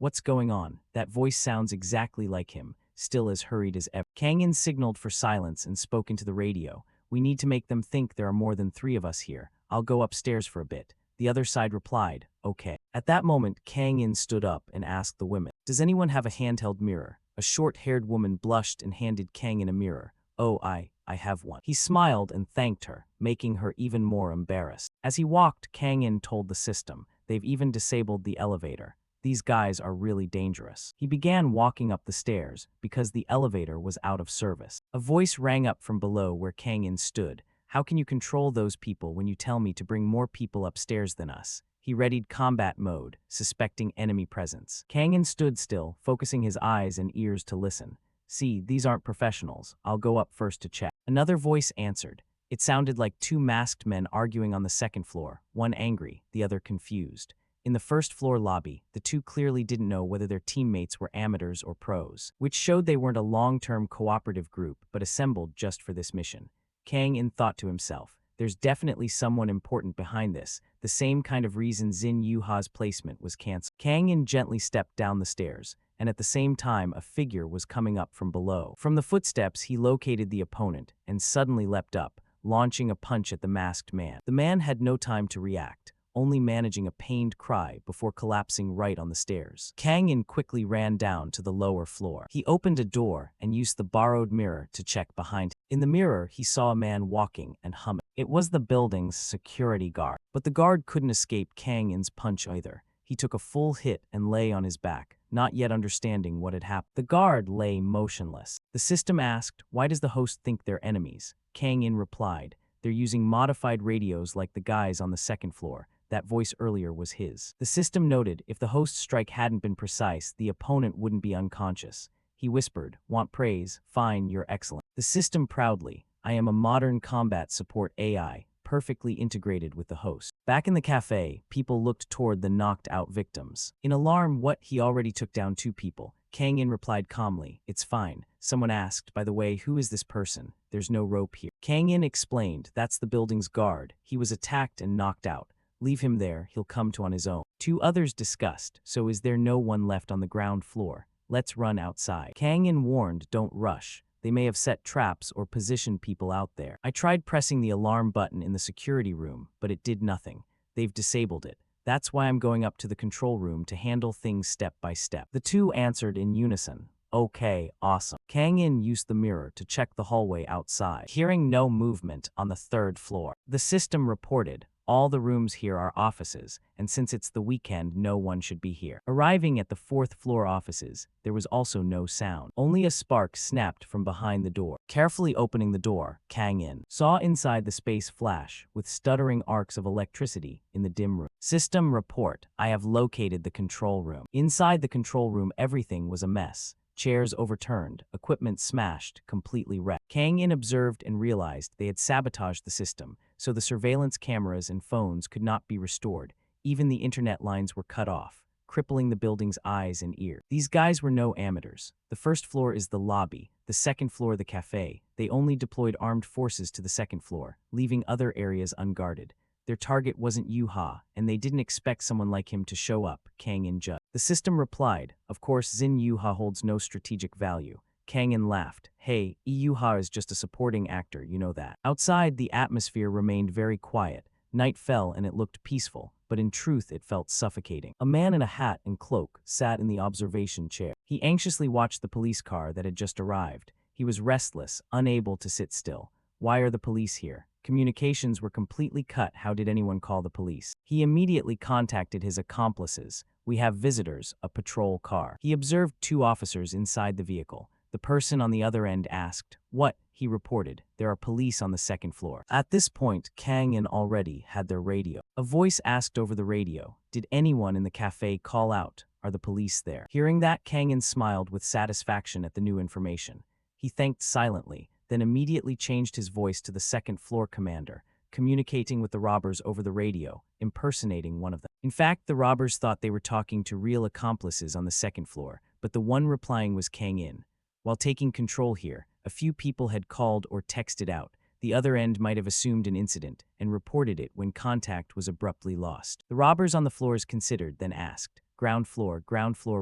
[SPEAKER 1] What's going on? That voice sounds exactly like him, still as hurried as ever." Kang In signaled for silence and spoke into the radio. "We need to make them think there are more than 3 of us here. I'll go upstairs for a bit." The other side replied, "Okay." At that moment, Kang In stood up and asked the women, "Does anyone have a handheld mirror?" A short-haired woman blushed and handed Kang In a mirror. "Oh, I have one." He smiled and thanked her, making her even more embarrassed. As he walked, Kang In told the system, "They've even disabled the elevator. these guys are really dangerous. He began walking up the stairs because the elevator was out of service. A voice rang up from below where Kang In stood. How can you control those people when you tell me to bring more people upstairs than us? He readied combat mode, suspecting enemy presence. Kang In stood still, focusing his eyes and ears to listen. See, these aren't professionals. I'll go up first to check. Another voice answered. It sounded like two masked men arguing on the second floor, one angry, the other confused. In the first floor lobby, the two clearly didn't know whether their teammates were amateurs or pros, which showed they weren't a long-term cooperative group but assembled just for this mission. Kang In thought to himself, there's definitely someone important behind this, the same kind of reason Zin Yuha's placement was cancelled. Kang In gently stepped down the stairs, and at the same time a figure was coming up from below. From the footsteps he located the opponent and suddenly leapt up, launching a punch at the masked man. The man had no time to react, only managing a pained cry before collapsing right on the stairs. Kang In quickly ran down to the lower floor. He opened a door and used the borrowed mirror to check behind him. In the mirror, he saw a man walking and humming. It was the building's security guard. But the guard couldn't escape Kang In's punch either. He took a full hit and lay on his back, not yet understanding what had happened. The guard lay motionless. The system asked, why does the host think they're enemies? Kang In replied, they're using modified radios like the guys on the second floor. That voice earlier was his. The system noted if the host's strike hadn't been precise, the opponent wouldn't be unconscious. He whispered, want praise? Fine, you're excellent. The system proudly, I am a modern combat support AI, perfectly integrated with the host. Back in the cafe, people looked toward the knocked-out victims. In alarm, he already took down 2 people. Kang In replied calmly, it's fine. Someone asked, by the way, who is this person? There's no rope here. Kang In explained, that's the building's guard. He was attacked and knocked out. Leave him there, he'll come to on his own. 2 others discussed, so is there no one left on the ground floor? Let's run outside. Kang In warned, don't rush. They may have set traps or positioned people out there. I tried pressing the alarm button in the security room, but it did nothing. They've disabled it. That's why I'm going up to the control room to handle things step by step. The 2 answered in unison. Okay, awesome. Kang In used the mirror to check the hallway outside, hearing no movement on the 3rd floor. The system reported, all the rooms here are offices, and since it's the weekend, no one should be here. Arriving at the 4th floor offices, there was also no sound. Only a spark snapped from behind the door. Carefully opening the door, Kang In saw inside the space flash, with stuttering arcs of electricity in the dim room. System report, I have located the control room. Inside the control room, everything was a mess. Chairs overturned, equipment smashed, completely wrecked. Kang In observed and realized they had sabotaged the system, so the surveillance cameras and phones could not be restored. Even the internet lines were cut off, crippling the building's eyes and ears. These guys were no amateurs. The 1st floor is the lobby, the 2nd floor the cafe. They only deployed armed forces to the 2nd floor, leaving other areas unguarded. Their target wasn't Yuha, and they didn't expect someone like him to show up, Kang In judged. The system replied, of course Zin Yuha holds no strategic value. Kang In laughed, hey, Yuha is just a supporting actor, you know that. Outside, the atmosphere remained very quiet. Night fell and it looked peaceful, but in truth it felt suffocating. A man in a hat and cloak sat in the observation chair. He anxiously watched the police car that had just arrived. He was restless, unable to sit still. Why are the police here? Communications were completely cut. How did anyone call the police? He immediately contacted his accomplices. We have visitors, a patrol car. He observed 2 officers inside the vehicle. The person on the other end asked, what? He reported, there are police on the 2nd floor. At this point, Kang In already had their radio. A voice asked over the radio, did anyone in the cafe call out? Are the police there? Hearing that, Kang In smiled with satisfaction at the new information. He thanked silently, then immediately changed his voice to the 2nd floor commander, communicating with the robbers over the radio, impersonating one of them. In fact, the robbers thought they were talking to real accomplices on the 2nd floor, but the one replying was Kang In. While taking control here, a few people had called or texted out. The other end might have assumed an incident and reported it when contact was abruptly lost. The robbers on the floors considered, then asked, ground floor,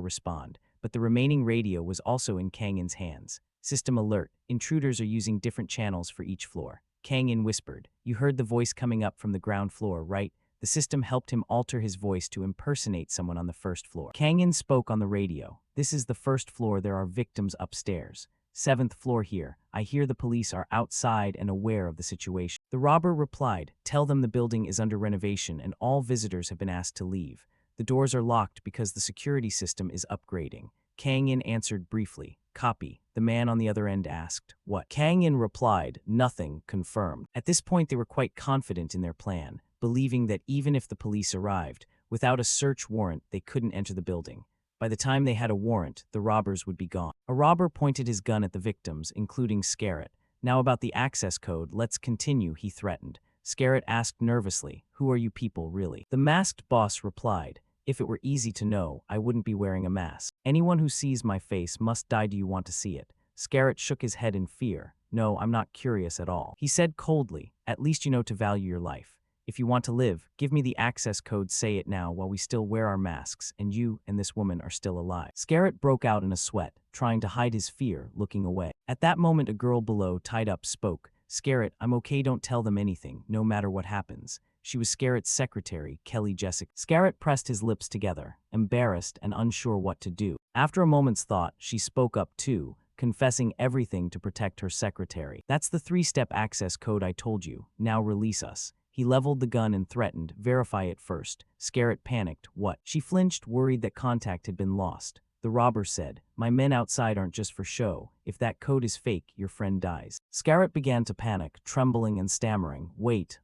[SPEAKER 1] respond, but the remaining radio was also in Kang In's hands. System alert, intruders are using different channels for each floor. Kang In whispered, you heard the voice coming up from the ground floor, right? The system helped him alter his voice to impersonate someone on the 1st floor. Kang In spoke on the radio. This is the 1st floor, there are victims upstairs. 7th floor here. I hear the police are outside and aware of the situation. The robber replied, tell them the building is under renovation and all visitors have been asked to leave. The doors are locked because the security system is upgrading. Kang In answered briefly. Copy. The man on the other end asked, what? Kang In replied, nothing, confirmed. At this point they were quite confident in their plan, believing that even if the police arrived, without a search warrant they couldn't enter the building. By the time they had a warrant, the robbers would be gone. A robber pointed his gun at the victims, including Scarrett. Now about the access code, let's continue, he threatened. Scarrett asked nervously, who are you people really? The masked boss replied, if it were easy to know, I wouldn't be wearing a mask. Anyone who sees my face must die. Do you want to see it? Scarrett shook his head in fear. No, I'm not curious at all. He said coldly, at least you know to value your life. If you want to live, give me the access code, say it now while we still wear our masks and you and this woman are still alive. Scarrett broke out in a sweat, trying to hide his fear, looking away. At that moment a girl below, tied up, spoke. Scarrett, I'm okay, don't tell them anything, no matter what happens. She was Scarrett's secretary, Kelly Jessica. Scarrett pressed his lips together, embarrassed and unsure what to do. After a moment's thought, she spoke up too, confessing everything to protect her secretary. That's the 3-step access code I told you. Now release us. He leveled the gun and threatened, verify it first. Scarrett panicked. What? She flinched, worried that contact had been lost. The robber said, my men outside aren't just for show. If that code is fake, your friend dies. Scarrett began to panic, trembling and stammering. Wait,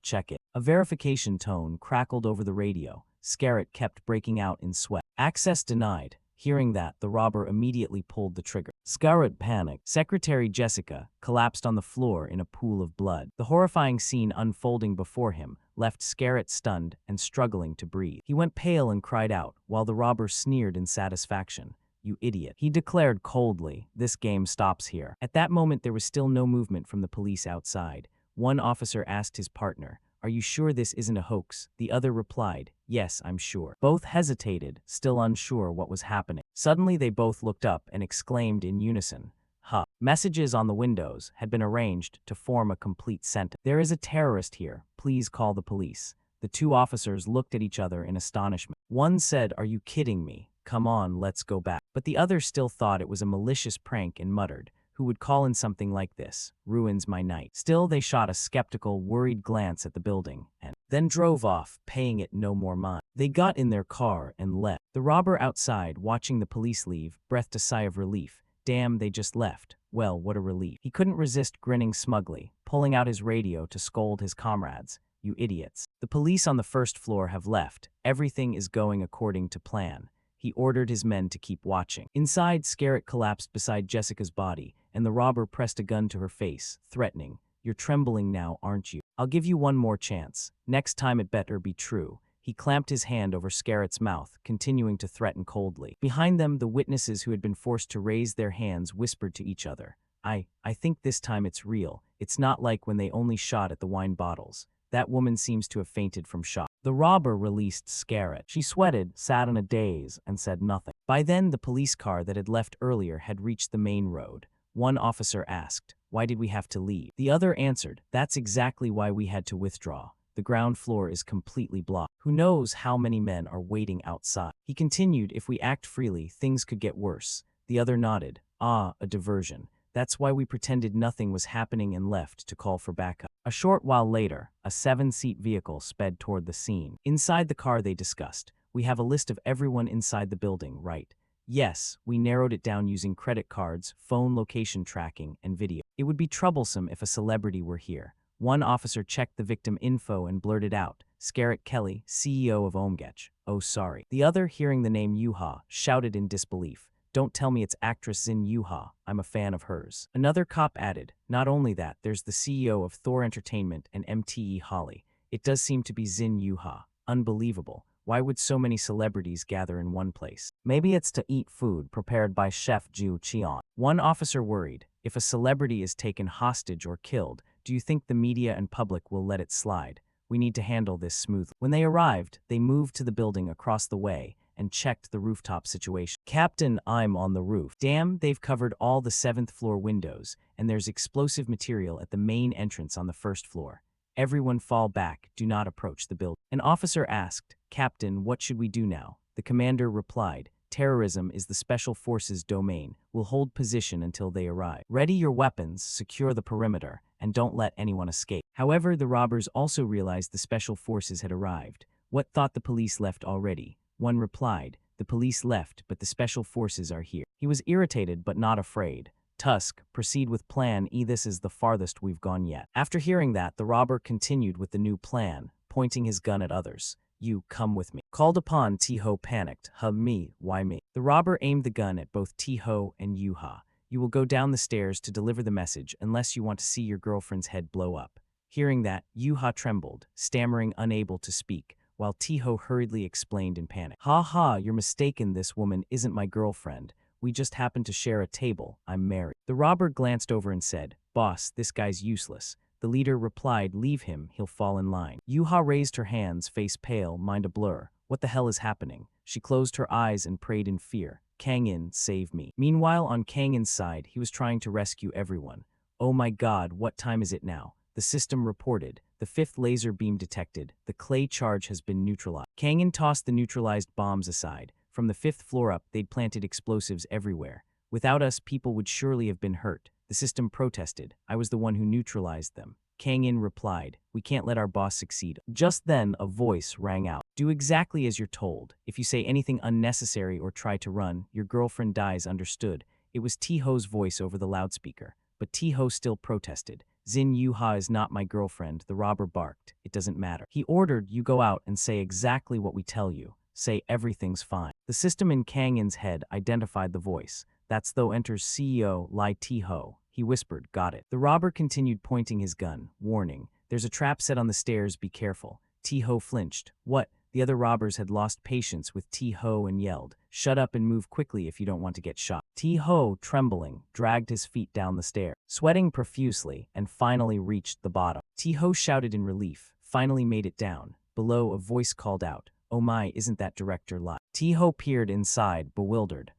[SPEAKER 1] check it. A verification tone crackled over the radio. Scarrett kept breaking out in sweat. Access denied. Hearing that, the robber immediately pulled the trigger. Scarrett panicked. Secretary Jessica collapsed on the floor in a pool of blood. The horrifying scene unfolding before him left Scarrett stunned and struggling to breathe. He went pale and cried out, while the robber sneered in satisfaction. You idiot. He declared coldly, this game stops here. At that moment there was still no movement from the police outside. One officer asked his partner, are you sure this isn't a hoax? The other replied, yes, I'm sure. Both hesitated, still unsure what was happening. Suddenly they both looked up and exclaimed in unison, huh. Messages on the windows had been arranged to form a complete sentence. There is a terrorist here. Please call the police. The two officers looked at each other in astonishment. One said, are you kidding me? Come on, let's go back. But the other still thought it was a malicious prank and muttered, who would call in something like this? Ruins my night. Still, they shot a skeptical, worried glance at the building and then drove off, paying it no more mind. They got in their car and left. The robber outside, watching the police leave, breathed a sigh of relief. Damn, they just left. Well, what a relief. He couldn't resist grinning smugly, pulling out his radio to scold his comrades. You idiots. The police on the first floor have left. Everything is going according to plan. He ordered his men to keep watching. Inside, Scarrett collapsed beside Jessica's body, and the robber pressed a gun to her face, threatening, you're trembling now, aren't you? I'll give you one more chance. Next time it better be true. He clamped his hand over Scarrett's mouth, continuing to threaten coldly. Behind them, the witnesses who had been forced to raise their hands whispered to each other. I think this time it's real. It's not like when they only shot at the wine bottles. That woman seems to have fainted from shock. The robber released Scarrett. She sweated, sat in a daze, and said nothing. By then, the police car that had left earlier had reached the main road. One officer asked, why did we have to leave? The other answered, that's exactly why we had to withdraw. The ground floor is completely blocked. Who knows how many men are waiting outside? He continued, if we act freely, things could get worse. The other nodded. Ah, a diversion. That's why we pretended nothing was happening and left to call for backup. A short while later, a 7-seat vehicle sped toward the scene. Inside the car they discussed, we have a list of everyone inside the building, right? Yes, we narrowed it down using credit cards, phone location tracking, and video. It would be troublesome if a celebrity were here. One officer checked the victim info and blurted out, Scarrett Kelly, CEO of Omgech. Oh, sorry. The other, hearing the name Yuha, shouted in disbelief. Don't tell me it's actress Zin Yuha. I'm a fan of hers. Another cop added, not only that, there's the CEO of Thor Entertainment and MTE Holly. It does seem to be Zin Yuha. Unbelievable. Why would so many celebrities gather in one place? Maybe it's to eat food prepared by Chef Ju Cheon. One officer worried, if a celebrity is taken hostage or killed, do you think the media and public will let it slide? We need to handle this smoothly. When they arrived, they moved to the building across the way and checked the rooftop situation. Captain, I'm on the roof. Damn, they've covered all the 7th floor windows, and there's explosive material at the main entrance on the 1st floor. Everyone fall back, do not approach the building. An officer asked, Captain, what should we do now? The commander replied, terrorism is the special forces domain. We'll hold position until they arrive. Ready your weapons, secure the perimeter, and don't let anyone escape. However, the robbers also realized the special forces had arrived. What thought the police left already? One replied, the police left, but the special forces are here. He was irritated but not afraid. Tusk, proceed with plan E. This is the farthest we've gone yet. After hearing that, the robber continued with the new plan, pointing his gun at others. You, come with me. Called upon, T-Ho panicked. Me, why me? The robber aimed the gun at both T-Ho and Yuha. You will go down the stairs to deliver the message unless you want to see your girlfriend's head blow up. Hearing that, Yuha trembled, stammering, unable to speak, while T-Ho hurriedly explained in panic. Ha ha, you're mistaken, this woman isn't my girlfriend. We just happen to share a table. I'm married. The robber glanced over and said, Boss, this guy's useless. The leader replied, leave him, he'll fall in line. Yuha raised her hands, face pale, mind a blur. What the hell is happening? She closed her eyes and prayed in fear. Kang-in, save me. Meanwhile, on Kang-in's side, he was trying to rescue everyone. Oh my god, what time is it now? The system reported. The fifth laser beam detected. The clay charge has been neutralized. Kang-in tossed the neutralized bombs aside. From the fifth floor up, they'd planted explosives everywhere. Without us, people would surely have been hurt. The system protested. I was the one who neutralized them. Kang-in replied, we can't let our boss succeed. Just then, a voice rang out. Do exactly as you're told. If you say anything unnecessary or try to run, your girlfriend dies, understood. It was T-Ho's voice over the loudspeaker. But T-Ho still protested. Zin Yuha is not my girlfriend, the robber barked. It doesn't matter. He ordered, you go out and say exactly what we tell you. Say everything's fine. The system in Kang-in's head identified the voice. That's though enters CEO Lai T-Ho. He whispered, got it. The robber continued pointing his gun, warning, there's a trap set on the stairs, be careful. T-Ho flinched. What? The other robbers had lost patience with T-Ho and yelled, shut up and move quickly if you don't want to get shot. T-Ho, trembling, dragged his feet down the stair, sweating profusely, and finally reached the bottom. T-Ho shouted in relief, finally made it down. Below, a voice called out, oh my, isn't that Director Lai? T-Ho peered inside, bewildered.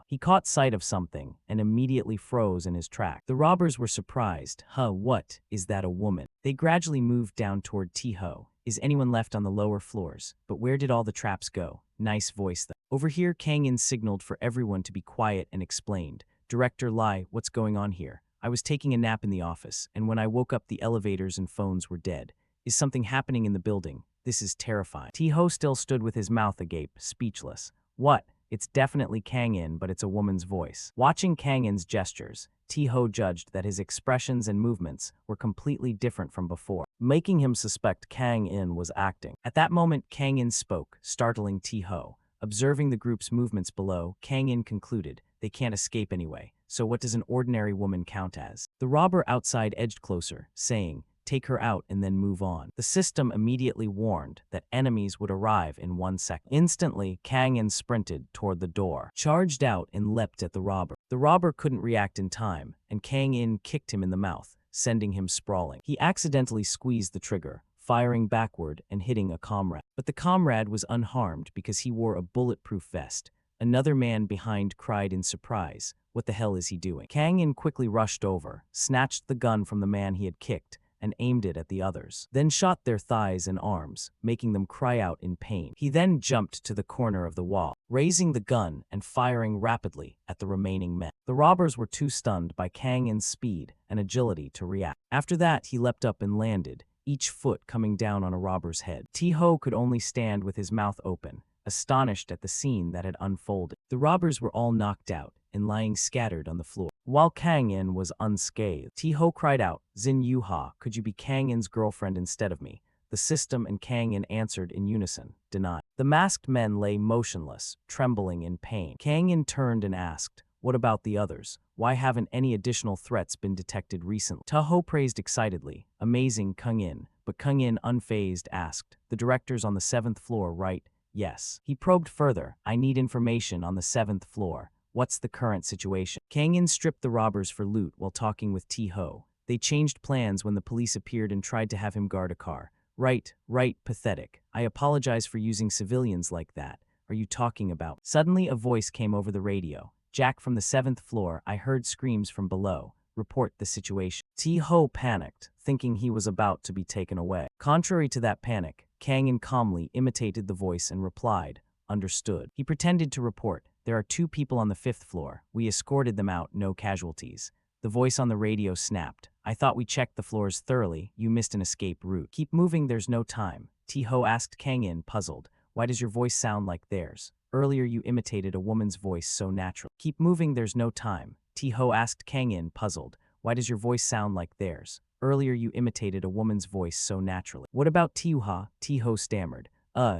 [SPEAKER 1] He caught sight of something and immediately froze in his track. The robbers were surprised. What? Is that a woman? They gradually moved down toward T-Ho. Is anyone left on the lower floors? But where did all the traps go? Nice voice though. Over here, Kang-in signaled for everyone to be quiet and explained. Director Lai, what's going on here? I was taking a nap in the office, and when I woke up the elevators and phones were dead. Is something happening in the building? This is terrifying. T-Ho still stood with his mouth agape, speechless. What? It's definitely Kang-in, but it's a woman's voice. Watching Kang-in's gestures, T-Ho judged that his expressions and movements were completely different from before, making him suspect Kang-in was acting. At that moment, Kang-in spoke, startling T-Ho. Observing the group's movements below, Kang-in concluded, they can't escape anyway, so what does an ordinary woman count as? The robber outside edged closer, saying, take her out and then move on. The system immediately warned that enemies would arrive in 1 second. Instantly, Kang-in sprinted toward the door, charged out and leapt at the robber. The robber couldn't react in time, and Kang-in kicked him in the mouth, sending him sprawling. He accidentally squeezed the trigger, firing backward and hitting a comrade. But the comrade was unharmed because he wore a bulletproof vest. Another man behind cried in surprise, what the hell is he doing? Kang-in quickly rushed over, snatched the gun from the man he had kicked, and aimed it at the others, then shot their thighs and arms, making them cry out in pain. He then jumped to the corner of the wall, raising the gun and firing rapidly at the remaining men. The robbers were too stunned by Kang-in's speed and agility to react. After that, he leapt up and landed, each foot coming down on a robber's head. T-Ho could only stand with his mouth open, astonished at the scene that had unfolded. The robbers were all knocked out and lying scattered on the floor, while Kang-in was unscathed. T-Ho cried out, Zin Yuha, could you be Kang-in's girlfriend instead of me? The system and Kang-in answered in unison, deny. The masked men lay motionless, trembling in pain. Kang-in turned and asked, what about the others? Why haven't any additional threats been detected recently? T-Ho praised excitedly, amazing Kang-in, but Kang-in unfazed asked, the director's on the 7th floor, right? Yes. He probed further, I need information on the 7th floor. What's the current situation? Kang-in stripped the robbers for loot while talking with T-Ho. They changed plans when the police appeared and tried to have him guard a car. Right, pathetic. I apologize for using civilians like that. Are you talking about? Suddenly a voice came over the radio. Jack from the 7th floor, I heard screams from below. Report the situation. T-Ho panicked, thinking he was about to be taken away. Contrary to that panic, Kang-in calmly imitated the voice and replied, understood. He pretended to report, there are 2 people on the 5th floor. We escorted them out, no casualties. The voice on the radio snapped. I thought we checked the floors thoroughly. You missed an escape route. Keep moving, there's no time. Tiho asked Kang In, puzzled. Why does your voice sound like theirs? Earlier you imitated a woman's voice so natural. Keep moving, there's no time. Tiho asked Kang In, puzzled. Why does your voice sound like theirs? Earlier you imitated a woman's voice so naturally. What about Tiuha? Tiho stammered.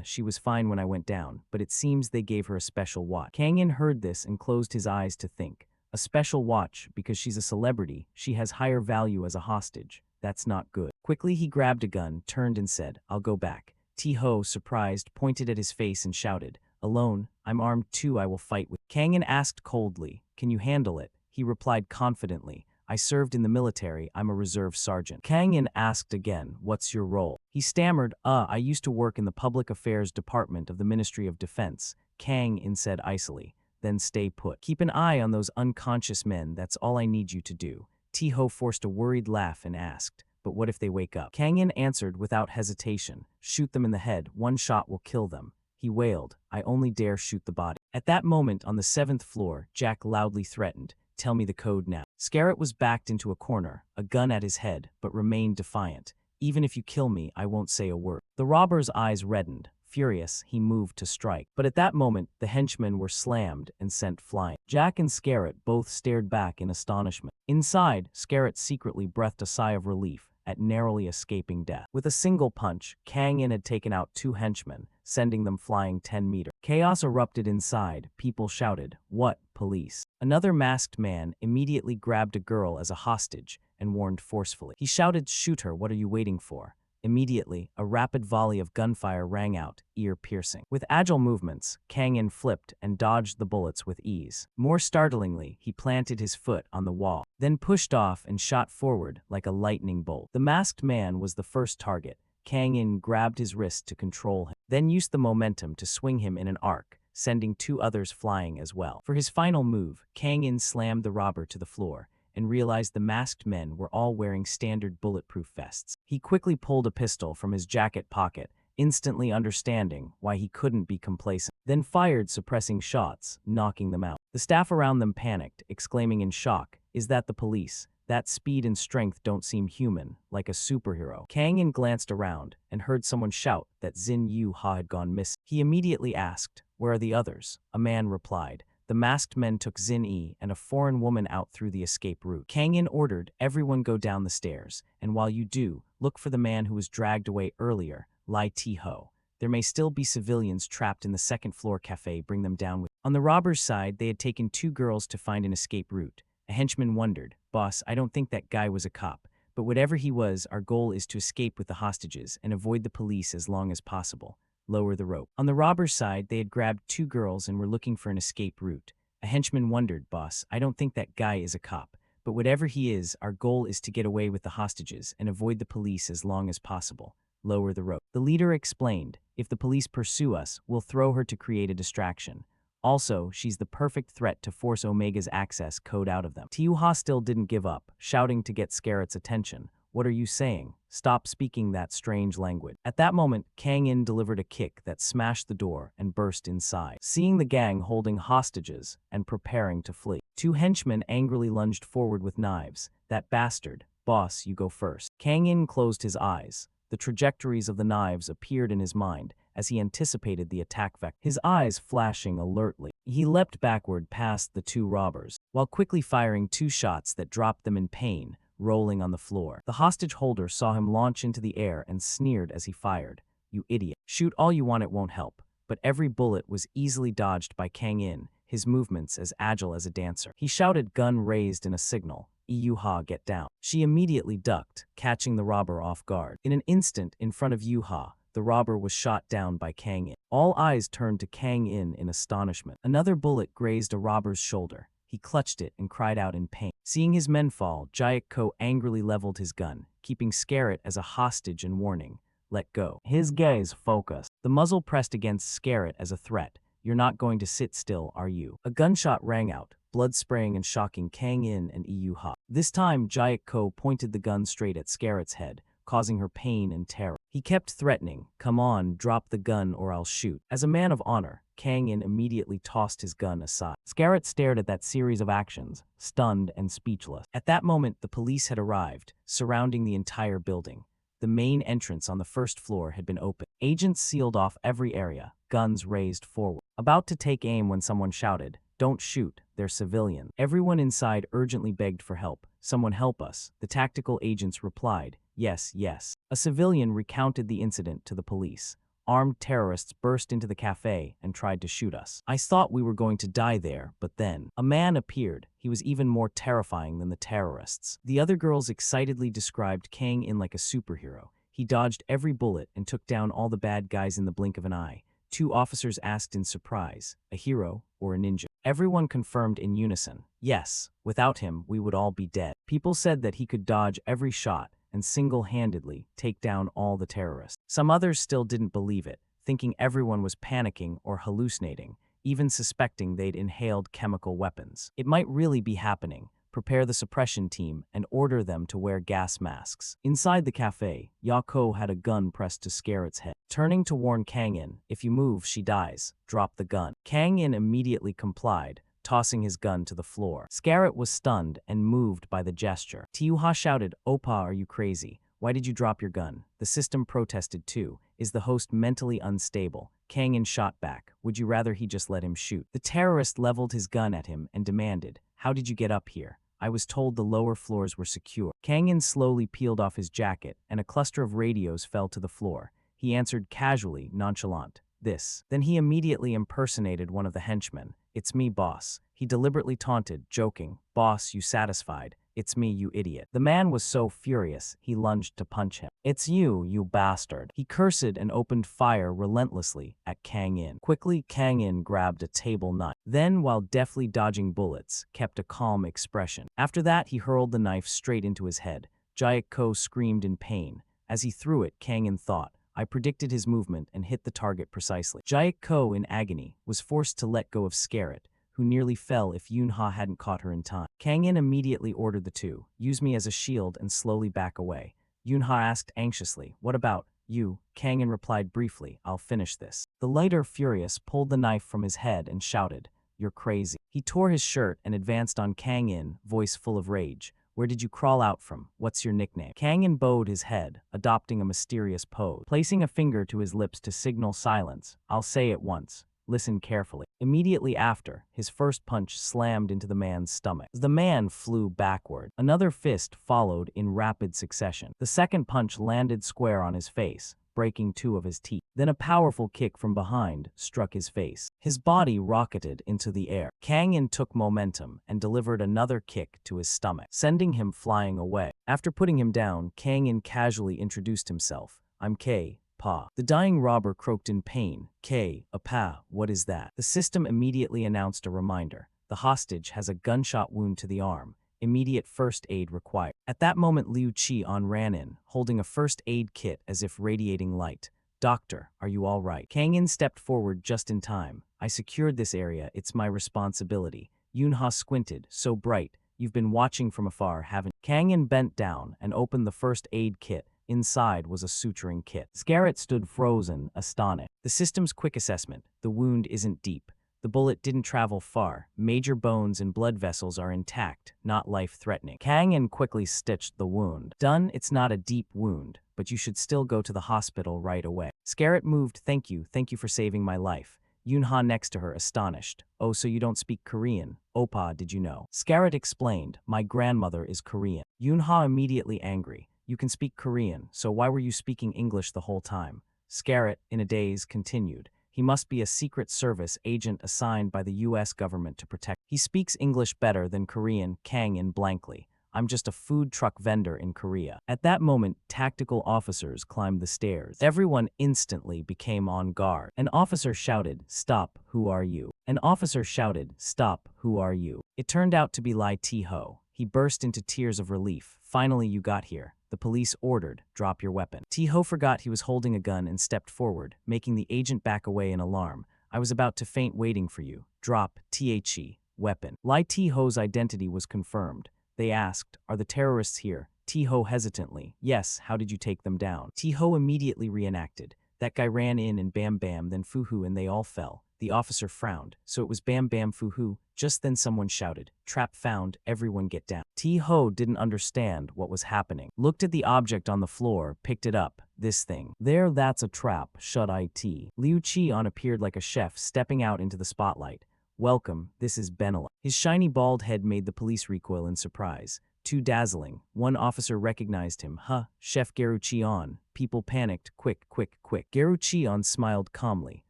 [SPEAKER 1] She was fine when I went down, but it seems they gave her a special watch. Kang In heard this and closed his eyes to think. A special watch, because she's a celebrity, she has higher value as a hostage. That's not good. Quickly he grabbed a gun, turned and said, I'll go back. Tiho, surprised, pointed at his face and shouted, Alone, I'm armed too, I will fight with. Kang In asked coldly, Can you handle it? He replied confidently, I served in the military, I'm a reserve sergeant. Kang In asked again, What's your role? He stammered, I used to work in the Public Affairs Department of the Ministry of Defense. Kang In said icily, Then stay put. Keep an eye on those unconscious men, that's all I need you to do. Tiho forced a worried laugh and asked, But what if they wake up? Kang In answered without hesitation, Shoot them in the head, one shot will kill them. He wailed, I only dare shoot the body. At that moment on the 7th floor, Jack loudly threatened, Tell me the code now. Scarrett was backed into a corner, a gun at his head, but remained defiant. Even if you kill me, I won't say a word. The robber's eyes reddened. Furious, he moved to strike. But at that moment, the henchmen were slammed and sent flying. Jack and Scarrett both stared back in astonishment. Inside, Scarrett secretly breathed a sigh of relief at narrowly escaping death. With a single punch, Kang In had taken out 2 henchmen, sending them flying 10 meters. Chaos erupted inside. People shouted, What, police? Another masked man immediately grabbed a girl as a hostage and warned forcefully. He shouted, Shoot her, what are you waiting for? Immediately, a rapid volley of gunfire rang out, ear-piercing. With agile movements, Kang In flipped and dodged the bullets with ease. More startlingly, he planted his foot on the wall, then pushed off and shot forward like a lightning bolt. The masked man was the first target. Kang In grabbed his wrist to control him, then used the momentum to swing him in an arc, sending 2 others flying as well. For his final move, Kang In slammed the robber to the floor and realized the masked men were all wearing standard bulletproof vests. He quickly pulled a pistol from his jacket pocket, instantly understanding why he couldn't be complacent, then fired suppressing shots, knocking them out. The staff around them panicked, exclaiming in shock, Is that the police? That speed and strength don't seem human, like a superhero. Kang In glanced around and heard someone shout that Zin Yu Ha had gone missing. He immediately asked, Where are the others? A man replied, The masked men took Zin Yi and a foreign woman out through the escape route. Kang In ordered everyone go down the stairs, and while you do, look for the man who was dragged away earlier, Lai Tiho. There may still be civilians trapped in the 2nd floor cafe, bring them down with. On the robbers' side, they had taken 2 girls to find an escape route. A henchman wondered, Boss, I don't think that guy was a cop, but whatever he was, our goal is to escape with the hostages and avoid the police as long as possible. Lower the rope. On the robbers' side, they had grabbed 2 girls and were looking for an escape route. A henchman wondered, Boss, I don't think that guy is a cop, but whatever he is, our goal is to get away with the hostages and avoid the police as long as possible. Lower the rope. The leader explained, If the police pursue us, we'll throw her to create a distraction. Also, she's the perfect threat to force Omega's access code out of them. Tiuha still didn't give up, shouting to get Scarrett's attention. What are you saying? Stop speaking that strange language. At that moment, Kang In delivered a kick that smashed the door and burst inside. Seeing the gang holding hostages and preparing to flee, 2 henchmen angrily lunged forward with knives. That bastard. Boss, you go first. Kang In closed his eyes. The trajectories of the knives appeared in his mind as he anticipated the attack vector. His eyes flashing alertly, he leapt backward past the 2 robbers, while quickly firing 2 shots that dropped them in pain, rolling on the floor. The hostage holder saw him launch into the air and sneered as he fired. You idiot. Shoot all you want, it won't help. But every bullet was easily dodged by Kang In, his movements as agile as a dancer. He shouted, gun raised in a signal. Yuha, get down. She immediately ducked, catching the robber off guard. In an instant, in front of Yuha, the robber was shot down by Kang In. All eyes turned to Kang In astonishment. Another bullet grazed a robber's shoulder. He clutched it and cried out in pain. Seeing his men fall, Jayak Ko angrily leveled his gun, keeping Scarrett as a hostage and warning, let go. His gaze focused. The muzzle pressed against Scarrett as a threat. You're not going to sit still, are you? A gunshot rang out, blood spraying and shocking Kang In and Yuha. This time, Jayak Ko pointed the gun straight at Scarrett's head, causing her pain and terror. He kept threatening, come on, drop the gun or I'll shoot. As a man of honor, Kang In immediately tossed his gun aside. Scarrett stared at that series of actions, stunned and speechless. At that moment, the police had arrived, surrounding the entire building. The main entrance on the first floor had been opened. Agents sealed off every area, guns raised forward. About to take aim when someone shouted, "Don't shoot, they're civilians." Everyone inside urgently begged for help. "Someone help us." The tactical agents replied, "Yes, yes." A civilian recounted the incident to the police. Armed terrorists burst into the cafe and tried to shoot us. I thought we were going to die there, but then a man appeared. He was even more terrifying than the terrorists. The other girls excitedly described Kang In like a superhero. He dodged every bullet and took down all the bad guys in the blink of an eye. Two officers asked in surprise, a hero or a ninja? Everyone confirmed in unison, yes, without him we would all be dead. People said that he could dodge every shot and single-handedly take down all the terrorists. Some others still didn't believe it, thinking everyone was panicking or hallucinating, even suspecting they'd inhaled chemical weapons. It might really be happening. Prepare the suppression team and order them to wear gas masks. Inside the cafe, Yako had a gun pressed to Scarrett's head. Turning to warn Kang In, "If you move, she dies. Drop the gun." Kang In immediately complied, tossing his gun to the floor. Scarrett was stunned and moved by the gesture. Tiyuha shouted, "Opa, are you crazy? Why did you drop your gun?" The system protested too. "Is the host mentally unstable?" Kang In shot back, "Would you rather he just let him shoot?" The terrorist leveled his gun at him and demanded, "How did you get up here?" "I was told the lower floors were secure." Kang In slowly peeled off his jacket, and a cluster of radios fell to the floor. He answered casually, nonchalant, "This." Then he immediately impersonated one of the henchmen. "It's me, boss." He deliberately taunted, joking, "Boss, you satisfied? It's me, you idiot." The man was so furious, he lunged to punch him. "It's you, you bastard." He cursed and opened fire relentlessly at Kang In. Quickly, Kang In grabbed a table knife. Then, while deftly dodging bullets, kept a calm expression. After that, he hurled the knife straight into his head. Jaek-ko screamed in pain. As he threw it, Kang In thought, "I predicted his movement and hit the target precisely." Jaek-ko, in agony, was forced to let go of Scarrett, who nearly fell if Yunha hadn't caught her in time. Kang In immediately ordered the two, "Use me as a shield and slowly back away." Yunha asked anxiously, "What about you?" Kang In replied briefly, "I'll finish this." The lighter, furious, pulled the knife from his head and shouted, "You're crazy." He tore his shirt and advanced on Kang In, voice full of rage. "Where did you crawl out from? What's your nickname?" Kang In bowed his head, adopting a mysterious pose. Placing a finger to his lips to signal silence, "I'll say it once. Listen carefully." Immediately after, his first punch slammed into the man's stomach. The man flew backward. Another fist followed in rapid succession. The second punch landed square on his face, breaking two of his teeth. Then a powerful kick from behind struck his face. His body rocketed into the air. Kang In took momentum and delivered another kick to his stomach, sending him flying away. After putting him down, Kang In casually introduced himself. "I'm K. Pa." The dying robber croaked in pain. "K. Pa, what is that?" The system immediately announced a reminder. The hostage has a gunshot wound to the arm. Immediate first aid required. At that moment, Liu Chi-on ran in, holding a first aid kit as if radiating light. "Doctor, are you all right?" Kang In stepped forward just in time. "I secured this area. It's my responsibility." Yunha squinted, "So bright. You've been watching from afar, haven't you?" Kang In bent down and opened the first aid kit. Inside was a suturing kit. Scarrett stood frozen, astonished. The system's quick assessment. The wound isn't deep. The bullet didn't travel far. Major bones and blood vessels are intact, not life-threatening. Kang In quickly stitched the wound. "Done, it's not a deep wound, but you should still go to the hospital right away." Scarrett moved, thank you for saving my life." Yunha next to her, astonished. "Oh, so you don't speak Korean? Opa, did you know?" Scarrett explained, "My grandmother is Korean." Yunha immediately angry. "You can speak Korean, so why were you speaking English the whole time?" Scarrett, in a daze, continued, "He must be a Secret Service agent assigned by the US government to protect." "He speaks English better than Korean." Kang In blankly. "I'm just a food truck vendor in Korea." At that moment, tactical officers climbed the stairs. Everyone instantly became on guard. An officer shouted, "Stop, who are you?" An officer shouted, "Stop, who are you?" It turned out to be Lai Ti-ho. He burst into tears of relief. "Finally you got here." The police ordered, "Drop your weapon." Ti-ho forgot he was holding a gun and stepped forward, making the agent back away in alarm. "I was about to faint waiting for you. Drop, T-H-E, weapon." Lai Ti-ho's identity was confirmed. They asked, "Are the terrorists here?" Ti-ho hesitantly, "Yes, how did you take them down?" Ti-ho immediately reenacted. "That guy ran in and bam bam, then Fuhu and they all fell. The officer frowned. So it was Bam Bam Fuhu. Just then someone shouted, "Trap found, everyone get down." T-Ho didn't understand what was happening. Looked at the object on the floor, picked it up. This thing. There, that's a trap, shut it. Liu Qian appeared like a chef stepping out into the spotlight. "Welcome, this is Benela." His shiny bald head made the police recoil in surprise. Too dazzling. One officer recognized him. "Huh, Chef Geru Qian." People panicked. "Quick, quick, quick." Geru Qian smiled calmly.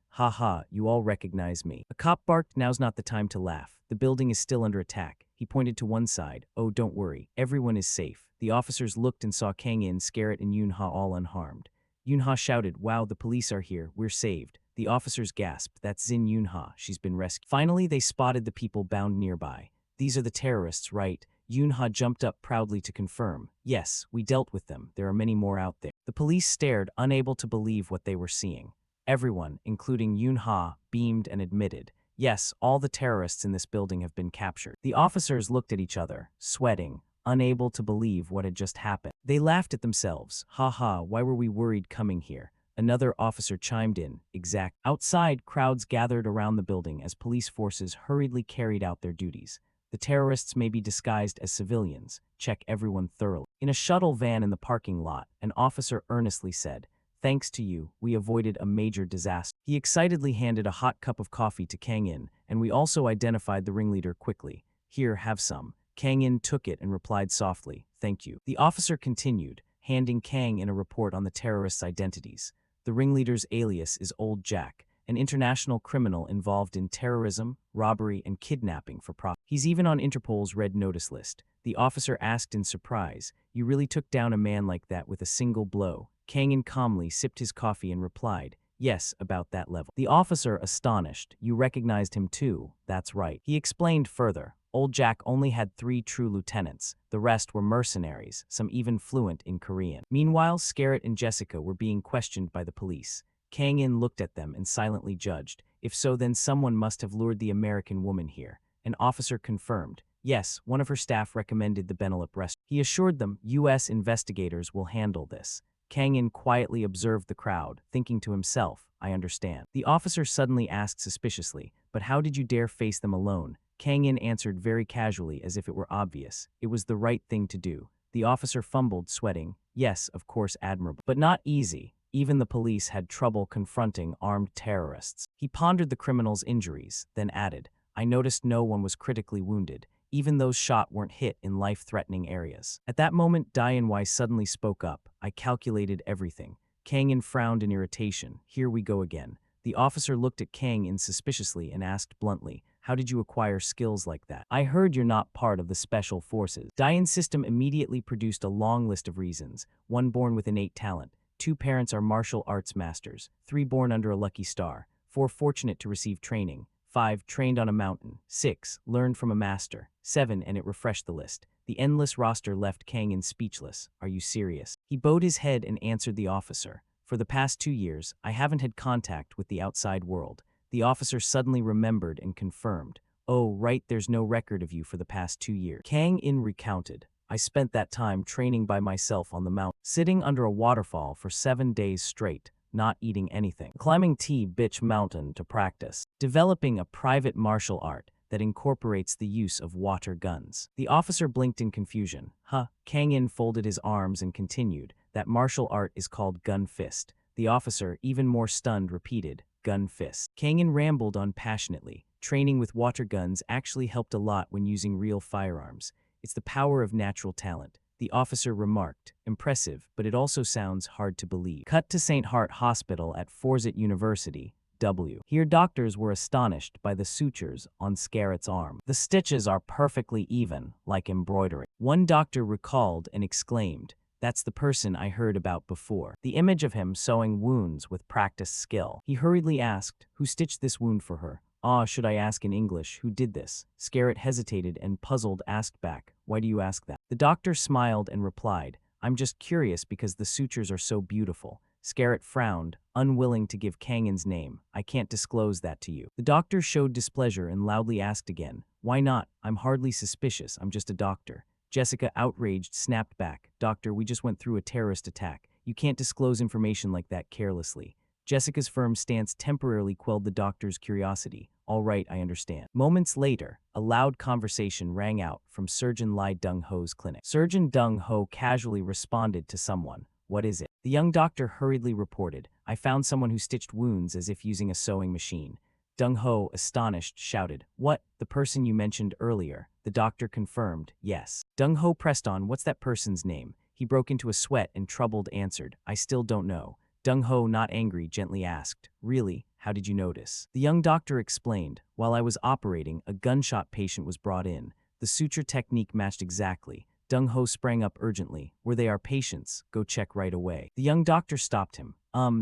[SPEAKER 1] "Ha ha, you all recognize me." A cop barked, "Now's not the time to laugh. The building is still under attack." He pointed to one side. "Oh, don't worry. Everyone is safe." The officers looked and saw Kang In, Scarrett, and Yunha all unharmed. Yunha shouted, "Wow, the police are here. We're saved." The officers gasped. "That's Xin Yunha. She's been rescued." Finally, they spotted the people bound nearby. "These are the terrorists, right?" Yunha jumped up proudly to confirm. "Yes, we dealt with them. There are many more out there." The police stared, unable to believe what they were seeing. Everyone, including Yunha, beamed and admitted, "Yes, all the terrorists in this building have been captured." The officers looked at each other, sweating, unable to believe what had just happened. They laughed at themselves. "Ha ha, why were we worried coming here?" Another officer chimed in, "Exact." Outside, crowds gathered around the building as police forces hurriedly carried out their duties. The terrorists may be disguised as civilians. Check everyone thoroughly. In a shuttle van in the parking lot, an officer earnestly said, "Thanks to you, we avoided a major disaster." He excitedly handed a hot cup of coffee to Kang In, and we also identified the ringleader quickly. "Here, have some." Kang In took it and replied softly, "Thank you." The officer continued, handing Kang In a report on the terrorists' identities. The ringleader's alias is Old Jack, an international criminal involved in terrorism, robbery, and kidnapping for profit. He's even on Interpol's red notice list. The officer asked in surprise, "You really took down a man like that with a single blow?" Kang In calmly sipped his coffee and replied, "Yes, about that level." The officer, astonished, "You recognized him too?" "That's right." He explained further. Old Jack only had 3 true lieutenants. The rest were mercenaries, some even fluent in Korean. Meanwhile, Scarrett and Jessica were being questioned by the police. Kang In looked at them and silently judged. "If so, then someone must have lured the American woman here." An officer confirmed. "Yes, one of her staff recommended the Benelip restaurant." He assured them, "U.S. investigators will handle this." Kang In quietly observed the crowd, thinking to himself, "I understand." The officer suddenly asked suspiciously, "But how did you dare face them alone?" Kang In answered very casually as if it were obvious. "It was the right thing to do." The officer fumbled, sweating. "Yes, of course, admirable. But not easy. Even the police had trouble confronting armed terrorists." He pondered the criminal's injuries, then added, "I noticed no one was critically wounded. Even those shot weren't hit in life-threatening areas." At that moment, Dianwei suddenly spoke up. "I calculated everything." Kang In frowned in irritation. "Here we go again." The officer looked at Kang In suspiciously and asked bluntly, "How did you acquire skills like that?" "I heard you're not part of the special forces." Dian's system immediately produced a long list of reasons. 1 born with innate talent. 2 parents are martial arts masters. 3 born under a lucky star. 4 fortunate to receive training. 5 trained on a mountain. 6 learned from a master. 7 and it refreshed the list. The endless roster left Kang In speechless. "Are you serious?" He bowed his head and answered the officer. "For the past 2 years, I haven't had contact with the outside world." The officer suddenly remembered and confirmed. "Oh, right, there's no record of you for the past 2 years." Kang In recounted. "I spent that time training by myself on the mountain, sitting under a waterfall for 7 days straight, not eating anything, climbing T-Bitch Mountain to practice, developing a private martial art that incorporates the use of water guns." The officer blinked in confusion. "Huh?" Kang In folded his arms and continued. "That martial art is called gun fist." The officer, even more stunned, repeated, "Gun fist." Kang In rambled on passionately. "Training with water guns actually helped a lot when using real firearms. It's the power of natural talent." The officer remarked, "Impressive, but it also sounds hard to believe." Cut to St. Hart Hospital at Forsyth University, W. Here doctors were astonished by the sutures on Scarrett's arm. "The stitches are perfectly even, like embroidery." One doctor recalled and exclaimed, "That's the person I heard about before." The image of him sewing wounds with practiced skill. He hurriedly asked, "Who stitched this wound for her?" "Ah, should I ask in English, who did this?" Scarrett hesitated and puzzled asked back, "Why do you ask that?" The doctor smiled and replied, "I'm just curious because the sutures are so beautiful." Scarrett frowned, unwilling to give Kang In's name. "I can't disclose that to you." The doctor showed displeasure and loudly asked again, "Why not? I'm hardly suspicious, I'm just a doctor." Jessica, outraged, snapped back, "Doctor, we just went through a terrorist attack. You can't disclose information like that carelessly." Jessica's firm stance temporarily quelled the doctor's curiosity. All right, I understand. Moments later, a loud conversation rang out from Surgeon Lai Dung-ho's clinic. Surgeon Dung-ho casually responded to someone. What is it? The young doctor hurriedly reported, I found someone who stitched wounds as if using a sewing machine. Dung-ho, astonished, shouted, What? The person you mentioned earlier? The doctor confirmed, yes. Dung-ho pressed on, What's that person's name? He broke into a sweat and troubled answered, I still don't know. Dung-ho, not angry, gently asked, Really? How did you notice? The young doctor explained, While I was operating, a gunshot patient was brought in. The suture technique matched exactly. Dung-ho sprang up urgently. Were they our patients? Go check right away. The young doctor stopped him.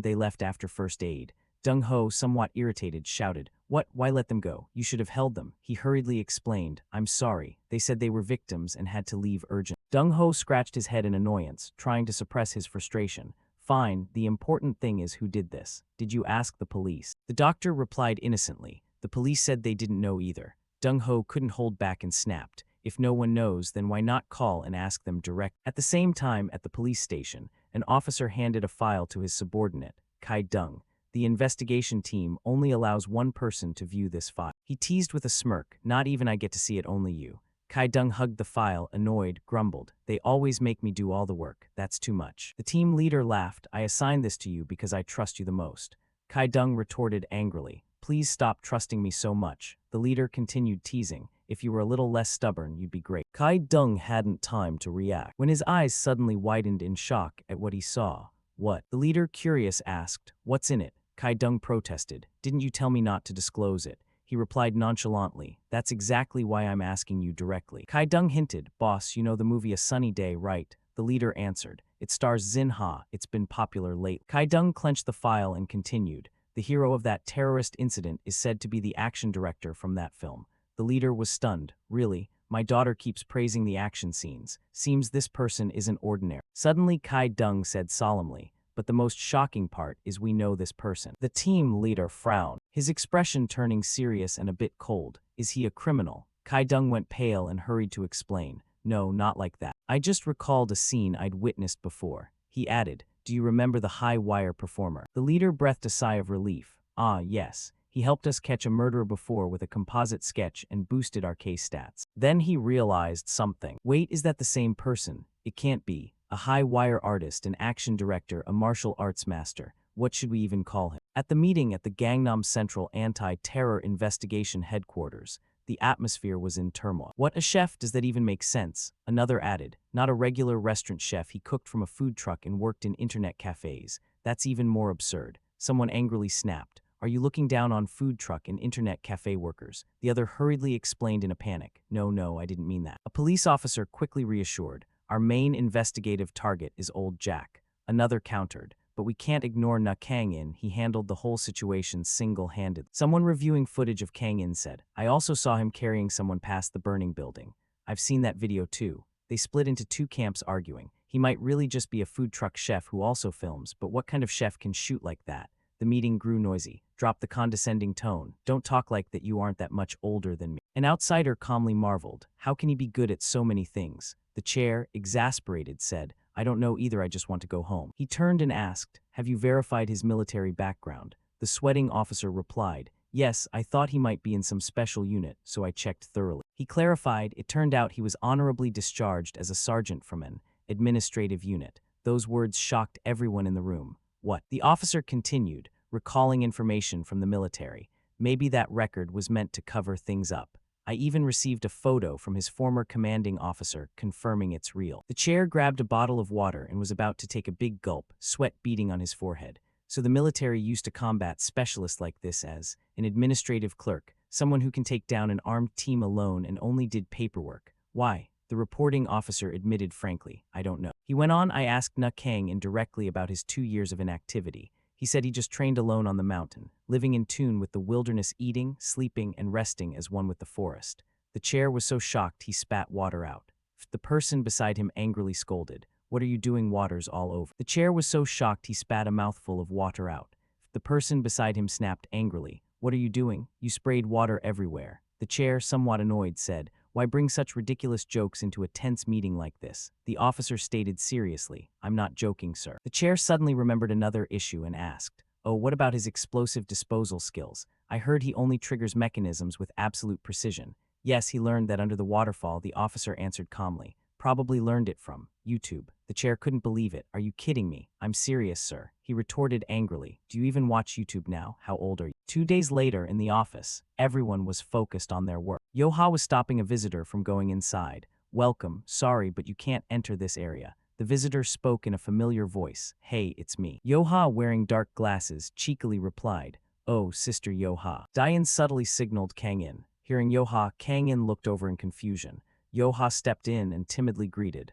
[SPEAKER 1] They left after first aid. Dung-ho, somewhat irritated, shouted, What? Why let them go? You should have held them. He hurriedly explained, I'm sorry. They said they were victims and had to leave urgent. Dung-ho scratched his head in annoyance, trying to suppress his frustration. Fine, the important thing is who did this. Did you ask the police? The doctor replied innocently. The police said they didn't know either. Dung-ho couldn't hold back and snapped. If no one knows, then why not call and ask them direct? At the same time, at the police station, an officer handed a file to his subordinate, Kai Dung. The investigation team only allows one person to view this file. He teased with a smirk, Not even I get to see it, only you. Kai Dung hugged the file, annoyed, grumbled, They always make me do all the work. That's too much. The team leader laughed, I assigned this to you because I trust you the most. Kai Dung retorted angrily, Please stop trusting me so much. The leader continued teasing, If you were a little less stubborn, you'd be great. Kai Dung hadn't time to react when his eyes suddenly widened in shock at what he saw. What? The leader, curious, asked, What's in it? Kai Dung protested, Didn't you tell me not to disclose it? He replied nonchalantly, That's exactly why I'm asking you directly. Kai Dung hinted, Boss, you know the movie A Sunny Day, right? The leader answered, It stars Zin Ha, it's been popular lately. Kai Dung clenched the file and continued, The hero of that terrorist incident is said to be the action director from that film. The leader was stunned, Really? My daughter keeps praising the action scenes. Seems this person isn't ordinary. Suddenly Kai Dung said solemnly, But the most shocking part is we know this person. The team leader frowned, his expression turning serious and a bit cold. Is he a criminal? Kai Dung went pale and hurried to explain. No, not like that. I just recalled a scene I'd witnessed before. He added, Do you remember the high wire performer? The leader breathed a sigh of relief. Ah, yes. He helped us catch a murderer before with a composite sketch and boosted our case stats. Then he realized something. Wait, is that the same person? It can't be. A high-wire artist, an action director, a martial arts master. What should we even call him? At the meeting at the Gangnam Central Anti-Terror Investigation Headquarters, the atmosphere was in turmoil. What a chef, does that even make sense? Another added, Not a regular restaurant chef, he cooked from a food truck and worked in internet cafes. That's even more absurd. Someone angrily snapped, Are you looking down on food truck and internet cafe workers? The other hurriedly explained in a panic, No, I didn't mean that. A police officer quickly reassured, Our main investigative target is old Jack. Another countered, But we can't ignore Na Kang-in, he handled the whole situation single-handed. Someone reviewing footage of Kang-in said, I also saw him carrying someone past the burning building. I've seen that video too. They split into two camps arguing. He might really just be a food truck chef who also films, but what kind of chef can shoot like that? The meeting grew noisy. Drop the condescending tone. Don't talk like that you aren't that much older than me. An outsider calmly marveled. How can he be good at so many things? The chair, exasperated, said, I don't know either, I just want to go home. He turned and asked, Have you verified his military background? The sweating officer replied, Yes, I thought he might be in some special unit, so I checked thoroughly. He clarified, It turned out he was honorably discharged as a sergeant from an administrative unit. Those words shocked everyone in the room. What? The officer continued, recalling information from the military. Maybe that record was meant to cover things up. I even received a photo from his former commanding officer confirming it's real. The chair grabbed a bottle of water and was about to take a big gulp, sweat beading on his forehead. So the military used to combat specialists like this as an administrative clerk, someone who can take down an armed team alone and only did paperwork. Why? The reporting officer admitted frankly, I don't know. He went on, I asked Na Kang indirectly about his 2 years of inactivity. He said he just trained alone on the mountain, living in tune with the wilderness, eating, sleeping, and resting as one with the forest. The chair was so shocked he spat water out. The person beside him angrily scolded, What are you doing, water's all over? The chair was so shocked he spat a mouthful of water out. The person beside him snapped angrily, What are you doing? You sprayed water everywhere. The chair, somewhat annoyed, said, Why bring such ridiculous jokes into a tense meeting like this? The officer stated seriously, I'm not joking, sir. The chair suddenly remembered another issue and asked, Oh, what about his explosive disposal skills? I heard he only triggers mechanisms with absolute precision. Yes, he learned that under the waterfall, the officer answered calmly. Probably learned it from YouTube. The chair couldn't believe it. Are you kidding me? I'm serious, sir. He retorted angrily. Do you even watch YouTube now? How old are you? 2 days later, in the office, everyone was focused on their work. Yoha was stopping a visitor from going inside. Welcome, sorry, but you can't enter this area. The visitor spoke in a familiar voice. Hey, it's me. Yoha, wearing dark glasses, cheekily replied. Oh, Sister Yoha. Diane subtly signaled Kang-in. Hearing Yoha, Kang-in looked over in confusion. Yoha stepped in and timidly greeted.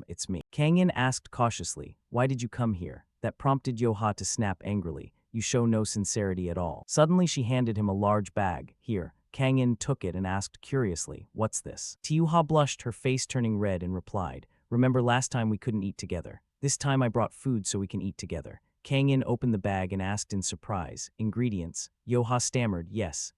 [SPEAKER 1] It's me. Kang-in asked cautiously, why did you come here? That prompted Yoha to snap angrily. You show no sincerity at all. Suddenly she handed him a large bag. Here. Kang-in took it and asked curiously, what's this? Tiyuha blushed, her face turning red, and replied, remember last time we couldn't eat together. This time I brought food so we can eat together. Kang-in opened the bag and asked in surprise, ingredients? Yoha stammered, yes,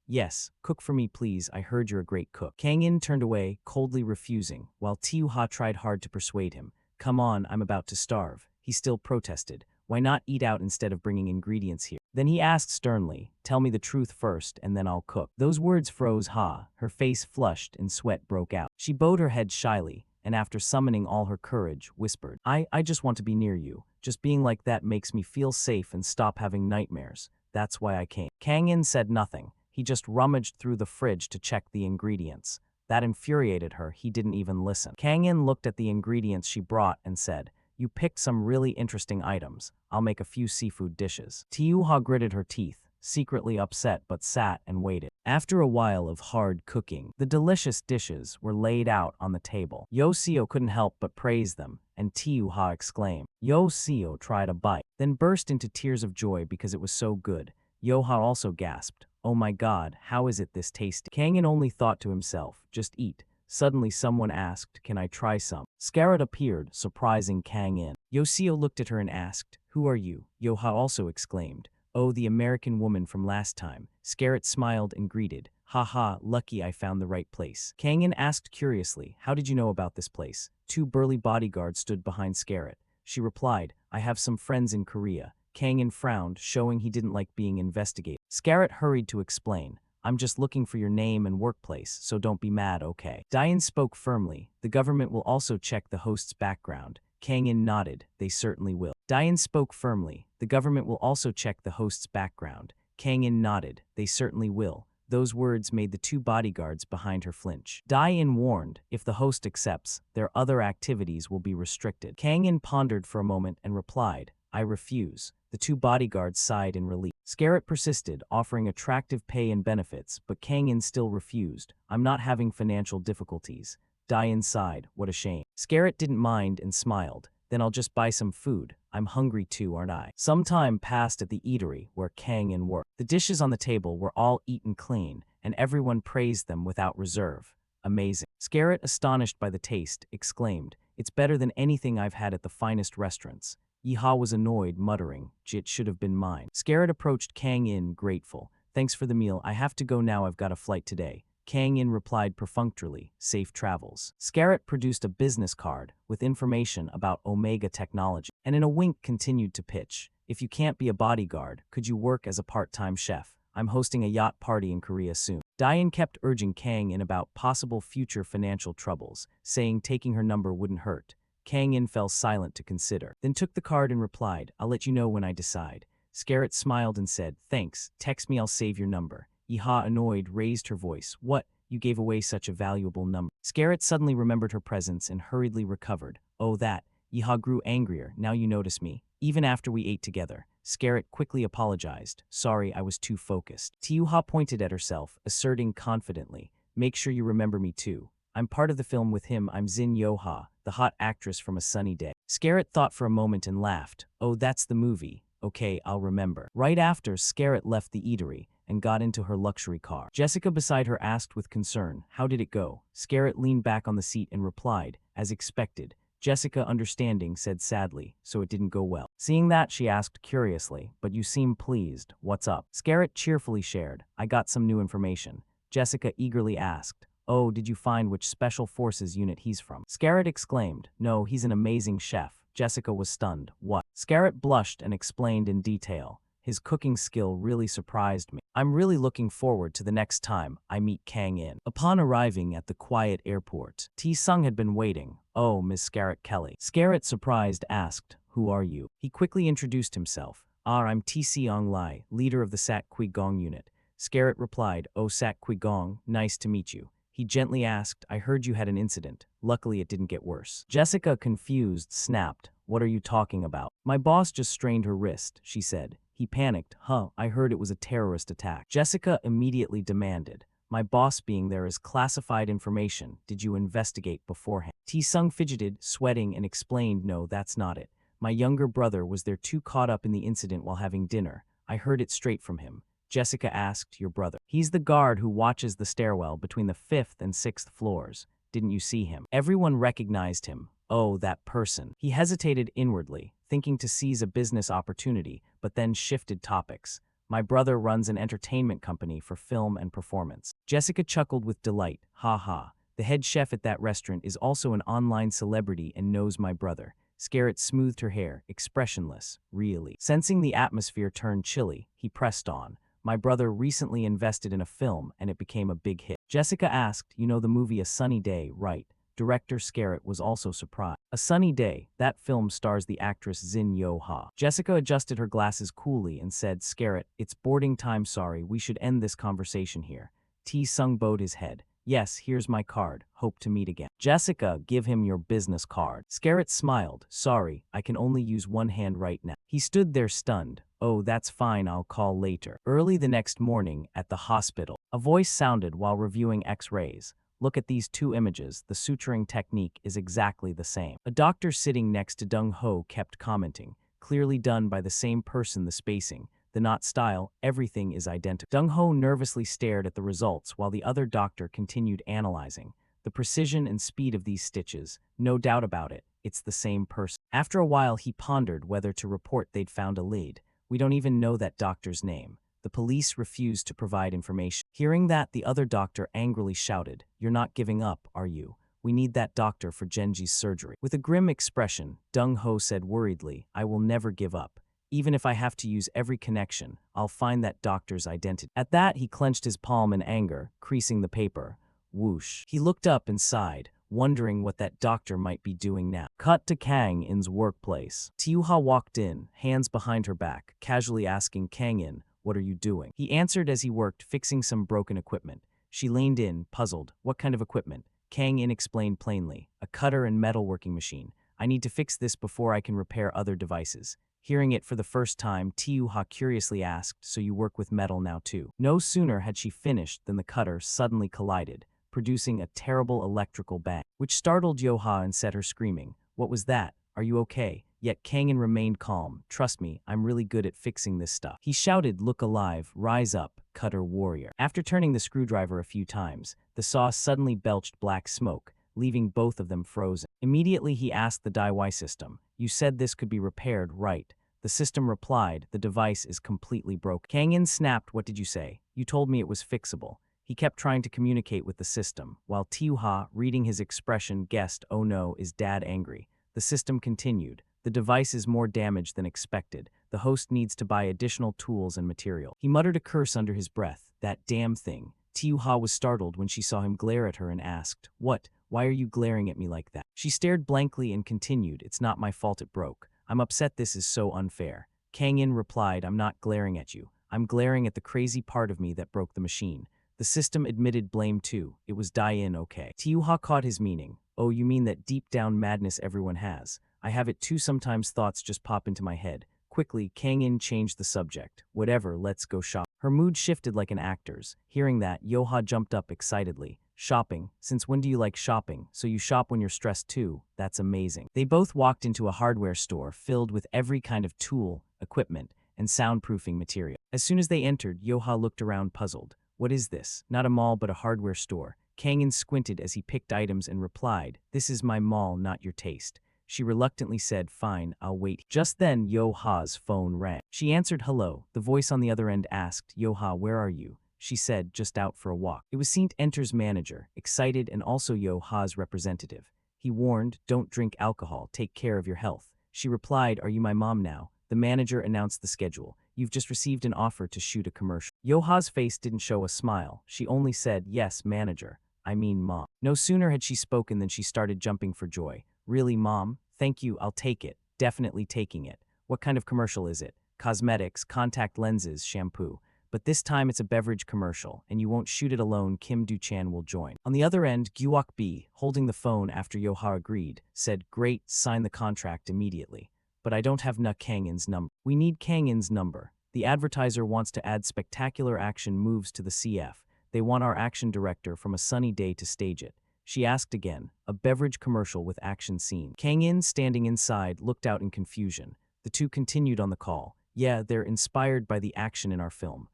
[SPEAKER 1] cook for me please, I heard you're a great cook. Kang-in turned away, coldly refusing, while Tiyuha tried hard to persuade him. Come on, I'm about to starve. He still protested. Why not eat out instead of bringing ingredients here? Then he asked sternly, tell me the truth first and then I'll cook. Those words froze Ha. Her face flushed and sweat broke out. She bowed her head shyly, and after summoning all her courage, whispered, I just want to be near you. Just being like that makes me feel safe and stop having nightmares. That's why I came. Kang-in said nothing. He just rummaged through the fridge to check the ingredients. That infuriated her. He didn't even listen. Kang-in looked at the ingredients she brought and said, you picked some really interesting items. I'll make a few seafood dishes. Tiyuha gritted her teeth, secretly upset, but sat and waited. After a while of hard cooking, the delicious dishes were laid out on the table. Yosio couldn't help but praise them, and Tiyuha exclaimed. Yosio tried a bite, then burst into tears of joy because it was so good. Yoha also gasped, oh my god, how is it this tasty? Kang-in only thought to himself, just eat. Suddenly someone asked, can I try some? Scarlet appeared, surprising Kang-in. Yosio looked at her and asked, who are you? Yoha also exclaimed, oh, the American woman from last time. Scarlet smiled and greeted, haha, lucky I found the right place. Kang-in asked curiously, how did you know about this place? 2 burly bodyguards stood behind Scarlet. She replied, I have some friends in Korea. Kang-in frowned, showing he didn't like being investigated. Scarlet hurried to explain, I'm just looking for your name and workplace, so don't be mad, okay? Diane spoke firmly. The government will also check the host's background. Kang-in nodded. They certainly will. Diane spoke firmly. The government will also check the host's background. Kang-in nodded. They certainly will. Those words made the 2 bodyguards behind her flinch. Diane warned, if the host accepts, their other activities will be restricted. Kang-in pondered for a moment and replied, I refuse. The 2 bodyguards sighed in relief. Scarlet persisted, offering attractive pay and benefits, but Kang-in still refused. I'm not having financial difficulties. Diane sighed, what a shame. Scarlet didn't mind and smiled. Then I'll just buy some food. I'm hungry too, aren't I? Some time passed at the eatery where Kang-in worked. The dishes on the table were all eaten clean, and everyone praised them without reserve. Amazing. Scarlet, astonished by the taste, exclaimed, it's better than anything I've had at the finest restaurants. Yeehaw was annoyed, muttering, it should have been mine. Scarlet approached Kang-in, grateful. Thanks for the meal. I have to go now. I've got a flight today. Kang-in replied perfunctorily, safe travels. Scarlet produced a business card with information about Omega technology, and in a wink continued to pitch. If you can't be a bodyguard, could you work as a part-time chef? I'm hosting a yacht party in Korea soon. Diane kept urging Kang-in about possible future financial troubles, saying taking her number wouldn't hurt. Kang-in fell silent to consider, then took the card and replied, I'll let you know when I decide. Scarlet smiled and said, thanks, text me, I'll save your number. Yeehaw, annoyed, raised her voice. What? You gave away such a valuable number. Scarlet suddenly remembered her presence and hurriedly recovered. Oh, that. Yeehaw grew angrier. Now you notice me. Even after we ate together. Scarlet quickly apologized. Sorry, I was too focused. Tiyuha pointed at herself, asserting confidently, make sure you remember me too. I'm part of the film with him. I'm Zin Yoha, the hot actress from A Sunny Day. Scarlet thought for a moment and laughed. Oh, that's the movie. Okay, I'll remember. Right after, Scarlet left the eatery and got into her luxury car. Jessica beside her asked with concern, how did it go? Scarlet leaned back on the seat and replied, as expected. Jessica, understanding, said sadly, so it didn't go well. Seeing that, she asked curiously, but you seem pleased. What's up? Scarlet cheerfully shared, I got some new information. Jessica eagerly asked, oh, did you find which special forces unit he's from? Scarlet exclaimed, no, he's an amazing chef. Jessica was stunned. What? Scarlet blushed and explained in detail. His cooking skill really surprised me. I'm really looking forward to the next time I meet Kang In. Upon arriving at the quiet airport, T-Sung had been waiting. Oh, Miss Scarlett Kelly. Scarlett, surprised, asked, who are you? He quickly introduced himself. I'm T-Seong Lai, leader of the Sat Kui Gong unit. Scarlett replied, oh Sat Kui Gong, nice to meet you. He gently asked, I heard you had an incident. Luckily it didn't get worse. Jessica, confused, snapped, what are you talking about? My boss just strained her wrist, she said. He panicked, I heard it was a terrorist attack. Jessica immediately demanded, my boss being there is classified information. Did you investigate beforehand? T-Sung fidgeted, sweating, and explained, no, that's not it. My younger brother was there too caught up in the incident while having dinner. I heard it straight from him. Jessica asked, your brother? He's the guard who watches the stairwell between the 5th and 6th floors. Didn't you see him? Everyone recognized him. Oh, that person. He hesitated inwardly, thinking to seize a business opportunity, but then shifted topics. My brother runs an entertainment company for film and performance. Jessica chuckled with delight. Ha ha. The head chef at that restaurant is also an online celebrity and knows my brother. Scarlett smoothed her hair, expressionless. Really. Sensing the atmosphere turn chilly, he pressed on. My brother recently invested in a film and it became a big hit. Jessica asked, you know the movie A Sunny Day, right? Director Scarlett was also surprised. A Sunny Day, that film stars the actress Zin Yo-ha. Jessica adjusted her glasses coolly and said, Scarlett, it's boarding time, sorry, we should end this conversation here. T-Sung bowed his head. Yes, here's my card. Hope to meet again. Jessica, give him your business card. Scarlett smiled. Sorry, I can only use one hand right now. He stood there stunned. Oh, that's fine, I'll call later. Early the next morning, at the hospital, a voice sounded while reviewing x-rays. Look at these two images, the suturing technique is exactly the same. A doctor sitting next to Dong Ho kept commenting, clearly done by the same person, the spacing, the knot style, everything is identical. Dong Ho nervously stared at the results while the other doctor continued analyzing. The precision and speed of these stitches, no doubt about it, it's the same person. After a while he pondered whether to report they'd found a lead. We don't even know that doctor's name. The police refused to provide information. Hearing that, the other doctor angrily shouted, you're not giving up, are you? We need that doctor for Genji's surgery. With a grim expression, Dong Ho said worriedly, I will never give up. Even if I have to use every connection, I'll find that doctor's identity. At that, he clenched his palm in anger, creasing the paper. Whoosh. He looked up and sighed, wondering what that doctor might be doing now. Cut to Kang In's workplace. Tiuha walked in, hands behind her back, casually asking Kang In, what are you doing? He answered as he worked, fixing some broken equipment. She leaned in, puzzled. What kind of equipment? Kang In explained plainly. A cutter and metalworking machine. I need to fix this before I can repair other devices. Hearing it for the first time, Tiuha curiously asked, so you work with metal now too? No sooner had she finished than the cutter suddenly collided, producing a terrible electrical bang, which startled Yoha and set her screaming. What was that? Are you okay? Yet Kangin remained calm. Trust me, I'm really good at fixing this stuff. He shouted, look alive, rise up, cutter warrior. After turning the screwdriver a few times, the saw suddenly belched black smoke, leaving both of them frozen. Immediately he asked the DIY system, you said this could be repaired, right? The system replied, the device is completely broken. Kangin snapped, what did you say? You told me it was fixable. He kept trying to communicate with the system, while Tiuha, reading his expression, guessed, oh no, is dad angry? The system continued. The device is more damaged than expected. The host needs to buy additional tools and material. He muttered a curse under his breath. That damn thing. Tiuha was startled when she saw him glare at her and asked, what? Why are you glaring at me like that? She stared blankly and continued, it's not my fault it broke. I'm upset, this is so unfair. Kangin replied, I'm not glaring at you. I'm glaring at the crazy part of me that broke the machine. The system admitted blame too. It was die-in, okay. Tiuha caught his meaning. Oh, you mean that deep down madness everyone has. I have it too, sometimes thoughts just pop into my head. Quickly, Kangin changed the subject. Whatever, let's go shop. Her mood shifted like an actor's. Hearing that, Yoha jumped up excitedly. Shopping? Since when do you like shopping? So you shop when you're stressed too? That's amazing. They both walked into a hardware store filled with every kind of tool, equipment, and soundproofing material. As soon as they entered, Yoha looked around puzzled. What is this? Not a mall but a hardware store. Kangin squinted as he picked items and replied, this is my mall, not your taste. She reluctantly said, fine, I'll wait. Just then, Yoha's phone rang. She answered hello. The voice on the other end asked, Yoha, where are you? She said, just out for a walk. It was Saint Enter's manager, excited and also Yoha's representative. He warned, don't drink alcohol, take care of your health. She replied, are you my mom now? The manager announced the schedule. You've just received an offer to shoot a commercial. Yoha's face didn't show a smile. She only said, yes, manager. I mean, mom. No sooner had she spoken than she started jumping for joy. Really, mom? Thank you, I'll take it. Definitely taking it. What kind of commercial is it? Cosmetics, contact lenses, shampoo. But this time it's a beverage commercial, and you won't shoot it alone. Kim Du-chan will join. On the other end, Gyuok B, holding the phone after Yoha agreed, said, great, sign the contract immediately. But I don't have Kang-in's number. We need Kang-in's number. The advertiser wants to add spectacular action moves to the CF. They want our action director from A Sunny Day to stage it. She asked again, a beverage commercial with action scene. Kang-in, standing inside, looked out in confusion. The two continued on the call. Yeah, they're inspired by the action in our film.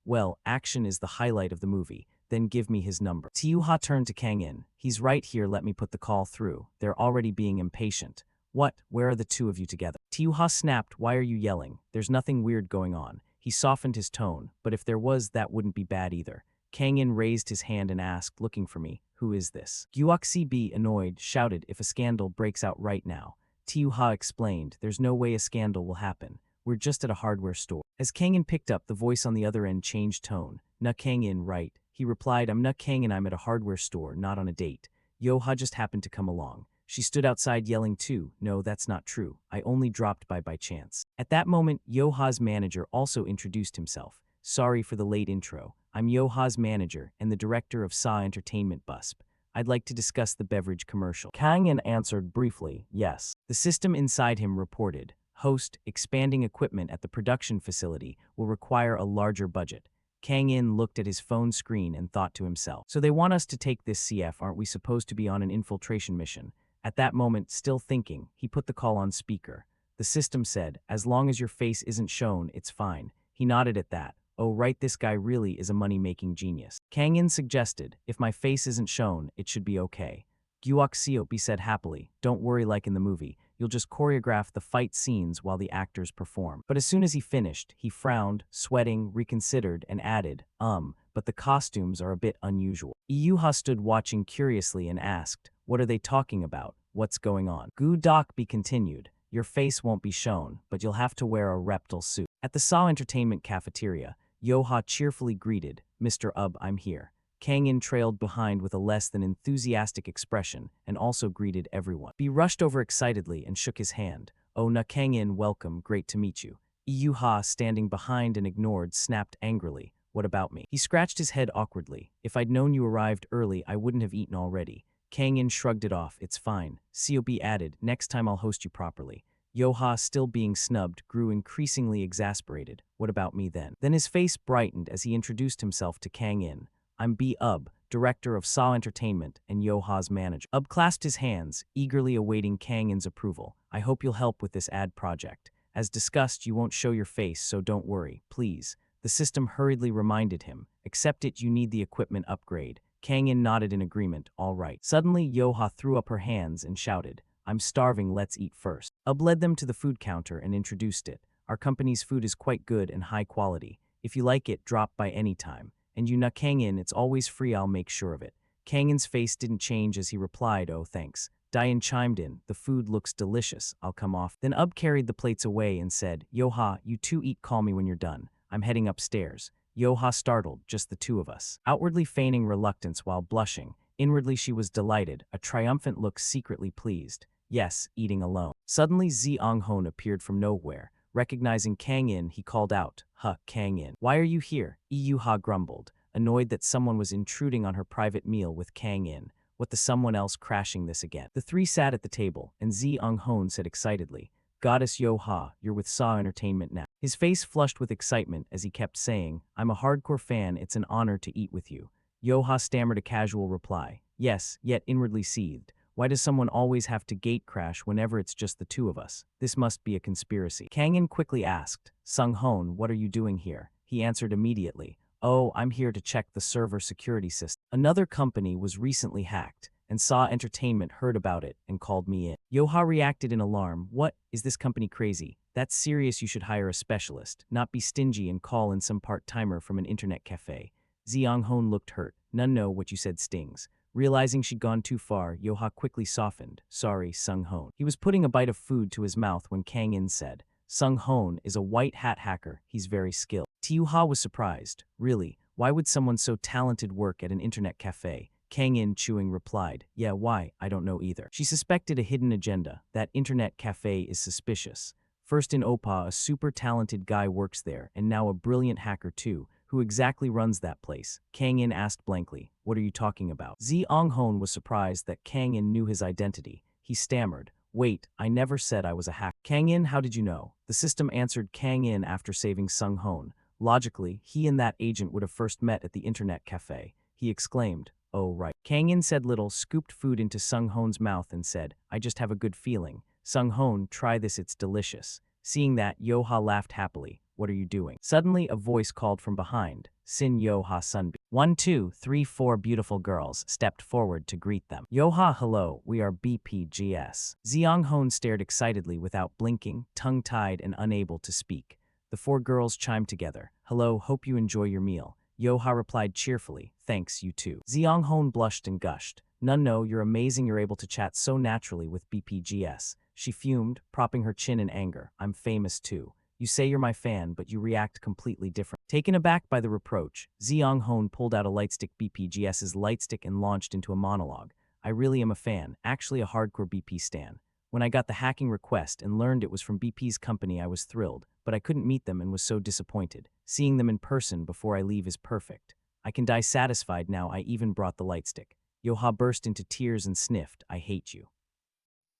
[SPEAKER 1] Well, action is the highlight of the movie. Then give me his number. Tiyuha turned to Kang-in. He's right here, let me put the call through. They're already being impatient. What? Where are the two of you together? Tiyuha snapped, why are you yelling? There's nothing weird going on. He softened his tone, but if there was, that wouldn't be bad either. Kang-in raised his hand and asked, looking for me, who is this? Gyuok CB, annoyed, shouted, if a scandal breaks out right now. Tiyuha explained, there's no way a scandal will happen. We're just at a hardware store. As Kang-in picked up, the voice on the other end changed tone. Na Kang-in, right. He replied, I'm Na Kang-in, I'm at a hardware store, not on a date. Yoha just happened to come along. She stood outside yelling too, no, that's not true. I only dropped by chance. At that moment, Yoha's manager also introduced himself. Sorry for the late intro. I'm Yoha's manager and the director of SA Entertainment BUSP. I'd like to discuss the beverage commercial. Kang-in answered briefly, yes. The system inside him reported, host, expanding equipment at the production facility will require a larger budget. Kang-in looked at his phone screen and thought to himself, so they want us to take this CF, aren't we supposed to be on an infiltration mission? At that moment, still thinking, he put the call on speaker. The system said, as long as your face isn't shown, it's fine. He nodded at that. Oh right, this guy really is a money-making genius. Kang-in suggested, if my face isn't shown, it should be okay. Gyuok Seopi said happily, don't worry like in the movie. You'll just choreograph the fight scenes while the actors perform. But as soon as he finished, he frowned, sweating, reconsidered, and added, but the costumes are a bit unusual. Iyuha stood watching curiously and asked, what are they talking about? What's going on? Gu Dokbi continued, your face won't be shown, but you'll have to wear a reptile suit. At the SA Entertainment cafeteria, Yoha cheerfully greeted, Mr. I'm here. Kang-in trailed behind with a less than enthusiastic expression and also greeted everyone. B rushed over excitedly and shook his hand. Oh, Na Kang-in, welcome, great to meet you. Iyuha, standing behind and ignored, snapped angrily. What about me? He scratched his head awkwardly. If I'd known you arrived early, I wouldn't have eaten already. Kang-in shrugged it off. It's fine. Seobi added, next time I'll host you properly. Yoha, still being snubbed, grew increasingly exasperated. What about me then? Then his face brightened as he introduced himself to Kang-in. I'm B-Ub, director of SA Entertainment and Yoha's manager. Ub clasped his hands, eagerly awaiting Kang-in's approval. I hope you'll help with this ad project. As discussed, you won't show your face, so don't worry, please. The system hurriedly reminded him. Accept it, you need the equipment upgrade. Kang-in nodded in agreement, all right. Suddenly, Yoha threw up her hands and shouted, I'm starving, let's eat first. Ub led them to the food counter and introduced it. Our company's food is quite good and high quality. If you like it, drop by any time. And you Na Kang-in, it's always free, I'll make sure of it. Kang-in's face didn't change as he replied, oh thanks. Diane chimed in, the food looks delicious, I'll come off. Then Ub carried the plates away and said, Yoha, you two eat, call me when you're done. I'm heading upstairs. Yoha startled, just the two of us. Outwardly feigning reluctance while blushing, inwardly she was delighted, a triumphant look secretly pleased. Yes, eating alone. Suddenly Zhang-hon appeared from nowhere. Recognizing Kang-in, he called out, Kang-in. Why are you here? Iyuha grumbled, annoyed that someone was intruding on her private meal with Kang-in. What the someone else crashing this again? The three sat at the table, and Zhang-hon said excitedly, Goddess Yoha, you're with SA Entertainment now. His face flushed with excitement as he kept saying, I'm a hardcore fan, it's an honor to eat with you. Yoha stammered a casual reply, yes, yet inwardly seethed. Why does someone always have to gate crash whenever it's just the two of us? This must be a conspiracy. Kang-in quickly asked, Sung-hon, what are you doing here? He answered immediately, oh, I'm here to check the server security system. Another company was recently hacked, and SA Entertainment heard about it and called me in. Yoha reacted in alarm. What? Is this company crazy? That's serious, you should hire a specialist, not be stingy and call in some part-timer from an internet cafe. Zhang-hon looked hurt. None know what you said stings. Realizing she'd gone too far, Yoha quickly softened. Sorry, Sung-hon. He was putting a bite of food to his mouth when Kang-in said, Sung Hoon is a white hat hacker. He's very skilled. Teo-ha was surprised. Really? Why would someone so talented work at an internet cafe? Kang-in chewing replied, yeah, why? I don't know either. She suspected a hidden agenda. That internet cafe is suspicious. First in Oppa, a super talented guy works there, and now a brilliant hacker too. Who exactly runs that place? Kang-in asked blankly. What are you talking about? Zeong-hoon was surprised that Kang-in knew his identity. He stammered. Wait, I never said I was a hacker. Kang-in, how did you know? The system answered Kang-in after saving Sung-hoon. Logically, he and that agent would have first met at the internet cafe. He exclaimed, oh right. Kang-in said little, scooped food into Sung-hoon's mouth and said, I just have a good feeling. Sung-hoon, try this, it's delicious. Seeing that, Yo-ha laughed happily. What are you doing? Suddenly, a voice called from behind. Sin Yo-ha Sunbi. 1, 2, 3, 4 beautiful girls stepped forward to greet them. Yo-ha, hello, we are BPGS. Zeong-hoon stared excitedly without blinking, tongue-tied and unable to speak. The 4 girls chimed together. Hello, hope you enjoy your meal. Yo-ha replied cheerfully, thanks, you too. Zeong-hoon blushed and gushed. No, you're amazing, you're able to chat so naturally with BPGS. She fumed, propping her chin in anger. I'm famous too. You say you're my fan, but you react completely different. Taken aback by the reproach, Zeong-hoon pulled out a lightstick BPGS's lightstick and launched into a monologue. I really am a fan, actually a hardcore BP stan. When I got the hacking request and learned it was from BP's company, I was thrilled, but I couldn't meet them and was so disappointed. Seeing them in person before I leave is perfect. I can die satisfied now. I even brought the lightstick. Yo-ha burst into tears and sniffed, I hate you.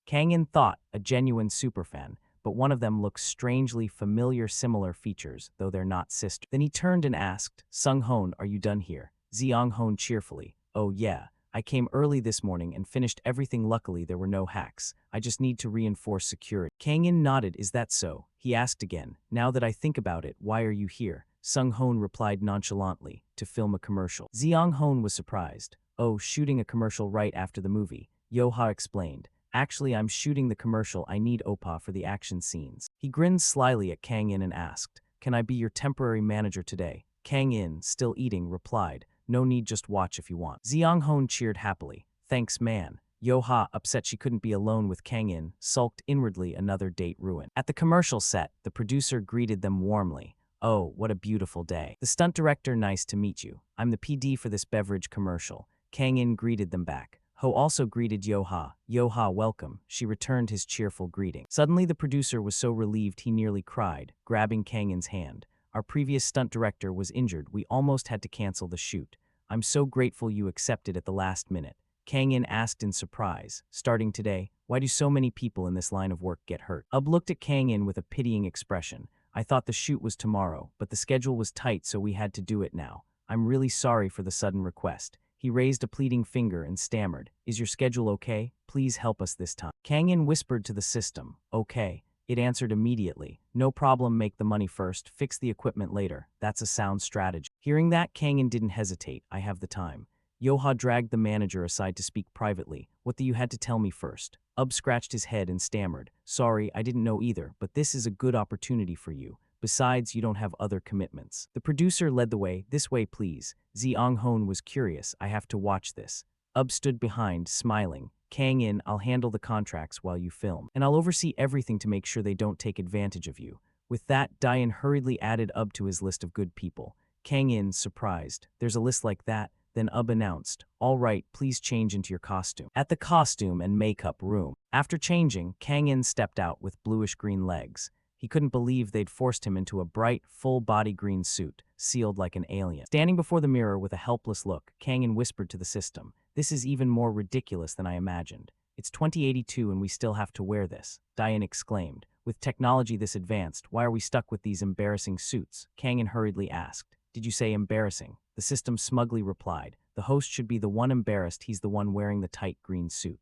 [SPEAKER 1] Kang-in thought, a genuine superfan, but one of them looks strangely familiar, similar features, though they're not sisters. Then he turned and asked, Sung-hoon, are you done here? Zeong-hoon cheerfully, oh yeah, I came early this morning and finished everything. Luckily there were no hacks. I just need to reinforce security. Kang-in nodded, is that so? He asked again, now that I think about it, why are you here? Sung-hoon replied nonchalantly, to film a commercial. Zeong-hoon was surprised. Oh, shooting a commercial right after the movie. Yo-ha explained. Actually, I'm shooting the commercial. I need Oppa for the action scenes. He grinned slyly at Kang-in and asked, can I be your temporary manager today? Kang-in, still eating, replied, no need, just watch if you want. Zeong-hoon cheered happily. Thanks, man. Yo-ha, upset she couldn't be alone with Kang-in, sulked inwardly, another date ruined. At the commercial set, the producer greeted them warmly. Oh, what a beautiful day. The stunt director, nice to meet you. I'm the PD for this beverage commercial. Kang-in greeted them back. Ho also greeted Yo-ha. Yo-ha, welcome. She returned his cheerful greeting. Suddenly, the producer was so relieved he nearly cried, grabbing Kang-in's hand. Our previous stunt director was injured. We almost had to cancel the shoot. I'm so grateful you accepted at the last minute. Kang-in asked in surprise. Starting today, why do so many people in this line of work get hurt? Ub looked at Kang-in with a pitying expression. I thought the shoot was tomorrow, but the schedule was tight, so we had to do it now. I'm really sorry for the sudden request. He raised a pleading finger and stammered, is your schedule okay? Please help us this time. Kang-in whispered to the system, okay. It answered immediately, no problem, make the money first, fix the equipment later. That's a sound strategy. Hearing that, Kang-in didn't hesitate, I have the time. Yo-ha dragged the manager aside to speak privately. What do you had to tell me first? Ub scratched his head and stammered, sorry, I didn't know either, but this is a good opportunity for you. Besides, you don't have other commitments. The producer led the way, this way please. Zeong-hoon was curious, I have to watch this. Ub stood behind, smiling. Kang-in, I'll handle the contracts while you film, and I'll oversee everything to make sure they don't take advantage of you. With that, Dayan hurriedly added Ub to his list of good people. Kang-in, surprised, there's a list like that? Then Ub announced, all right, please change into your costume. At the costume and makeup room. After changing, Kang-in stepped out with bluish-green legs. He couldn't believe they'd forced him into a bright, full-body green suit, sealed like an alien. Standing before the mirror with a helpless look, Kang-in whispered to the system, this is even more ridiculous than I imagined. It's 2082 and we still have to wear this, Dayan exclaimed. With technology this advanced, why are we stuck with these embarrassing suits? Kang-in hurriedly asked. Did you say embarrassing? The system smugly replied. The host should be the one embarrassed, he's the one wearing the tight green suit.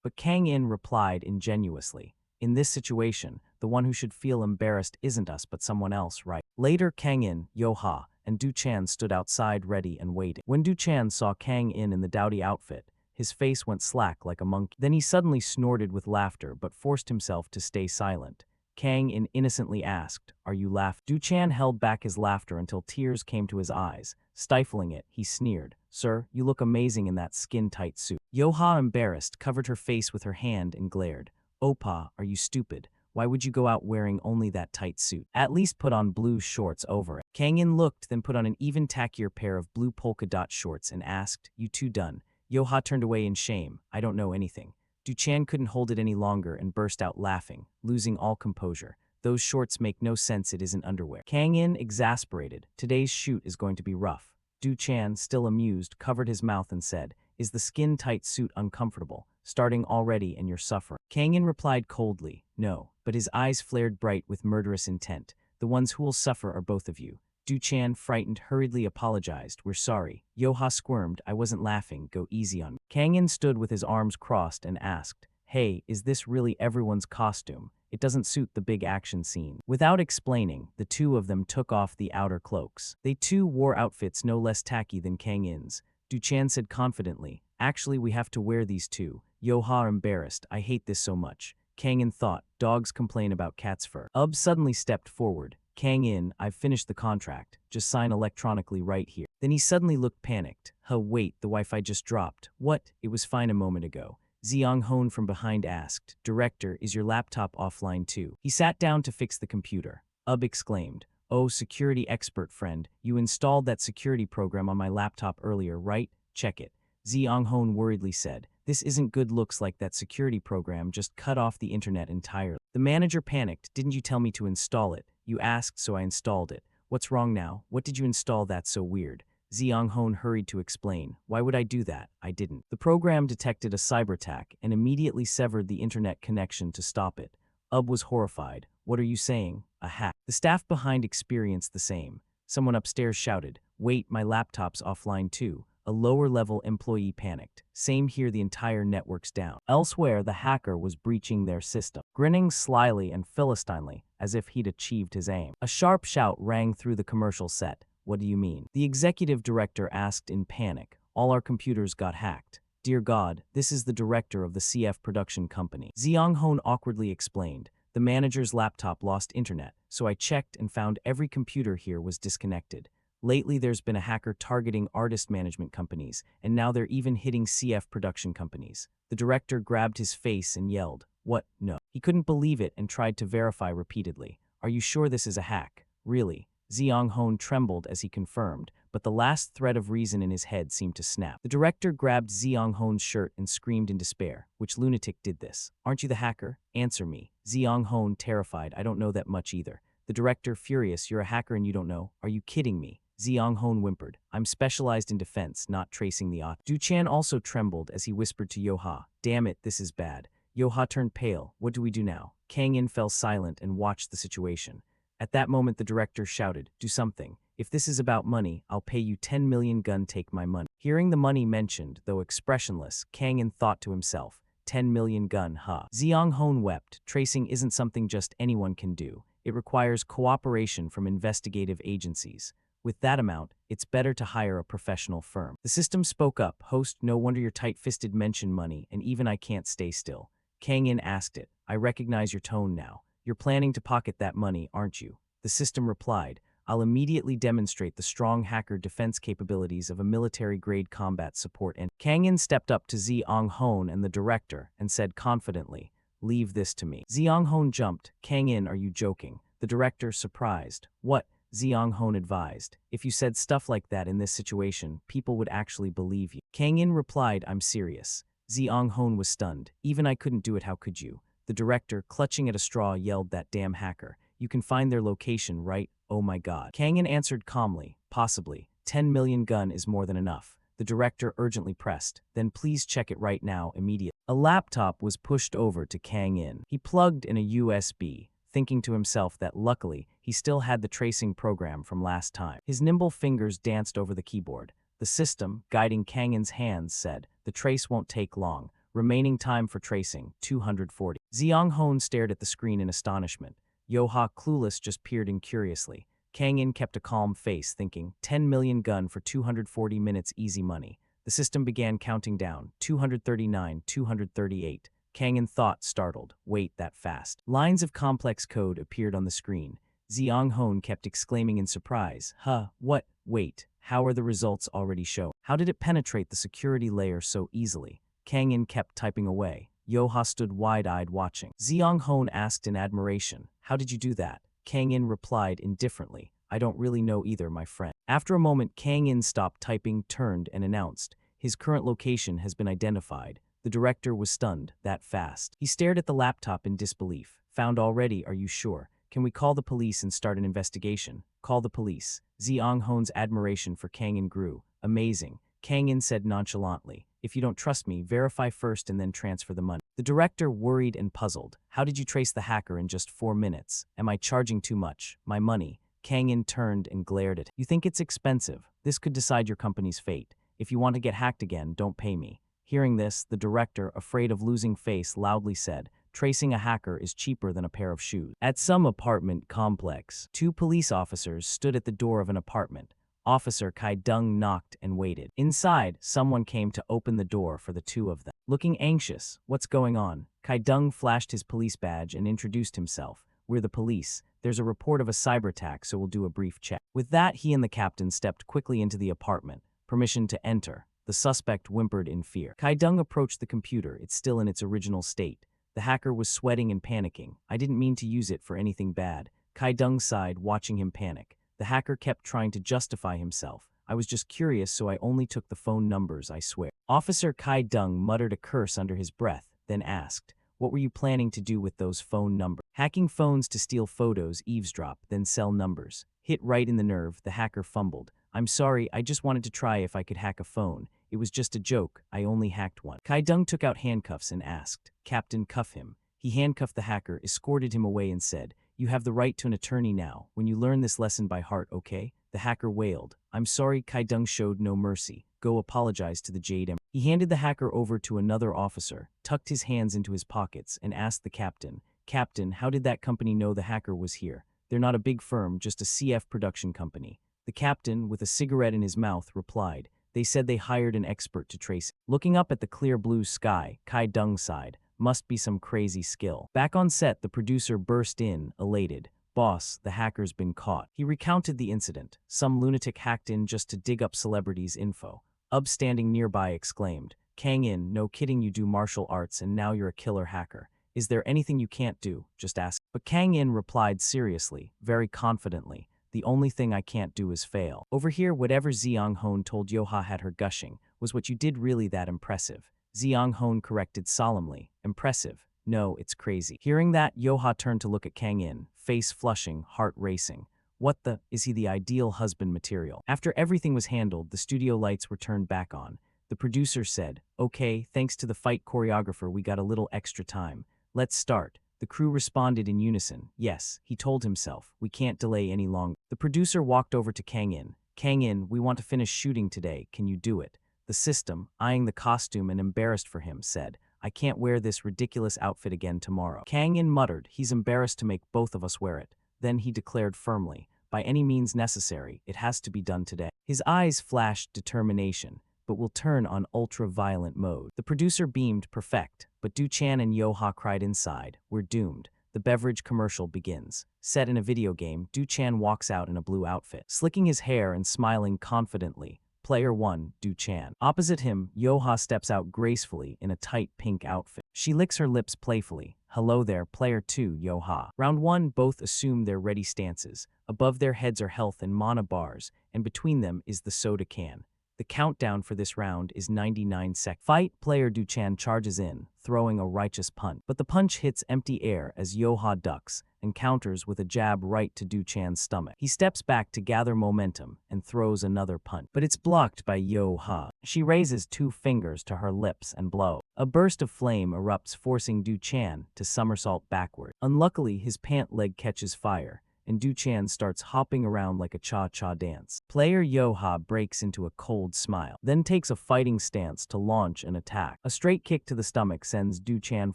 [SPEAKER 1] But Kang-in replied ingenuously. In this situation, the one who should feel embarrassed isn't us but someone else, right? Later, Kang-in, Yo-ha, and Du-chan stood outside ready and waiting. When Du-chan saw Kang-in in the dowdy outfit, his face went slack like a monkey. Then he suddenly snorted with laughter but forced himself to stay silent. Kang-in innocently asked, are you laughing? Du-chan held back his laughter until tears came to his eyes. Stifling it, he sneered, sir, you look amazing in that skin-tight suit. Yo-ha, embarrassed, covered her face with her hand and glared. Oppa, are you stupid? Why would you go out wearing only that tight suit? At least put on blue shorts over it. Kang In looked, then put on an even tackier pair of blue polka dot shorts and asked, "You two done?" Yo-ha turned away in shame. "I don't know anything." Du-chan couldn't hold it any longer and burst out laughing, losing all composure. "Those shorts make no sense, it isn't underwear." Kang In, exasperated, "Today's shoot is going to be rough." Du-chan, still amused, covered his mouth and said, "Is the skin-tight suit uncomfortable? Starting already and you're suffering." Kang In replied coldly, "No," but his eyes flared bright with murderous intent. "The ones who'll suffer are both of you." Du-chan, frightened, hurriedly apologized. "We're sorry." Yo-ha squirmed, "I wasn't laughing, go easy on me." Kang In stood with his arms crossed and asked, "Hey, is this really everyone's costume? It doesn't suit the big action scene." Without explaining, the two of them took off the outer cloaks. They too wore outfits no less tacky than Kang In's. Du-chan said confidently, "Actually, we have to wear these too." Yo-ha embarrassed, "I hate this so much." Kang In thought, "Dogs complain about cat's fur." Suddenly stepped forward. "Kang In, I've finished the contract. Just sign electronically right here." Then he suddenly looked panicked. Wait, the Wi-Fi just dropped." "What? It was fine a moment ago." Zeong Hon from behind asked, "Director, is your laptop offline too?" He sat down to fix the computer. Exclaimed, "Oh, security expert friend, you installed that security program on my laptop earlier, right? Check it." Zeong Hon worriedly said, "This isn't good, looks like that security program just cut off the internet entirely." The manager panicked, "Didn't you tell me to install it?" "You asked, so I installed it." "What's wrong now? What did you install that's so weird?" Zeong Hon hurried to explain, "Why would I do that? I didn't." The program detected a cyber attack and immediately severed the internet connection to stop it. Was horrified. "What are you saying? A hack?" The staff behind experienced the same. Someone upstairs shouted, "Wait, my laptop's offline too." A lower-level employee panicked. "Same here, the entire network's down." Elsewhere, the hacker was breaching their system, grinning slyly and philistinely, as if he'd achieved his aim. A sharp shout rang through the commercial set. "What do you mean?" The executive director asked in panic. "All our computers got hacked." "Dear God, this is the director of the CF production company." Zeong Hon awkwardly explained. "The manager's laptop lost internet, so I checked and found every computer here was disconnected. Lately, there's been a hacker targeting artist management companies, and now they're even hitting CF production companies." The director grabbed his face and yelled, "What? No." He couldn't believe it and tried to verify repeatedly. "Are you sure this is a hack? Really?" Zeong Hon trembled as he confirmed, but the last thread of reason in his head seemed to snap. The director grabbed Zeong Hon's shirt and screamed in despair, "Which lunatic did this? Aren't you the hacker? Answer me." Zeong Hon, terrified, "I don't know that much either." The director, furious, "You're a hacker and you don't know? Are you kidding me?" Zeong Hon whimpered, "I'm specialized in defense, not tracing the author." Du-chan also trembled as he whispered to Yo-ha, "Damn it, this is bad." Yo-ha turned pale. "What do we do now?" Kang In fell silent and watched the situation. At that moment, the director shouted, "Do something. If this is about money, I'll pay you 10 million gun, take my money." Hearing the money mentioned, though expressionless, Kang In thought to himself, 10 million gun, huh? Zeong Hon wept. Tracing isn't something just anyone can do. It requires cooperation from investigative agencies. With that amount, it's better to hire a professional firm. The system spoke up, "Host, no wonder your tight-fisted mention money, and even I can't stay still." Kang In asked it, "I recognize your tone now. You're planning to pocket that money, aren't you?" The system replied, "I'll immediately demonstrate the strong hacker defense capabilities of a military-grade combat support." And Kang In stepped up to Zeong Hon and the director and said confidently, "Leave this to me." Zeong Hon jumped. "Kang In, are you joking?" The director, surprised. "What?" Zeong Hon advised, "If you said stuff like that in this situation, people would actually believe you." Kang In replied, "I'm serious." Zeong Hon was stunned. "Even I couldn't do it, how could you?" The director, clutching at a straw, yelled, "That damn hacker. You can find their location, right? Oh my God." Kang In answered calmly, "Possibly. 10 million gun is more than enough." The director urgently pressed, "Then please check it right now, immediately." A laptop was pushed over to Kang In. He plugged in a USB, thinking to himself that luckily, he still had the tracing program from last time. His nimble fingers danced over the keyboard. The system, guiding Kang In's hands, said, "The trace won't take long. Remaining time for tracing, 240. Zeong Hon stared at the screen in astonishment. Yo-ha, clueless, just peered in curiously. Kang In kept a calm face, thinking, 10 million gun for 240 minutes, easy money. The system began counting down, 239, 238. Kang In thought, startled, "Wait, that fast?" Lines of complex code appeared on the screen. Zeong Hon kept exclaiming in surprise, What? Wait, how are the results already shown? How did it penetrate the security layer so easily?" Kang In kept typing away. Yoha stood wide-eyed watching. Ziong Hon asked in admiration, "How did you do that?" Kang In replied indifferently, "I don't really know either, my friend." After a moment, Kang In stopped typing, turned, and announced, "His current location has been identified." The director was stunned, that fast. He stared at the laptop in disbelief. "Found already, are you sure? Can we call the police and start an investigation?" "Call the police." Ziong Hon's admiration for Kang In grew. "Amazing." Kang In said nonchalantly, "If you don't trust me, verify first and then transfer the money." The director worried and puzzled. "How did you trace the hacker in just 4 minutes? Am I charging too much? My money?" Kang In turned and glared at him. "You think it's expensive? This could decide your company's fate. If you want to get hacked again, don't pay me." Hearing this, the director, afraid of losing face, loudly said, "Tracing a hacker is cheaper than a pair of shoes." At some apartment complex, 2 police officers stood at the door of an apartment. Officer Kai Dung knocked and waited. Inside, someone came to open the door for the 2 of them. Looking anxious, "What's going on?" Kai Dung flashed his police badge and introduced himself. "We're the police. There's a report of a cyber attack, so we'll do a brief check." With that, he and the captain stepped quickly into the apartment. "Permission to enter." The suspect whimpered in fear. Kai Dung approached the computer. It's still in its original state. The hacker was sweating and panicking. "I didn't mean to use it for anything bad." Kai Dung sighed, watching him panic. The hacker kept trying to justify himself. "I was just curious, so I only took the phone numbers, I swear." Officer Kai Dung muttered a curse under his breath, then asked, "What were you planning to do with those phone numbers?" "Hacking phones to steal photos, eavesdrop, then sell numbers." Hit right in the nerve, the hacker fumbled. "I'm sorry, I just wanted to try if I could hack a phone. It was just a joke, I only hacked one." Kai Dung took out handcuffs and asked, "Captain, cuff him." He handcuffed the hacker, escorted him away and said, "You have the right to an attorney now, when you learn this lesson by heart, okay?" The hacker wailed. "I'm sorry." Kai Dung showed no mercy. "Go apologize to the Jade Emerald." He handed the hacker over to another officer, tucked his hands into his pockets, and asked the captain, "Captain, how did that company know the hacker was here?" "They're not a big firm, just a CF production company." The captain, with a cigarette in his mouth, replied, "They said they hired an expert to trace it." Looking up at the clear blue sky, Kai Dung sighed. "Must be some crazy skill." Back on set, the producer burst in, elated. "Boss, the hacker's been caught." He recounted the incident. "Some lunatic hacked in just to dig up celebrities' info." Ub, standing nearby, exclaimed, "Kang In, no kidding, you do martial arts and now you're a killer hacker. Is there anything you can't do? Just ask." But Kang In replied seriously, very confidently, "The only thing I can't do is fail." Over here, whatever Ziong Hon told Yoha had her gushing. "Was what you did really that impressive?" Ziong Hon corrected solemnly, "Impressive? No, it's crazy." Hearing that, Yoha turned to look at Kang In, face flushing, heart racing. What the? Is he the ideal husband material? After everything was handled, the studio lights were turned back on. The producer said, "Okay, thanks to the fight choreographer, we got a little extra time. Let's start." The crew responded in unison. "Yes," he told himself, "we can't delay any longer." The producer walked over to Kang In. "Kang In, we want to finish shooting today. Can you do it?" The system, eyeing the costume and embarrassed for him, said, "I can't wear this ridiculous outfit again tomorrow." Kang In muttered, "He's embarrassed to make both of us wear it." Then he declared firmly, "By any means necessary, it has to be done today." His eyes flashed determination, "But we'll turn on ultra-violent mode." The producer beamed, "Perfect." But Du Chan and Yoha cried inside, "We're doomed." The beverage commercial begins. Set in a video game, Du Chan walks out in a blue outfit, slicking his hair and smiling confidently. Player 1, Du Chan. Opposite him, Yoha steps out gracefully in a tight pink outfit. She licks her lips playfully. "Hello there, Player 2, Yoha." Round 1, both assume their ready stances. Above their heads are health and mana bars, and between them is the soda can. The countdown for this round is 99 seconds. Fight. Player Du Chan charges in, throwing a righteous punch. But the punch hits empty air as Yoha ducks and counters with a jab right to Du Chan's stomach. He steps back to gather momentum and throws another punch. But it's blocked by Yoha. She raises 2 fingers to her lips and blows. A burst of flame erupts, forcing Du Chan to somersault backward. Unluckily, his pant leg catches fire, and Du Chan starts hopping around like a cha-cha dance. Player Yoha breaks into a cold smile, then takes a fighting stance to launch an attack. A straight kick to the stomach sends Du Chan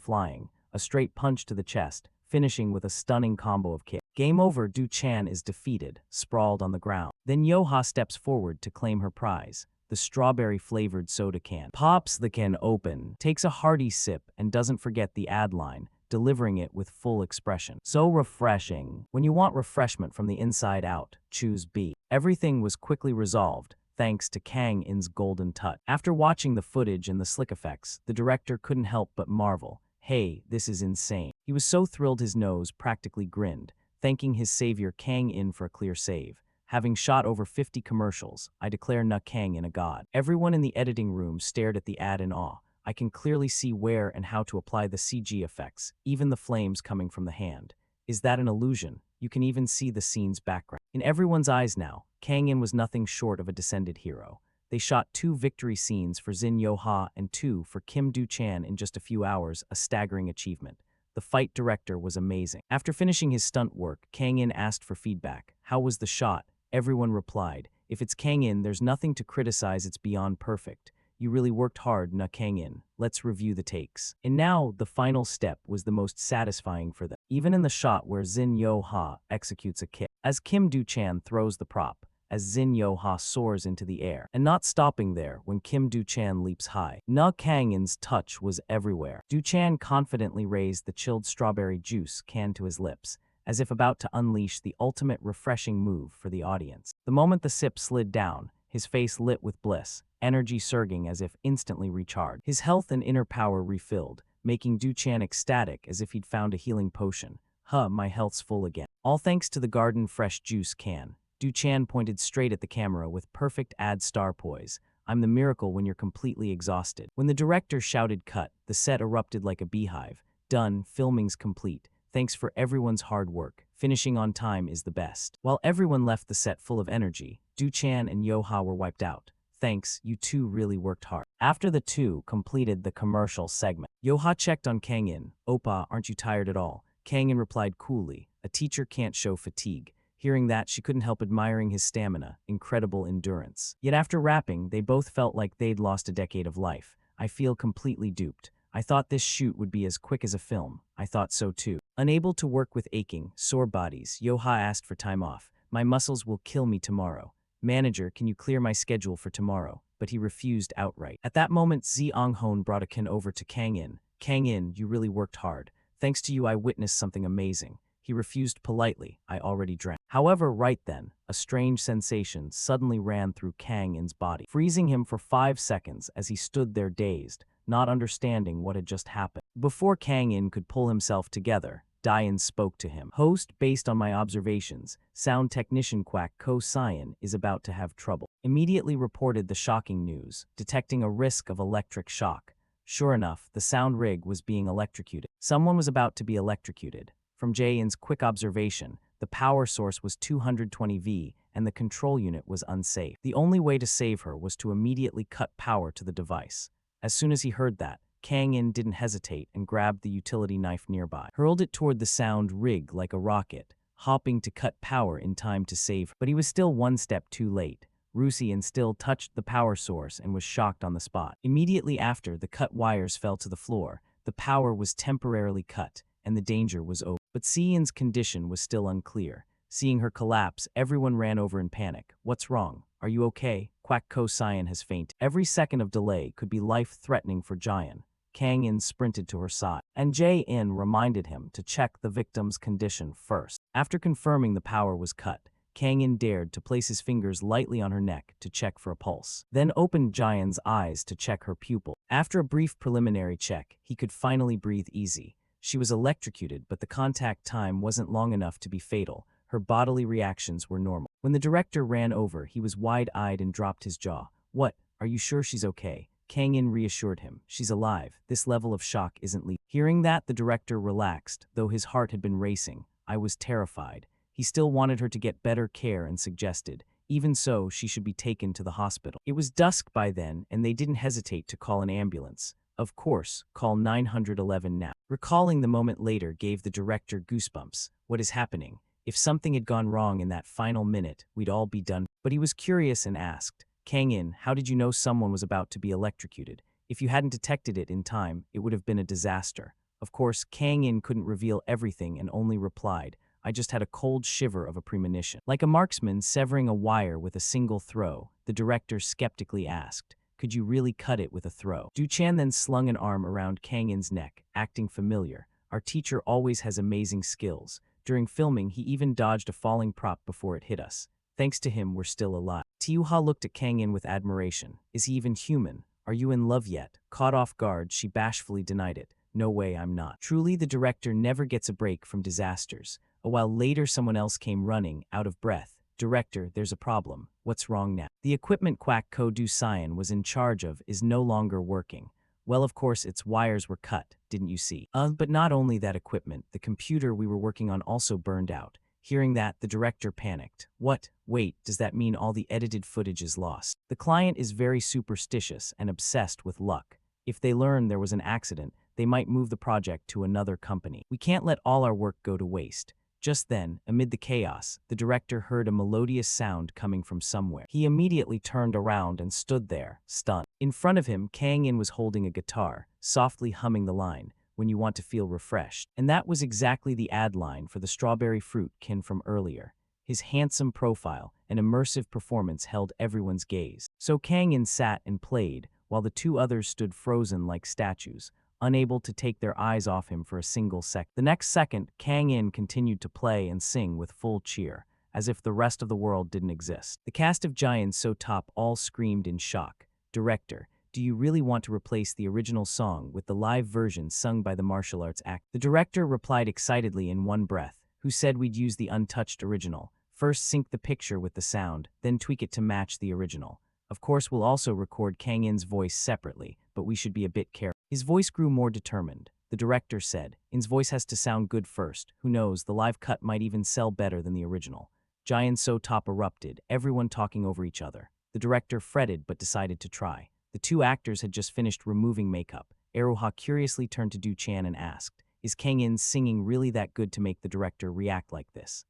[SPEAKER 1] flying, a straight punch to the chest, finishing with a stunning combo of kicks. Game over. Du Chan is defeated, sprawled on the ground. Then Yoha steps forward to claim her prize, the strawberry-flavored soda can. Pops the can open, takes a hearty sip, and doesn't forget the ad line, delivering it with full expression. "So refreshing. When you want refreshment from the inside out, choose B." Everything was quickly resolved. thanks to Kang In's golden touch. After watching the footage and the slick effects, the director couldn't help but marvel. Hey, this is insane. He was so thrilled his nose practically grinned, thanking his savior Kang In for a clear save. Having shot over 50 commercials, I declare Na Kang In a god. Everyone in the editing room stared at the ad in awe. I can clearly see where and how to apply the CG effects, even the flames coming from the hand. Is that an illusion? You can even see the scene's background. In everyone's eyes now, Kang In was nothing short of a descended hero. They shot 2 victory scenes for Jin Yo-ha and 2 for Kim Do-chan in just a few hours, a staggering achievement. The fight director was amazing. After finishing his stunt work, Kang In asked for feedback. How was the shot? Everyone replied, if it's Kang In, there's nothing to criticize, it's beyond perfect. You really worked hard, Na Kang In. Let's review the takes. And now, the final step was the most satisfying for them. Even in the shot where Jin Yo-ha executes a kick, as Kim Do-chan throws the prop, as Jin Yo-ha soars into the air, and not stopping there when Kim Do-chan leaps high. Na Kang In's touch was everywhere. Do-chan confidently raised the chilled strawberry juice can to his lips, as if about to unleash the ultimate refreshing move for the audience. The moment the sip slid down, his face lit with bliss, energy surging as if instantly recharged. His health and inner power refilled, making Du-chan ecstatic as if he'd found a healing potion. My health's full again. All thanks to the garden fresh juice can. Du-chan pointed straight at the camera with perfect ad star poise. I'm the miracle when you're completely exhausted. When the director shouted cut, the set erupted like a beehive. Done, filming's complete. Thanks for everyone's hard work. Finishing on time is the best. While everyone left the set full of energy, Du-chan and Yo-ha were wiped out. Thanks, you two really worked hard. After the two completed the commercial segment, Yo-ha checked on Kang In. Oppa, aren't you tired at all? Kang In replied coolly, a teacher can't show fatigue. Hearing that, she couldn't help admiring his stamina, incredible endurance. Yet after rapping, they both felt like they'd lost a decade of life. I feel completely duped. I thought this shoot would be as quick as a film. I thought so too. Unable to work with aching, sore bodies, Yo-ha asked for time off. My muscles will kill me tomorrow. Manager, can you clear my schedule for tomorrow? But he refused outright. At that moment, Ong-hoon brought a can over to Kang In. Kang In, you really worked hard. Thanks to you, I witnessed something amazing. He refused politely. I already drank. However, right then, a strange sensation suddenly ran through Kang In's body, freezing him for 5 seconds as he stood there dazed, not understanding what had just happened. Before Kang In could pull himself together, Dian spoke to him. Host, based on my observations, sound technician Quack Ko-cyan is about to have trouble. Immediately reported the shocking news, detecting a risk of electric shock. Sure enough, the sound rig was being electrocuted. Someone was about to be electrocuted. From Jae-in's quick observation, the power source was 220V and the control unit was unsafe. The only way to save her was to immediately cut power to the device. As soon as he heard that, Kang In didn't hesitate and grabbed the utility knife nearby, hurled it toward the sound rig like a rocket, hopping to cut power in time to save her. But he was still one step too late. Rusian still touched the power source and was shocked on the spot. Immediately after, the cut wires fell to the floor. The power was temporarily cut, and the danger was over. But Seein's condition was still unclear. Seeing her collapse, everyone ran over in panic. What's wrong? Are you okay? Quack Ko-cyan has fainted. Every second of delay could be life-threatening for Jian. Kang In sprinted to her side, and Jae-in reminded him to check the victim's condition first. After confirming the power was cut, Kang In dared to place his fingers lightly on her neck to check for a pulse, then opened Jian's eyes to check her pupil. After a brief preliminary check, he could finally breathe easy. She was electrocuted, but the contact time wasn't long enough to be fatal. Her bodily reactions were normal. When the director ran over, he was wide-eyed and dropped his jaw. What? Are you sure she's okay? Kang In reassured him. She's alive. This level of shock isn't lethal. Hearing that, the director relaxed, though his heart had been racing. I was terrified. He still wanted her to get better care and suggested, even so, she should be taken to the hospital. It was dusk by then, and they didn't hesitate to call an ambulance. Of course, call 911 now. Recalling the moment later gave the director goosebumps. What is happening? If something had gone wrong in that final minute, we'd all be done. But he was curious and asked, Kang In, how did you know someone was about to be electrocuted? If you hadn't detected it in time, it would have been a disaster. Of course, Kang In couldn't reveal everything and only replied, I just had a cold shiver of a premonition. Like a marksman severing a wire with a single throw, the director skeptically asked, could you really cut it with a throw? Du-chan then slung an arm around Kang In's neck, acting familiar. Our teacher always has amazing skills. During filming, he even dodged a falling prop before it hit us. Thanks to him, we're still alive. Tiuha looked at Kang In with admiration. Is he even human? Are you in love yet? Caught off guard, she bashfully denied it. No way, I'm not. Truly, the director never gets a break from disasters. A while later, someone else came running, out of breath. Director, there's a problem. What's wrong now? The equipment Quack Kodu Cyan was in charge of is no longer working. Well, of course, its wires were cut, didn't you see? But not only that equipment, the computer we were working on also burned out. Hearing that, the director panicked. What? Wait, does that mean all the edited footage is lost? The client is very superstitious and obsessed with luck. If they learn there was an accident, they might move the project to another company. We can't let all our work go to waste. Just then, amid the chaos, the director heard a melodious sound coming from somewhere. He immediately turned around and stood there, stunned. In front of him, Kang In was holding a guitar, softly humming the line, "When you want to feel refreshed." And that was exactly the ad line for the strawberry fruit kin from earlier. His handsome profile and immersive performance held everyone's gaze. So Kang In sat and played, while the two others stood frozen like statues, unable to take their eyes off him for a single second. The next second, Kang In continued to play and sing with full cheer, as if the rest of the world didn't exist. The cast of giants so top all screamed in shock. Director, do you really want to replace the original song with the live version sung by the martial arts act? The director replied excitedly in one breath. Who said we'd use the untouched original? First sync the picture with the sound, then tweak it to match the original. Of course, we'll also record Kang In's voice separately, but we should be a bit careful. His voice grew more determined. The director said, In's voice has to sound good first. Who knows, the live cut might even sell better than the original. Giant So Top erupted, everyone talking over each other. The director fretted but decided to try. The two actors had just finished removing makeup. Eruha curiously turned to Du Chan and asked, is Kang In's singing really that good to make the director react like this?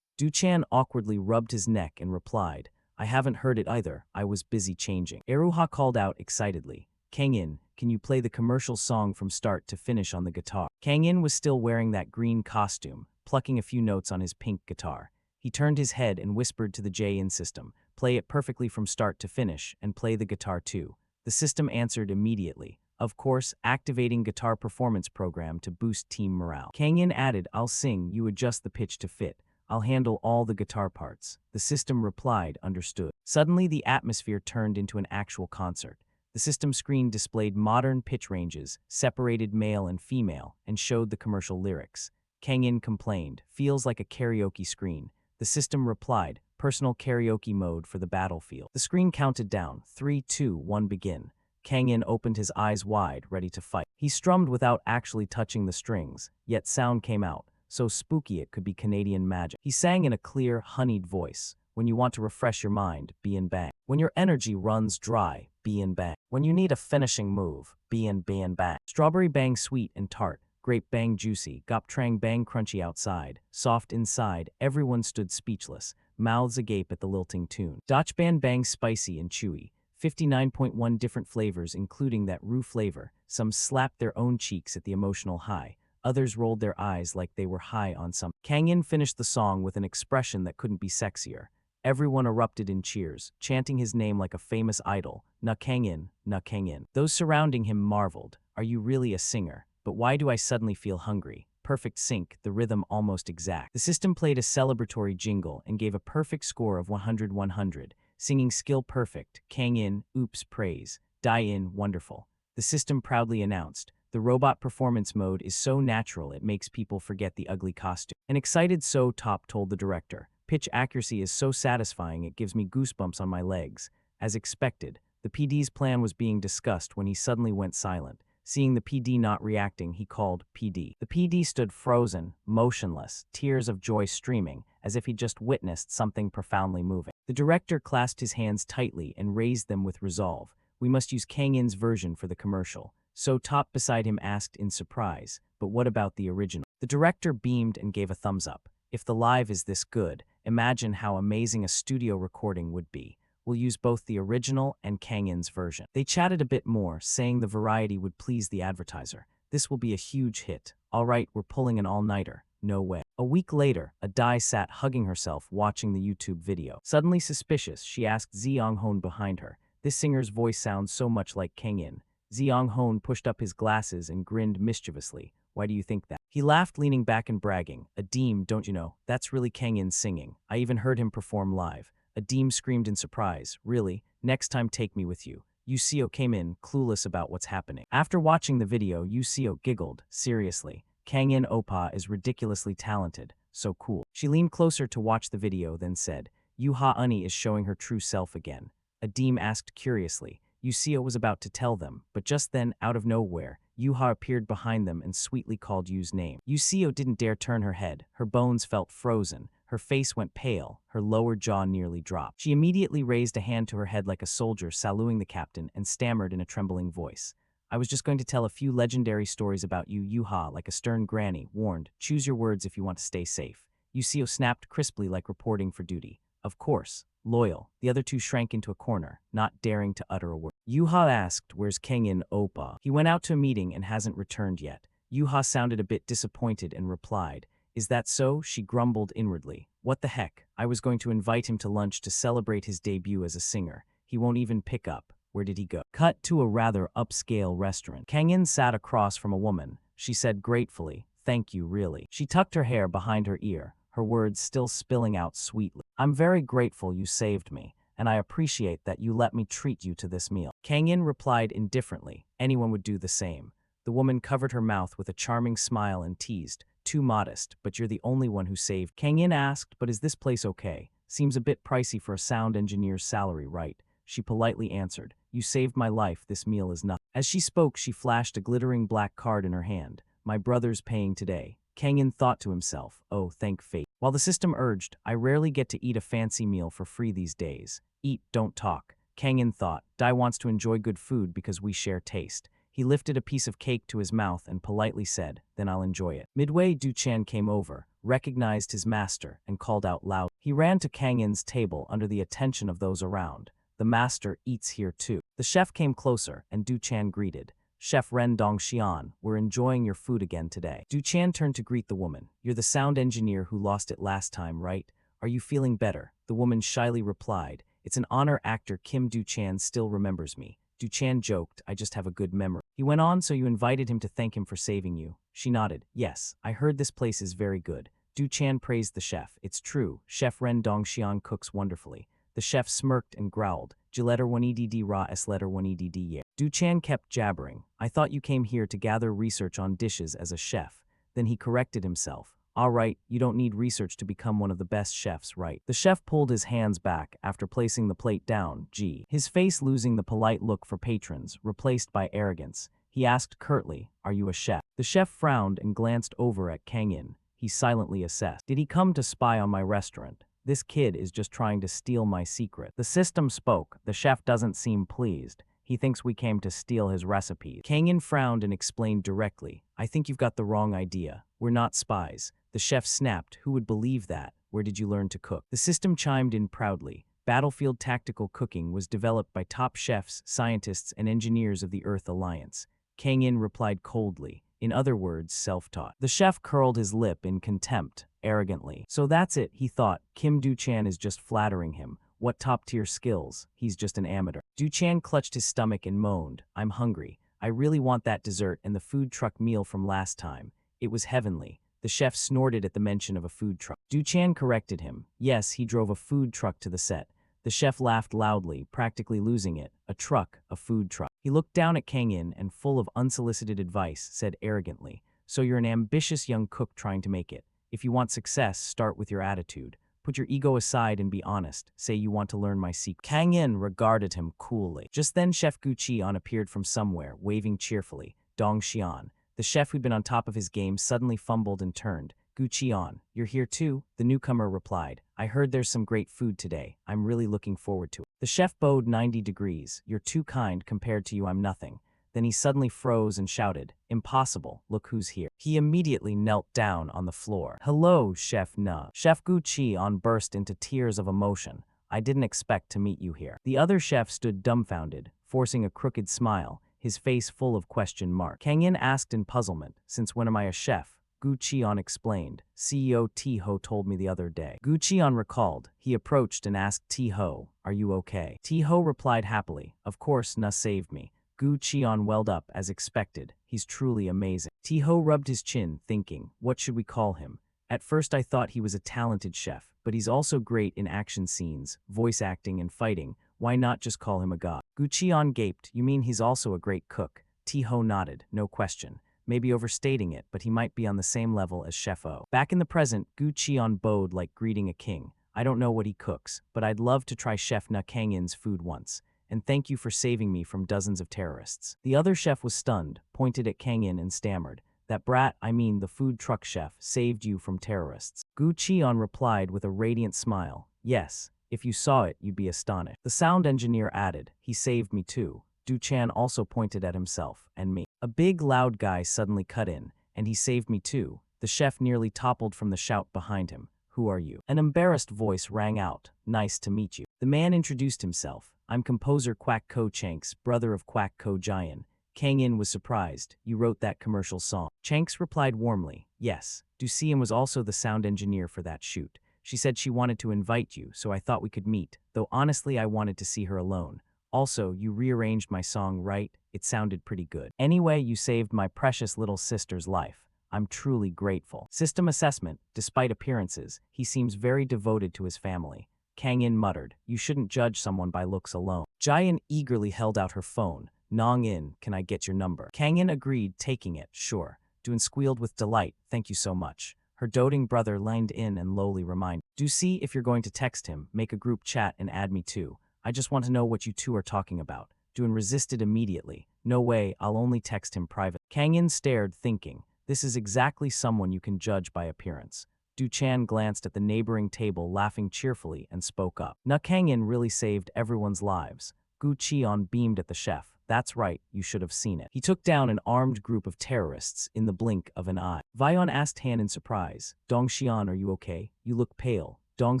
[SPEAKER 1] Du Chan awkwardly rubbed his neck and replied, I haven't heard it either, I was busy changing. Eruha called out excitedly, Kang In, can you play the commercial song from start to finish on the guitar? Kang In was still wearing that green costume, plucking a few notes on his pink guitar. He turned his head and whispered to the J-In system, play it perfectly from start to finish and play the guitar too. The system answered immediately, of course, activating guitar performance program to boost team morale. Kang In added, I'll sing, you adjust the pitch to fit. I'll handle all the guitar parts. The system replied, understood. Suddenly, the atmosphere turned into an actual concert. The system screen displayed modern pitch ranges, separated male and female, and showed the commercial lyrics. Kang In complained, feels like a karaoke screen. The system replied, personal karaoke mode for the battlefield. The screen counted down, 3, 2, 1, begin. Kang In opened his eyes wide, ready to fight. He strummed without actually touching the strings, yet sound came out. So spooky it could be Canadian magic. He sang in a clear, honeyed voice. When you want to refresh your mind, be in bang. When your energy runs dry, be in bang. When you need a finishing move, be in bang. Strawberry bang sweet and tart, grape bang juicy, gop trang bang crunchy outside, soft inside, everyone stood speechless, mouths agape at the lilting tune. Dach ban bang spicy and chewy, 59.1 different flavors including that roux flavor. Some slapped their own cheeks at the emotional high. Others rolled their eyes like they were high on some. Kang In finished the song with an expression that couldn't be sexier. Everyone erupted in cheers, chanting his name like a famous idol, Na Kang In, Na Kang In. Those surrounding him marveled, are you really a singer? But why do I suddenly feel hungry? Perfect sync, the rhythm almost exact. The system played a celebratory jingle and gave a perfect score of 100-100, singing skill perfect, Kang In, oops, praise, Die In, wonderful. The system proudly announced, the robot performance mode is so natural it makes people forget the ugly costume. An excited So Top told the director, pitch accuracy is so satisfying it gives me goosebumps on my legs. As expected, the PD's plan was being discussed when he suddenly went silent. Seeing the PD not reacting, he called PD. The PD stood frozen, motionless, tears of joy streaming, as if he just witnessed something profoundly moving. The director clasped his hands tightly and raised them with resolve. We must use Kang In's version for the commercial. So Top beside him asked in surprise, but what about the original? The director beamed and gave a thumbs up. If the live is this good, imagine how amazing a studio recording would be. We'll use both the original and Kang In's version. They chatted a bit more, saying the variety would please the advertiser. This will be a huge hit. All right, we're pulling an all-nighter. No way. A week later, Adai sat hugging herself watching the YouTube video. Suddenly suspicious, she asked Ziyong Hon behind her. This singer's voice sounds so much like Kang In. Ziyong Hon pushed up his glasses and grinned mischievously. Why do you think that? He laughed, leaning back and bragging. Adeem, don't you know, that's really Kang In singing. I even heard him perform live. A deem screamed in surprise. Really? Next time take me with you. Yuseo came in, clueless about what's happening. After watching the video, Yuseo giggled. Seriously, Kangin Oppa is ridiculously talented. So cool. She leaned closer to watch the video, then said, Yuha Uni is showing her true self again. Adim asked curiously. Yuseo was about to tell them, but just then, out of nowhere, Yuha appeared behind them and sweetly called Yu's name. Yuseo didn't dare turn her head. Her bones felt frozen. Her face went pale. Her lower jaw nearly dropped. She immediately raised a hand to her head like a soldier saluting the captain and stammered in a trembling voice. I was just going to tell a few legendary stories about you, Yuha, like a stern granny, warned. Choose your words if you want to stay safe. Yuseo snapped crisply like reporting for duty. Of course. Loyal. The other two shrank into a corner, not daring to utter a word. Yuha asked, where's Kangin Oppa? He went out to a meeting and hasn't returned yet. Yuha sounded a bit disappointed and replied, is that so? She grumbled inwardly. What the heck? I was going to invite him to lunch to celebrate his debut as a singer. He won't even pick up. Where did he go? Cut to a rather upscale restaurant. Kangin sat across from a woman. She said gratefully, thank you really. She tucked her hair behind her ear, her words still spilling out sweetly. I'm very grateful you saved me, and I appreciate that you let me treat you to this meal. Kangin replied indifferently, anyone would do the same. The woman covered her mouth with a charming smile and teased, too modest, but you're the only one who saved. Kangin asked, but is this place okay? Seems a bit pricey for a sound engineer's salary, right? She politely answered, you saved my life, this meal is nothing. As she spoke, she flashed a glittering black card in her hand. My brother's paying today. Kangin thought to himself, oh, thank fate. While the system urged, I rarely get to eat a fancy meal for free these days. Eat, don't talk. Kangin thought, Dai wants to enjoy good food because we share taste. He lifted a piece of cake to his mouth and politely said, then I'll enjoy it. Midway, Duchan came over, recognized his master, and called out loud. He ran to Kangin's table under the attention of those around. The master eats here too. The chef came closer, and Duchan greeted. Chef Ren Dongxian, we're enjoying your food again today. Duchan turned to greet the woman. You're the sound engineer who lost it last time, right? Are you feeling better? The woman shyly replied. It's an honor actor Kim Duchan still remembers me. Duchan joked, I just have a good memory. He went on, so you invited him to thank him for saving you. She nodded. Yes, I heard this place is very good. Duchan praised the chef. It's true, Chef Ren Dongxian cooks wonderfully. The chef smirked and growled. Jiletter 1edd ra s letter 1edd ye. Duchan kept jabbering. I thought you came here to gather research on dishes as a chef. Then he corrected himself. All right, you don't need research to become one of the best chefs, right? The chef pulled his hands back after placing the plate down, his face losing the polite look for patrons, replaced by arrogance. He asked curtly, are you a chef? The chef frowned and glanced over at Kangin. He silently assessed. Did he come to spy on my restaurant? This kid is just trying to steal my secret. The system spoke. The chef doesn't seem pleased. He thinks we came to steal his recipes. Kangin frowned and explained directly. I think you've got the wrong idea. We're not spies. The chef snapped. Who would believe that? Where did you learn to cook? The system chimed in proudly. Battlefield tactical cooking was developed by top chefs, scientists, and engineers of the Earth Alliance. Kangin replied coldly. In other words, self-taught. The chef curled his lip in contempt, arrogantly. So that's it, he thought. Kim Duchan is just flattering him. What top-tier skills? He's just an amateur. Duchan clutched his stomach and moaned. I'm hungry. I really want that dessert and the food truck meal from last time. It was heavenly. The chef snorted at the mention of a food truck. Duchan corrected him. Yes, he drove a food truck to the set. The chef laughed loudly, practically losing it. A truck, a food truck. He looked down at Kangin and, full of unsolicited advice, said arrogantly, so you're an ambitious young cook trying to make it. If you want success, start with your attitude. Put your ego aside and be honest. Say you want to learn my secret. Kangin regarded him coolly. Just then Chef Gu Qian appeared from somewhere, waving cheerfully. Dongxian. The chef who'd been on top of his game suddenly fumbled and turned. Gu Qian, you're here too? The newcomer replied. I heard there's some great food today. I'm really looking forward to it. The chef bowed 90 degrees. You're too kind, compared to you I'm nothing. Then he suddenly froze and shouted, impossible, look who's here. He immediately knelt down on the floor. Hello, Chef Na. Chef Gu Qian burst into tears of emotion. I didn't expect to meet you here. The other chef stood dumbfounded, forcing a crooked smile, his face full of question marks. Kangin asked in puzzlement, since when am I a chef? Gu Qian explained. CEO T-Ho told me the other day. Gu Qian recalled. He approached and asked T-Ho, are you okay? T-Ho replied happily, of course, Na saved me. Gu Qian welled up as expected. He's truly amazing. T-Ho rubbed his chin, thinking, what should we call him? At first I thought he was a talented chef, but he's also great in action scenes, voice acting and fighting. Why not just call him a god? Gu Qian gaped. You mean he's also a great cook? Ti-ho nodded, no question. Maybe overstating it, but he might be on the same level as Chef O. Back in the present, Gu Qian bowed like greeting a king. I don't know what he cooks, but I'd love to try Chef Na Kangin's food once. And thank you for saving me from dozens of terrorists. The other chef was stunned, pointed at Kangin and stammered. That brat, I mean the food truck chef, saved you from terrorists. Gu Qian replied with a radiant smile. Yes, if you saw it, you'd be astonished. The sound engineer added, he saved me too. Du Chan also pointed at himself and me. A big, loud guy suddenly cut in, and he saved me too. The chef nearly toppled from the shout behind him. Who are you? An embarrassed voice rang out. Nice to meet you. The man introduced himself. I'm composer Quack Ko Chanks, brother of Quack Ko Jian. Kang In was surprised. You wrote that commercial song. Chanks replied warmly. Yes. Du Xian was also the sound engineer for that shoot. She said she wanted to invite you, so I thought we could meet, though honestly I wanted to see her alone. Also, you rearranged my song right? It sounded pretty good. Anyway, you saved my precious little sister's life. I'm truly grateful. System assessment. Despite appearances, he seems very devoted to his family. Kang In muttered, you shouldn't judge someone by looks alone. Jian eagerly held out her phone. Nong In, can I get your number? Kang In agreed, taking it. Sure. Duen squealed with delight. Thank you so much. Her doting brother leaned in and lowly reminded. Do see if you're going to text him, make a group chat and add me too. I just want to know what you two are talking about. Duen resisted immediately. No way, I'll only text him private. Kang In stared, thinking, this is exactly someone you can judge by appearance. Du Chan glanced at the neighboring table, laughing cheerfully, and spoke up. Na Kangin really saved everyone's lives. Gu Qian beamed at the chef. That's right, you should have seen it. He took down an armed group of terrorists in the blink of an eye. Vion asked Han in surprise. Dong Xian, are you okay? You look pale. Dong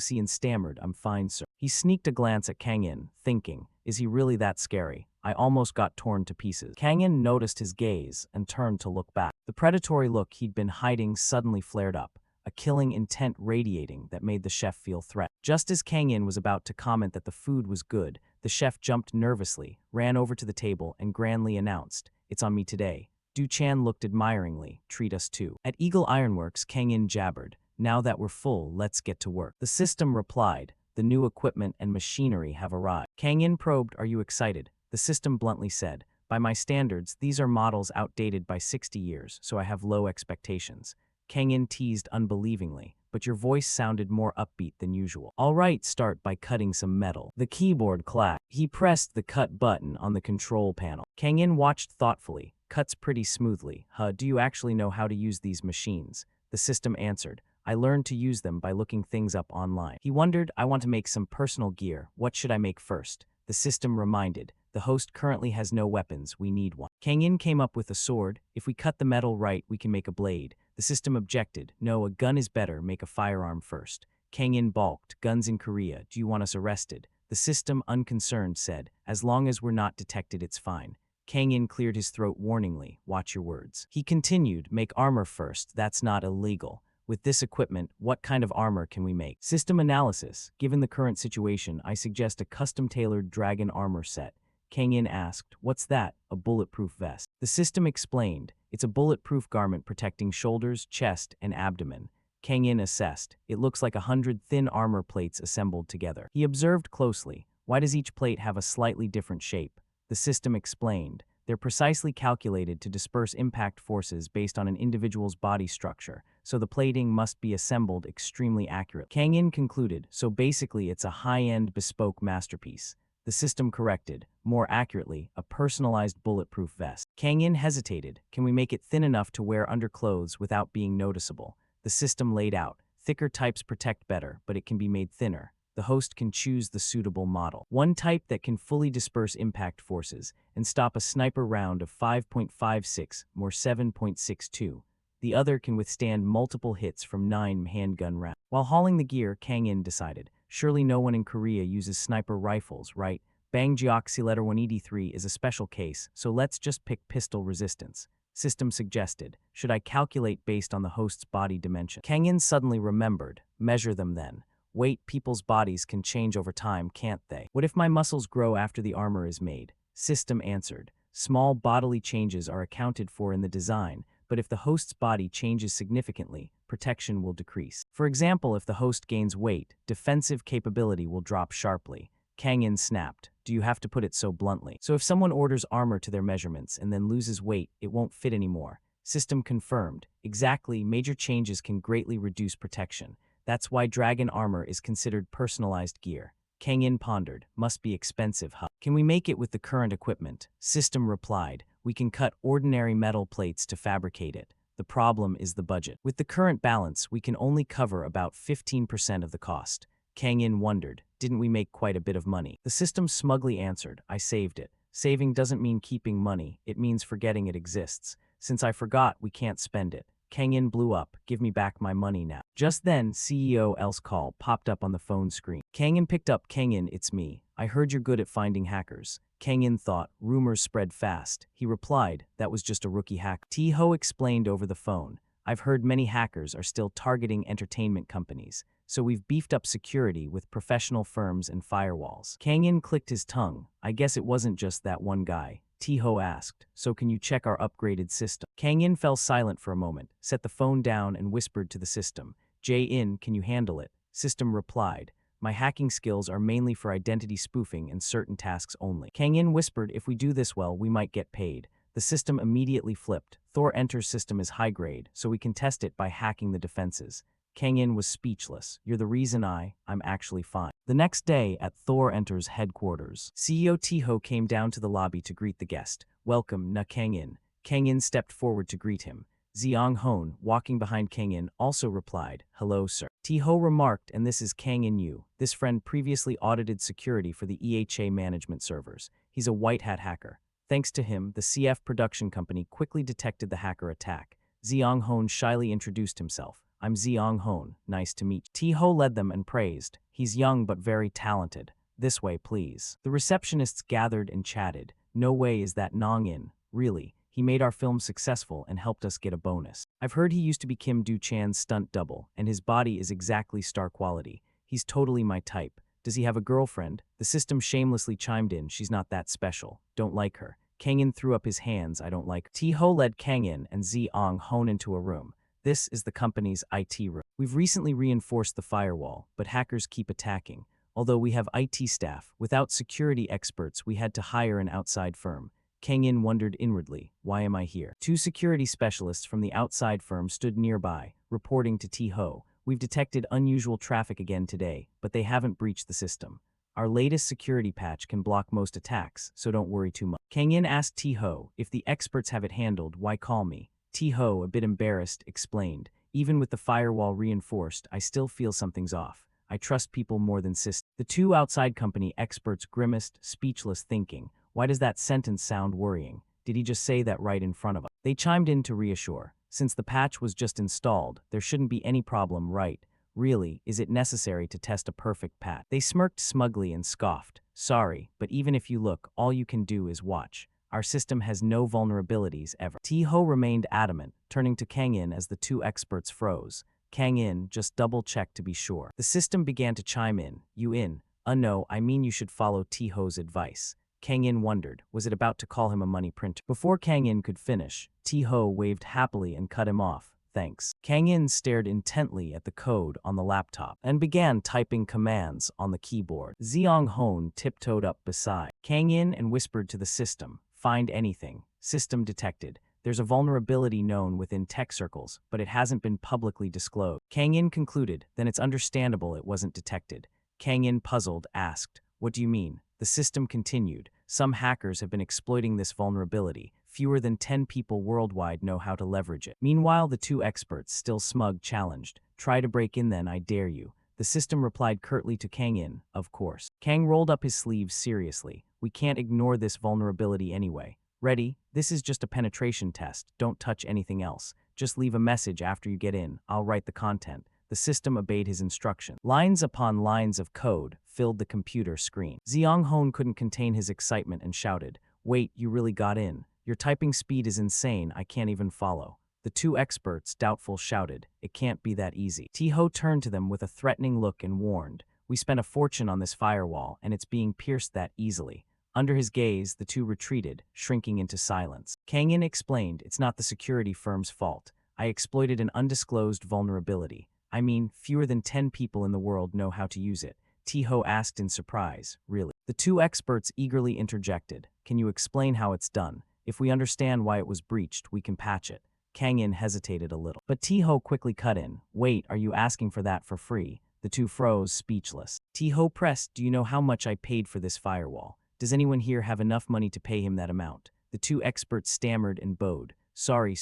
[SPEAKER 1] Xian stammered, I'm fine, sir. He sneaked a glance at Kang In, thinking, is he really that scary? I almost got torn to pieces. Kang In noticed his gaze and turned to look back. The predatory look he'd been hiding suddenly flared up, a killing intent radiating that made the chef feel threatened. Just as Kang In was about to comment that the food was good, the chef jumped nervously, ran over to the table, and grandly announced, it's on me today. Du Chan looked admiringly, treat us too. At Eagle Ironworks, Kang In jabbered, now that we're full, let's get to work. The system replied, the new equipment and machinery have arrived. Kang In probed, are you excited? The system bluntly said, by my standards, these are models outdated by 60 years, so I have low expectations. Kang In teased unbelievingly, but your voice sounded more upbeat than usual. All right, start by cutting some metal. The keyboard clacked. He pressed the cut button on the control panel. Kang In watched thoughtfully. Cuts pretty smoothly. Do you actually know how to use these machines? The system answered. I learned to use them by looking things up online. He wondered, I want to make some personal gear. What should I make first? The system reminded. The host currently has no weapons. We need one. Kang In came up with a sword. If we cut the metal right, we can make a blade. The system objected. No, a gun is better. Make a firearm first. Kang In balked. Guns in Korea. Do you want us arrested? The system, unconcerned, said, as long as we're not detected, it's fine. Kang In cleared his throat warningly. Watch your words. He continued, make armor first. That's not illegal. With this equipment, what kind of armor can we make? System analysis. Given the current situation, I suggest a custom-tailored dragon armor set. Kang In asked, what's that? A bulletproof vest. The system explained, it's a bulletproof garment protecting shoulders, chest, and abdomen. Kang In assessed, it looks like 100 thin armor plates assembled together. He observed closely, why does each plate have a slightly different shape? The system explained, they're precisely calculated to disperse impact forces based on an individual's body structure, so the plating must be assembled extremely accurately. Kang In concluded, so basically it's a high-end bespoke masterpiece. The system corrected, more accurately, a personalized bulletproof vest. Kang In hesitated. Can we make it thin enough to wear under clothes without being noticeable? The system laid out. Thicker types protect better, but it can be made thinner. The host can choose the suitable model. One type that can fully disperse impact forces and stop a sniper round of 5.56 or 7.62. The other can withstand multiple hits from 9 handgun rounds. While hauling the gear, Kang In decided, surely no one in Korea uses sniper rifles, right? Bang Geoxy Letter 183 is a special case, so let's just pick pistol resistance. System suggested, should I calculate based on the host's body dimension? Kang In suddenly remembered, measure them then. Wait, people's bodies can change over time, can't they? What if my muscles grow after the armor is made? System answered, small bodily changes are accounted for in the design, but if the host's body changes significantly, protection will decrease. For example, if the host gains weight, defensive capability will drop sharply. Kang In snapped. Do you have to put it so bluntly? So if someone orders armor to their measurements and then loses weight, it won't fit anymore. System confirmed. Exactly, major changes can greatly reduce protection. That's why dragon armor is considered personalized gear. Kang In pondered. Must be expensive, huh? Can we make it with the current equipment? System replied. We can cut ordinary metal plates to fabricate it. The problem is the budget. With the current balance, we can only cover about 15% of the cost. Kang In wondered, didn't we make quite a bit of money? The system smugly answered, I saved it. Saving doesn't mean keeping money, it means forgetting it exists. Since I forgot, we can't spend it. Kang In blew up, give me back my money now. Just then, CEO L's call popped up on the phone screen. Kang In picked up. Kang In, it's me. I heard you're good at finding hackers. Kang In thought, rumors spread fast. He replied, that was just a rookie hack. T-Ho explained over the phone, I've heard many hackers are still targeting entertainment companies, so we've beefed up security with professional firms and firewalls. Kang In clicked his tongue. I guess it wasn't just that one guy. T-Ho asked, so can you check our upgraded system? Kang In fell silent for a moment, set the phone down and whispered to the system. J-In, can you handle it? System replied, my hacking skills are mainly for identity spoofing and certain tasks only. Kang In whispered, if we do this well, we might get paid. The system immediately flipped. Thor Enter's system is high grade, so we can test it by hacking the defenses. Kang In was speechless. You're the reason I'm actually fine. The next day, at Thor Enter's headquarters, CEO T-Ho came down to the lobby to greet the guest. Welcome, Na Kang In. Kang In stepped forward to greet him. Xiang Hon, walking behind Kang In, also replied, hello, sir. T-Ho remarked, and this is Kang In Yu. This friend previously audited security for the EHA management servers. He's a white hat hacker. Thanks to him, the CF production company quickly detected the hacker attack. Xiang Hon shyly introduced himself. I'm Xiang Hon, nice to meet you. T-Ho led them and praised. He's young but very talented. This way, please. The receptionists gathered and chatted. No way is that Nong In. Really, he made our film successful and helped us get a bonus. I've heard he used to be Kim Do-chan's stunt double, and his body is exactly star quality. He's totally my type. Does he have a girlfriend? The system shamelessly chimed in, she's not that special. Don't like her. Kang In threw up his hands, I don't like her. T-Ho led Kang In and Xiang Hon into a room. This is the company's IT room. We've recently reinforced the firewall, but hackers keep attacking. Although we have IT staff, without security experts, we had to hire an outside firm. Kang In wondered inwardly, why am I here? Two security specialists from the outside firm stood nearby, reporting to T-Ho. We've detected unusual traffic again today, but they haven't breached the system. Our latest security patch can block most attacks, so don't worry too much. Kang In asked T-Ho, if the experts have it handled, why call me? T-Ho, a bit embarrassed, explained, even with the firewall reinforced, I still feel something's off. I trust people more than systems. The two outside company experts grimaced, speechless, thinking, why does that sentence sound worrying? Did he just say that right in front of us? They chimed in to reassure. Since the patch was just installed, there shouldn't be any problem, right? Really, is it necessary to test a perfect patch? They smirked smugly and scoffed. Sorry, but even if you look, all you can do is watch. Our system has no vulnerabilities ever. T-Ho remained adamant, turning to Kang In as the two experts froze. Kang In just double-checked to be sure. The system began to chime in. You in? No, I mean you should follow T-Ho's advice. Kang In wondered, was it about to call him a money printer? Before Kang In could finish, T-Ho waved happily and cut him off. Thanks. Kang In stared intently at the code on the laptop and began typing commands on the keyboard. Xiang Hon tiptoed up beside Kang In and whispered to the system, find anything. System detected. There's a vulnerability known within tech circles, but it hasn't been publicly disclosed. Kang In concluded, then it's understandable it wasn't detected. Kang In, puzzled, asked, what do you mean? The system continued. Some hackers have been exploiting this vulnerability. Fewer than 10 people worldwide know how to leverage it. Meanwhile, the two experts, still smug, challenged. Try to break in then, I dare you. The system replied curtly to Kang In, of course. Kang rolled up his sleeves seriously. We can't ignore this vulnerability anyway. Ready? This is just a penetration test. Don't touch anything else. Just leave a message after you get in. I'll write the content. The system obeyed his instruction. Lines upon lines of code filled the computer screen. Xiang Hon couldn't contain his excitement and shouted, wait, you really got in. Your typing speed is insane, I can't even follow. The two experts, doubtful, shouted, it can't be that easy. T-Ho turned to them with a threatening look and warned, we spent a fortune on this firewall and it's being pierced that easily. Under his gaze, the two retreated, shrinking into silence. Kang In explained, it's not the security firm's fault. I exploited an undisclosed vulnerability. I mean, fewer than 10 people in the world know how to use it. Tiho asked in surprise, really? The two experts eagerly interjected. Can you explain how it's done? If we understand why it was breached, we can patch it. Kang In hesitated a little. But Tiho quickly cut in. Wait, are you asking for that for free? The two froze, speechless. Tiho pressed, do you know how much I paid for this firewall? Does anyone here have enough money to pay him that amount? The two experts stammered and bowed. Sorry.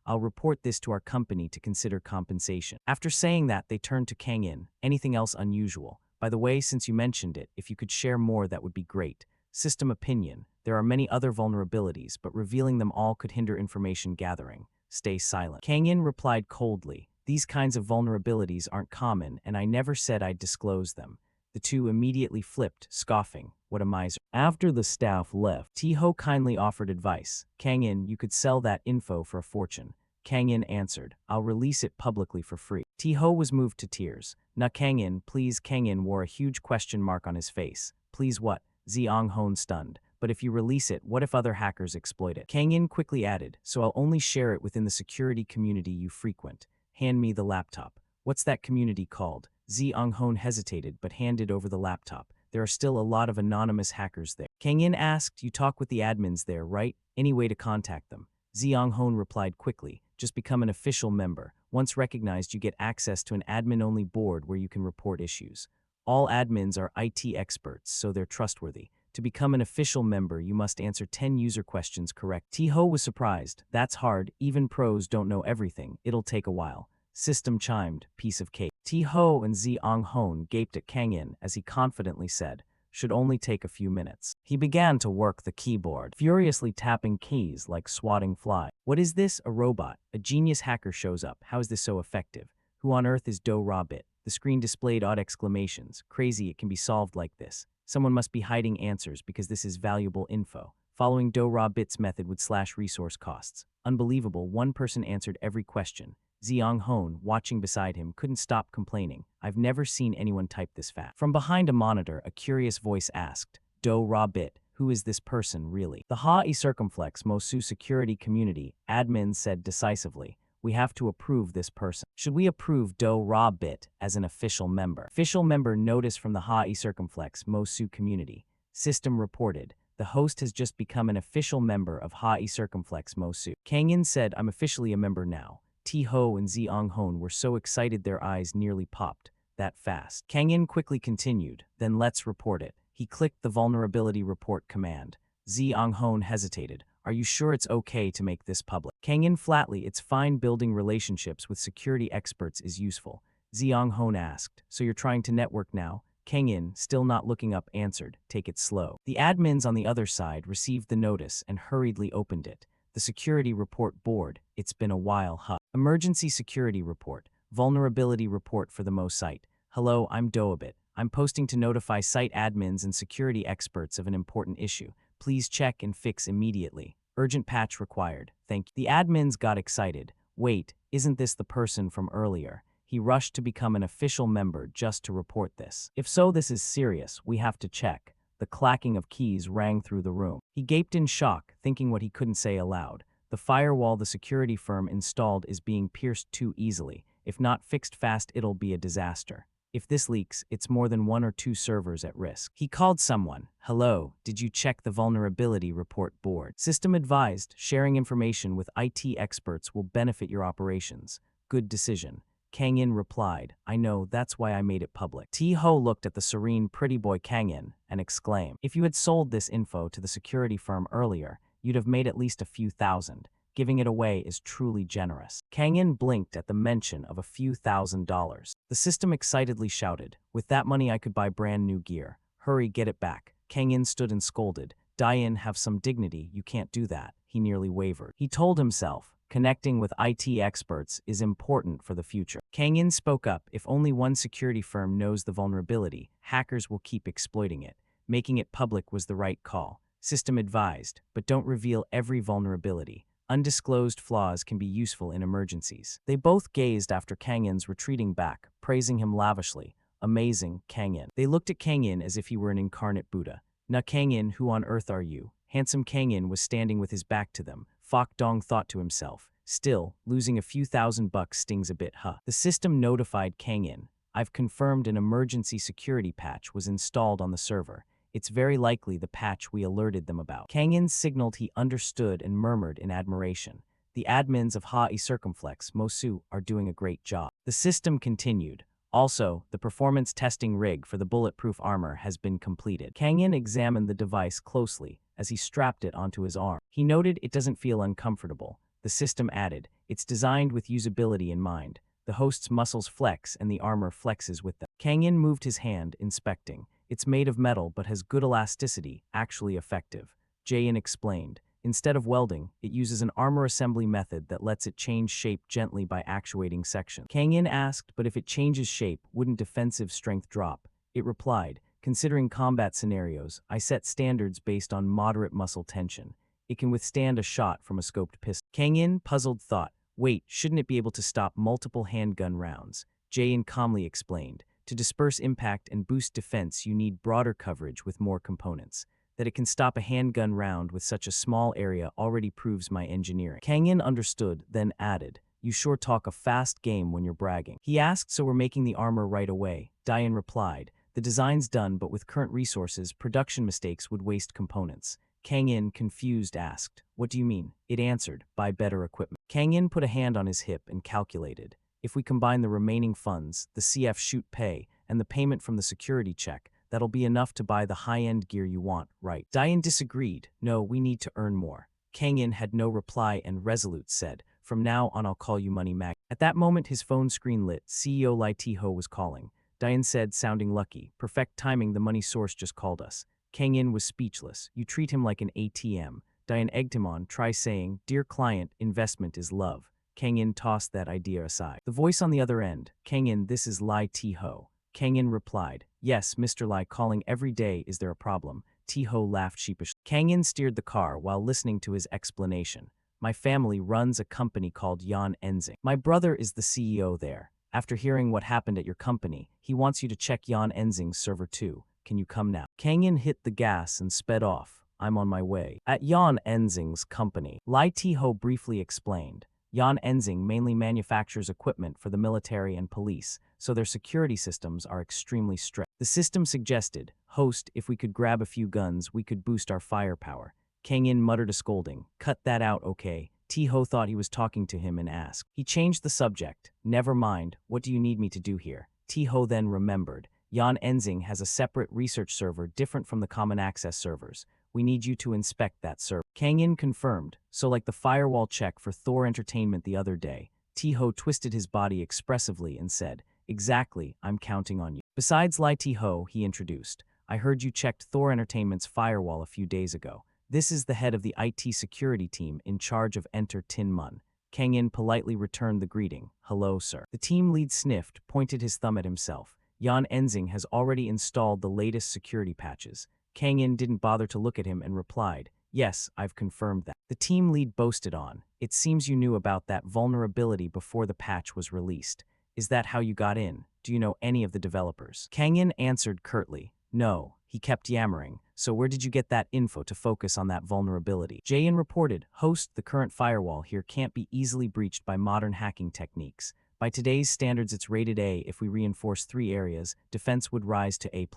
[SPEAKER 1] I'll report this to our company to consider compensation. After saying that, they turned to Kang In. Anything else unusual? By the way, since you mentioned it, if you could share more, that would be great. System opinion. There are many other vulnerabilities, but revealing them all could hinder information gathering. Stay silent. Kang In replied coldly. These kinds of vulnerabilities aren't common, and I never said I'd disclose them. The two immediately flipped, scoffing. What a miser. After the staff left, Tiho kindly offered advice. Kang In, you could sell that info for a fortune. Kang In answered, I'll release it publicly for free. Tiho was moved to tears. Na Kang In, please. Kang In wore a huge question mark on his face. Please what? Ziong Hon stunned. But if you release it, what if other hackers exploit it? Kang In quickly added, so I'll only share it within the security community you frequent. Hand me the laptop. What's that community called? Ziong Hon hesitated but handed over the laptop. There are still a lot of anonymous hackers there. Kang In asked, you talk with the admins there, right? Any way to contact them? Ziong Hon replied quickly, just become an official member. Once recognized, you get access to an admin-only board where you can report issues. All admins are IT experts, so they're trustworthy. To become an official member, you must answer 10 user questions correct. Tiho was surprised. That's hard. Even pros don't know everything. It'll take a while. System chimed, piece of cake. Tiho and Ziong Hon gaped at Kang In as he confidently said, should only take a few minutes. He began to work the keyboard, furiously tapping keys like swatting flies. What is this? A robot. A genius hacker shows up. How is this so effective? Who on earth is Do Ra Bit? The screen displayed odd exclamations. Crazy it can be solved like this. Someone must be hiding answers because this is valuable info. Following Do Ra Bit's method would slash resource costs. Unbelievable, one person answered every question. Ziong Hon, watching beside him, couldn't stop complaining. I've never seen anyone type this fast. From behind a monitor, a curious voice asked, Do Ra Bit, who is this person really? The Ha-I Circumflex Mosu security community, admin said decisively. We have to approve this person. Should we approve Do Ra Bit as an official member? Official member notice from the Ha-I Circumflex Mosu community. System reported. The host has just become an official member of Ha-I Circumflex Mosu. Kang In said, I'm officially a member now. Tiho and Ziong Hon were so excited their eyes nearly popped. That fast. Kang In quickly continued, then let's report it. He clicked the vulnerability report command. Ziong Hon hesitated. Are you sure it's okay to make this public? Kang In flatly, it's fine. Building relationships with security experts is useful. Ziong Hon asked, so you're trying to network now? Kang In, still not looking up, answered, take it slow. The admins on the other side received the notice and hurriedly opened it. The security report board, it's been a while, huh? Emergency security report, vulnerability report for the Mo site. Hello, I'm Doabit. I'm posting to notify site admins and security experts of an important issue. Please check and fix immediately. Urgent patch required. Thank you. The admins got excited. Wait, isn't this the person from earlier? He rushed to become an official member just to report this. If so, this is serious. We have to check. The clacking of keys rang through the room. He gaped in shock, thinking what he couldn't say aloud. The firewall the security firm installed is being pierced too easily. If not fixed fast, it'll be a disaster. If this leaks, it's more than 1 or 2 servers at risk. He called someone. Hello, did you check the vulnerability report board? System advised, sharing information with IT experts will benefit your operations. Good decision. Kang In replied, I know, that's why I made it public. Tiho looked at the serene pretty boy Kang In and exclaimed, if you had sold this info to the security firm earlier, you'd have made at least a few thousand. Giving it away is truly generous. Kang In blinked at the mention of a few $1,000s. The system excitedly shouted, with that money I could buy brand new gear. Hurry, get it back. Kang In stood and scolded. Diane, have some dignity, you can't do that. He nearly wavered. He told himself, connecting with IT experts is important for the future. Kang In spoke up, if only one security firm knows the vulnerability, hackers will keep exploiting it. Making it public was the right call. System advised, but don't reveal every vulnerability. Undisclosed flaws can be useful in emergencies. They both gazed after Kang In's retreating back, praising him lavishly. Amazing, Kang In. They looked at Kang In as if he were an incarnate Buddha. Na Kang-in, who on earth are you? Handsome Kang-in was standing with his back to them. Fok Dong thought to himself. Still, losing a few $1,000 stings a bit, huh? The system notified Kang-in. I've confirmed an emergency security patch was installed on the server. It's very likely the patch we alerted them about. Kang-in signaled he understood and murmured in admiration. The admins of Ha-i Circumflex, Mosu, are doing a great job. The system continued. Also, the performance testing rig for the bulletproof armor has been completed. Kang-in examined the device closely as he strapped it onto his arm. He noted it doesn't feel uncomfortable. The system added, it's designed with usability in mind. The host's muscles flex and the armor flexes with them. Kang-in moved his hand, inspecting. It's made of metal but has good elasticity, actually effective. Jae-in explained. Instead of welding, it uses an armor assembly method that lets it change shape gently by actuating sections. Kang-in asked, but if it changes shape, wouldn't defensive strength drop? It replied, considering combat scenarios, I set standards based on moderate muscle tension. It can withstand a shot from a scoped pistol. Kang-in, puzzled, thought, wait, shouldn't it be able to stop multiple handgun rounds? Jae-in calmly explained, to disperse impact and boost defense you need broader coverage with more components. That it can stop a handgun round with such a small area already proves my engineering. Kang-in understood, then added, you sure talk a fast game when you're bragging. He asked, so we're making the armor right away. Dayan replied, the design's done, but with current resources, production mistakes would waste components. Kang-in, confused, asked, what do you mean? It answered, buy better equipment. Kang-in put a hand on his hip and calculated. If we combine the remaining funds, the CF shoot pay, and the payment from the security check, that'll be enough to buy the high-end gear you want, right? Dayan disagreed. No, we need to earn more. Kang-in had no reply and resolute said, from now on I'll call you Money Mag. At that moment his phone screen lit. CEO Lai Ti-ho was calling. Dayan said, sounding lucky, perfect timing, the money source just called us. Kang-in was speechless. You treat him like an ATM. Dayan egged him on, try saying, dear client, investment is love. Kang-in tossed that idea aside. The voice on the other end, Kang-in, this is Lai Ti-ho. Kang-in replied, yes, Mr. Lai, calling every day, is there a problem? Ti-ho laughed sheepishly. Kang-in steered the car while listening to his explanation. My family runs a company called Yan Enzing. My brother is the CEO there. After hearing what happened at your company, he wants you to check Yan Enzing's server too. Can you come now? Kang-in hit the gas and sped off. I'm on my way. At Yan Enzing's company, Lai Ti-ho briefly explained. Yan Enzing mainly manufactures equipment for the military and police, so their security systems are extremely strict. The system suggested, host, if we could grab a few guns, we could boost our firepower. Kang-in muttered a scolding. Cut that out, okay? Ti-ho thought he was talking to him and asked. He changed the subject. Never mind, what do you need me to do here? Ti-ho then remembered. Yan Enzing has a separate research server different from the common access servers. We need you to inspect that server. Kang-in confirmed, so like the firewall check for Thor Entertainment the other day. Ti-ho twisted his body expressively and said, exactly, I'm counting on you. Besides Lai Ti-ho, he introduced, I heard you checked Thor Entertainment's firewall a few days ago. This is the head of the IT security team in charge of Enter Tin-mun. Kang-in politely returned the greeting, hello sir. The team lead sniffed, pointed his thumb at himself. Yan Enzing has already installed the latest security patches. Kang-in didn't bother to look at him and replied, yes, I've confirmed that. The team lead boasted on, it seems you knew about that vulnerability before the patch was released. Is that how you got in? Do you know any of the developers? Kang-in answered curtly, no. He kept yammering, so where did you get that info to focus on that vulnerability? Jae-in reported, host, the current firewall here can't be easily breached by modern hacking techniques. By today's standards it's rated A. If we reinforce 3 areas, defense would rise to A+.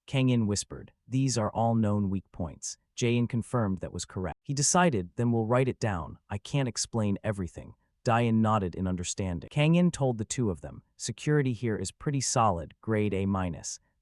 [SPEAKER 1] Kang-in whispered, these are all known weak points. Jae-in confirmed that was correct. He decided, then we'll write it down. I can't explain everything. Dayan nodded in understanding. Kang-in told the two of them, security here is pretty solid, grade A-.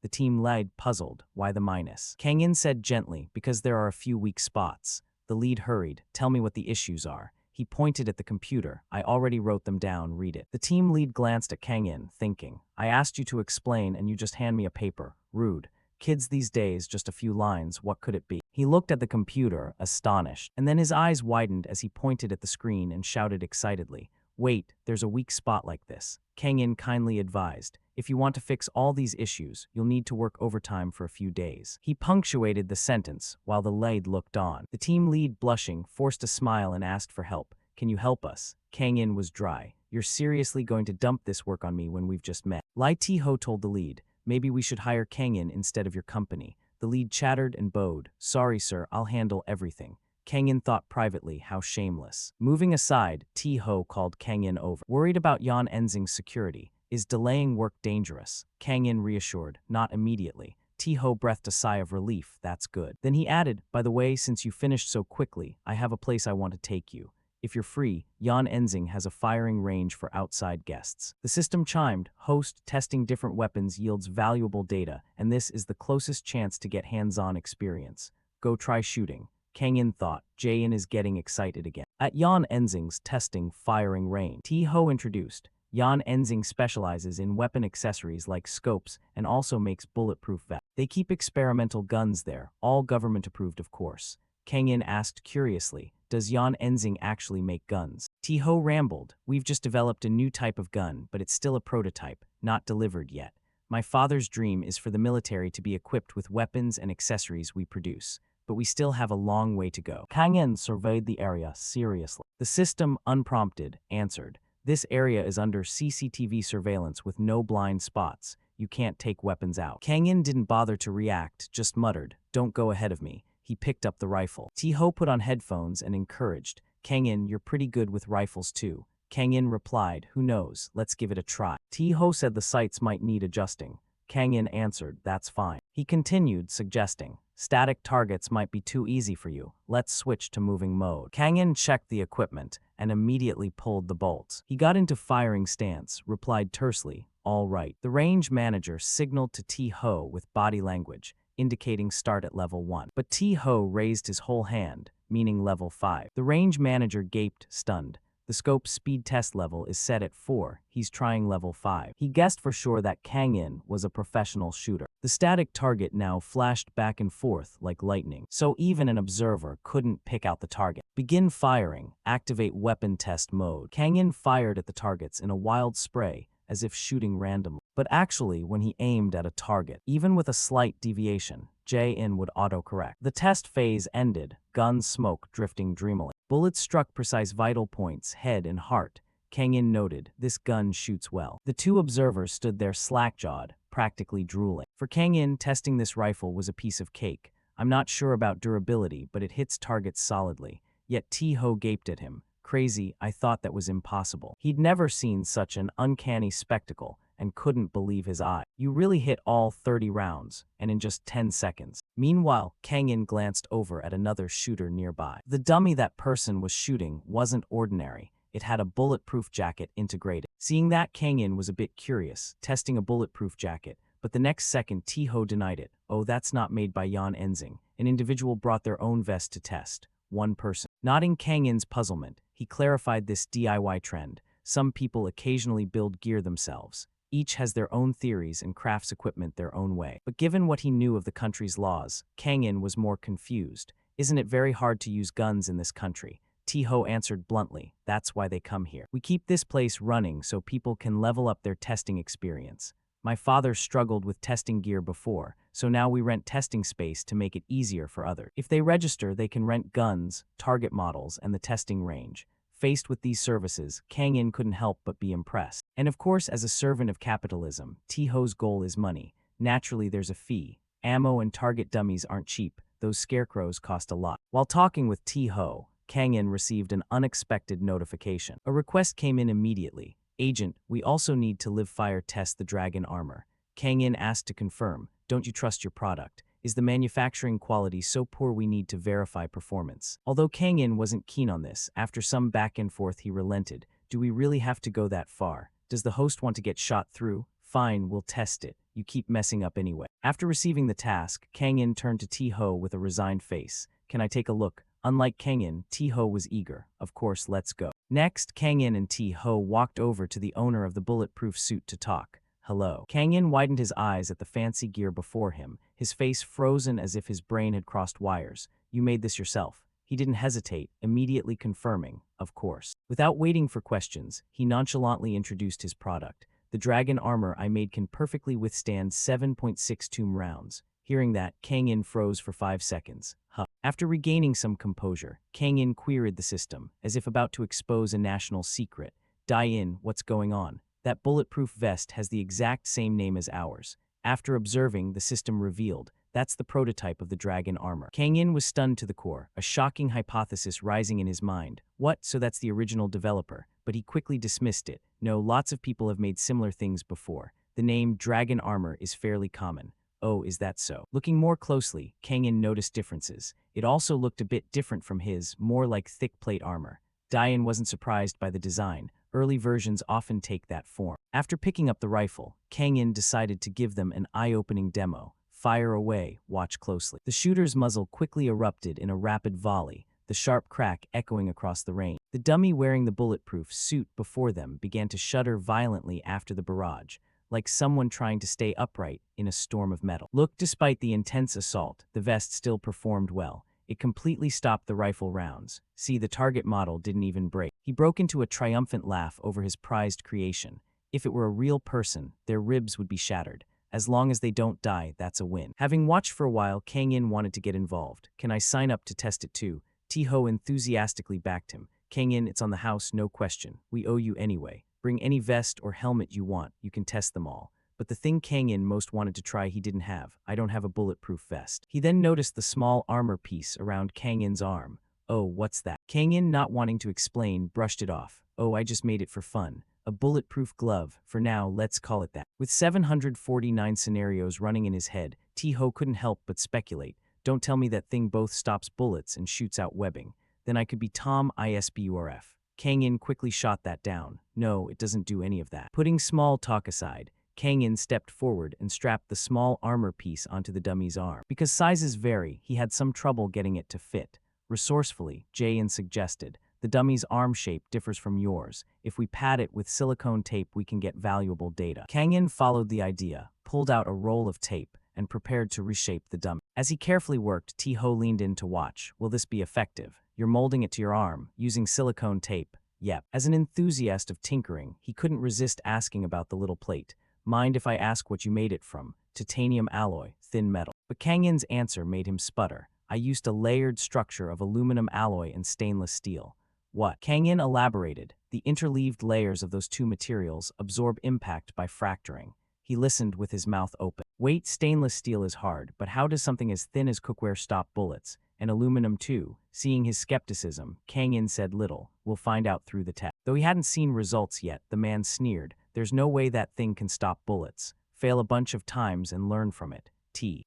[SPEAKER 1] The team lead puzzled, why the minus? Kang-in said gently, because there are a few weak spots. The lead hurried, tell me what the issues are. He pointed at the computer, I already wrote them down, read it. The team lead glanced at Kang-in, thinking, I asked you to explain and you just hand me a paper, rude. Kids these days, just a few lines, what could it be? He looked at the computer, astonished, and then his eyes widened as he pointed at the screen and shouted excitedly, wait, there's a weak spot like this. Kang-in kindly advised, if you want to fix all these issues, you'll need to work overtime for a few days. He punctuated the sentence, while the lead looked on. The team lead, blushing, forced a smile and asked for help. Can you help us? Kang-in was dry. You're seriously going to dump this work on me when we've just met? Lai Ti-ho told the lead, maybe we should hire Kang-in instead of your company. The lead chattered and bowed. Sorry, sir, I'll handle everything. Kang In thought privately, how shameless. Moving aside, T-Ho called Kang In over. Worried about Yan Enzing's security. Is delaying work dangerous? Kang In reassured, not immediately. T-Ho breathed a sigh of relief, that's good. Then he added, by the way, since you finished so quickly, I have a place I want to take you. If you're free, Yan Enzing has a firing range for outside guests. The system chimed, host testing different weapons yields valuable data, and this is the closest chance to get hands-on experience. Go try shooting. Kang In thought, Jae-in is getting excited again. At Yan Enzing's testing firing range, T-Ho introduced. Yan Enzing specializes in weapon accessories like scopes and also makes bulletproof vests. They keep experimental guns there, all government approved of course. Kang In asked curiously, does Yan Enzing actually make guns? T-Ho rambled, we've just developed a new type of gun, but it's still a prototype, not delivered yet. My father's dream is for the military to be equipped with weapons and accessories we produce, but we still have a long way to go. Kang In surveyed the area seriously. The system, unprompted, answered, this area is under CCTV surveillance with no blind spots. You can't take weapons out. Kang In didn't bother to react, just muttered, don't go ahead of me. He picked up the rifle. T-Ho put on headphones and encouraged, Kang In, you're pretty good with rifles too. Kang In replied, who knows, let's give it a try. T-Ho said the sights might need adjusting. Kang In answered, that's fine. He continued, suggesting, static targets might be too easy for you. Let's switch to moving mode. Kang In checked the equipment and immediately pulled the bolts. He got into firing stance, replied tersely, all right. The range manager signaled to T-Ho with body language, indicating start at level 1. But T-Ho raised his whole hand, meaning level 5. The range manager gaped, stunned. The scope speed test level is set at 4, he's trying level 5. He guessed for sure that Kang In was a professional shooter. The static target now flashed back and forth like lightning, so even an observer couldn't pick out the target. Begin firing, activate weapon test mode. Kang In fired at the targets in a wild spray, as if shooting randomly. But actually, when he aimed at a target, even with a slight deviation, Jae-in would autocorrect. The test phase ended, gun smoke drifting dreamily. Bullets struck precise vital points, head and heart. Kang In noted, this gun shoots well. The two observers stood there slack-jawed, practically drooling. For Kang In, testing this rifle was a piece of cake. I'm not sure about durability, but it hits targets solidly. Yet T-Ho gaped at him. Crazy, I thought that was impossible. He'd never seen such an uncanny spectacle and couldn't believe his eye. You really hit all 30 rounds, and in just 10 seconds. Meanwhile, Kang In glanced over at another shooter nearby. The dummy that person was shooting wasn't ordinary. It had a bulletproof jacket integrated. Seeing that, Kang In was a bit curious, testing a bulletproof jacket, but the next second T-Ho denied it. Oh, that's not made by Yan Enzing. An individual brought their own vest to test. One person. Nodding Kang In's puzzlement, he clarified this DIY trend. Some people occasionally build gear themselves. Each has their own theories and crafts equipment their own way. But given what he knew of the country's laws, Kang In was more confused. Isn't it very hard to use guns in this country? T-Ho answered bluntly, that's why they come here. We keep this place running so people can level up their testing experience. My father struggled with testing gear before, so now we rent testing space to make it easier for others. If they register, they can rent guns, target models, and the testing range. Faced with these services, Kang In couldn't help but be impressed. And of course, as a servant of capitalism, T-Ho's goal is money. Naturally, there's a fee. Ammo and target dummies aren't cheap. Those scarecrows cost a lot. While talking with T-Ho, Kang In received an unexpected notification. A request came in immediately. Agent, we also need to live fire test the dragon armor. Kang In asked to confirm, don't you trust your product? Is the manufacturing quality so poor we need to verify performance? Although Kang In wasn't keen on this, after some back and forth he relented. Do we really have to go that far? Does the host want to get shot through? Fine, we'll test it. You keep messing up anyway. After receiving the task, Kang In turned to T-Ho with a resigned face. Can I take a look? Unlike Kang In, T-Ho was eager. Of course, let's go. Next, Kang In and T-Ho walked over to the owner of the bulletproof suit to talk. Hello. Kang In widened his eyes at the fancy gear before him, his face frozen as if his brain had crossed wires. You made this yourself. He didn't hesitate, immediately confirming, of course. Without waiting for questions, he nonchalantly introduced his product. The dragon armor I made can perfectly withstand 7.62 rounds. Hearing that, Kang In froze for 5 seconds. Huh. After regaining some composure, Kang In queried the system, as if about to expose a national secret. Die-in, what's going on? That bulletproof vest has the exact same name as ours. After observing, the system revealed, That's the prototype of the dragon armor. Kang In was stunned to the core, a shocking hypothesis rising in his mind. What? So that's the original developer. But he quickly dismissed it. No, lots of people have made similar things before. The name dragon armor is fairly common. Oh, is that so? Looking more closely, Kang In noticed differences. It also looked a bit different from his, more like thick plate armor. Diane wasn't surprised by the design. Early versions often take that form. After picking up the rifle, Kang In decided to give them an eye-opening demo. Fire away, watch closely. The shooter's muzzle quickly erupted in a rapid volley, the sharp crack echoing across the range. The dummy wearing the bulletproof suit before them began to shudder violently after the barrage, like someone trying to stay upright in a storm of metal. Look, despite the intense assault, the vest still performed well. It completely stopped the rifle rounds. See, the target model didn't even break. He broke into a triumphant laugh over his prized creation. If it were a real person, their ribs would be shattered. As long as they don't die, that's a win. Having watched for a while, Kang In wanted to get involved. Can I sign up to test it too? T-Ho enthusiastically backed him. Kang In, it's on the house, no question. We owe you anyway. Bring any vest or helmet you want. You can test them all. But the thing Kang In most wanted to try he didn't have. I don't have a bulletproof vest. He then noticed the small armor piece around Kang In's arm. Oh, what's that? Kang In, not wanting to explain, brushed it off. Oh, I just made it for fun. A bulletproof glove. For now, let's call it that. With 749 scenarios running in his head, T-Ho couldn't help but speculate. Don't tell me that thing both stops bullets and shoots out webbing. Then I could be Tom ISBURF. Kang In quickly shot that down. No, it doesn't do any of that. Putting small talk aside, Kang In stepped forward and strapped the small armor piece onto the dummy's arm. Because sizes vary, he had some trouble getting it to fit. Resourcefully, Jae-in suggested, the dummy's arm shape differs from yours. If we pad it with silicone tape, we can get valuable data. Kang In followed the idea, pulled out a roll of tape, and prepared to reshape the dummy. As he carefully worked, T-Ho leaned in to watch. Will this be effective? You're molding it to your arm, using silicone tape. Yep. As an enthusiast of tinkering, he couldn't resist asking about the little plate. Mind if I ask what you made it from? Titanium alloy, thin metal. But Kang In's answer made him sputter. I used a layered structure of aluminum alloy and stainless steel. What? Kang In elaborated. The interleaved layers of those two materials absorb impact by fracturing. He listened with his mouth open. Wait, stainless steel is hard, but how does something as thin as cookware stop bullets? And aluminum too. Seeing his skepticism, Kang In said little. We'll find out through the test. Though he hadn't seen results yet, the man sneered. There's no way that thing can stop bullets. Fail a bunch of times and learn from it.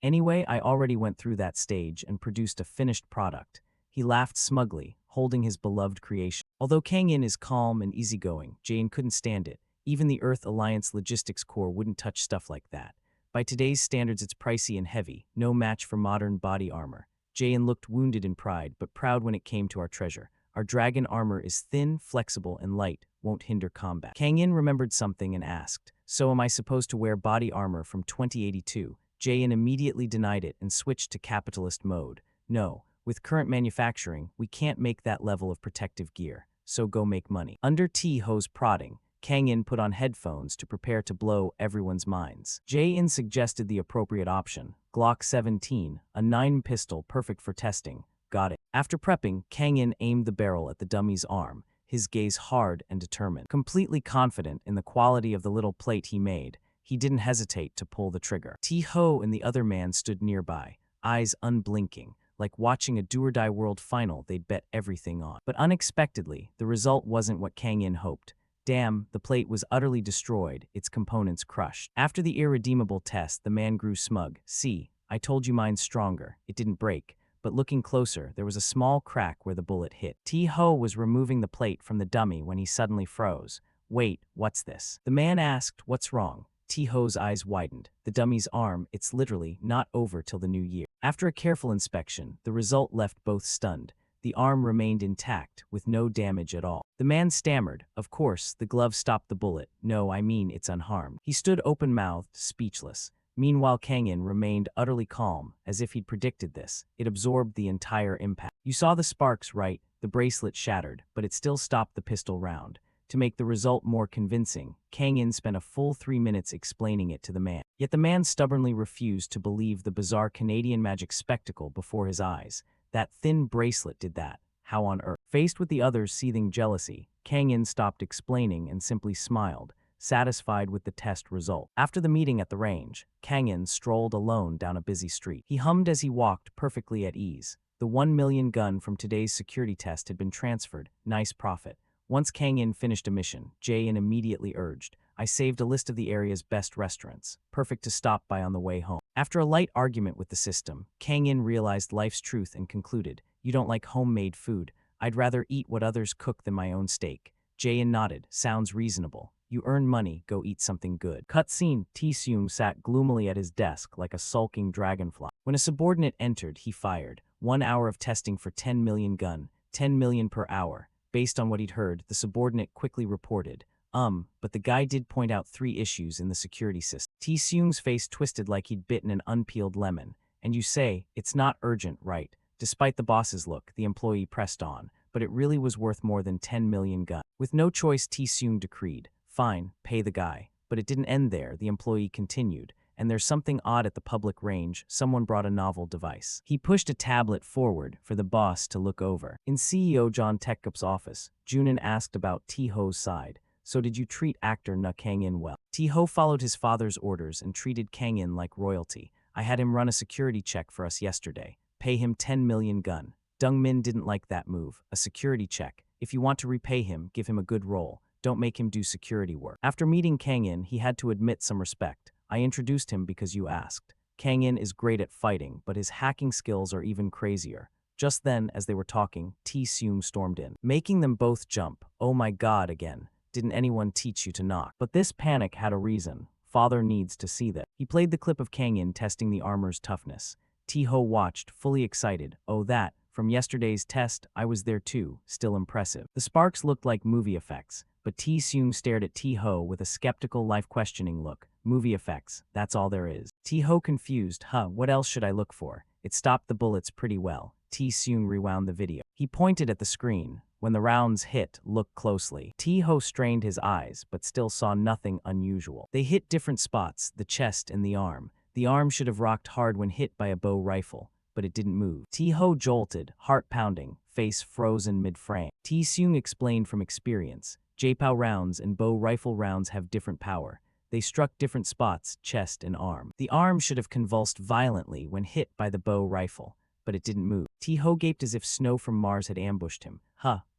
[SPEAKER 1] Anyway, I already went through that stage and produced a finished product. He laughed smugly, holding his beloved creation. Although Kang In is calm and easygoing, Jane couldn't stand it. Even the Earth Alliance Logistics Corps wouldn't touch stuff like that. By today's standards, it's pricey and heavy, no match for modern body armor. Jaen looked wounded in pride, but proud when it came to our treasure. Our dragon armor is thin, flexible, and light, won't hinder combat. Kang In remembered something and asked, so am I supposed to wear body armor from 2082? Jaen immediately denied it and switched to capitalist mode. No, with current manufacturing, we can't make that level of protective gear, so go make money. Under T-Ho's prodding, Kang In put on headphones to prepare to blow everyone's minds. Jae-in suggested the appropriate option, Glock 17, a 9 pistol perfect for testing. Got it. After prepping, Kang In aimed the barrel at the dummy's arm, his gaze hard and determined. Completely confident in the quality of the little plate he made, he didn't hesitate to pull the trigger. T-Ho and the other man stood nearby, eyes unblinking, like watching a do-or-die world final they'd bet everything on. But unexpectedly, the result wasn't what Kang In hoped. Damn, the plate was utterly destroyed, its components crushed. After the irredeemable test, the man grew smug. See, I told you mine's stronger. It didn't break. But looking closer, there was a small crack where the bullet hit. T-Ho was removing the plate from the dummy when he suddenly froze. Wait, what's this? The man asked, what's wrong? T-Ho's eyes widened. The dummy's arm, it's literally not over till the new year. After a careful inspection, the result left both stunned. The arm remained intact, with no damage at all. The man stammered. Of course, the glove stopped the bullet. No, I mean it's unharmed. He stood open-mouthed, speechless. Meanwhile, Kang In remained utterly calm, as if he'd predicted this. It absorbed the entire impact. You saw the sparks, right? The bracelet shattered, but it still stopped the pistol round. To make the result more convincing, Kang In spent a full 3 minutes explaining it to the man. Yet the man stubbornly refused to believe the bizarre Canadian magic spectacle before his eyes. That thin bracelet did that. How on earth? Faced with the other's seething jealousy, Kang In stopped explaining and simply smiled. satisfied with the test result. After the meeting at the range, Kang In strolled alone down a busy street. He hummed as he walked, perfectly at ease. The 1 million gun from today's security test had been transferred. Nice profit. Once Kang In finished a mission, Jae In immediately urged, I saved a list of the area's best restaurants, perfect to stop by on the way home. After a light argument with the system, Kang In realized life's truth and concluded, you don't like homemade food. I'd rather eat what others cook than my own steak. Jae In nodded, sounds reasonable. You earn money, go eat something good. Cutscene, Tae-seung sat gloomily at his desk like a sulking dragonfly. When a subordinate entered, he fired. 1 hour of testing for 10 million gun, 10 million per hour. Based on what he'd heard, the subordinate quickly reported, but the guy did point out 3 issues in the security system. Tae-seung's face twisted like he'd bitten an unpeeled lemon. And you say, it's not urgent, right? Despite the boss's look, the employee pressed on, but it really was worth more than 10 million gun. With no choice, Tae-seung decreed, fine, pay the guy. But it didn't end there, the employee continued. And there's something odd at the public range, someone brought a novel device. He pushed a tablet forward for the boss to look over. In CEO John Tekup's office, Junin asked about Tae-ho's side. So did you treat actor Na Kang-in well? Tae-ho followed his father's orders and treated Kang-in like royalty. I had him run a security check for us yesterday. Pay him 10 million gun. Dong-min didn't like that move, a security check. If you want to repay him, give him a good role. Don't make him do security work. After meeting Kang-in, he had to admit some respect. I introduced him because you asked. Kang-in is great at fighting, but his hacking skills are even crazier. Just then, as they were talking, Tae-seung stormed in, making them both jump. Oh my god, again. Didn't anyone teach you to knock? But this panic had a reason. Father needs to see that. He played the clip of Kang-in testing the armor's toughness. Tae-ho watched, fully excited. Oh that, from yesterday's test, I was there too, still impressive. The sparks looked like movie effects, but Tae-seung stared at Tae-ho with a skeptical, life-questioning look. Movie effects, that's all there is. Tae-ho confused, what else should I look for? It stopped the bullets pretty well. Tae-seung rewound the video. He pointed at the screen. When the rounds hit, look closely. Tae-ho strained his eyes, but still saw nothing unusual. They hit different spots, the chest and the arm. The arm should have rocked hard when hit by a bow rifle, but it didn't move. Tae-ho jolted, heart pounding, face frozen mid-frame. Tae-seung explained from experience. J-pow rounds and bow rifle rounds have different power. They struck different spots, chest and arm. The arm should have convulsed violently when hit by the bow rifle, but it didn't move. Tae-ho gaped as if snow from Mars had ambushed him.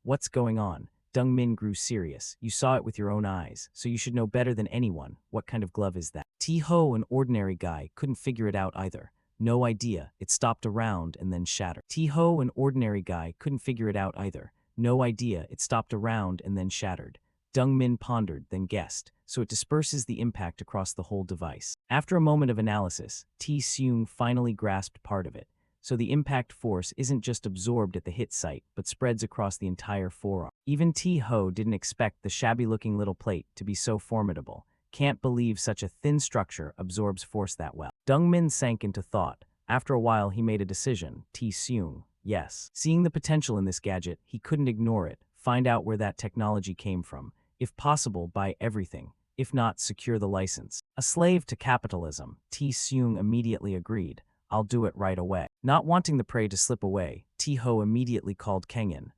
[SPEAKER 1] What's going on? Dong-min grew serious. You saw it with your own eyes, so you should know better than anyone. What kind of glove is that? Tae-ho, an ordinary guy, couldn't figure it out either. No idea. It stopped around and then shattered. Tae-ho, an ordinary guy, couldn't figure it out either. No idea. It stopped around and then shattered. Dong-min pondered, then guessed, so it disperses the impact across the whole device. After a moment of analysis, Tae-seung finally grasped part of it. So the impact force isn't just absorbed at the hit site, but spreads across the entire forearm. Even Tae-ho didn't expect the shabby-looking little plate to be so formidable. Can't believe such a thin structure absorbs force that well. Dong-min sank into thought. After a while, he made a decision. Tae-seung, yes. Seeing the potential in this gadget, he couldn't ignore it. Find out where that technology came from. If possible, buy everything. If not, secure the license. A slave to capitalism, Tae-seung immediately agreed. I'll do it right away. Not wanting the prey to slip away, Tae-ho immediately called Kang-in.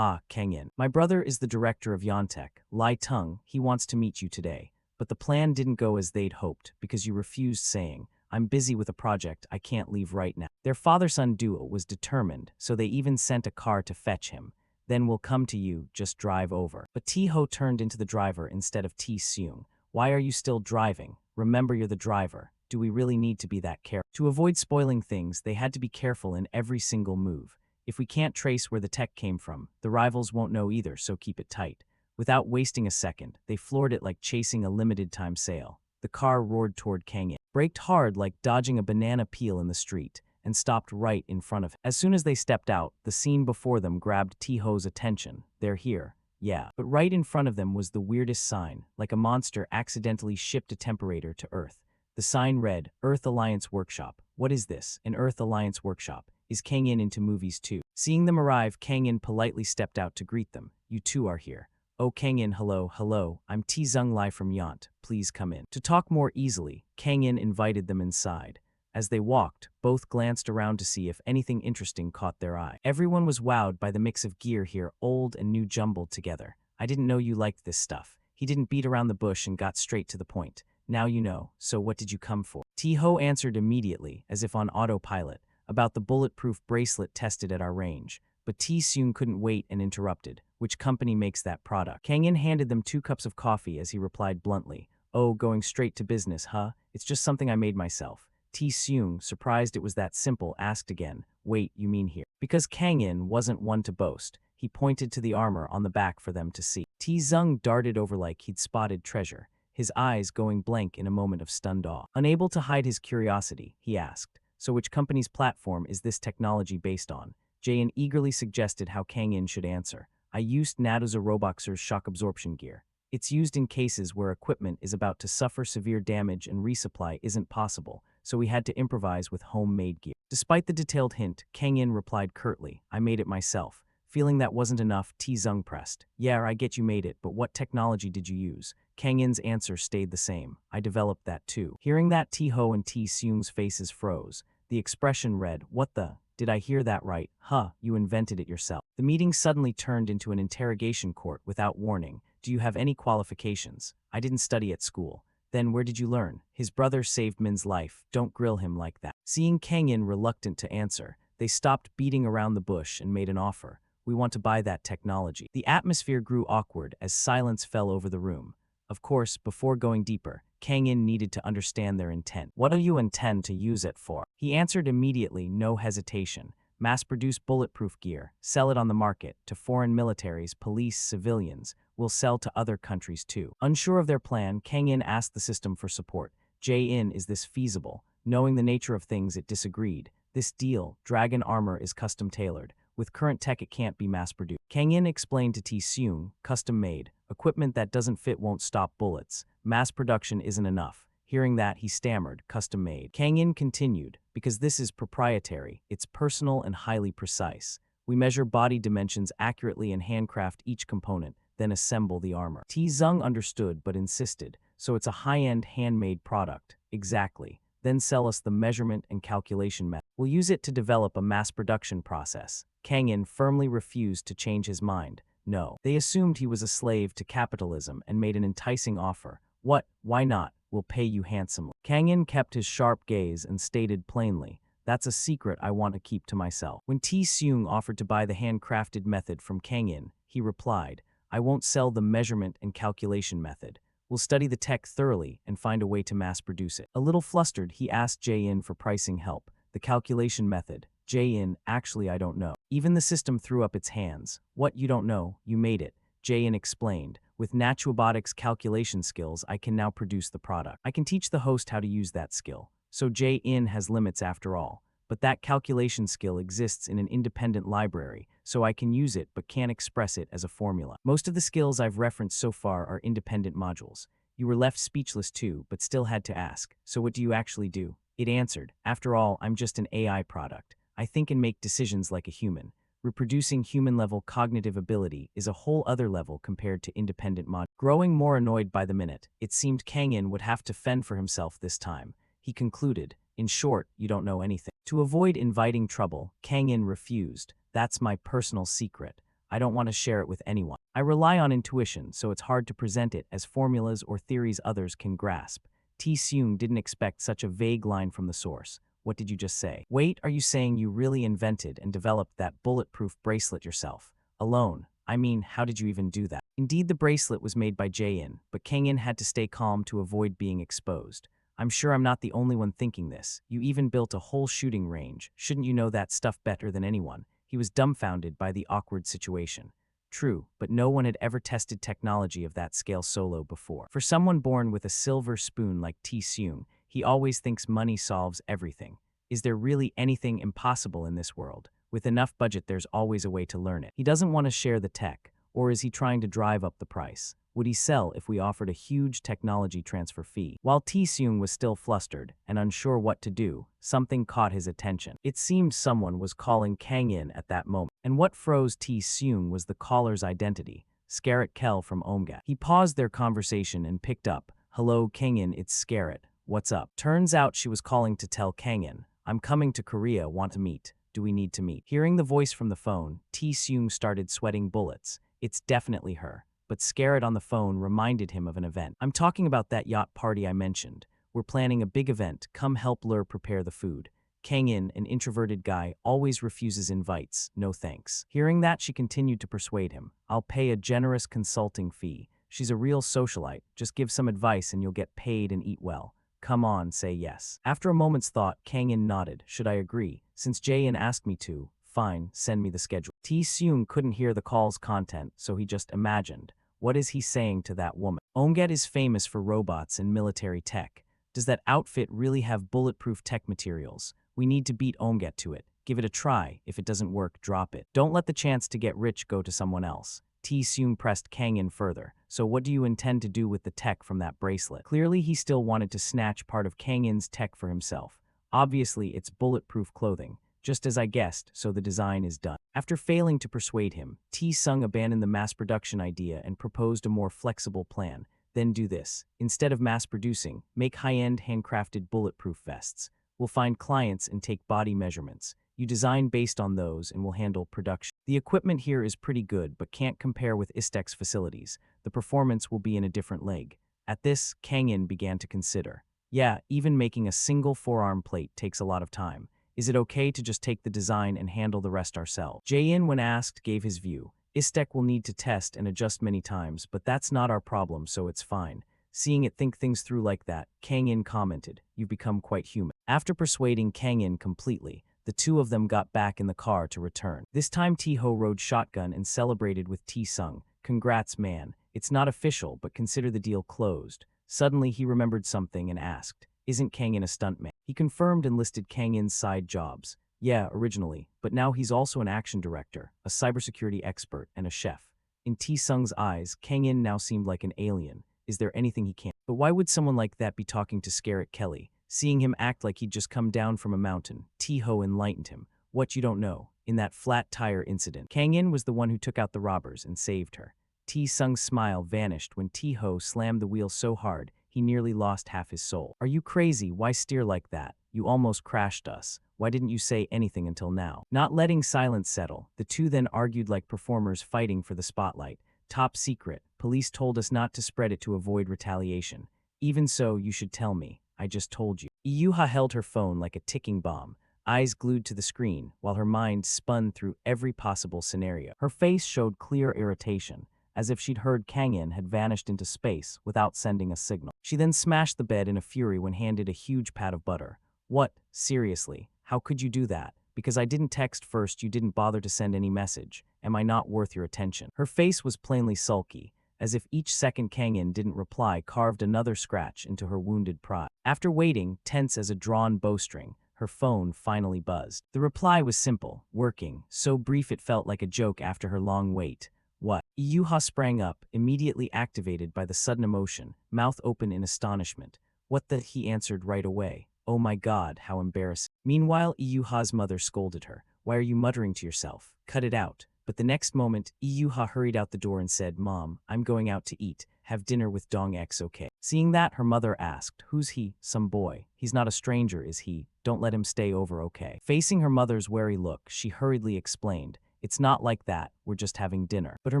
[SPEAKER 1] Kang-in. My brother is the director of Yontek, Lai Tung. He wants to meet you today. But the plan didn't go as they'd hoped because you refused, saying, I'm busy with a project, I can't leave right now. Their father-son duo was determined, so they even sent a car to fetch him. Then we'll come to you, just drive over. But Tae-ho turned into the driver instead of Tae-seung. Why are you still driving? Remember you're the driver. Do we really need to be that careful? To avoid spoiling things, they had to be careful in every single move. If we can't trace where the tech came from, the rivals won't know either, so keep it tight. Without wasting a second, they floored it like chasing a limited-time sale. The car roared toward Kang-in, braked hard like dodging a banana peel in the street, and stopped right in front of him. As soon as they stepped out, the scene before them grabbed Tae-ho's attention. They're here. Yeah. But right in front of them was the weirdest sign, like a monster accidentally shipped a temperature to Earth. The sign read, Earth Alliance Workshop. What is this? An Earth Alliance Workshop. Is Kang-in into movies too? Seeing them arrive, Kang-in politely stepped out to greet them. You two are here. Oh Kang-in, hello, I'm Tae-seung Lai from Yont. Please come in. To talk more easily, Kang-in invited them inside. As they walked, both glanced around to see if anything interesting caught their eye. Everyone was wowed by the mix of gear here, old and new jumbled together. I didn't know you liked this stuff. He didn't beat around the bush and got straight to the point. Now you know, so what did you come for? T-Ho answered immediately, as if on autopilot, about the bulletproof bracelet tested at our range. But T-Seung couldn't wait and interrupted. Which company makes that product? Kang-in handed them 2 cups of coffee as he replied bluntly, "Oh, going straight to business, huh? It's just something I made myself." T-Seung, surprised it was that simple, asked again, "Wait, you mean here?" Because Kang-in wasn't one to boast, he pointed to the armor on the back for them to see. T-Zung darted over like he'd spotted treasure, his eyes going blank in a moment of stunned awe. Unable to hide his curiosity, he asked, "So which company's platform is this technology based on?" Jae-in eagerly suggested how Kang-in should answer. "I used Nadoza Roboxer's shock absorption gear. It's used in cases where equipment is about to suffer severe damage and resupply isn't possible, so we had to improvise with homemade gear." Despite the detailed hint, Kang-in replied curtly, "I made it myself." Feeling that wasn't enough, T-Zung pressed, "Yeah, I get you made it, but what technology did you use?" Kang-in's answer stayed the same. "I developed that too." Hearing that, T-Ho and T-Seung's faces froze. The expression read, "What the? Did I hear that right? Huh, you invented it yourself." The meeting suddenly turned into an interrogation court without warning. "Do you have any qualifications?" "I didn't study at school." "Then where did you learn?" "His brother saved Min's life. Don't grill him like that." Seeing Kang-in reluctant to answer, they stopped beating around the bush and made an offer. "We want to buy that technology." The atmosphere grew awkward as silence fell over the room. Of course, before going deeper, Kang-in needed to understand their intent. "What do you intend to use it for?" He answered immediately, no hesitation. "Mass-produce bulletproof gear, sell it on the market, to foreign militaries, police, civilians. We'll sell to other countries too." Unsure of their plan, Kang-in asked the system for support. Jae-in, "Is this feasible?" Knowing the nature of things, it disagreed. "This deal, Dragon armor, is custom-tailored. With current tech, it can't be mass-produced." Kang-in explained to T-Seung, "Custom-made. Equipment that doesn't fit won't stop bullets. Mass production isn't enough." Hearing that, he stammered, "Custom-made." Kang-in continued, "Because this is proprietary, it's personal and highly precise. We measure body dimensions accurately and handcraft each component, then assemble the armor." T-Zung understood but insisted, "So it's a high-end handmade product." "Exactly. Then sell us the measurement and calculation method. We'll use it to develop a mass production process." Kang-in firmly refused to change his mind. No. They assumed he was a slave to capitalism and made an enticing offer. "What? Why not? We'll pay you handsomely." Kang-in kept his sharp gaze and stated plainly, "That's a secret I want to keep to myself." When T-Seung offered to buy the handcrafted method from Kang-in, he replied, "I won't sell the measurement and calculation method. We'll study the tech thoroughly and find a way to mass produce it." A little flustered, he asked Jae-in for pricing help. "The calculation method." Jae-in, "Actually, I don't know." Even the system threw up its hands. "What, you don't know? You made it." Jae-in explained, "With Naturobotics calculation skills, I can now produce the product. I can teach the host how to use that skill." So Jae-in has limits after all. "But that calculation skill exists in an independent library, so I can use it but can't express it as a formula. Most of the skills I've referenced so far are independent modules." You were left speechless too, but still had to ask, "So what do you actually do?" It answered, "After all, I'm just an AI product. I think and make decisions like a human. Reproducing human-level cognitive ability is a whole other level compared to independent mod." Growing more annoyed by the minute, it seemed Kang-in would have to fend for himself this time. He concluded, "In short, you don't know anything." To avoid inviting trouble, Kang-in refused. "That's my personal secret. I don't want to share it with anyone. I rely on intuition, so it's hard to present it as formulas or theories others can grasp." T-Seung didn't expect such a vague line from the source. "What did you just say?" "Wait, are you saying you really invented and developed that bulletproof bracelet yourself? Alone? I mean, how did you even do that?" Indeed, the bracelet was made by Jae-in, but Kang-in had to stay calm to avoid being exposed. "I'm sure I'm not the only one thinking this. You even built a whole shooting range. Shouldn't you know that stuff better than anyone?" He was dumbfounded by the awkward situation. True, but no one had ever tested technology of that scale solo before. For someone born with a silver spoon like T-Seung, he always thinks money solves everything. Is there really anything impossible in this world? With enough budget, there's always a way to learn it. He doesn't want to share the tech, or is he trying to drive up the price? Would he sell if we offered a huge technology transfer fee? While T-Seung was still flustered and unsure what to do, something caught his attention. It seemed someone was calling Kang-in at that moment. And what froze T-Seung was the caller's identity, Scarrett Kell from Omga. He paused their conversation and picked up, "Hello, Kang-in, it's Scarrett. What's up?" Turns out she was calling to tell Kang-in, "I'm coming to Korea, want to meet. Do we need to meet?" Hearing the voice from the phone, T-Seung started sweating bullets. It's definitely her. but scare it on the phone reminded him of an event. I'm talking about that yacht party I mentioned. We're planning a big event. Come help Lur prepare the food. Kang In, an introverted guy, always refuses invites. No thanks. Hearing that, she continued to persuade him. I'll pay a generous consulting fee. She's a real socialite. Just give some advice and you'll get paid and eat well. Come on, say yes. After a moment's thought, Kang In nodded. Should I agree? Since Jae-in asked me to, fine, send me the schedule. T-seung couldn't hear the call's content, so he just imagined. What is he saying to that woman? Onget is famous for robots and military tech. Does that outfit really have bulletproof tech materials? We need to beat Onget to it. Give it a try. If it doesn't work, drop it. Don't let the chance to get rich go to someone else. T-seung pressed Kang In further. So what do you intend to do with the tech from that bracelet? Clearly, he still wanted to snatch part of Kang In's tech for himself. Obviously, it's bulletproof clothing. Just as I guessed, so the design is done. After failing to persuade him, T-seung abandoned the mass production idea and proposed a more flexible plan. Then do this. Instead of mass producing, make high-end handcrafted bulletproof vests. We'll find clients and take body measurements. You design based on those and we'll handle production. The equipment here is pretty good, but can't compare with Istek's facilities. The performance will be in a different league. At this, Kang In began to consider. Yeah, even making a single forearm plate takes a lot of time. Is it okay to just take the design and handle the rest ourselves? Jae-in, when asked, gave his view. Istek will need to test and adjust many times, but that's not our problem, so it's fine. Seeing it think things through like that, Kang In commented, you've become quite human. After persuading Kang In completely, the two of them got back in the car to return. This time T-ho rode shotgun and celebrated with T-seung. Congrats, man. It's not official, but consider the deal closed. Suddenly he remembered something and asked, isn't Kang In a stuntman? He confirmed and listed Kang In's side jobs. Yeah, originally, but now he's also an action director, a cybersecurity expert, and a chef. In T-seung's eyes, Kang In now seemed like an alien. Is there anything he can't? But why would someone like that be talking to Scarrett Kelly? Seeing him act like he'd just come down from a mountain, T-ho enlightened him. What you don't know, in that flat tire incident, Kang In was the one who took out the robbers and saved her. T-seung's smile vanished when T-ho slammed the wheel so hard, he nearly lost half his soul. Are you crazy? Why steer like that? You almost crashed us. Why didn't you say anything until now? Not letting silence settle, the two then argued like performers fighting for the spotlight. Top secret. Police told us not to spread it to avoid retaliation. Even so, you should tell me. I just told you. Iyuha held her phone like a ticking bomb, eyes glued to the screen, while her mind spun through every possible scenario. Her face showed clear irritation, as if she'd heard Kang In had vanished into space without sending a signal. She then smashed the bed in a fury when handed a huge pat of butter. What? Seriously? How could you do that? Because I didn't text first, you didn't bother to send any message. Am I not worth your attention? Her face was plainly sulky, as if each second Kang In didn't reply carved another scratch into her wounded pride. After waiting, tense as a drawn bowstring, her phone finally buzzed. The reply was simple, working, so brief it felt like a joke after her long wait. What? Iyuha sprang up, immediately activated by the sudden emotion, mouth open in astonishment. What the? He answered right away. Oh my god, how embarrassing. Meanwhile, Iyuha's mother scolded her. Why are you muttering to yourself? Cut it out. But the next moment, Iyuha hurried out the door and said, Mom, I'm going out to eat. Have dinner with Dong X, okay? Seeing that, her mother asked, who's he? Some boy. He's not a stranger, is he? Don't let him stay over, okay? Facing her mother's wary look, she hurriedly explained, it's not like that, we're just having dinner. But her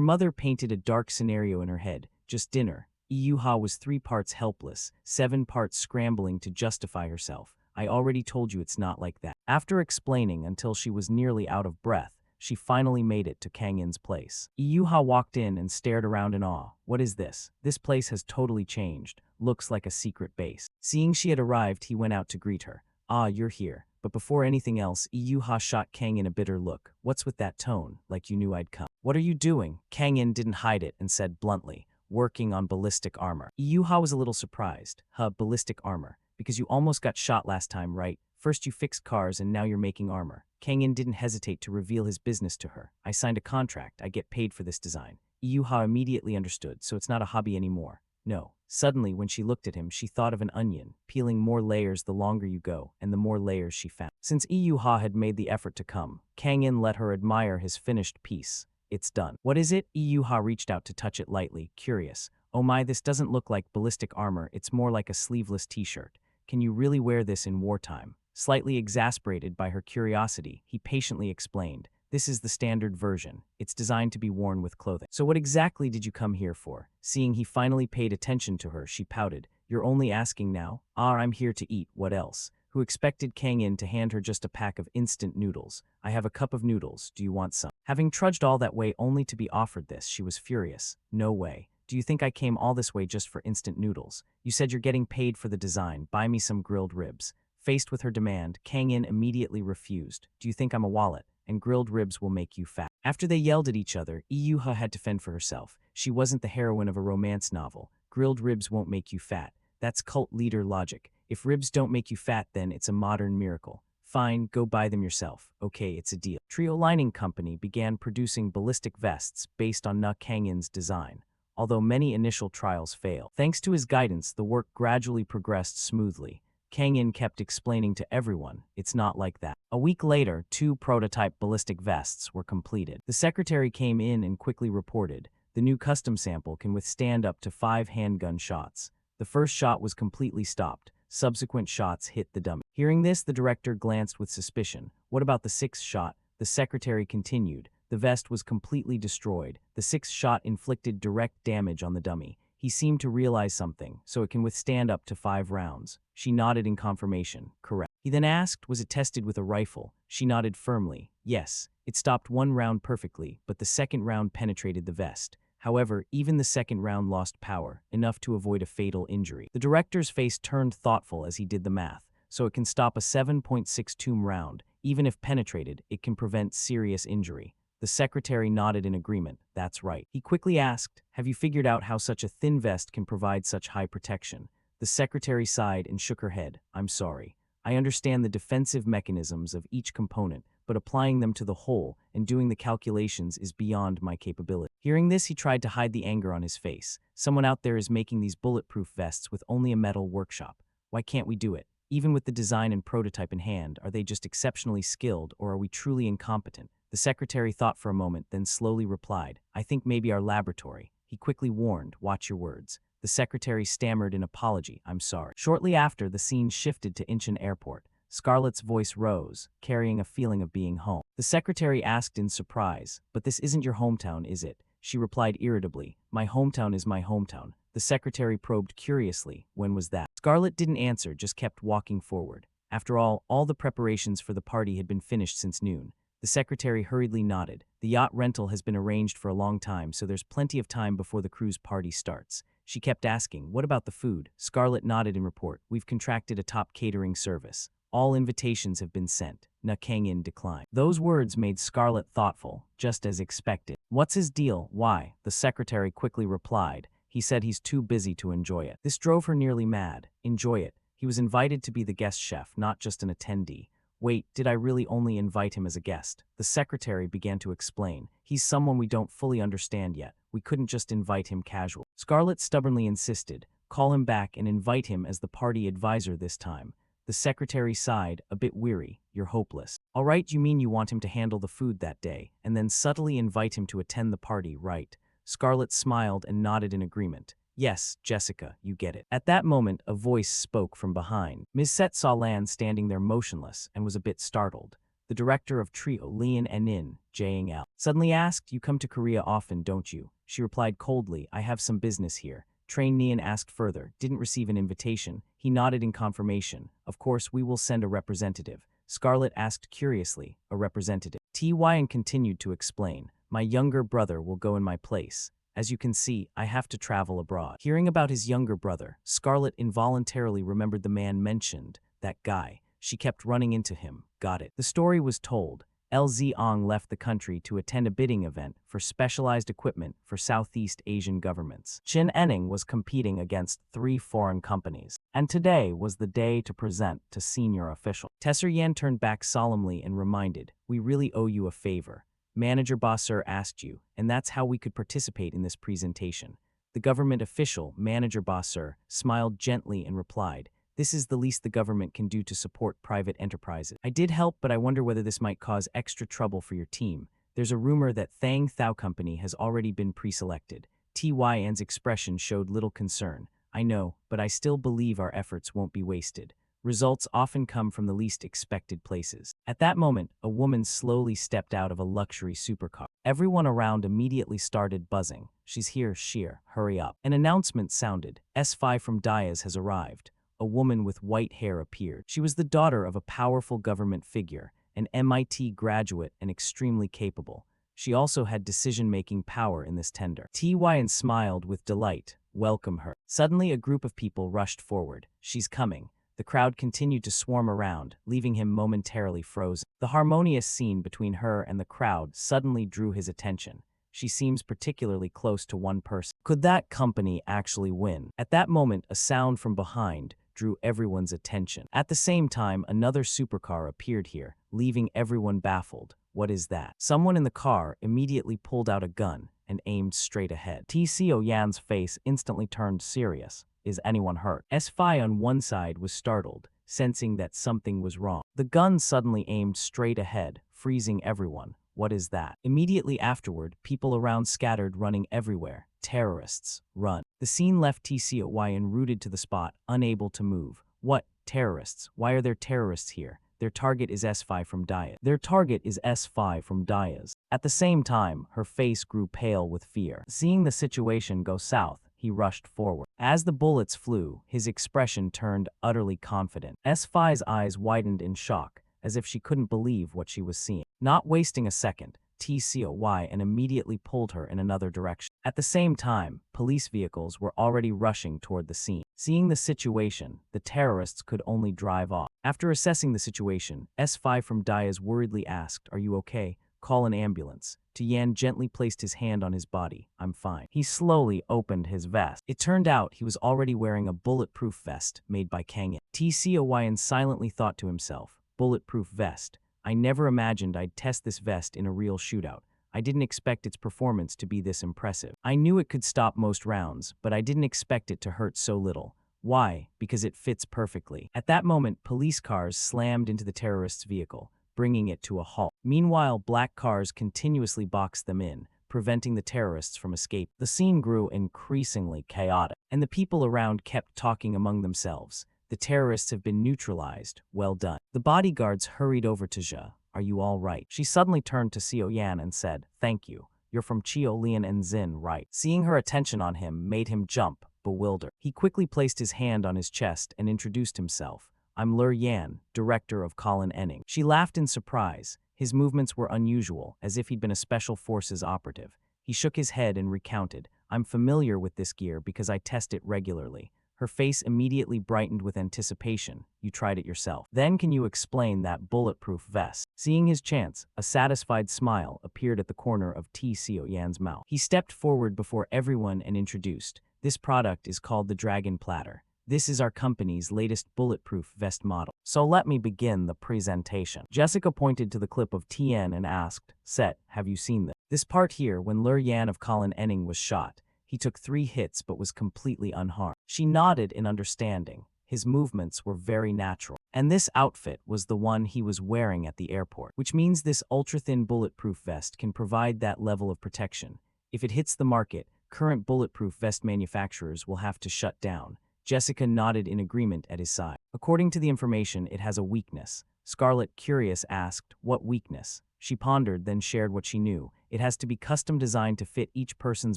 [SPEAKER 1] mother painted a dark scenario in her head, just dinner. Iyuha was 3 parts helpless, 7 parts scrambling to justify herself. I already told you it's not like that. After explaining until she was nearly out of breath, she finally made it to Kang In's place. Iyuha walked in and stared around in awe. What is this? This place has totally changed. Looks like a secret base. Seeing she had arrived, he went out to greet her. Ah, you're here. But before anything else, Iyuha shot Kang In a bitter look. What's with that tone? Like you knew I'd come. What are you doing? Kang In didn't hide it and said bluntly, working on ballistic armor. Iyuha was a little surprised. Ballistic armor. Because you almost got shot last time, right? First you fixed cars and now you're making armor. Kang In didn't hesitate to reveal his business to her. I signed a contract. I get paid for this design. Iyuha immediately understood, so it's not a hobby anymore. No. Suddenly, when she looked at him, she thought of an onion, peeling more layers the longer you go, and the more layers she found. Since Iyuha had made the effort to come, Kang In let her admire his finished piece. It's done. What is it? Iyuha reached out to touch it lightly, curious. Oh my, this doesn't look like ballistic armor, it's more like a sleeveless t-shirt. Can you really wear this in wartime? Slightly exasperated by her curiosity, he patiently explained. This is the standard version. It's designed to be worn with clothing. So what exactly did you come here for? Seeing he finally paid attention to her, she pouted. You're only asking now? Ah, I'm here to eat, what else? Who expected Kang In to hand her just a pack of instant noodles. I have a cup of noodles, do you want some? Having trudged all that way only to be offered this, she was furious. No way. Do you think I came all this way just for instant noodles? You said you're getting paid for the design, buy me some grilled ribs. Faced with her demand, Kang In immediately refused. Do you think I'm a wallet? And grilled ribs will make you fat. After they yelled at each other, Iyuha had to fend for herself. She wasn't the heroine of a romance novel. Grilled ribs won't make you fat. That's cult leader logic. If ribs don't make you fat, then it's a modern miracle. Fine, go buy them yourself. Okay, it's a deal. Trio Lining Company began producing ballistic vests based on Na Kang-in's design. Although many initial trials failed, thanks to his guidance, the work gradually progressed smoothly. Kang-in kept explaining to everyone, it's not like that. A week later, 2 prototype ballistic vests were completed. The secretary came in and quickly reported, the new custom sample can withstand up to 5 handgun shots. The first shot was completely stopped. Subsequent shots hit the dummy. Hearing this, the director glanced with suspicion. What about the 6th shot? The secretary continued. The vest was completely destroyed. The 6th shot inflicted direct damage on the dummy. He seemed to realize something, so it can withstand up to 5 rounds. She nodded in confirmation. Correct. He then asked, was it tested with a rifle? She nodded firmly. Yes. It stopped 1 round perfectly, but the 2nd round penetrated the vest. However, even the 2nd round lost power, enough to avoid a fatal injury. The director's face turned thoughtful as he did the math. So it can stop a 7.62 round. Even if penetrated, it can prevent serious injury. The secretary nodded in agreement. That's right. He quickly asked, have you figured out how such a thin vest can provide such high protection? The secretary sighed and shook her head. I'm sorry. I understand the defensive mechanisms of each component, but applying them to the whole and doing the calculations is beyond my capability. Hearing this, he tried to hide the anger on his face. Someone out there is making these bulletproof vests with only a metal workshop. Why can't we do it? Even with the design and prototype in hand, are they just exceptionally skilled or are we truly incompetent? The secretary thought for a moment, then slowly replied, I think maybe our laboratory. He quickly warned, watch your words. The secretary stammered an apology, I'm sorry. Shortly after, the scene shifted to Incheon Airport. Scarlett's voice rose, carrying a feeling of being home. The secretary asked in surprise, but this isn't your hometown, is it? She replied irritably, my hometown is my hometown. The secretary probed curiously, when was that? Scarlett didn't answer, just kept walking forward. After all the preparations for the party had been finished since noon. The secretary hurriedly nodded. The yacht rental has been arranged for a long time, so there's plenty of time before the cruise party starts. She kept asking, what about the food? Scarlett nodded in report. We've contracted a top catering service. All invitations have been sent. Na Kang-in declined. Those words made Scarlett thoughtful, just as expected. What's his deal? Why? The secretary quickly replied. He said he's too busy to enjoy it. This drove her nearly mad. Enjoy it. He was invited to be the guest chef, not just an attendee. Wait, did I really only invite him as a guest? The secretary began to explain. He's someone we don't fully understand yet. We couldn't just invite him casual. Scarlett stubbornly insisted. Call him back and invite him as the party advisor this time. The secretary sighed, a bit weary. You're hopeless. All right, you mean you want him to handle the food that day, and then subtly invite him to attend the party, right? Scarlett smiled and nodded in agreement. Yes, Jessica, you get it. At that moment, a voice spoke from behind. Ms. Set saw Lan standing there motionless and was a bit startled. The director of Trio, Lian Enin, Jang-L, suddenly asked, you come to Korea often, don't you? She replied coldly, I have some business here. Train Nian asked further, didn't receive an invitation. He nodded in confirmation. Of course, we will send a representative. Scarlett asked curiously, a representative. T.Y. continued to explain, my younger brother will go in my place. As you can see, I have to travel abroad. Hearing about his younger brother, Scarlett involuntarily remembered the man mentioned, that guy. She kept running into him. Got it. The story was told. LZ Ong left the country to attend a bidding event for specialized equipment for Southeast Asian governments. Chin Enning was competing against 3 foreign companies, and today was the day to present to senior official. Tesser Yan turned back solemnly and reminded, we really owe you a favor. Manager Bosser asked you, and that's how we could participate in this presentation. The government official, Manager Bosser, smiled gently and replied, this is the least the government can do to support private enterprises. I did help, but I wonder whether this might cause extra trouble for your team. There's a rumor that Thang Thao Company has already been pre-selected. T.Y.'s expression showed little concern. I know, but I still believe our efforts won't be wasted. Results often come from the least expected places. At that moment, a woman slowly stepped out of a luxury supercar. Everyone around immediately started buzzing. She's here, Sheer, hurry up. An announcement sounded. S5 from Diaz has arrived. A woman with white hair appeared. She was the daughter of a powerful government figure, an MIT graduate and extremely capable. She also had decision-making power in this tender. Tyn smiled with delight. Welcome her. Suddenly, a group of people rushed forward. She's coming. The crowd continued to swarm around, leaving him momentarily frozen. The harmonious scene between her and the crowd suddenly drew his attention. She seems particularly close to one person. Could that company actually win? At that moment, a sound from behind drew everyone's attention. At the same time, another supercar appeared here, leaving everyone baffled. What is that? Someone in the car immediately pulled out a gun and aimed straight ahead. Tco Yan's face instantly turned serious. Is anyone hurt? S5 on one side was startled, sensing that something was wrong. The gun suddenly aimed straight ahead, freezing everyone. What is that? Immediately afterward, people around scattered, running everywhere. Terrorists, run. The scene left Tcoyan rooted to the spot, unable to move. What? Terrorists? Why are there terrorists here? Their target is S5 from Diaz. Their target is S5 from Diaz. At the same time, her face grew pale with fear. Seeing the situation go south, he rushed forward. As the bullets flew, his expression turned utterly confident. S5's eyes widened in shock, as if she couldn't believe what she was seeing. Not wasting a second, Tcoy and immediately pulled her in another direction. At the same time, police vehicles were already rushing toward the scene. Seeing the situation, the terrorists could only drive off. After assessing the situation, S5 from Diaz worriedly asked, "Are you okay? Call an ambulance." Yan gently placed his hand on his body. "I'm fine." He slowly opened his vest. It turned out he was already wearing a bulletproof vest made by Kangin. Tcoyan silently thought to himself, "Bulletproof vest. I never imagined I'd test this vest in a real shootout. I didn't expect its performance to be this impressive. I knew it could stop most rounds, but I didn't expect it to hurt so little. Why? Because it fits perfectly." At that moment, police cars slammed into the terrorist's vehicle, bringing it to a halt. Meanwhile, black cars continuously boxed them in, preventing the terrorists from escape. The scene grew increasingly chaotic, and the people around kept talking among themselves. The terrorists have been neutralized. Well done. The bodyguards hurried over to Zhe. Are you all right? She suddenly turned to Xiao Yan and said, "Thank you. You're from Chio Lian and Xin, right?" Seeing her attention on him made him jump, bewildered. He quickly placed his hand on his chest and introduced himself. "I'm Lur Yan, director of Colin Enning." She laughed in surprise. His movements were unusual, as if he'd been a special forces operative. He shook his head and recounted, "I'm familiar with this gear because I test it regularly." Her face immediately brightened with anticipation. "You tried it yourself. Then can you explain that bulletproof vest?" Seeing his chance, a satisfied smile appeared at the corner of Tco Yan's mouth. He stepped forward before everyone and introduced, "This product is called the Dragon Platter. This is our company's latest bulletproof vest model. So let me begin the presentation." Jessica pointed to the clip of Tien and asked, "Set, have you seen this? This part here when Lur Yan of Colin Enning was shot. He took 3 hits but was completely unharmed." She nodded in understanding. His movements were very natural. And this outfit was the one he was wearing at the airport, which means this ultra-thin bulletproof vest can provide that level of protection. If it hits the market, current bulletproof vest manufacturers will have to shut down. Jessica nodded in agreement at his side. "According to the information, it has a weakness." Scarlett, curious, asked, "What weakness?" She pondered, then shared what she knew. It has to be custom designed to fit each person's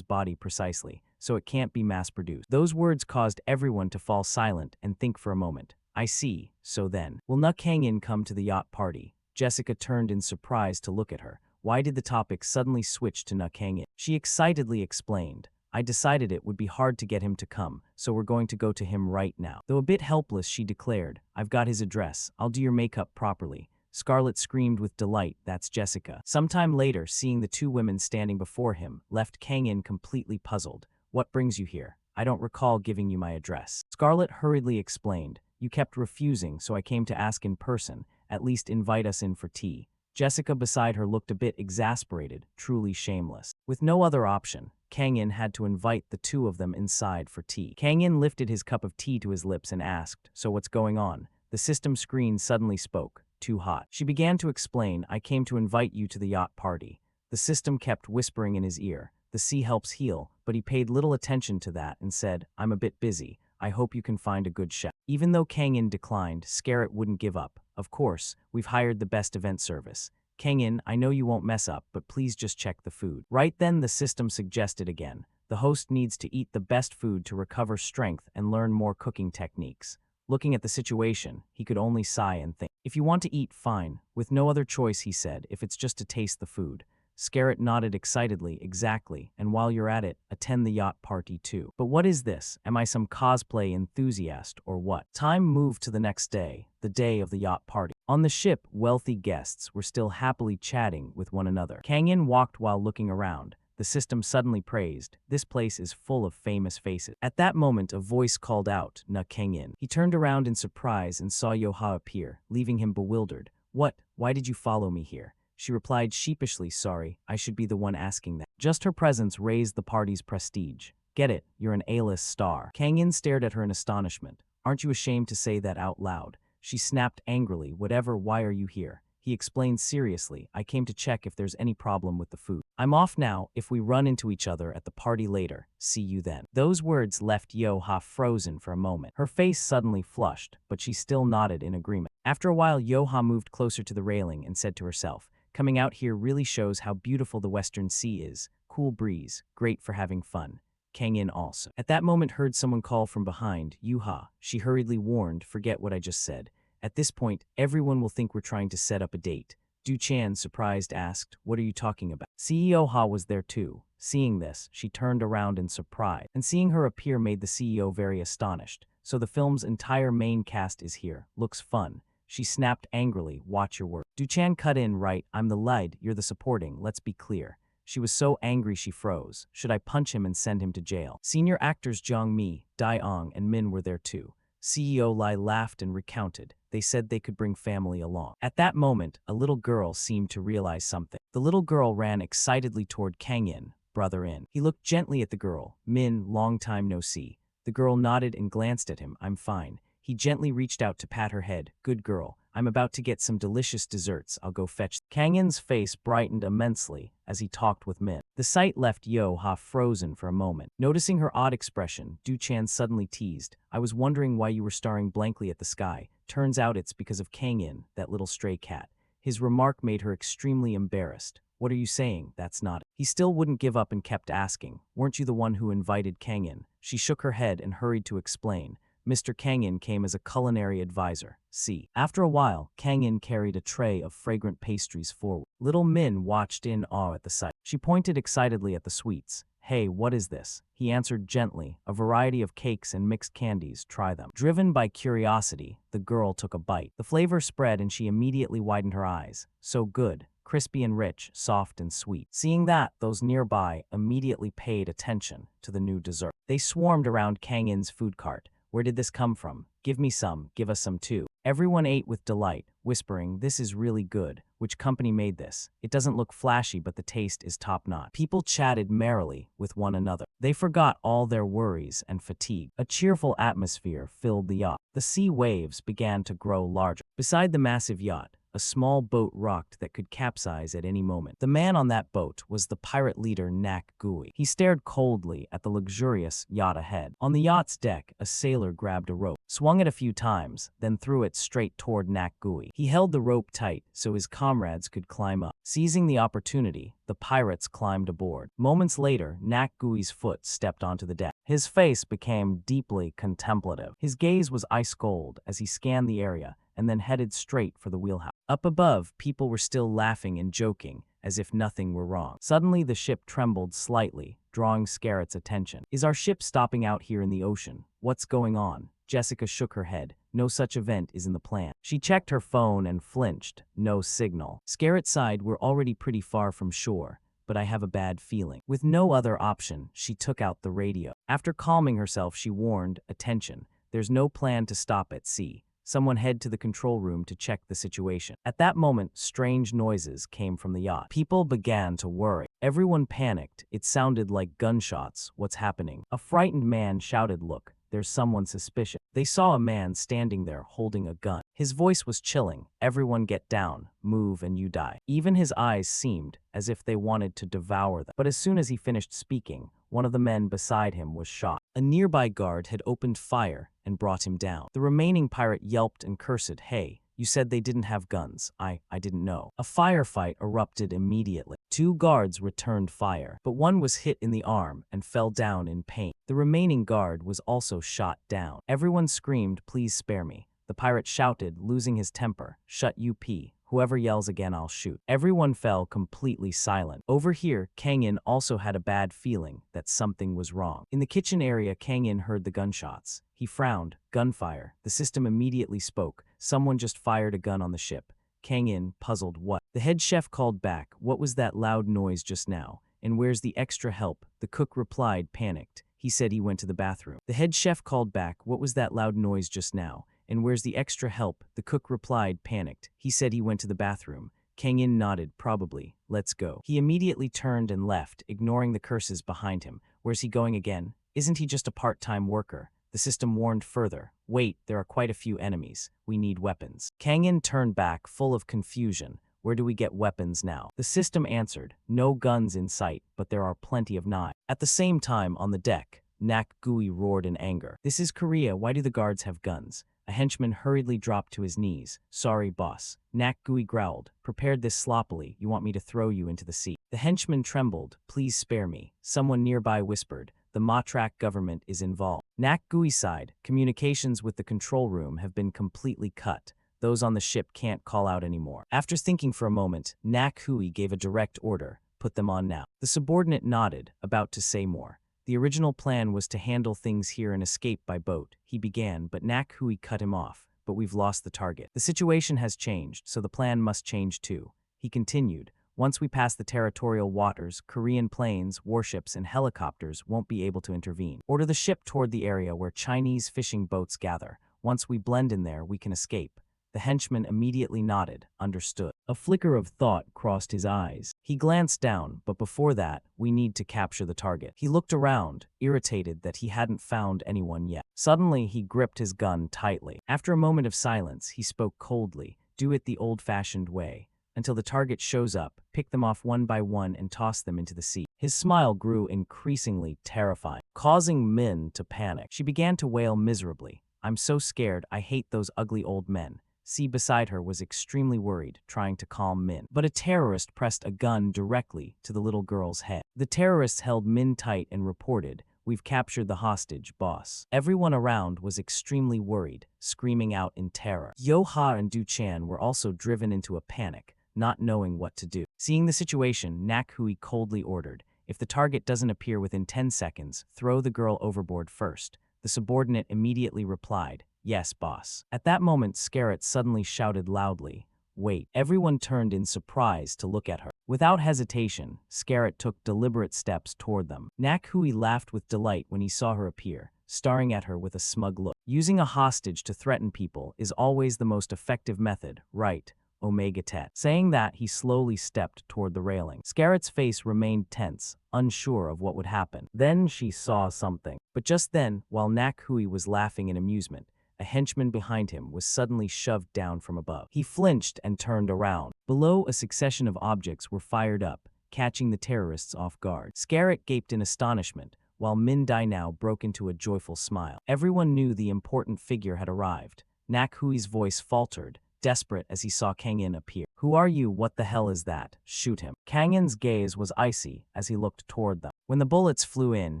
[SPEAKER 1] body precisely, so it can't be mass-produced. Those words caused everyone to fall silent and think for a moment. "I see, so then, will Nuk Hangin come to the yacht party?" Jessica turned in surprise to look at her. Why did the topic suddenly switch to Nuk Hangin? She excitedly explained, "I decided it would be hard to get him to come, so we're going to go to him right now." Though a bit helpless, she declared, "I've got his address. I'll do your makeup properly." Scarlett screamed with delight, "That's Jessica." Sometime later, seeing the 2 women standing before him, left Kangin completely puzzled. "What brings you here? I don't recall giving you my address." Scarlett hurriedly explained, "You kept refusing, so I came to ask in person. At least invite us in for tea." Jessica beside her looked a bit exasperated, truly shameless. With no other option, Kangin had to invite the 2 of them inside for tea. Kangin lifted his cup of tea to his lips and asked, "So what's going on?" The system screen suddenly spoke, "Too hot." She began to explain, "I came to invite you to the yacht party." The system kept whispering in his ear, "The sea helps heal," but he paid little attention to that and said, "I'm a bit busy. I hope you can find a good chef. Even though Kang In declined, Scarrett wouldn't give up. Of course, we've hired the best event service. Kang In, I know you won't mess up, but please just check the food. Right then, the system suggested again. The host needs to eat the best food to recover strength and learn more cooking techniques. Looking at the situation, he could only sigh and think. If you want to eat, fine. With no other choice, he said, if it's just to taste the food. Scarrett nodded excitedly, exactly, and while you're at it, attend the yacht party too. But what is this? Am I some cosplay enthusiast or what? Time moved to the next day, the day of the yacht party. On the ship, wealthy guests were still happily chatting with one another. Kang In walked while looking around. The system suddenly praised, this place is full of famous faces. At that moment, a voice called out, Na Kang In. He turned around in surprise and saw Yoha appear, leaving him bewildered. What? Why did you follow me here? She replied sheepishly, sorry, I should be the one asking that. Just her presence raised the party's prestige. Get it, you're an A-list star. Kang In stared at her in astonishment. Aren't you ashamed to say that out loud? She snapped angrily, whatever, why are you here? He explained seriously, I came to check if there's any problem with the food. I'm off now, if we run into each other at the party later, see you then. Those words left Yoha frozen for a moment. Her face suddenly flushed, but she still nodded in agreement. After a while, Yoha moved closer to the railing and said to herself, coming out here really shows how beautiful the Western Sea is. Cool breeze, great for having fun. Kang In also. At that moment heard someone call from behind, Yuha. She hurriedly warned, forget what I just said. At this point, everyone will think we're trying to set up a date. Du Chan, surprised, asked, what are you talking about? CEO Ha was there too. Seeing this, she turned around in surprise, and seeing her appear made the CEO very astonished. So the film's entire main cast is here. Looks fun. She snapped angrily, watch your work. Du Chan cut in, right, I'm the lead, you're the supporting, let's be clear. She was so angry she froze. Should I punch him and send him to jail? Senior actors Zhang Mi, Dai Ong, and Min were there too. CEO Lai laughed and recounted. They said they could bring family along. At that moment, a little girl seemed to realize something. The little girl ran excitedly toward Kang In, brother In. He looked gently at the girl. Min, long time no see. The girl nodded and glanced at him. I'm fine. He gently reached out to pat her head. Good girl. I'm about to get some delicious desserts. I'll go fetch. Kang In's face brightened immensely as he talked with Min. The sight left Yo-Ha frozen for a moment. Noticing her odd expression, Du Chan suddenly teased. I was wondering why you were staring blankly at the sky. Turns out it's because of Kang In, that little stray cat. His remark made her extremely embarrassed. What are you saying? That's not it. He still wouldn't give up and kept asking. Weren't you the one who invited Kang In? She shook her head and hurried to explain. Mr. Kang In came as a culinary advisor. See. After a while, Kang In carried a tray of fragrant pastries forward. Little Min watched in awe at the sight. She pointed excitedly at the sweets. Hey, what is this? He answered gently, a variety of cakes and mixed candies, try them. Driven by curiosity, the girl took a bite. The flavor spread and she immediately widened her eyes. So good. Crispy and rich, soft and sweet. Seeing that, those nearby immediately paid attention to the new dessert. They swarmed around Kang In's food cart. Where did this come from? Give me some, give us some too. Everyone ate with delight, whispering, this is really good. Which company made this? It doesn't look flashy, but the taste is top-notch. People chatted merrily with one another. They forgot all their worries and fatigue. A cheerful atmosphere filled the yacht. The sea waves began to grow larger. Beside the massive yacht, a small boat rocked that could capsize at any moment. The man on that boat was the pirate leader Nak Gui. He stared coldly at the luxurious yacht ahead. On the yacht's deck, a sailor grabbed a rope, swung it a few times, then threw it straight toward Nak Gui. He held the rope tight so his comrades could climb up. Seizing the opportunity, the pirates climbed aboard. Moments later, Nak Gui's foot stepped onto the deck. His face became deeply contemplative. His gaze was ice cold as he scanned the area and then headed straight for the wheelhouse. Up above, people were still laughing and joking, as if nothing were wrong. Suddenly, the ship trembled slightly, drawing Scarrett's attention. Is our ship stopping out here in the ocean? What's going on? Jessica shook her head. No such event is in the plan. She checked her phone and flinched. No signal. Scarrett sighed, we're already pretty far from shore, but I have a bad feeling. With no other option, she took out the radio. After calming herself, she warned, attention, there's no plan to stop at sea. Someone head to the control room to check the situation. At that moment, strange noises came from the yacht. People began to worry. Everyone panicked. It sounded like gunshots. What's happening? A frightened man shouted, look, there's someone suspicious. They saw a man standing there holding a gun. His voice was chilling. Everyone get down, move and you die. Even his eyes seemed as if they wanted to devour them. But as soon as he finished speaking, one of the men beside him was shot. A nearby guard had opened fire and brought him down. The remaining pirate yelped and cursed, "Hey, you said they didn't have guns. I didn't know." A firefight erupted immediately. Two guards returned fire, but one was hit in the arm and fell down in pain. The remaining guard was also shot down. Everyone screamed, "Please spare me." The pirate shouted, losing his temper, "Shut up. Whoever yells again, I'll shoot." Everyone fell completely silent. Over here, Kang-in also had a bad feeling that something was wrong. In the kitchen area, Kang-in heard the gunshots. He frowned. Gunfire. The system immediately spoke. Someone just fired a gun on the ship. Kang-in, puzzled, what? The head chef called back, "What was that loud noise just now? And where's the extra help?" The cook replied, panicked. He said he went to the bathroom. The head chef called back, "What was that loud noise just now? And where's the extra help?" The cook replied, panicked. He said he went to the bathroom. Kang-in nodded, "Probably. Let's go." He immediately turned and left, ignoring the curses behind him. Where's he going again? Isn't he just a part-time worker? The system warned further, "Wait, there are quite a few enemies. We need weapons." Kang-in turned back, full of confusion. "Where do we get weapons now?" The system answered, "No guns in sight, but there are plenty of knives." At the same time, on the deck, Nak Gui roared in anger. "This is Korea. Why do the guards have guns?" A henchman hurriedly dropped to his knees. "Sorry, boss." Nak Gui growled, "Prepared this sloppily. You want me to throw you into the sea." The henchman trembled. "Please spare me." Someone nearby whispered, "The Matrak government is involved." Nak Gui sighed. "Communications with the control room have been completely cut. Those on the ship can't call out anymore." After thinking for a moment, Nak Hui gave a direct order, "Put them on now." The subordinate nodded, about to say more. "The original plan was to handle things here and escape by boat," he began, but Nak Hui cut him off. "But we've lost the target. The situation has changed, so the plan must change too." He continued, "Once we pass the territorial waters, Korean planes, warships, and helicopters won't be able to intervene. Order the ship toward the area where Chinese fishing boats gather. Once we blend in there, we can escape." The henchman immediately nodded, understood. A flicker of thought crossed his eyes. He glanced down, but before that, "We need to capture the target." He looked around, irritated that he hadn't found anyone yet. Suddenly, he gripped his gun tightly. After a moment of silence, he spoke coldly, "Do it the old-fashioned way. Until the target shows up, pick them off one by one and toss them into the sea." His smile grew increasingly terrifying, causing Min to panic. She began to wail miserably. "I'm so scared. I hate those ugly old men." C beside her was extremely worried, trying to calm Min. But a terrorist pressed a gun directly to the little girl's head. The terrorists held Min tight and reported, "We've captured the hostage, boss." Everyone around was extremely worried, screaming out in terror. Yo-ha and Du-chan were also driven into a panic, not knowing what to do. Seeing the situation, Nak Hui coldly ordered, "If the target doesn't appear within 10 seconds, throw the girl overboard first." The subordinate immediately replied, "Yes, boss." At that moment, Scarrett suddenly shouted loudly, "Wait." Everyone turned in surprise to look at her. Without hesitation, Scarrett took deliberate steps toward them. Nak Hui laughed with delight when he saw her appear, staring at her with a smug look. "Using a hostage to threaten people is always the most effective method, right? Omega Tet." Saying that, he slowly stepped toward the railing. Scarrett's face remained tense, unsure of what would happen. Then she saw something. But just then, while Nak Hui was laughing in amusement, a henchman behind him was suddenly shoved down from above. He flinched and turned around. Below, a succession of objects were fired up, catching the terrorists off guard. Scarrett gaped in astonishment, while Min Dai now broke into a joyful smile. Everyone knew the important figure had arrived. Nak Hui's voice faltered, desperate as he saw Kang-in appear. "Who are you? What the hell is that? Shoot him." Kang-in's gaze was icy as he looked toward them. When the bullets flew in,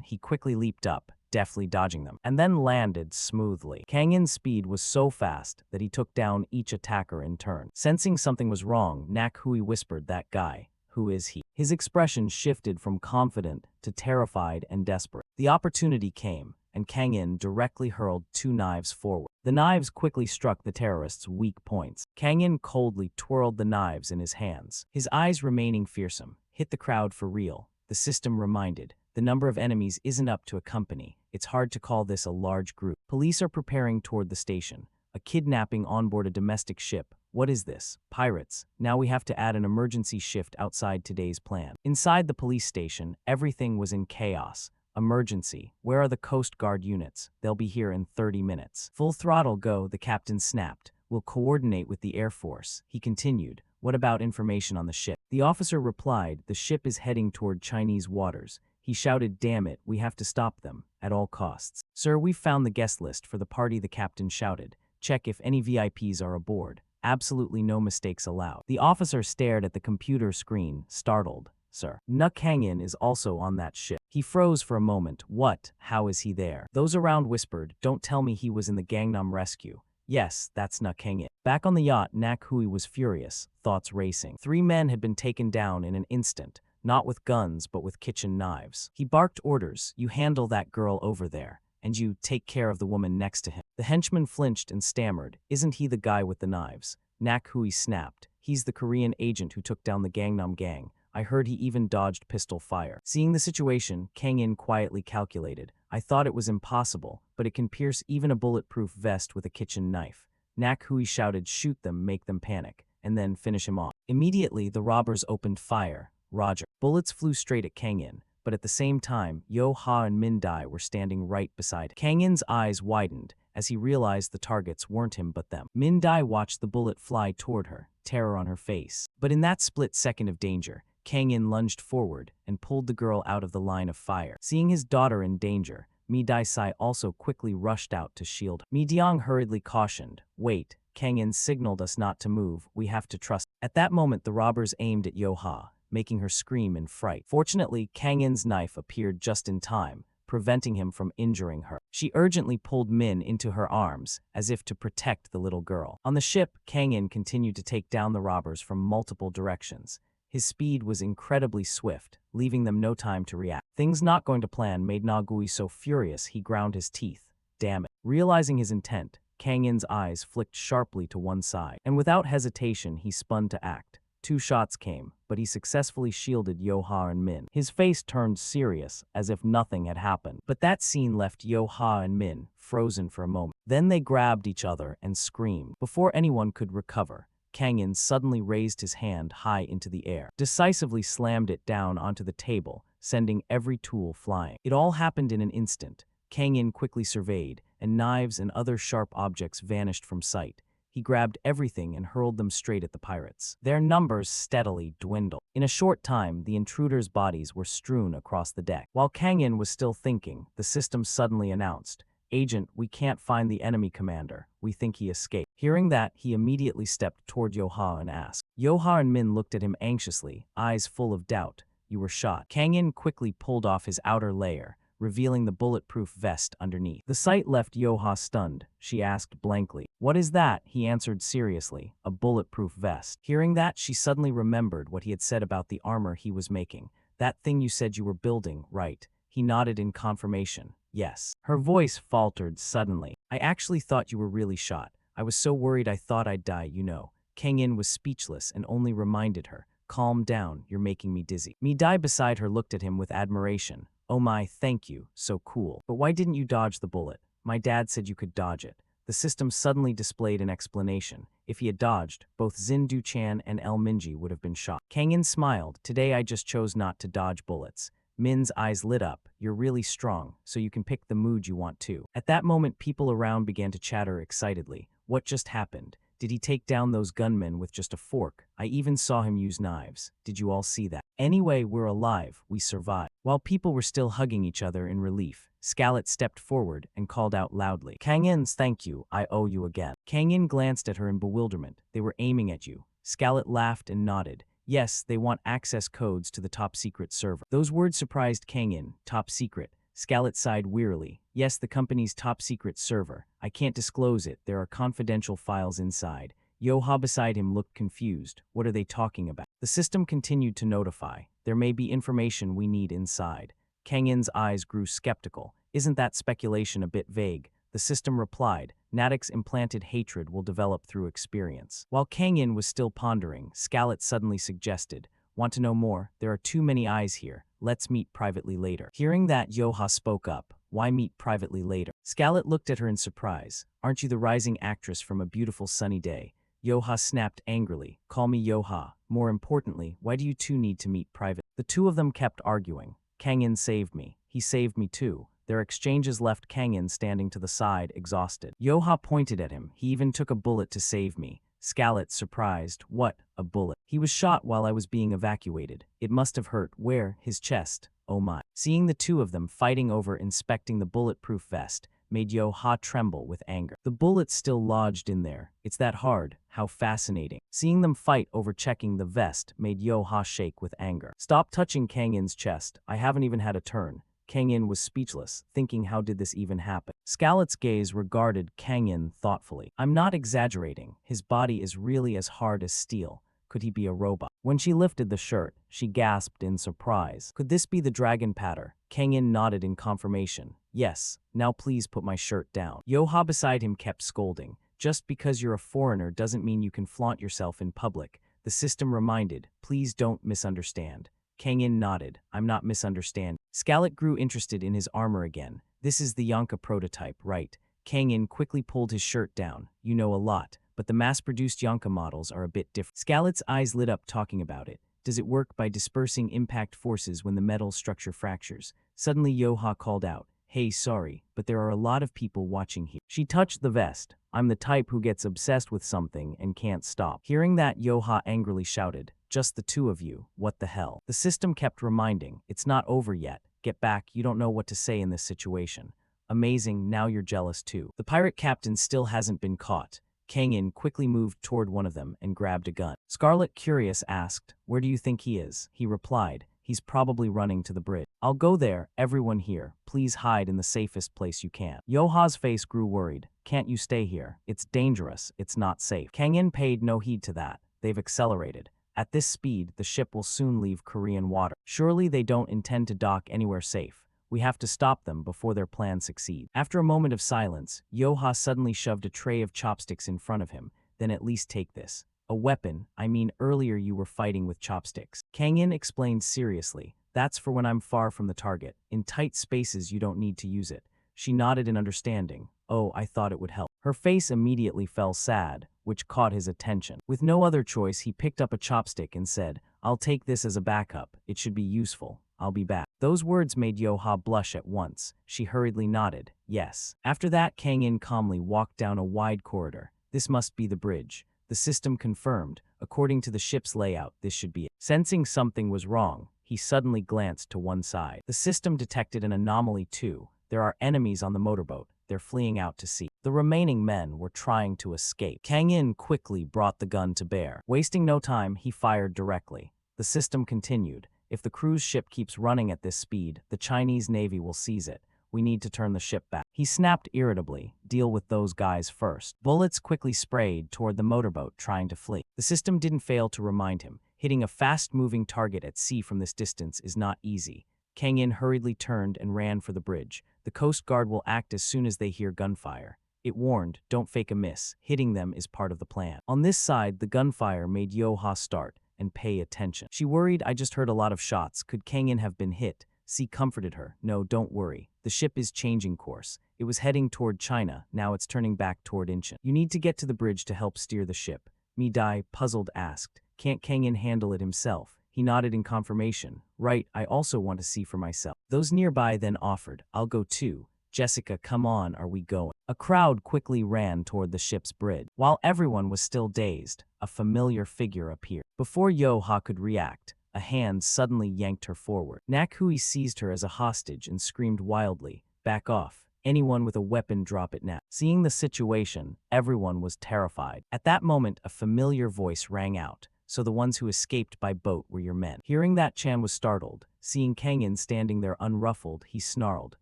[SPEAKER 1] he quickly leaped up, deftly dodging them, and then landed smoothly. Kang-in's speed was so fast that he took down each attacker in turn. Sensing something was wrong, Nak Hui whispered, "That guy. Who is he?" His expression shifted from confident to terrified and desperate. The opportunity came, and Kang-in directly hurled 2 knives forward. The knives quickly struck the terrorists' weak points. Kang-in coldly twirled the knives in his hands, his eyes remaining fearsome. "Hit the crowd for real," the system reminded. "The number of enemies isn't up to a company. It's hard to call this a large group." Police are preparing toward the station. A kidnapping on board a domestic ship. What is this? Pirates. Now we have to add an emergency shift outside today's plan. Inside the police station, everything was in chaos. Emergency. Where are the Coast Guard units? They'll be here in 30 minutes. Full throttle go, the captain snapped. We'll coordinate with the Air Force. He continued. What about information on the ship? The officer replied, the ship is heading toward Chinese waters. He shouted, "Damn it, we have to stop them, at all costs." "Sir, we've found the guest list for the party," the captain shouted. "Check if any VIPs are aboard. Absolutely no mistakes allowed." The officer stared at the computer screen, startled. "Sir, Nuk Hangin is also on that ship." He froze for a moment. "What? How is he there?" Those around whispered, "Don't tell me he was in the Gangnam rescue." "Yes, that's Nuk Hangin." Back on the yacht, Nak Hui was furious, thoughts racing. 3 men had been taken down in an instant, not with guns but with kitchen knives. He barked orders, "You handle that girl over there, and you take care of the woman next to him." The henchman flinched and stammered, "Isn't he the guy with the knives?" Nak Hui snapped, "He's the Korean agent who took down the Gangnam gang. I heard he even dodged pistol fire." Seeing the situation, Kang In quietly calculated, "I thought it was impossible, but it can pierce even a bulletproof vest with a kitchen knife." Nak Hui shouted, "Shoot them, make them panic, and then finish him off." Immediately, the robbers opened fire. Roger. Bullets flew straight at Kang In, but at the same time, Yo Ha and Min Dai were standing right beside him. Kang In's eyes widened as he realized the targets weren't him but them. Min Dai watched the bullet fly toward her, terror on her face. But in that split second of danger, Kang In lunged forward and pulled the girl out of the line of fire. Seeing his daughter in danger, Mi Dai Sai also quickly rushed out to shield her. Mi Diang hurriedly cautioned, "Wait, Kang In signaled us not to move, we have to trust." At that moment the robbers aimed at Yo Ha, making her scream in fright. Fortunately, Kang In's knife appeared just in time, preventing him from injuring her. She urgently pulled Min into her arms, as if to protect the little girl. On the ship, Kang In continued to take down the robbers from multiple directions. His speed was incredibly swift, leaving them no time to react. Things not going to plan made Na Gui so furious he ground his teeth. Damn it. Realizing his intent, Kang In's eyes flicked sharply to one side, and without hesitation he spun to act. 2 shots came, but he successfully shielded Yo Ha and Min. His face turned serious, as if nothing had happened. But that scene left Yo Ha and Min frozen for a moment. Then they grabbed each other and screamed. Before anyone could recover, Kang In suddenly raised his hand high into the air, decisively slammed it down onto the table, sending every tool flying. It all happened in an instant. Kang In quickly surveyed, and knives and other sharp objects vanished from sight. He grabbed everything and hurled them straight at the pirates. Their numbers steadily dwindled. In a short time, the intruders' bodies were strewn across the deck. While Kang In was still thinking, the system suddenly announced, "Agent, we can't find the enemy commander. We think he escaped." Hearing that, he immediately stepped toward Yo Ha and asked. Yo Ha and Min looked at him anxiously, eyes full of doubt. "You were shot." Kang In quickly pulled off his outer layer, revealing the bulletproof vest underneath. The sight left Yo Ha stunned. She asked blankly, "What is that?" He answered seriously, "A bulletproof vest." Hearing that, she suddenly remembered what he had said about the armor he was making. "That thing you said you were building, right?" He nodded in confirmation. "Yes." Her voice faltered suddenly. "I actually thought you were really shot. I was so worried I thought I'd die, you know." Kang In was speechless and only reminded her, "Calm down, you're making me dizzy." Mi Dai beside her looked at him with admiration. "Oh my, thank you, so cool. But why didn't you dodge the bullet? My dad said you could dodge it." The system suddenly displayed an explanation. If he had dodged, both Zin Du-chan and El Minji would have been shot. Kang In smiled. "Today I just chose not to dodge bullets." Min's eyes lit up. "You're really strong, so you can pick the mood you want to." At that moment, people around began to chatter excitedly. What just happened? Did he take down those gunmen with just a fork? I even saw him use knives. Did you all see that? Anyway, we're alive. We survived. While people were still hugging each other in relief, Scarlett stepped forward and called out loudly, "Kang In's thank you. I owe you again." Kang In glanced at her in bewilderment. "They were aiming at you." Scarlett laughed and nodded. "Yes, they want access codes to the top-secret server." Those words surprised Kang In. Top secret. Scarlett sighed wearily. "Yes, the company's top-secret server. I can't disclose it. There are confidential files inside." Yo Ha beside him looked confused. What are they talking about? The system continued to notify. "There may be information we need inside." Kang In's eyes grew skeptical. "Isn't that speculation a bit vague?" The system replied, "Natick's implanted hatred will develop through experience." While Kang In was still pondering, Scarlett suddenly suggested, "Want to know more? There are too many eyes here. Let's meet privately later." Hearing that, Yo Ha spoke up. "Why meet privately later?" Scarlett looked at her in surprise. "Aren't you the rising actress from A Beautiful Sunny Day?" Yo Ha snapped angrily. "Call me Yo Ha. More importantly, why do you two need to meet private?" The two of them kept arguing. "Kang In saved me. He saved me too." Their exchanges left Kang In standing to the side, exhausted. Yo Ha pointed at him. "He even took a bullet to save me." Scarlet surprised. What? A bullet. He was shot while I was being evacuated. It must have hurt. Where? His chest. Oh my. Seeing the two of them fighting over inspecting the bulletproof vest made Yo-ha tremble with anger. The bullet's still lodged in there. It's that hard. How fascinating. Seeing them fight over checking the vest made Yo-ha shake with anger. Stop touching Kang-in's chest. I haven't even had a turn. Kang-in was speechless, thinking how did this even happen. Scarlet's gaze regarded Kang-in thoughtfully. I'm not exaggerating. His body is really as hard as steel. Could he be a robot? When she lifted the shirt, she gasped in surprise. Could this be the dragon patter? Kang-in nodded in confirmation. Yes, now please put my shirt down. Yo-ha beside him kept scolding. Just because you're a foreigner doesn't mean you can flaunt yourself in public. The system reminded, please don't misunderstand. Kang-in nodded. I'm not misunderstanding. Scarlet grew interested in his armor again. This is the Yonka prototype, right? Kang-in quickly pulled his shirt down. You know a lot, but the mass-produced Yonka models are a bit different. Scarlet's eyes lit up talking about it. Does it work by dispersing impact forces when the metal structure fractures? Suddenly Yo-ha called out, hey, sorry, but there are a lot of people watching here. She touched the vest. I'm the type who gets obsessed with something and can't stop. Hearing that, Yo-ha angrily shouted, just the two of you, what the hell? The system kept reminding, it's not over yet. Get back, you don't know what to say in this situation. Amazing, now you're jealous too. The pirate captain still hasn't been caught. Kang-in quickly moved toward one of them and grabbed a gun. Scarlet, curious, asked, where do you think he is? He replied, he's probably running to the bridge. I'll go there, everyone here. Please hide in the safest place you can. Yo-ha's face grew worried. Can't you stay here? It's dangerous, it's not safe. Kang-in paid no heed to that. They've accelerated. At this speed, the ship will soon leave Korean water. Surely they don't intend to dock anywhere safe. We have to stop them before their plan succeeds. After a moment of silence, Yo-ha suddenly shoved a tray of chopsticks in front of him. Then at least take this. A weapon, I mean earlier you were fighting with chopsticks. Kang-in explained seriously. That's for when I'm far from the target. In tight spaces you don't need to use it. She nodded in understanding. Oh, I thought it would help. Her face immediately fell sad, which caught his attention. With no other choice, he picked up a chopstick and said, I'll take this as a backup. It should be useful. I'll be back. Those words made Yo-ha blush at once. She hurriedly nodded. Yes. After that, Kang-in calmly walked down a wide corridor. This must be the bridge. The system confirmed. According to the ship's layout, this should be it. Sensing something was wrong, he suddenly glanced to one side. The system detected an anomaly too. There are enemies on the motorboat. They're fleeing out to sea. The remaining men were trying to escape. Kang-in quickly brought the gun to bear. Wasting no time, he fired directly. The system continued. If the cruise ship keeps running at this speed, the Chinese Navy will seize it. We need to turn the ship back. He snapped irritably. Deal with those guys first. Bullets quickly sprayed toward the motorboat trying to flee. The system didn't fail to remind him. Hitting a fast-moving target at sea from this distance is not easy. Kang-in hurriedly turned and ran for the bridge. The Coast Guard will act as soon as they hear gunfire. It warned, don't fake a miss. Hitting them is part of the plan. On this side, the gunfire made Yo-ha start and pay attention. She worried, I just heard a lot of shots. Could Kang-in have been hit? C comforted her. No, don't worry. The ship is changing course. It was heading toward China. Now it's turning back toward Incheon. You need to get to the bridge to help steer the ship. Mi-dai, puzzled, asked. Can't Kang-in handle it himself? He nodded in confirmation. Right, I also want to see for myself. Those nearby then offered. I'll go too. Jessica, come on, are we going? A crowd quickly ran toward the ship's bridge. While everyone was still dazed, a familiar figure appeared. Before Yo-ha could react, a hand suddenly yanked her forward. Nakhui seized her as a hostage and screamed wildly, back off. Anyone with a weapon, drop it now. Seeing the situation, everyone was terrified. At that moment, a familiar voice rang out. So the ones who escaped by boat were your men. Hearing that, Chan was startled. Seeing Kang-in standing there unruffled, he snarled,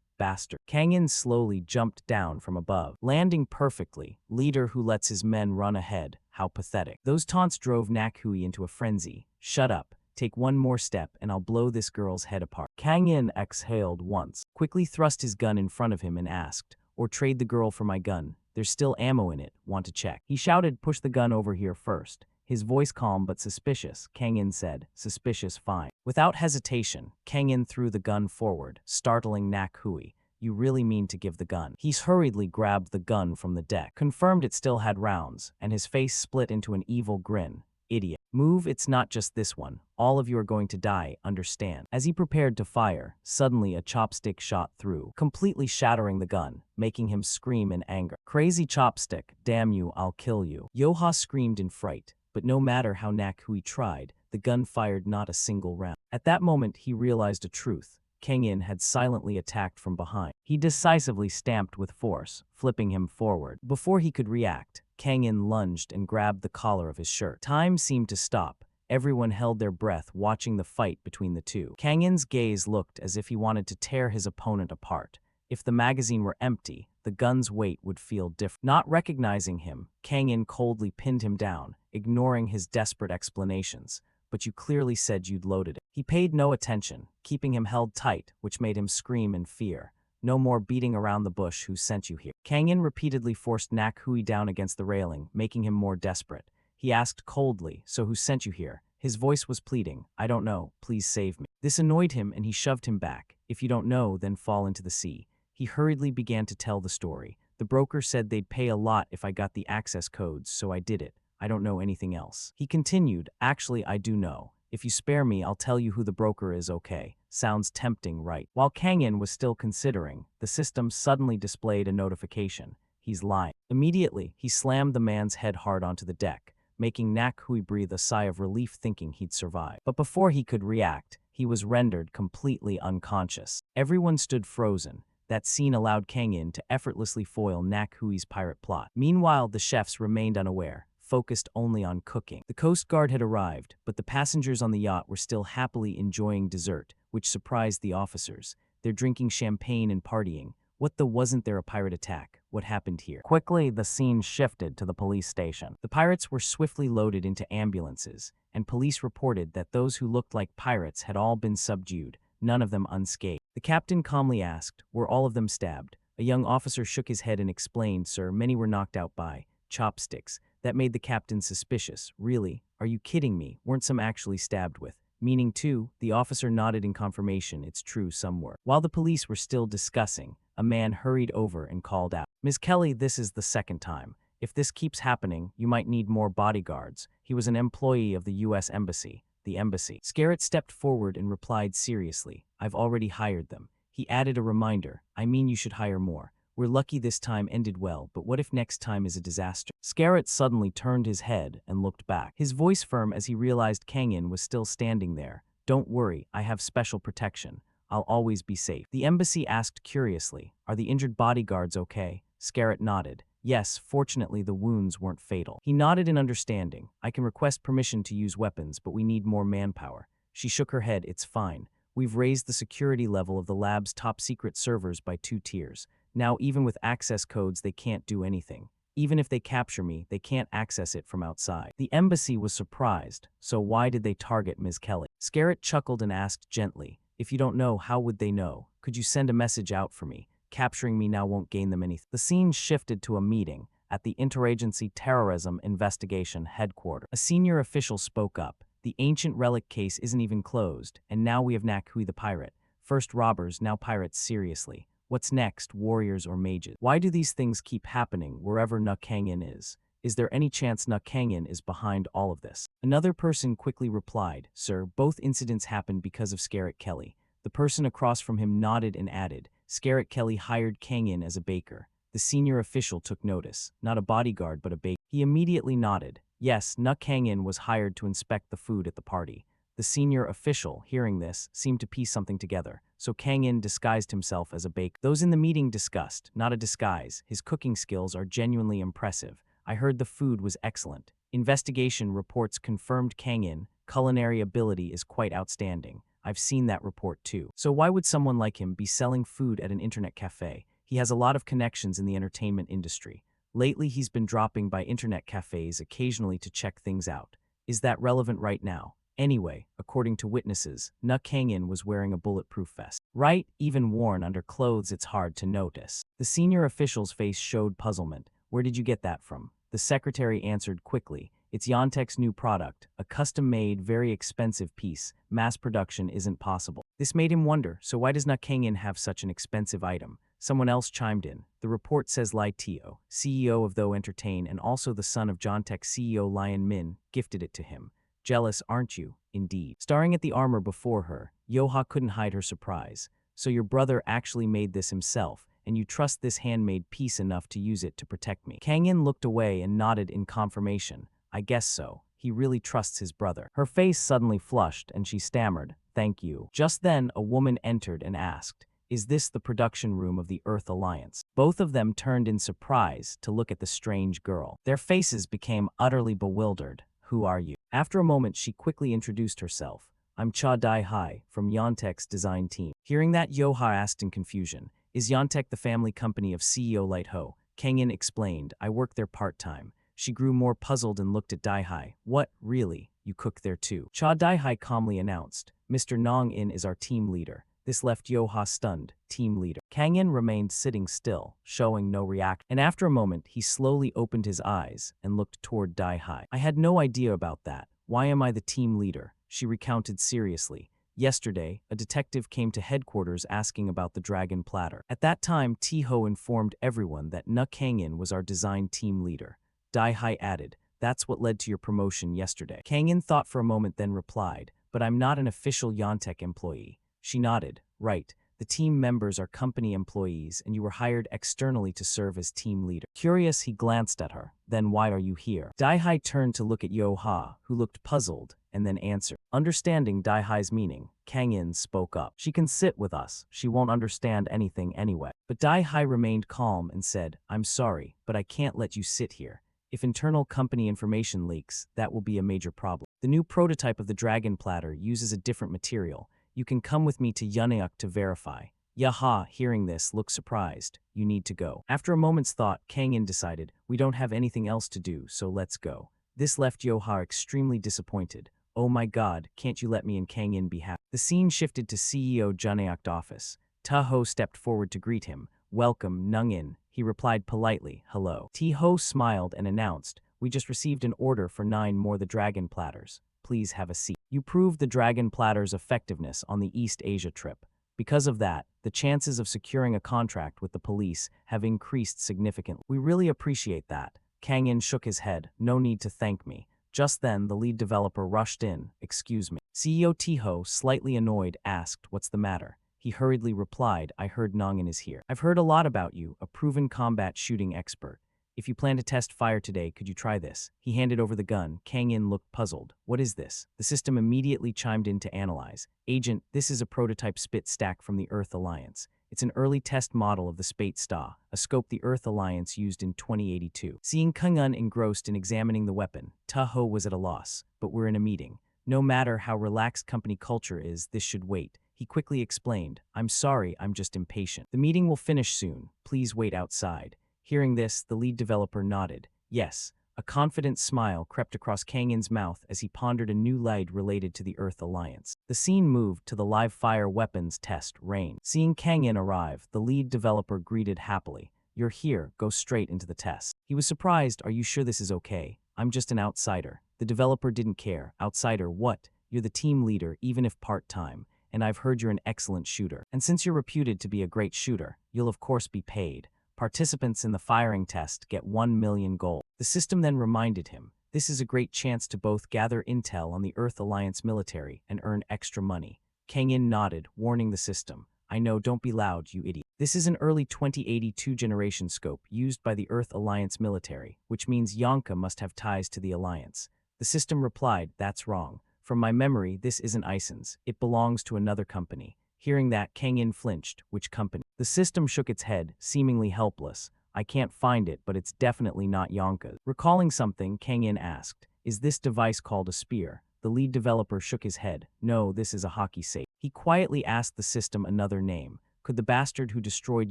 [SPEAKER 1] bastard. Kang-in slowly jumped down from above, landing perfectly. Leader who lets his men run ahead. How pathetic. Those taunts drove Nakhui into a frenzy. Shut up. Take one more step and I'll blow this girl's head apart. Kang-in exhaled once, quickly thrust his gun in front of him and asked, or trade the girl for my gun. There's still ammo in it. Want to check? He shouted, push the gun over here first. His voice calm but suspicious. Kang-in said, suspicious, fine. Without hesitation, Kang-in threw the gun forward, startling Nakhui. You really mean to give the gun? He hurriedly grabbed the gun from the deck, confirmed it still had rounds, and his face split into an evil grin. Idiot. Move, it's not just this one. All of you are going to die, understand? As he prepared to fire, suddenly a chopstick shot through, completely shattering the gun, making him scream in anger. Crazy chopstick, damn you, I'll kill you. Yoha screamed in fright, but no matter how Nakhui tried, the gun fired not a single round. At that moment, he realized a truth. Kang In had silently attacked from behind. He decisively stamped with force, flipping him forward. Before he could react, Kang In lunged and grabbed the collar of his shirt. Time seemed to stop. Everyone held their breath watching the fight between the two. Kang In's gaze looked as if he wanted to tear his opponent apart. If the magazine were empty, the gun's weight would feel different. Not recognizing him, Kang In coldly pinned him down, ignoring his desperate explanations. But you clearly said you'd loaded it. He paid no attention, keeping him held tight, which made him scream in fear. No more beating around the bush, who sent you here? Kang In repeatedly forced Nakhui down against the railing, making him more desperate. He asked coldly, so who sent you here? His voice was pleading. I don't know, please save me. This annoyed him and he shoved him back. If you don't know, then fall into the sea. He hurriedly began to tell the story. The broker said they'd pay a lot if I got the access codes, so I did it. I don't know anything else. He continued, actually I do know. If you spare me, I'll tell you who the broker is, okay? Sounds tempting, right? While Kang In was still considering, the system suddenly displayed a notification. He's lying. Immediately, he slammed the man's head hard onto the deck, making Nakhui breathe a sigh of relief thinking he'd survive. But before he could react, he was rendered completely unconscious. Everyone stood frozen. That scene allowed Kang In to effortlessly foil Nakhui's pirate plot. Meanwhile, the chefs remained unaware, focused only on cooking. The Coast Guard had arrived, but the passengers on the yacht were still happily enjoying dessert, which surprised the officers. They're drinking champagne and partying. Wasn't there a pirate attack? What happened here? Quickly, the scene shifted to the police station. The pirates were swiftly loaded into ambulances, and police reported that those who looked like pirates had all been subdued, none of them unscathed. The captain calmly asked, were all of them stabbed? A young officer shook his head and explained, sir, many were knocked out by chopsticks. That made the captain suspicious. Really? Are you kidding me? Weren't some actually stabbed with? Meaning too? The officer nodded in confirmation. It's true, some were. While the police were still discussing, a man hurried over and called out, Ms. Kelly, this is the second time. If this keeps happening, you might need more bodyguards. He was an employee of the U.S. Embassy. The embassy. Scarrett stepped forward and replied seriously, I've already hired them. He added a reminder, I mean you should hire more. We're lucky this time ended well, but what if next time is a disaster? Scarrett suddenly turned his head and looked back, his voice firm as he realized Kang In was still standing there. Don't worry, I have special protection. I'll always be safe. The embassy asked curiously, are the injured bodyguards okay? Scarrett nodded. Yes, fortunately the wounds weren't fatal. He nodded in understanding. I can request permission to use weapons, but we need more manpower. She shook her head. It's fine. We've raised the security level of the lab's top-secret servers by 2 tiers. Now, even with access codes, they can't do anything. Even if they capture me, they can't access it from outside. The embassy was surprised. So why did they target Ms. Kelly? Scarrett chuckled and asked gently, if you don't know, how would they know? Could you send a message out for me? Capturing me now won't gain them anything. The scene shifted to a meeting at the Interagency Terrorism Investigation Headquarters. A senior official spoke up. The ancient relic case isn't even closed, and now we have Nakhui the pirate. First robbers, now pirates, seriously. What's next, warriors or mages? Why do these things keep happening wherever Kang In is? Is there any chance Kang In is behind all of this? Another person quickly replied, Sir, both incidents happened because of Scarrett Kelly. The person across from him nodded and added, Scarrett Kelly hired Kang In as a baker. The senior official took notice, not a bodyguard but a baker. He immediately nodded. Yes, Kang In was hired to inspect the food at the party. The senior official, hearing this, seemed to piece something together, so Kang In disguised himself as a baker. Those in the meeting discussed, not a disguise. His cooking skills are genuinely impressive. I heard the food was excellent. Investigation reports confirmed Kang In culinary ability is quite outstanding. I've seen that report too. So why would someone like him be selling food at an internet cafe? He has a lot of connections in the entertainment industry. Lately, he's been dropping by internet cafes occasionally to check things out. Is that relevant right now? Anyway, according to witnesses, Kang In was wearing a bulletproof vest. Right, even worn under clothes it's hard to notice. The senior official's face showed puzzlement. Where did you get that from? The secretary answered quickly. It's Yontech's new product, a custom-made, very expensive piece. Mass production isn't possible. This made him wonder, so why does Kang In have such an expensive item? Someone else chimed in. The report says Lai Tio, CEO of Tho Entertain and also the son of Yontech CEO Lion Min, gifted it to him. Jealous, aren't you? Indeed. Staring at the armor before her, Yoha couldn't hide her surprise. So your brother actually made this himself, and you trust this handmade piece enough to use it to protect me. Kang In looked away and nodded in confirmation. I guess so. He really trusts his brother. Her face suddenly flushed, and she stammered, "Thank you." Just then, a woman entered and asked, "Is this the production room of the Earth Alliance?" Both of them turned in surprise to look at the strange girl. Their faces became utterly bewildered. "Who are you?" After a moment, she quickly introduced herself. "I'm Cha Dai-hai from Yontek's design team." Hearing that, Yoha asked in confusion, "Is Yontek the family company of CEO Light Ho?" Kang In explained, "I work there part-time." She grew more puzzled and looked at Dai-hai. "What, really? You cook there too?" Cha Dai-hai calmly announced, "Mr. Nong In is our team leader." This left Yoha stunned. Team leader. Kang In remained sitting still, showing no reaction. And after a moment, he slowly opened his eyes and looked toward Dai-hai. "I had no idea about that. Why am I the team leader?" She recounted seriously. "Yesterday, a detective came to headquarters asking about the dragon platter. At that time, T-Ho informed everyone that Na Kang-in was our design team leader." Dai-hai added, "That's what led to your promotion yesterday." Kang-in thought for a moment then replied, "But I'm not an official Yontek employee." She nodded, "Right. The team members are company employees and you were hired externally to serve as team leader." Curious, he glanced at her. "Then why are you here?" Dai-hai turned to look at Yo-ha, who looked puzzled, and then answered. Understanding Dai-hai's meaning, Kang-in spoke up. "She can sit with us. She won't understand anything anyway." But Dai-hai remained calm and said, "I'm sorry, but I can't let you sit here. If internal company information leaks, that will be a major problem. The new prototype of the dragon platter uses a different material. You can come with me to Yuneuk to verify." Yaha, hearing this, looked surprised. "You need to go." After a moment's thought, Kang-in decided, "We don't have anything else to do, so let's go." This left Yoha extremely disappointed. "Oh my god, can't you let me and Kang-in be happy?" The scene shifted to CEO Juneuk's office. Ta-ho stepped forward to greet him. "Welcome, Nung-in." He replied politely, "Hello." T-ho smiled and announced, "We just received an order for 9 more the dragon platters. Please have a seat." You proved the dragon platter's effectiveness on the East Asia trip. Because of that, the chances of securing a contract with the police have increased significantly. We really appreciate that. Kang-in shook his head. "No need to thank me." Just then, the lead developer rushed in. "Excuse me." CEO T-ho, slightly annoyed, asked, "What's the matter?" He hurriedly replied, "I heard Nongin is here. I've heard a lot about you, a proven combat shooting expert. If you plan to test fire today, could you try this?" He handed over the gun. Kang-in looked puzzled. "What is this?" The system immediately chimed in to analyze. "Agent, this is a prototype spit stack from the Earth Alliance. It's an early test model of the Spate Sta, a scope the Earth Alliance used in 2082. Seeing Kang-un engrossed in examining the weapon, Ta-ho was at a loss. "But we're in a meeting. No matter how relaxed company culture is, this should wait." He quickly explained, "I'm sorry, I'm just impatient. The meeting will finish soon. Please wait outside." Hearing this, the lead developer nodded. "Yes." A confident smile crept across Kang-in's mouth as he pondered a new lead related to the Earth Alliance. The scene moved to the live fire weapons test range. Seeing Kang-in arrive, the lead developer greeted happily. "You're here, go straight into the test." He was surprised. "Are you sure this is okay? I'm just an outsider." The developer didn't care. "Outsider what? You're the team leader, even if part-time. And I've heard you're an excellent shooter. And since you're reputed to be a great shooter, you'll of course be paid. Participants in the firing test get 1 million gold." The system then reminded him, "This is a great chance to both gather intel on the Earth Alliance military and earn extra money." Kang-in nodded, warning the system, "I know, don't be loud, you idiot. This is an early 2082 generation scope used by the Earth Alliance military, which means Yonka must have ties to the Alliance." The system replied, "That's wrong. From my memory, this isn't Ison's. It belongs to another company." Hearing that, Kang-in flinched. "Which company?" The system shook its head, seemingly helpless. "I can't find it, but it's definitely not Yonka's." Recalling something, Kang-in asked, "Is this device called a spear?" The lead developer shook his head. "No, this is a hockey safe." He quietly asked the system another name. Could the bastard who destroyed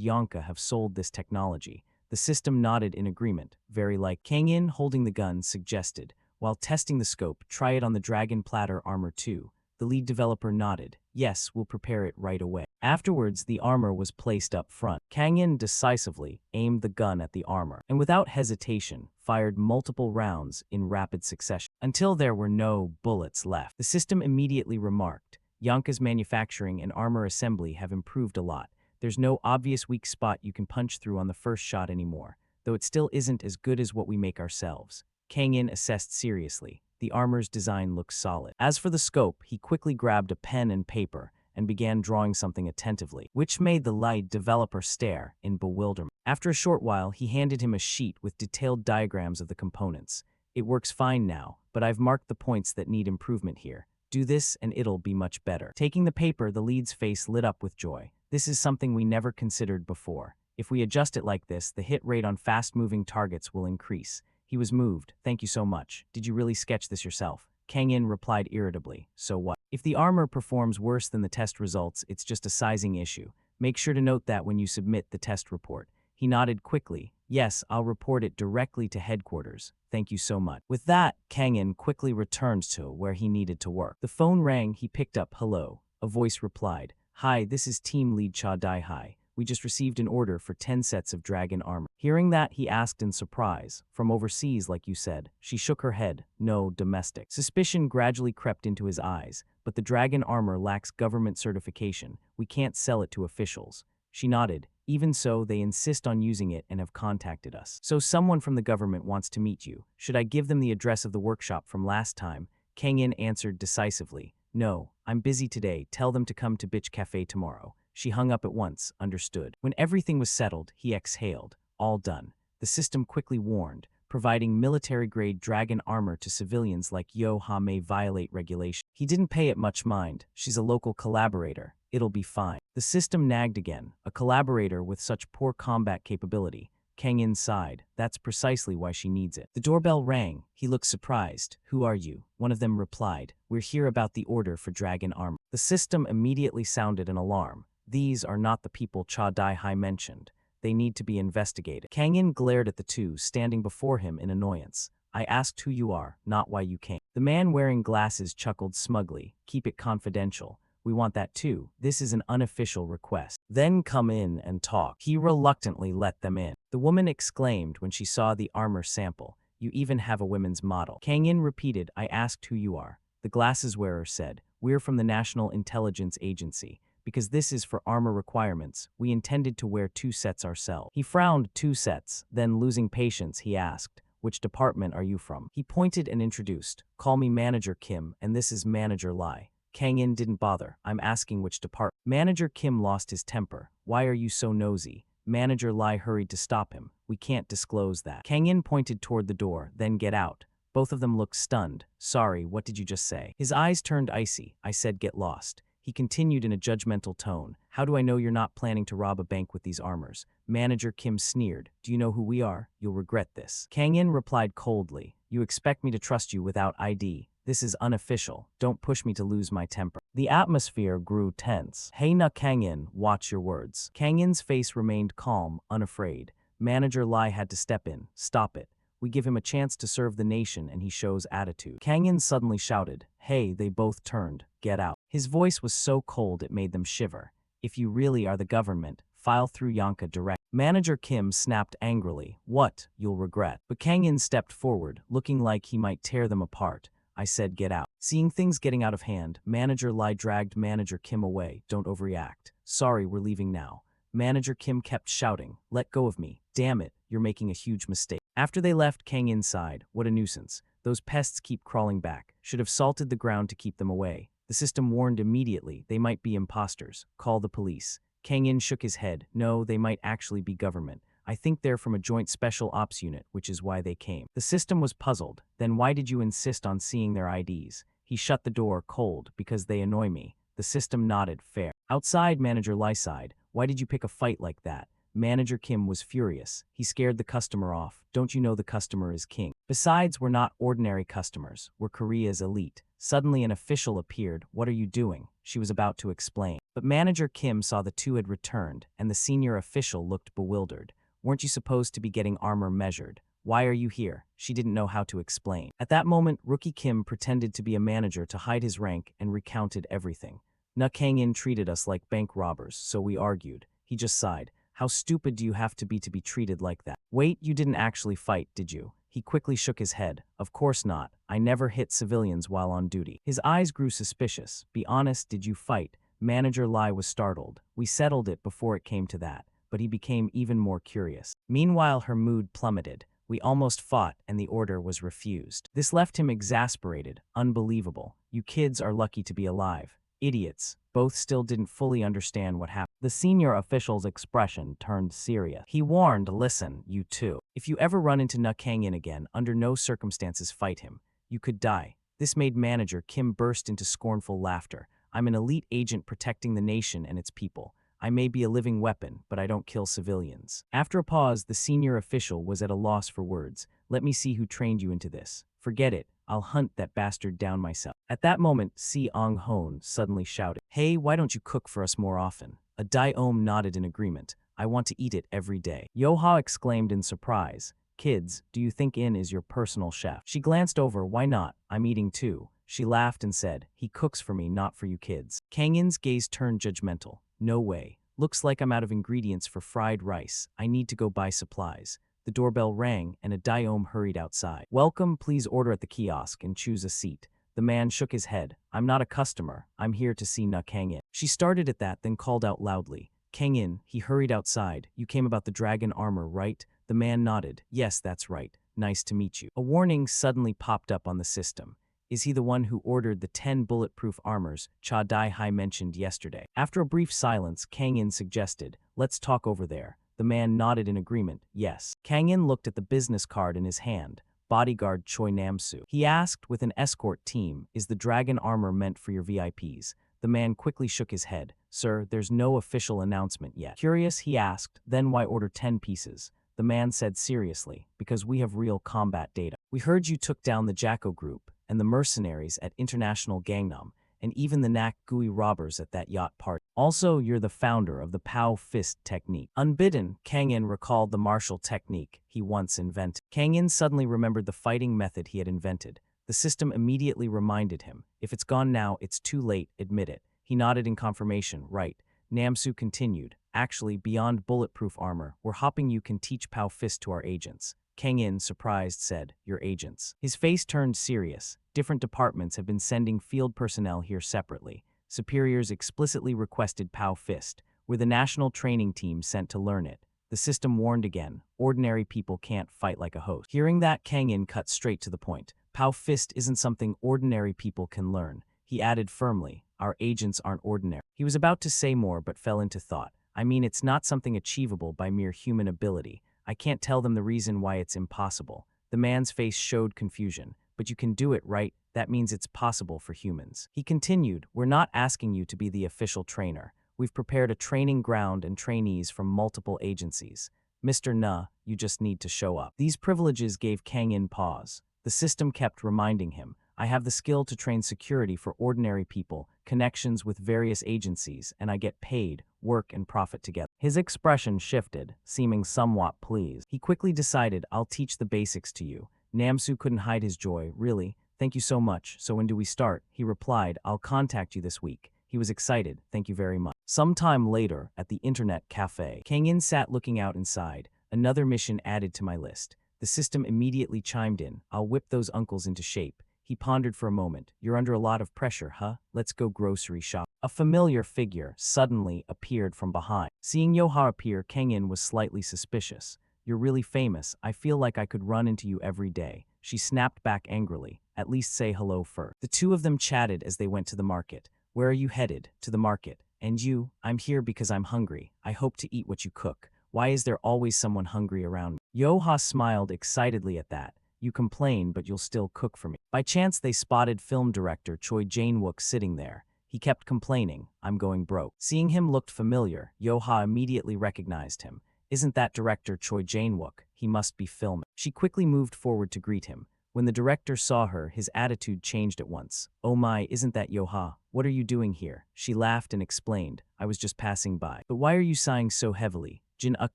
[SPEAKER 1] Yonka have sold this technology? The system nodded in agreement, very like. Kang-in, holding the gun, suggested, "While testing the scope, try it on the Dragon Platter armor too." The lead developer nodded. "Yes, we'll prepare it right away." Afterwards, the armor was placed up front. Kang-in decisively aimed the gun at the armor, and without hesitation, fired multiple rounds in rapid succession, until there were no bullets left. The system immediately remarked, "Yonka's manufacturing and armor assembly have improved a lot. There's no obvious weak spot you can punch through on the first shot anymore, though it still isn't as good as what we make ourselves." Kang-in assessed seriously. The armor's design looks solid. As for the scope, he quickly grabbed a pen and paper and began drawing something attentively, which made the lead developer stare in bewilderment. After a short while, he handed him a sheet with detailed diagrams of the components. It works fine now, but I've marked the points that need improvement here. Do this and it'll be much better. Taking the paper, the lead's face lit up with joy. This is something we never considered before. If we adjust it like this, the hit rate on fast-moving targets will increase. He was moved. Thank you so much. Did you really sketch this yourself? Kang In replied irritably. So what? If the armor performs worse than the test results, it's just a sizing issue. Make sure to note that when you submit the test report. He nodded quickly. Yes, I'll report it directly to headquarters. Thank you so much. With that, Kang In quickly returned to where he needed to work. The phone rang. He picked up. Hello. A voice replied. Hi, this is Team Lead Cha Dai Hai. We just received an order for 10 sets of dragon armor. Hearing that, he asked in surprise. From overseas, like you said. She shook her head. No, domestic. Suspicion gradually crept into his eyes. But the dragon armor lacks government certification. We can't sell it to officials. She nodded. Even so, they insist on using it and have contacted us. So someone from the government wants to meet you. Should I give them the address of the workshop from last time? Kang In answered decisively. No, I'm busy today. Tell them to come to Bitch Cafe tomorrow. She hung up at once. Understood. When everything was settled, he exhaled. All done. The system quickly warned. Providing military-grade dragon armor to civilians like Yo Ha may violate regulation. He didn't pay it much mind. She's a local collaborator. It'll be fine. The system nagged again. A collaborator with such poor combat capability. Kang In sighed. That's precisely why she needs it. The doorbell rang. He looked surprised. Who are you? One of them replied. We're here about the order for dragon armor. The system immediately sounded an alarm. These are not the people Cha Dai Hai mentioned. They need to be investigated. Kang In glared at the two standing before him in annoyance. I asked who you are, not why you came. The man wearing glasses chuckled smugly. Keep it confidential. We want that too. This is an unofficial request. Then come in and talk. He reluctantly let them in. The woman exclaimed when she saw the armor sample. You even have a women's model. Kang In repeated, I asked who you are. The glasses wearer said, we're from the National Intelligence Agency. Because this is for armor requirements, we intended to wear 2 sets ourselves. He frowned. 2 sets. Then, losing patience, he asked, which department are you from? He pointed and introduced. Call me Manager Kim, and this is Manager Lai. Kang In didn't bother. I'm asking which department. Manager Kim lost his temper. Why are you so nosy? Manager Lai hurried to stop him. We can't disclose that. Kang In pointed toward the door. Then get out. Both of them looked stunned. Sorry, what did you just say? His eyes turned icy. I said get lost. He continued in a judgmental tone. How do I know you're not planning to rob a bank with these armors? Manager Kim sneered. Do you know who we are? You'll regret this. Kang In replied coldly. You expect me to trust you without ID. This is unofficial. Don't push me to lose my temper. The atmosphere grew tense. Hey na Kang In, watch your words. Kang In's face remained calm, unafraid. Manager Lai had to step in. Stop it. We give him a chance to serve the nation and he shows attitude. Kang In suddenly shouted. Hey, they both turned. Get out. His voice was so cold it made them shiver. If you really are the government, file through Yanka direct. Manager Kim snapped angrily. What? You'll regret. But Kang In stepped forward, looking like he might tear them apart. I said get out. Seeing things getting out of hand, Manager Lai dragged Manager Kim away. Don't overreact. Sorry, we're leaving now. Manager Kim kept shouting. Let go of me. Damn it, you're making a huge mistake. After they left, Kang In sighed. What a nuisance. Those pests keep crawling back. Should have salted the ground to keep them away. The system warned immediately they might be imposters. Call the police. Kang In shook his head. No, they might actually be government. I think they're from a joint special ops unit, which is why they came. The system was puzzled. Then why did you insist on seeing their IDs? He shut the door cold. Because they annoy me. The system nodded. Fair. Outside, Manager Lai sighed. Why did you pick a fight like that? Manager Kim was furious. He scared the customer off. Don't you know the customer is king? Besides, we're not ordinary customers. We're Korea's elite. Suddenly an official appeared. What are you doing? She was about to explain. But Manager Kim saw the two had returned, and the senior official looked bewildered. Weren't you supposed to be getting armor measured? Why are you here? She didn't know how to explain. At that moment, Rookie Kim pretended to be a manager to hide his rank and recounted everything. Na Kang In treated us like bank robbers, so we argued. He just sighed. How stupid do you have to be treated like that? Wait, you didn't actually fight, did you? He quickly shook his head. Of course not. I never hit civilians while on duty. His eyes grew suspicious. Be honest, did you fight? Manager Lai was startled. We settled it before it came to that. But he became even more curious. Meanwhile, her mood plummeted. We almost fought and the order was refused. This left him exasperated. Unbelievable. You kids are lucky to be alive. Idiots. Both still didn't fully understand what happened. The senior official's expression turned serious. He warned, listen, you two. If you ever run into Na Kangin again, under no circumstances fight him. You could die. This made manager Kim burst into scornful laughter. I'm an elite agent protecting the nation and its people. I may be a living weapon, but I don't kill civilians. After a pause, the senior official was at a loss for words. Let me see who trained you into this. Forget it. I'll hunt that bastard down myself. At that moment, Si Ong-hoon suddenly shouted, Hey, why don't you cook for us more often? A Dai-om nodded in agreement. I want to eat it every day. Yo-ha exclaimed in surprise. Kids, do you think In is your personal chef? She glanced over. Why not? I'm eating too. She laughed and said, He cooks for me, not for you kids. Kang In's gaze turned judgmental. No way. Looks like I'm out of ingredients for fried rice. I need to go buy supplies. The doorbell rang and a Dai-om hurried outside. Welcome, please order at the kiosk and choose a seat. The man shook his head. I'm not a customer. I'm here to see Na Kang In. She started at that, then called out loudly. Kang In. He hurried outside. You came about the dragon armor, right? The man nodded. Yes, that's right. Nice to meet you. A warning suddenly popped up on the system. Is he the one who ordered the 10 bulletproof armors Cha Dai-hai mentioned yesterday? After a brief silence, Kang In suggested, let's talk over there. The man nodded in agreement. Yes. Kang In looked at the business card in his hand. Bodyguard Choi Namsu. He asked, with an escort team, is the dragon armor meant for your VIPs? The man quickly shook his head. Sir, there's no official announcement yet. Curious, he asked, then why order 10 pieces? The man said seriously, because we have real combat data. We heard you took down the Jacko group and the mercenaries at International Gangnam, and even the Nak Gui robbers at that yacht party. Also, you're the founder of the Pow Fist technique. Unbidden, Kang In recalled the martial technique he once invented. Kang In suddenly remembered the fighting method he had invented. The system immediately reminded him, if it's gone now, it's too late, admit it. He nodded in confirmation, right. Namsu continued, actually, beyond bulletproof armor, we're hoping you can teach Pow Fist to our agents. Kang In, surprised, said, your agents. His face turned serious. Different departments have been sending field personnel here separately. Superiors explicitly requested Pow Fist. We're the national training team sent to learn it. The system warned again, ordinary people can't fight like a host. Hearing that, Kang In cut straight to the point. Pow Fist isn't something ordinary people can learn. He added firmly, our agents aren't ordinary. He was about to say more but fell into thought. I mean, it's not something achievable by mere human ability. I can't tell them the reason why it's impossible. The man's face showed confusion. But you can do it, right? That means it's possible for humans. He continued, we're not asking you to be the official trainer. We've prepared a training ground and trainees from multiple agencies. Mr. Na, you just need to show up. These privileges gave Kang In pause. The system kept reminding him, I have the skill to train security for ordinary people, connections with various agencies, and I get paid, work, and profit together. His expression shifted, seeming somewhat pleased. He quickly decided, I'll teach the basics to you. Namsu couldn't hide his joy. Really? Thank you so much. So when do we start? He replied, I'll contact you this week. He was excited. Thank you very much. Sometime later, at the internet cafe, Kang In sat looking out inside. Another mission added to my list. The system immediately chimed in. I'll whip those uncles into shape. He pondered for a moment. You're under a lot of pressure, huh? Let's go grocery shop. A familiar figure suddenly appeared from behind. Seeing Yo-ha appear, Kang In was slightly suspicious. You're really famous. I feel like I could run into you every day. She snapped back angrily. At least say hello first. The two of them chatted as they went to the market. Where are you headed? To the market. And you? I'm here because I'm hungry. I hope to eat what you cook. Why is there always someone hungry around me? Yo-ha smiled excitedly at that. You complain, but you'll still cook for me. By chance, they spotted film director Choi Jae-wook sitting there. He kept complaining, I'm going broke. Seeing him looked familiar, Yo-ha immediately recognized him. Isn't that director Choi Jae-wook? He must be filming. She quickly moved forward to greet him. When the director saw her, his attitude changed at once. Oh my, isn't that Yo-ha? What are you doing here? She laughed and explained, I was just passing by. But why are you sighing so heavily? Jin-uk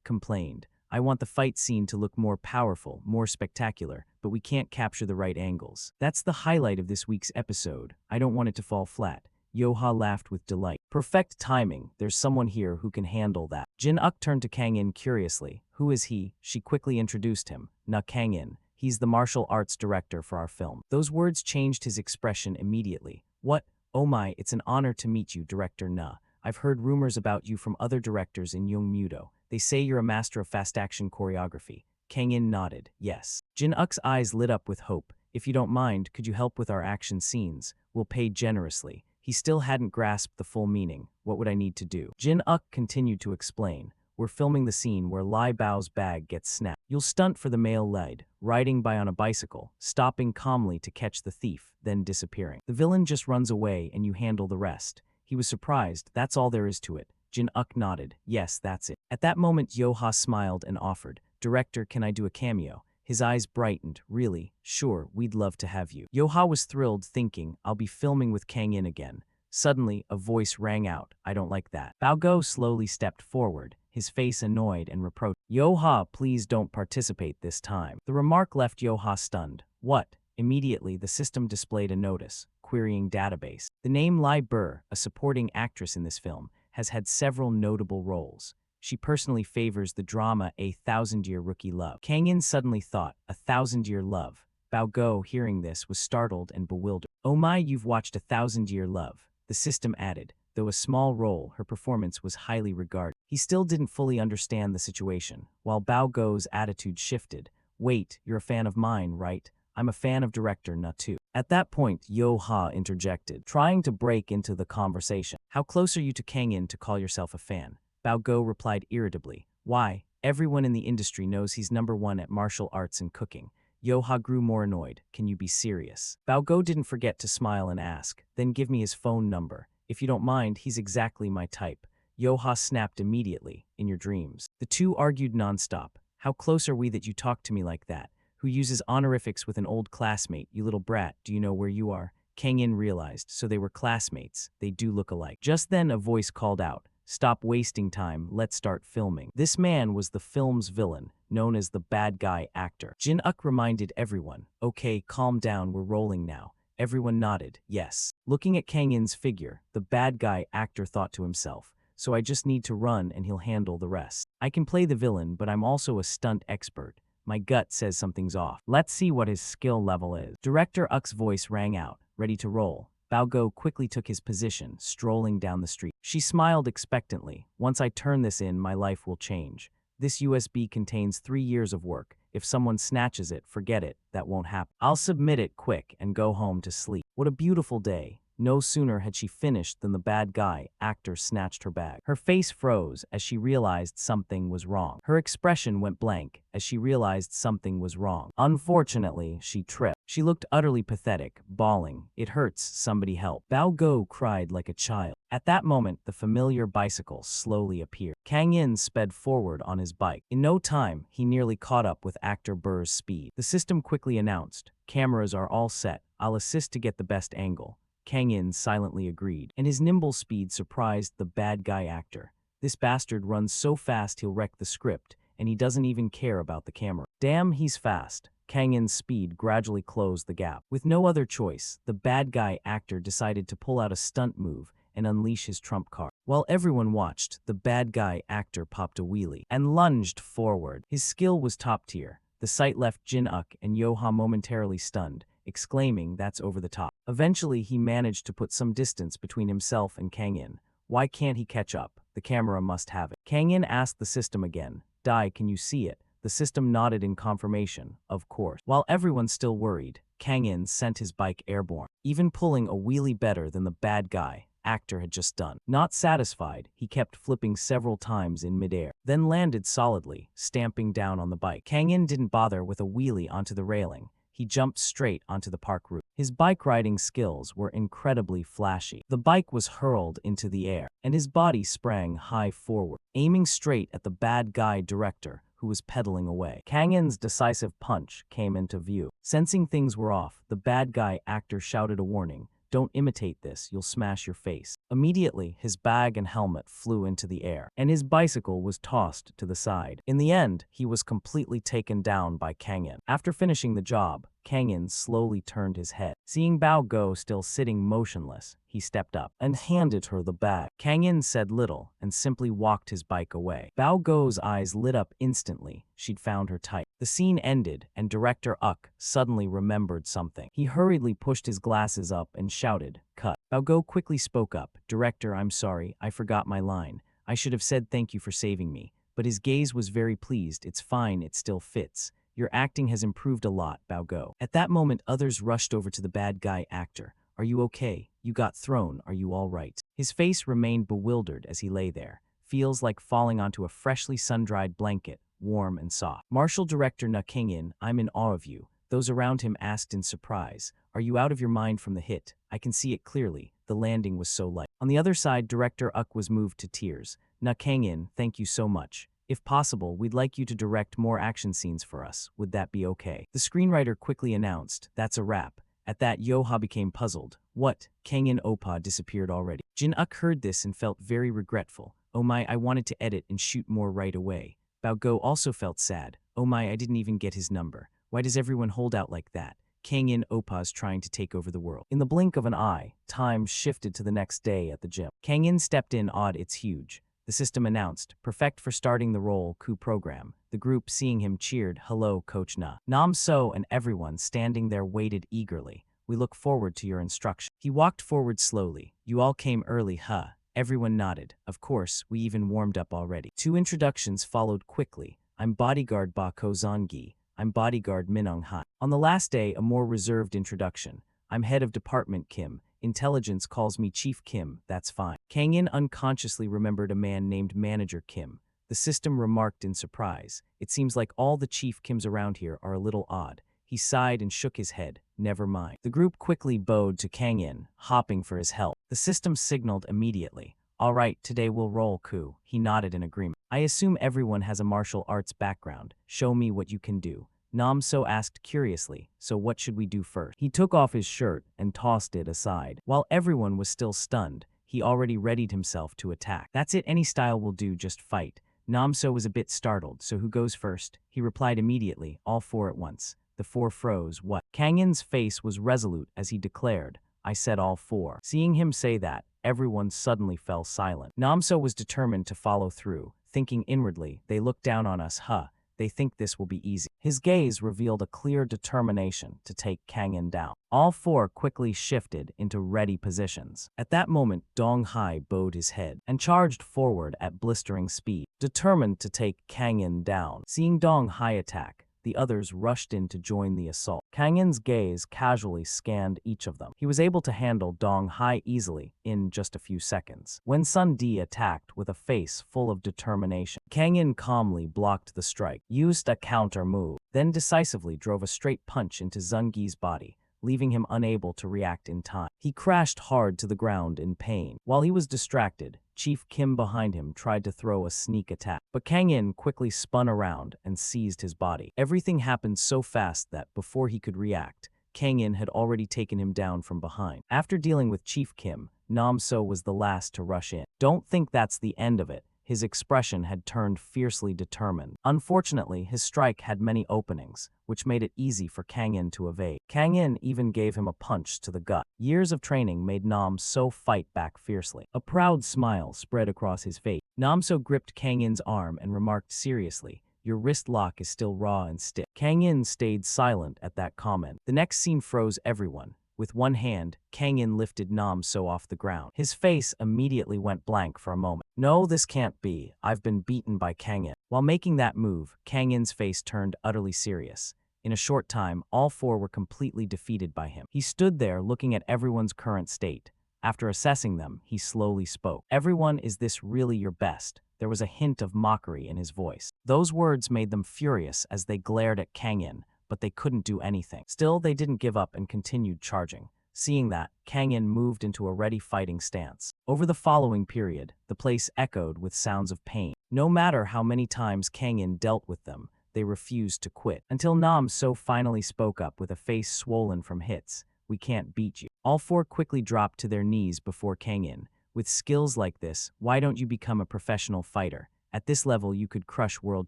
[SPEAKER 1] complained. I want the fight scene to look more powerful, more spectacular, but we can't capture the right angles. That's the highlight of this week's episode. I don't want it to fall flat. Yo-ha laughed with delight. Perfect timing. There's someone here who can handle that. Jin-uk turned to Kang In curiously. Who is he? She quickly introduced him. Na Kang In. He's the martial arts director for our film. Those words changed his expression immediately. What? Oh my, it's an honor to meet you, Director Na. I've heard rumors about you from other directors in Youngmudo. They say you're a master of fast action choreography. Kang In nodded, yes. Jin Uk's eyes lit up with hope. If you don't mind, could you help with our action scenes? We'll pay generously. He still hadn't grasped the full meaning. What would I need to do? Jin Uk continued to explain. We're filming the scene where Lai Bao's bag gets snapped. You'll stunt for the male lead, riding by on a bicycle, stopping calmly to catch the thief, then disappearing. The villain just runs away and you handle the rest. He was surprised. That's all there is to it. Jin Uk nodded. Yes, that's it. At that moment, Yoha smiled and offered, Director, can I do a cameo? His eyes brightened. Really? Sure, we'd love to have you. Yoha was thrilled, thinking, I'll be filming with Kang In again. Suddenly, a voice rang out. I don't like that. Bao Go slowly stepped forward, his face annoyed and reproachful. Yoha, please don't participate this time. The remark left Yoha stunned. What? Immediately, the system displayed a notice, querying database. The name Lai Burr, a supporting actress in this film, has had several notable roles. She personally favors the drama A Thousand-Year Rookie Love. Kang In suddenly thought, A Thousand-Year Love. Bao Go, hearing this, was startled and bewildered. Oh my, you've watched A Thousand-Year Love. The system added, though a small role, her performance was highly regarded. He still didn't fully understand the situation, while Bao Go's attitude shifted. Wait, you're a fan of mine, right? I'm a fan of director Natu. At that point, Yo Ha interjected, trying to break into the conversation. How close are you to Kang In to call yourself a fan? Bao Go replied irritably. Why? Everyone in the industry knows he's #1 at martial arts and cooking. Yoha grew more annoyed. Can you be serious? Bao Go didn't forget to smile and ask, then give me his phone number. If you don't mind, he's exactly my type. Yoha snapped immediately, in your dreams. The two argued nonstop. How close are we that you talk to me like that? Who uses honorifics with an old classmate? You little brat, do you know where you are? Kang In realized, so they were classmates. They do look alike. Just then a voice called out, stop wasting time, let's start filming. This man was the film's villain, known as the bad guy actor. Jin Uk reminded everyone, okay, calm down, we're rolling now. Everyone nodded, yes. Looking at Kang In's figure, the bad guy actor thought to himself, so I just need to run and he'll handle the rest. I can play the villain, but I'm also a stunt expert. My gut says something's off. Let's see what his skill level is. Director Uk's voice rang out, ready to roll. Bao Go quickly took his position, strolling down the street. She smiled expectantly. Once I turn this in, my life will change. This USB contains 3 years of work. If someone snatches it, forget it. That won't happen. I'll submit it quick and go home to sleep. What a beautiful day. No sooner had she finished than the bad guy actor snatched her bag. Her face froze as she realized something was wrong. Her expression went blank as she realized something was wrong. Unfortunately, she tripped. She looked utterly pathetic, bawling. It hurts, somebody help. Bao Go cried like a child. At that moment, the familiar bicycle slowly appeared. Kang In sped forward on his bike. In no time, he nearly caught up with actor Burr's speed. The system quickly announced, cameras are all set. I'll assist to get the best angle. Kang In silently agreed, and his nimble speed surprised the bad guy actor. This bastard runs so fast he'll wreck the script, and he doesn't even care about the camera. Damn, he's fast. Kang In's speed gradually closed the gap. With no other choice, the bad guy actor decided to pull out a stunt move and unleash his trump card. While everyone watched, the bad guy actor popped a wheelie and lunged forward. His skill was top tier. The sight left Jin Uk and Yoha momentarily stunned, exclaiming, that's over the top. Eventually, he managed to put some distance between himself and Kang In. Why can't he catch up? The camera must have it. Kang In asked the system again, Dai, can you see it? The system nodded in confirmation, of course. While everyone still worried, Kang In sent his bike airborne, even pulling a wheelie better than the bad guy actor had just done. Not satisfied, he kept flipping several times in midair, then landed solidly, stamping down on the bike. Kang In didn't bother with a wheelie onto the railing. He jumped straight onto the park roof. His bike riding skills were incredibly flashy. The bike was hurled into the air, and his body sprang high forward, aiming straight at the bad guy director, who was pedaling away. Kang In's decisive punch came into view. Sensing things were off, the bad guy actor shouted a warning. Don't imitate this, you'll smash your face. Immediately, his bag and helmet flew into the air, and his bicycle was tossed to the side. In the end, he was completely taken down by Kang In. After finishing the job, Kang In slowly turned his head. Seeing Bao Go still sitting motionless, he stepped up and handed her the bag. Kang In said little and simply walked his bike away. Bao Go's eyes lit up instantly. She'd found her type. The scene ended, and director Uk suddenly remembered something. He hurriedly pushed his glasses up and shouted, cut. Bao Go quickly spoke up, Director, I'm sorry, I forgot my line. I should have said thank you for saving me. but his gaze was very pleased. It's fine, it still fits. Your acting has improved a lot, Bao Go. At that moment, others rushed over to the bad guy actor. Are you okay? You got thrown, are you all right? His face remained bewildered as he lay there. Feels like falling onto a freshly sun-dried blanket, warm and soft. Martial director Na Kingin, I'm in awe of you. Those around him asked in surprise. Are you out of your mind from the hit? I can see it clearly. The landing was so light. On the other side, director Uck was moved to tears. Na Kangin, thank you so much. If possible, we'd like you to direct more action scenes for us. Would that be okay? The screenwriter quickly announced, that's a wrap. At that, Yoha became puzzled. What? Kangin Opa disappeared already. Jin Uck heard this and felt very regretful. Oh my, I wanted to edit and shoot more right away. Bao Go also felt sad. Oh my, I didn't even get his number. Why does everyone hold out like that? Kangin Opa's trying to take over the world. In the blink of an eye, time shifted to the next day at the gym. Kangin stepped in awed, it's huge. The system announced, perfect for starting the role coup program. The group, seeing him, cheered, hello, Coach Na. Nam So and everyone standing there waited eagerly. We look forward to your instruction. He walked forward slowly. You all came early, huh? Everyone nodded. Of course, we even warmed up already. 2 introductions followed quickly. I'm bodyguard Ba Ko Zangi. I'm bodyguard Minong Han. On the last day, a more reserved introduction. I'm head of department Kim. Intelligence calls me Chief Kim, that's fine. Kangin unconsciously remembered a man named Manager Kim. The system remarked in surprise. It seems like all the Chief Kims around here are a little odd. He sighed and shook his head. Never mind. The group quickly bowed to Kangin, hopping for his help. The system signaled immediately. All right, today we'll roll coup. He nodded in agreement. I assume everyone has a martial arts background. Show me what you can do. Nam So asked curiously, so what should we do first? He took off his shirt and tossed it aside. While everyone was still stunned, he already readied himself to attack. That's it, any style will do, just fight. Nam So was a bit startled, so who goes first? He replied immediately, all 4 at once. The 4 froze. What? Kangin's face was resolute as he declared, I said all 4. Seeing him say that, everyone suddenly fell silent. Nam So was determined to follow through, thinking inwardly, they look down on us, huh? They think this will be easy. His gaze revealed a clear determination to take Kangin down. All 4 quickly shifted into ready positions. At that moment, Dong Hai bowed his head and charged forward at blistering speed, determined to take Kangin down. Seeing Dong Hai attack, the others rushed in to join the assault. Kangin's gaze casually scanned each of them. He was able to handle Dong Hai easily in just a few seconds. When Sun Di attacked with a face full of determination, Kangin calmly blocked the strike, used a counter move, then decisively drove a straight punch into Zungi's body, leaving him unable to react in time. He crashed hard to the ground in pain. While he was distracted, Chief Kim behind him tried to throw a sneak attack, but Kangin quickly spun around and seized his body. Everything happened so fast that, before he could react, Kangin had already taken him down from behind. After dealing with Chief Kim, Nam So was the last to rush in. Don't think that's the end of it. His expression had turned fiercely determined. Unfortunately, his strike had many openings, which made it easy for Kangin to evade. Kangin even gave him a punch to the gut. Years of training made Nam So fight back fiercely. A proud smile spread across his face. Nam So gripped Kangin's arm and remarked seriously, your wrist lock is still raw and stiff. Kangin stayed silent at that comment. The next scene froze everyone. With one hand, Kangin lifted Nam So off the ground. His face immediately went blank for a moment. No, this can't be. I've been beaten by Kangin. While making that move, Kangin's face turned utterly serious. In a short time, all 4 were completely defeated by him. He stood there looking at everyone's current state. After assessing them, he slowly spoke. Everyone, is this really your best? There was a hint of mockery in his voice. Those words made them furious as they glared at Kangin, but they couldn't do anything. Still, they didn't give up and continued charging. Seeing that, Kangin moved into a ready fighting stance. Over the following period, the place echoed with sounds of pain. No matter how many times Kangin dealt with them, they refused to quit. Until Nam So finally spoke up with a face swollen from hits. We can't beat you. All 4 quickly dropped to their knees before Kangin. With skills like this, why don't you become a professional fighter? At this level, you could crush world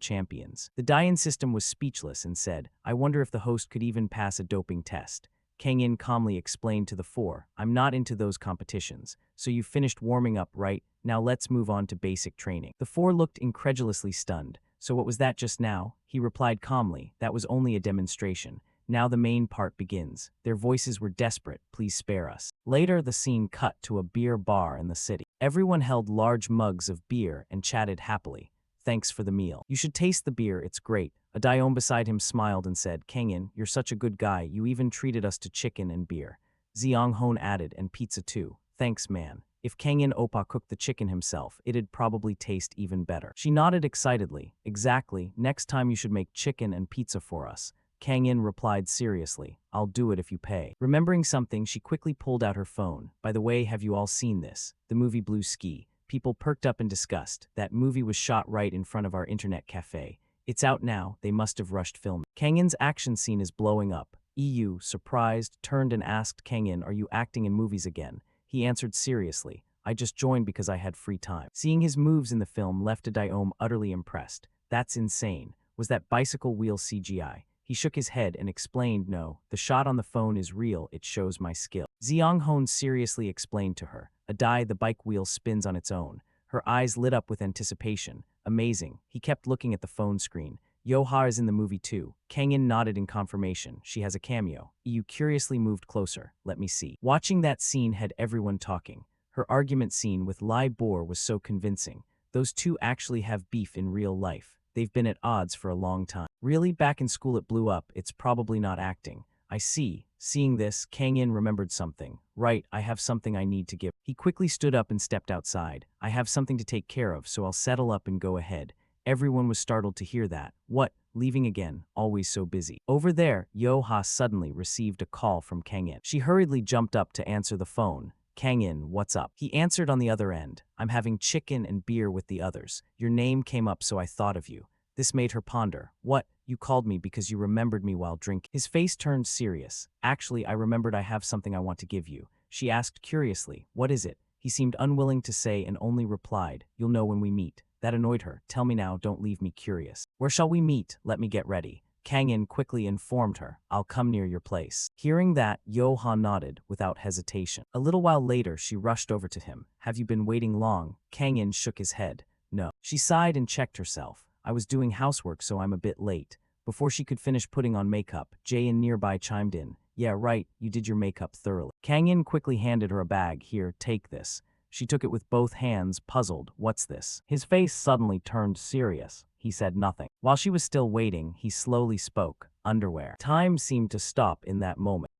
[SPEAKER 1] champions. The Dian system was speechless and said, I wonder if the host could even pass a doping test. Kangin calmly explained to the 4, I'm not into those competitions, so you've finished warming up, right? Now let's move on to basic training. The 4 looked incredulously stunned. So what was that just now? He replied calmly, that was only a demonstration. Now the main part begins. Their voices were desperate, please spare us. Later, the scene cut to a beer bar in the city. Everyone held large mugs of beer and chatted happily. thanks for the meal. You should taste the beer, it's great. A Daeom beside him smiled and said, Kangin, you're such a good guy, you even treated us to chicken and beer. Zeong Hon added, and pizza too. Thanks, man. If Kangin Oppa cooked the chicken himself, it'd probably taste even better. She nodded excitedly. Exactly, next time you should make chicken and pizza for us. Kangin replied seriously, I'll do it if you pay. Remembering something, she quickly pulled out her phone. By the way, have you all seen this? The movie Blue Ski. People perked up in disgust. That movie was shot right in front of our internet cafe. It's out now, they must have rushed filming. Kangin's action scene is blowing up. EU, surprised, turned and asked Kangin, are you acting in movies again? He answered seriously, I just joined because I had free time. Seeing his moves in the film left a Daeom utterly impressed. That's insane. Was that bicycle wheel CGI? He shook his head and explained, no, the shot on the phone is real, it shows my skill. Zeong Hon seriously explained to her, the bike wheel spins on its own. Her eyes lit up with anticipation. Amazing. He kept looking at the phone screen. Yoha is in the movie too. Kangin nodded in confirmation. She has a cameo. EU curiously moved closer. Let me see. Watching that scene had everyone talking. Her argument scene with Lai Bor was so convincing. Those two actually have beef in real life. They've been at odds for a long time. Really, back in school it blew up. It's probably not acting. I see. Seeing this, Kangin remembered something. Right, I have something I need to give. He quickly stood up and stepped outside. I have something to take care of, so I'll settle up and go ahead. Everyone was startled to hear that. What? Leaving again? Always so busy. Over there, Yoha suddenly received a call from Kangin. She hurriedly jumped up to answer the phone. Kangin, what's up? He answered on the other end. I'm having chicken and beer with the others. Your name came up, so I thought of you. This made her ponder. What? You called me because you remembered me while drinking. His face turned serious. Actually, I remembered I have something I want to give you. She asked curiously, what is it? He seemed unwilling to say and only replied, you'll know when we meet. That annoyed her. Tell me now, don't leave me curious. Where shall we meet? Let me get ready. Kangin quickly informed her, I'll come near your place. Hearing that, Yoha nodded without hesitation. A little while later, she rushed over to him. Have you been waiting long? Kangin shook his head. No. She sighed and checked herself. I was doing housework, so I'm a bit late. Before she could finish putting on makeup, Jaein nearby chimed in. Yeah, right, you did your makeup thoroughly. Kangin quickly handed her a bag. Here, take this. She took it with both hands, puzzled. What's this? His face suddenly turned serious. He said nothing. While she was still waiting, he slowly spoke. Underwear. Time seemed to stop in that moment.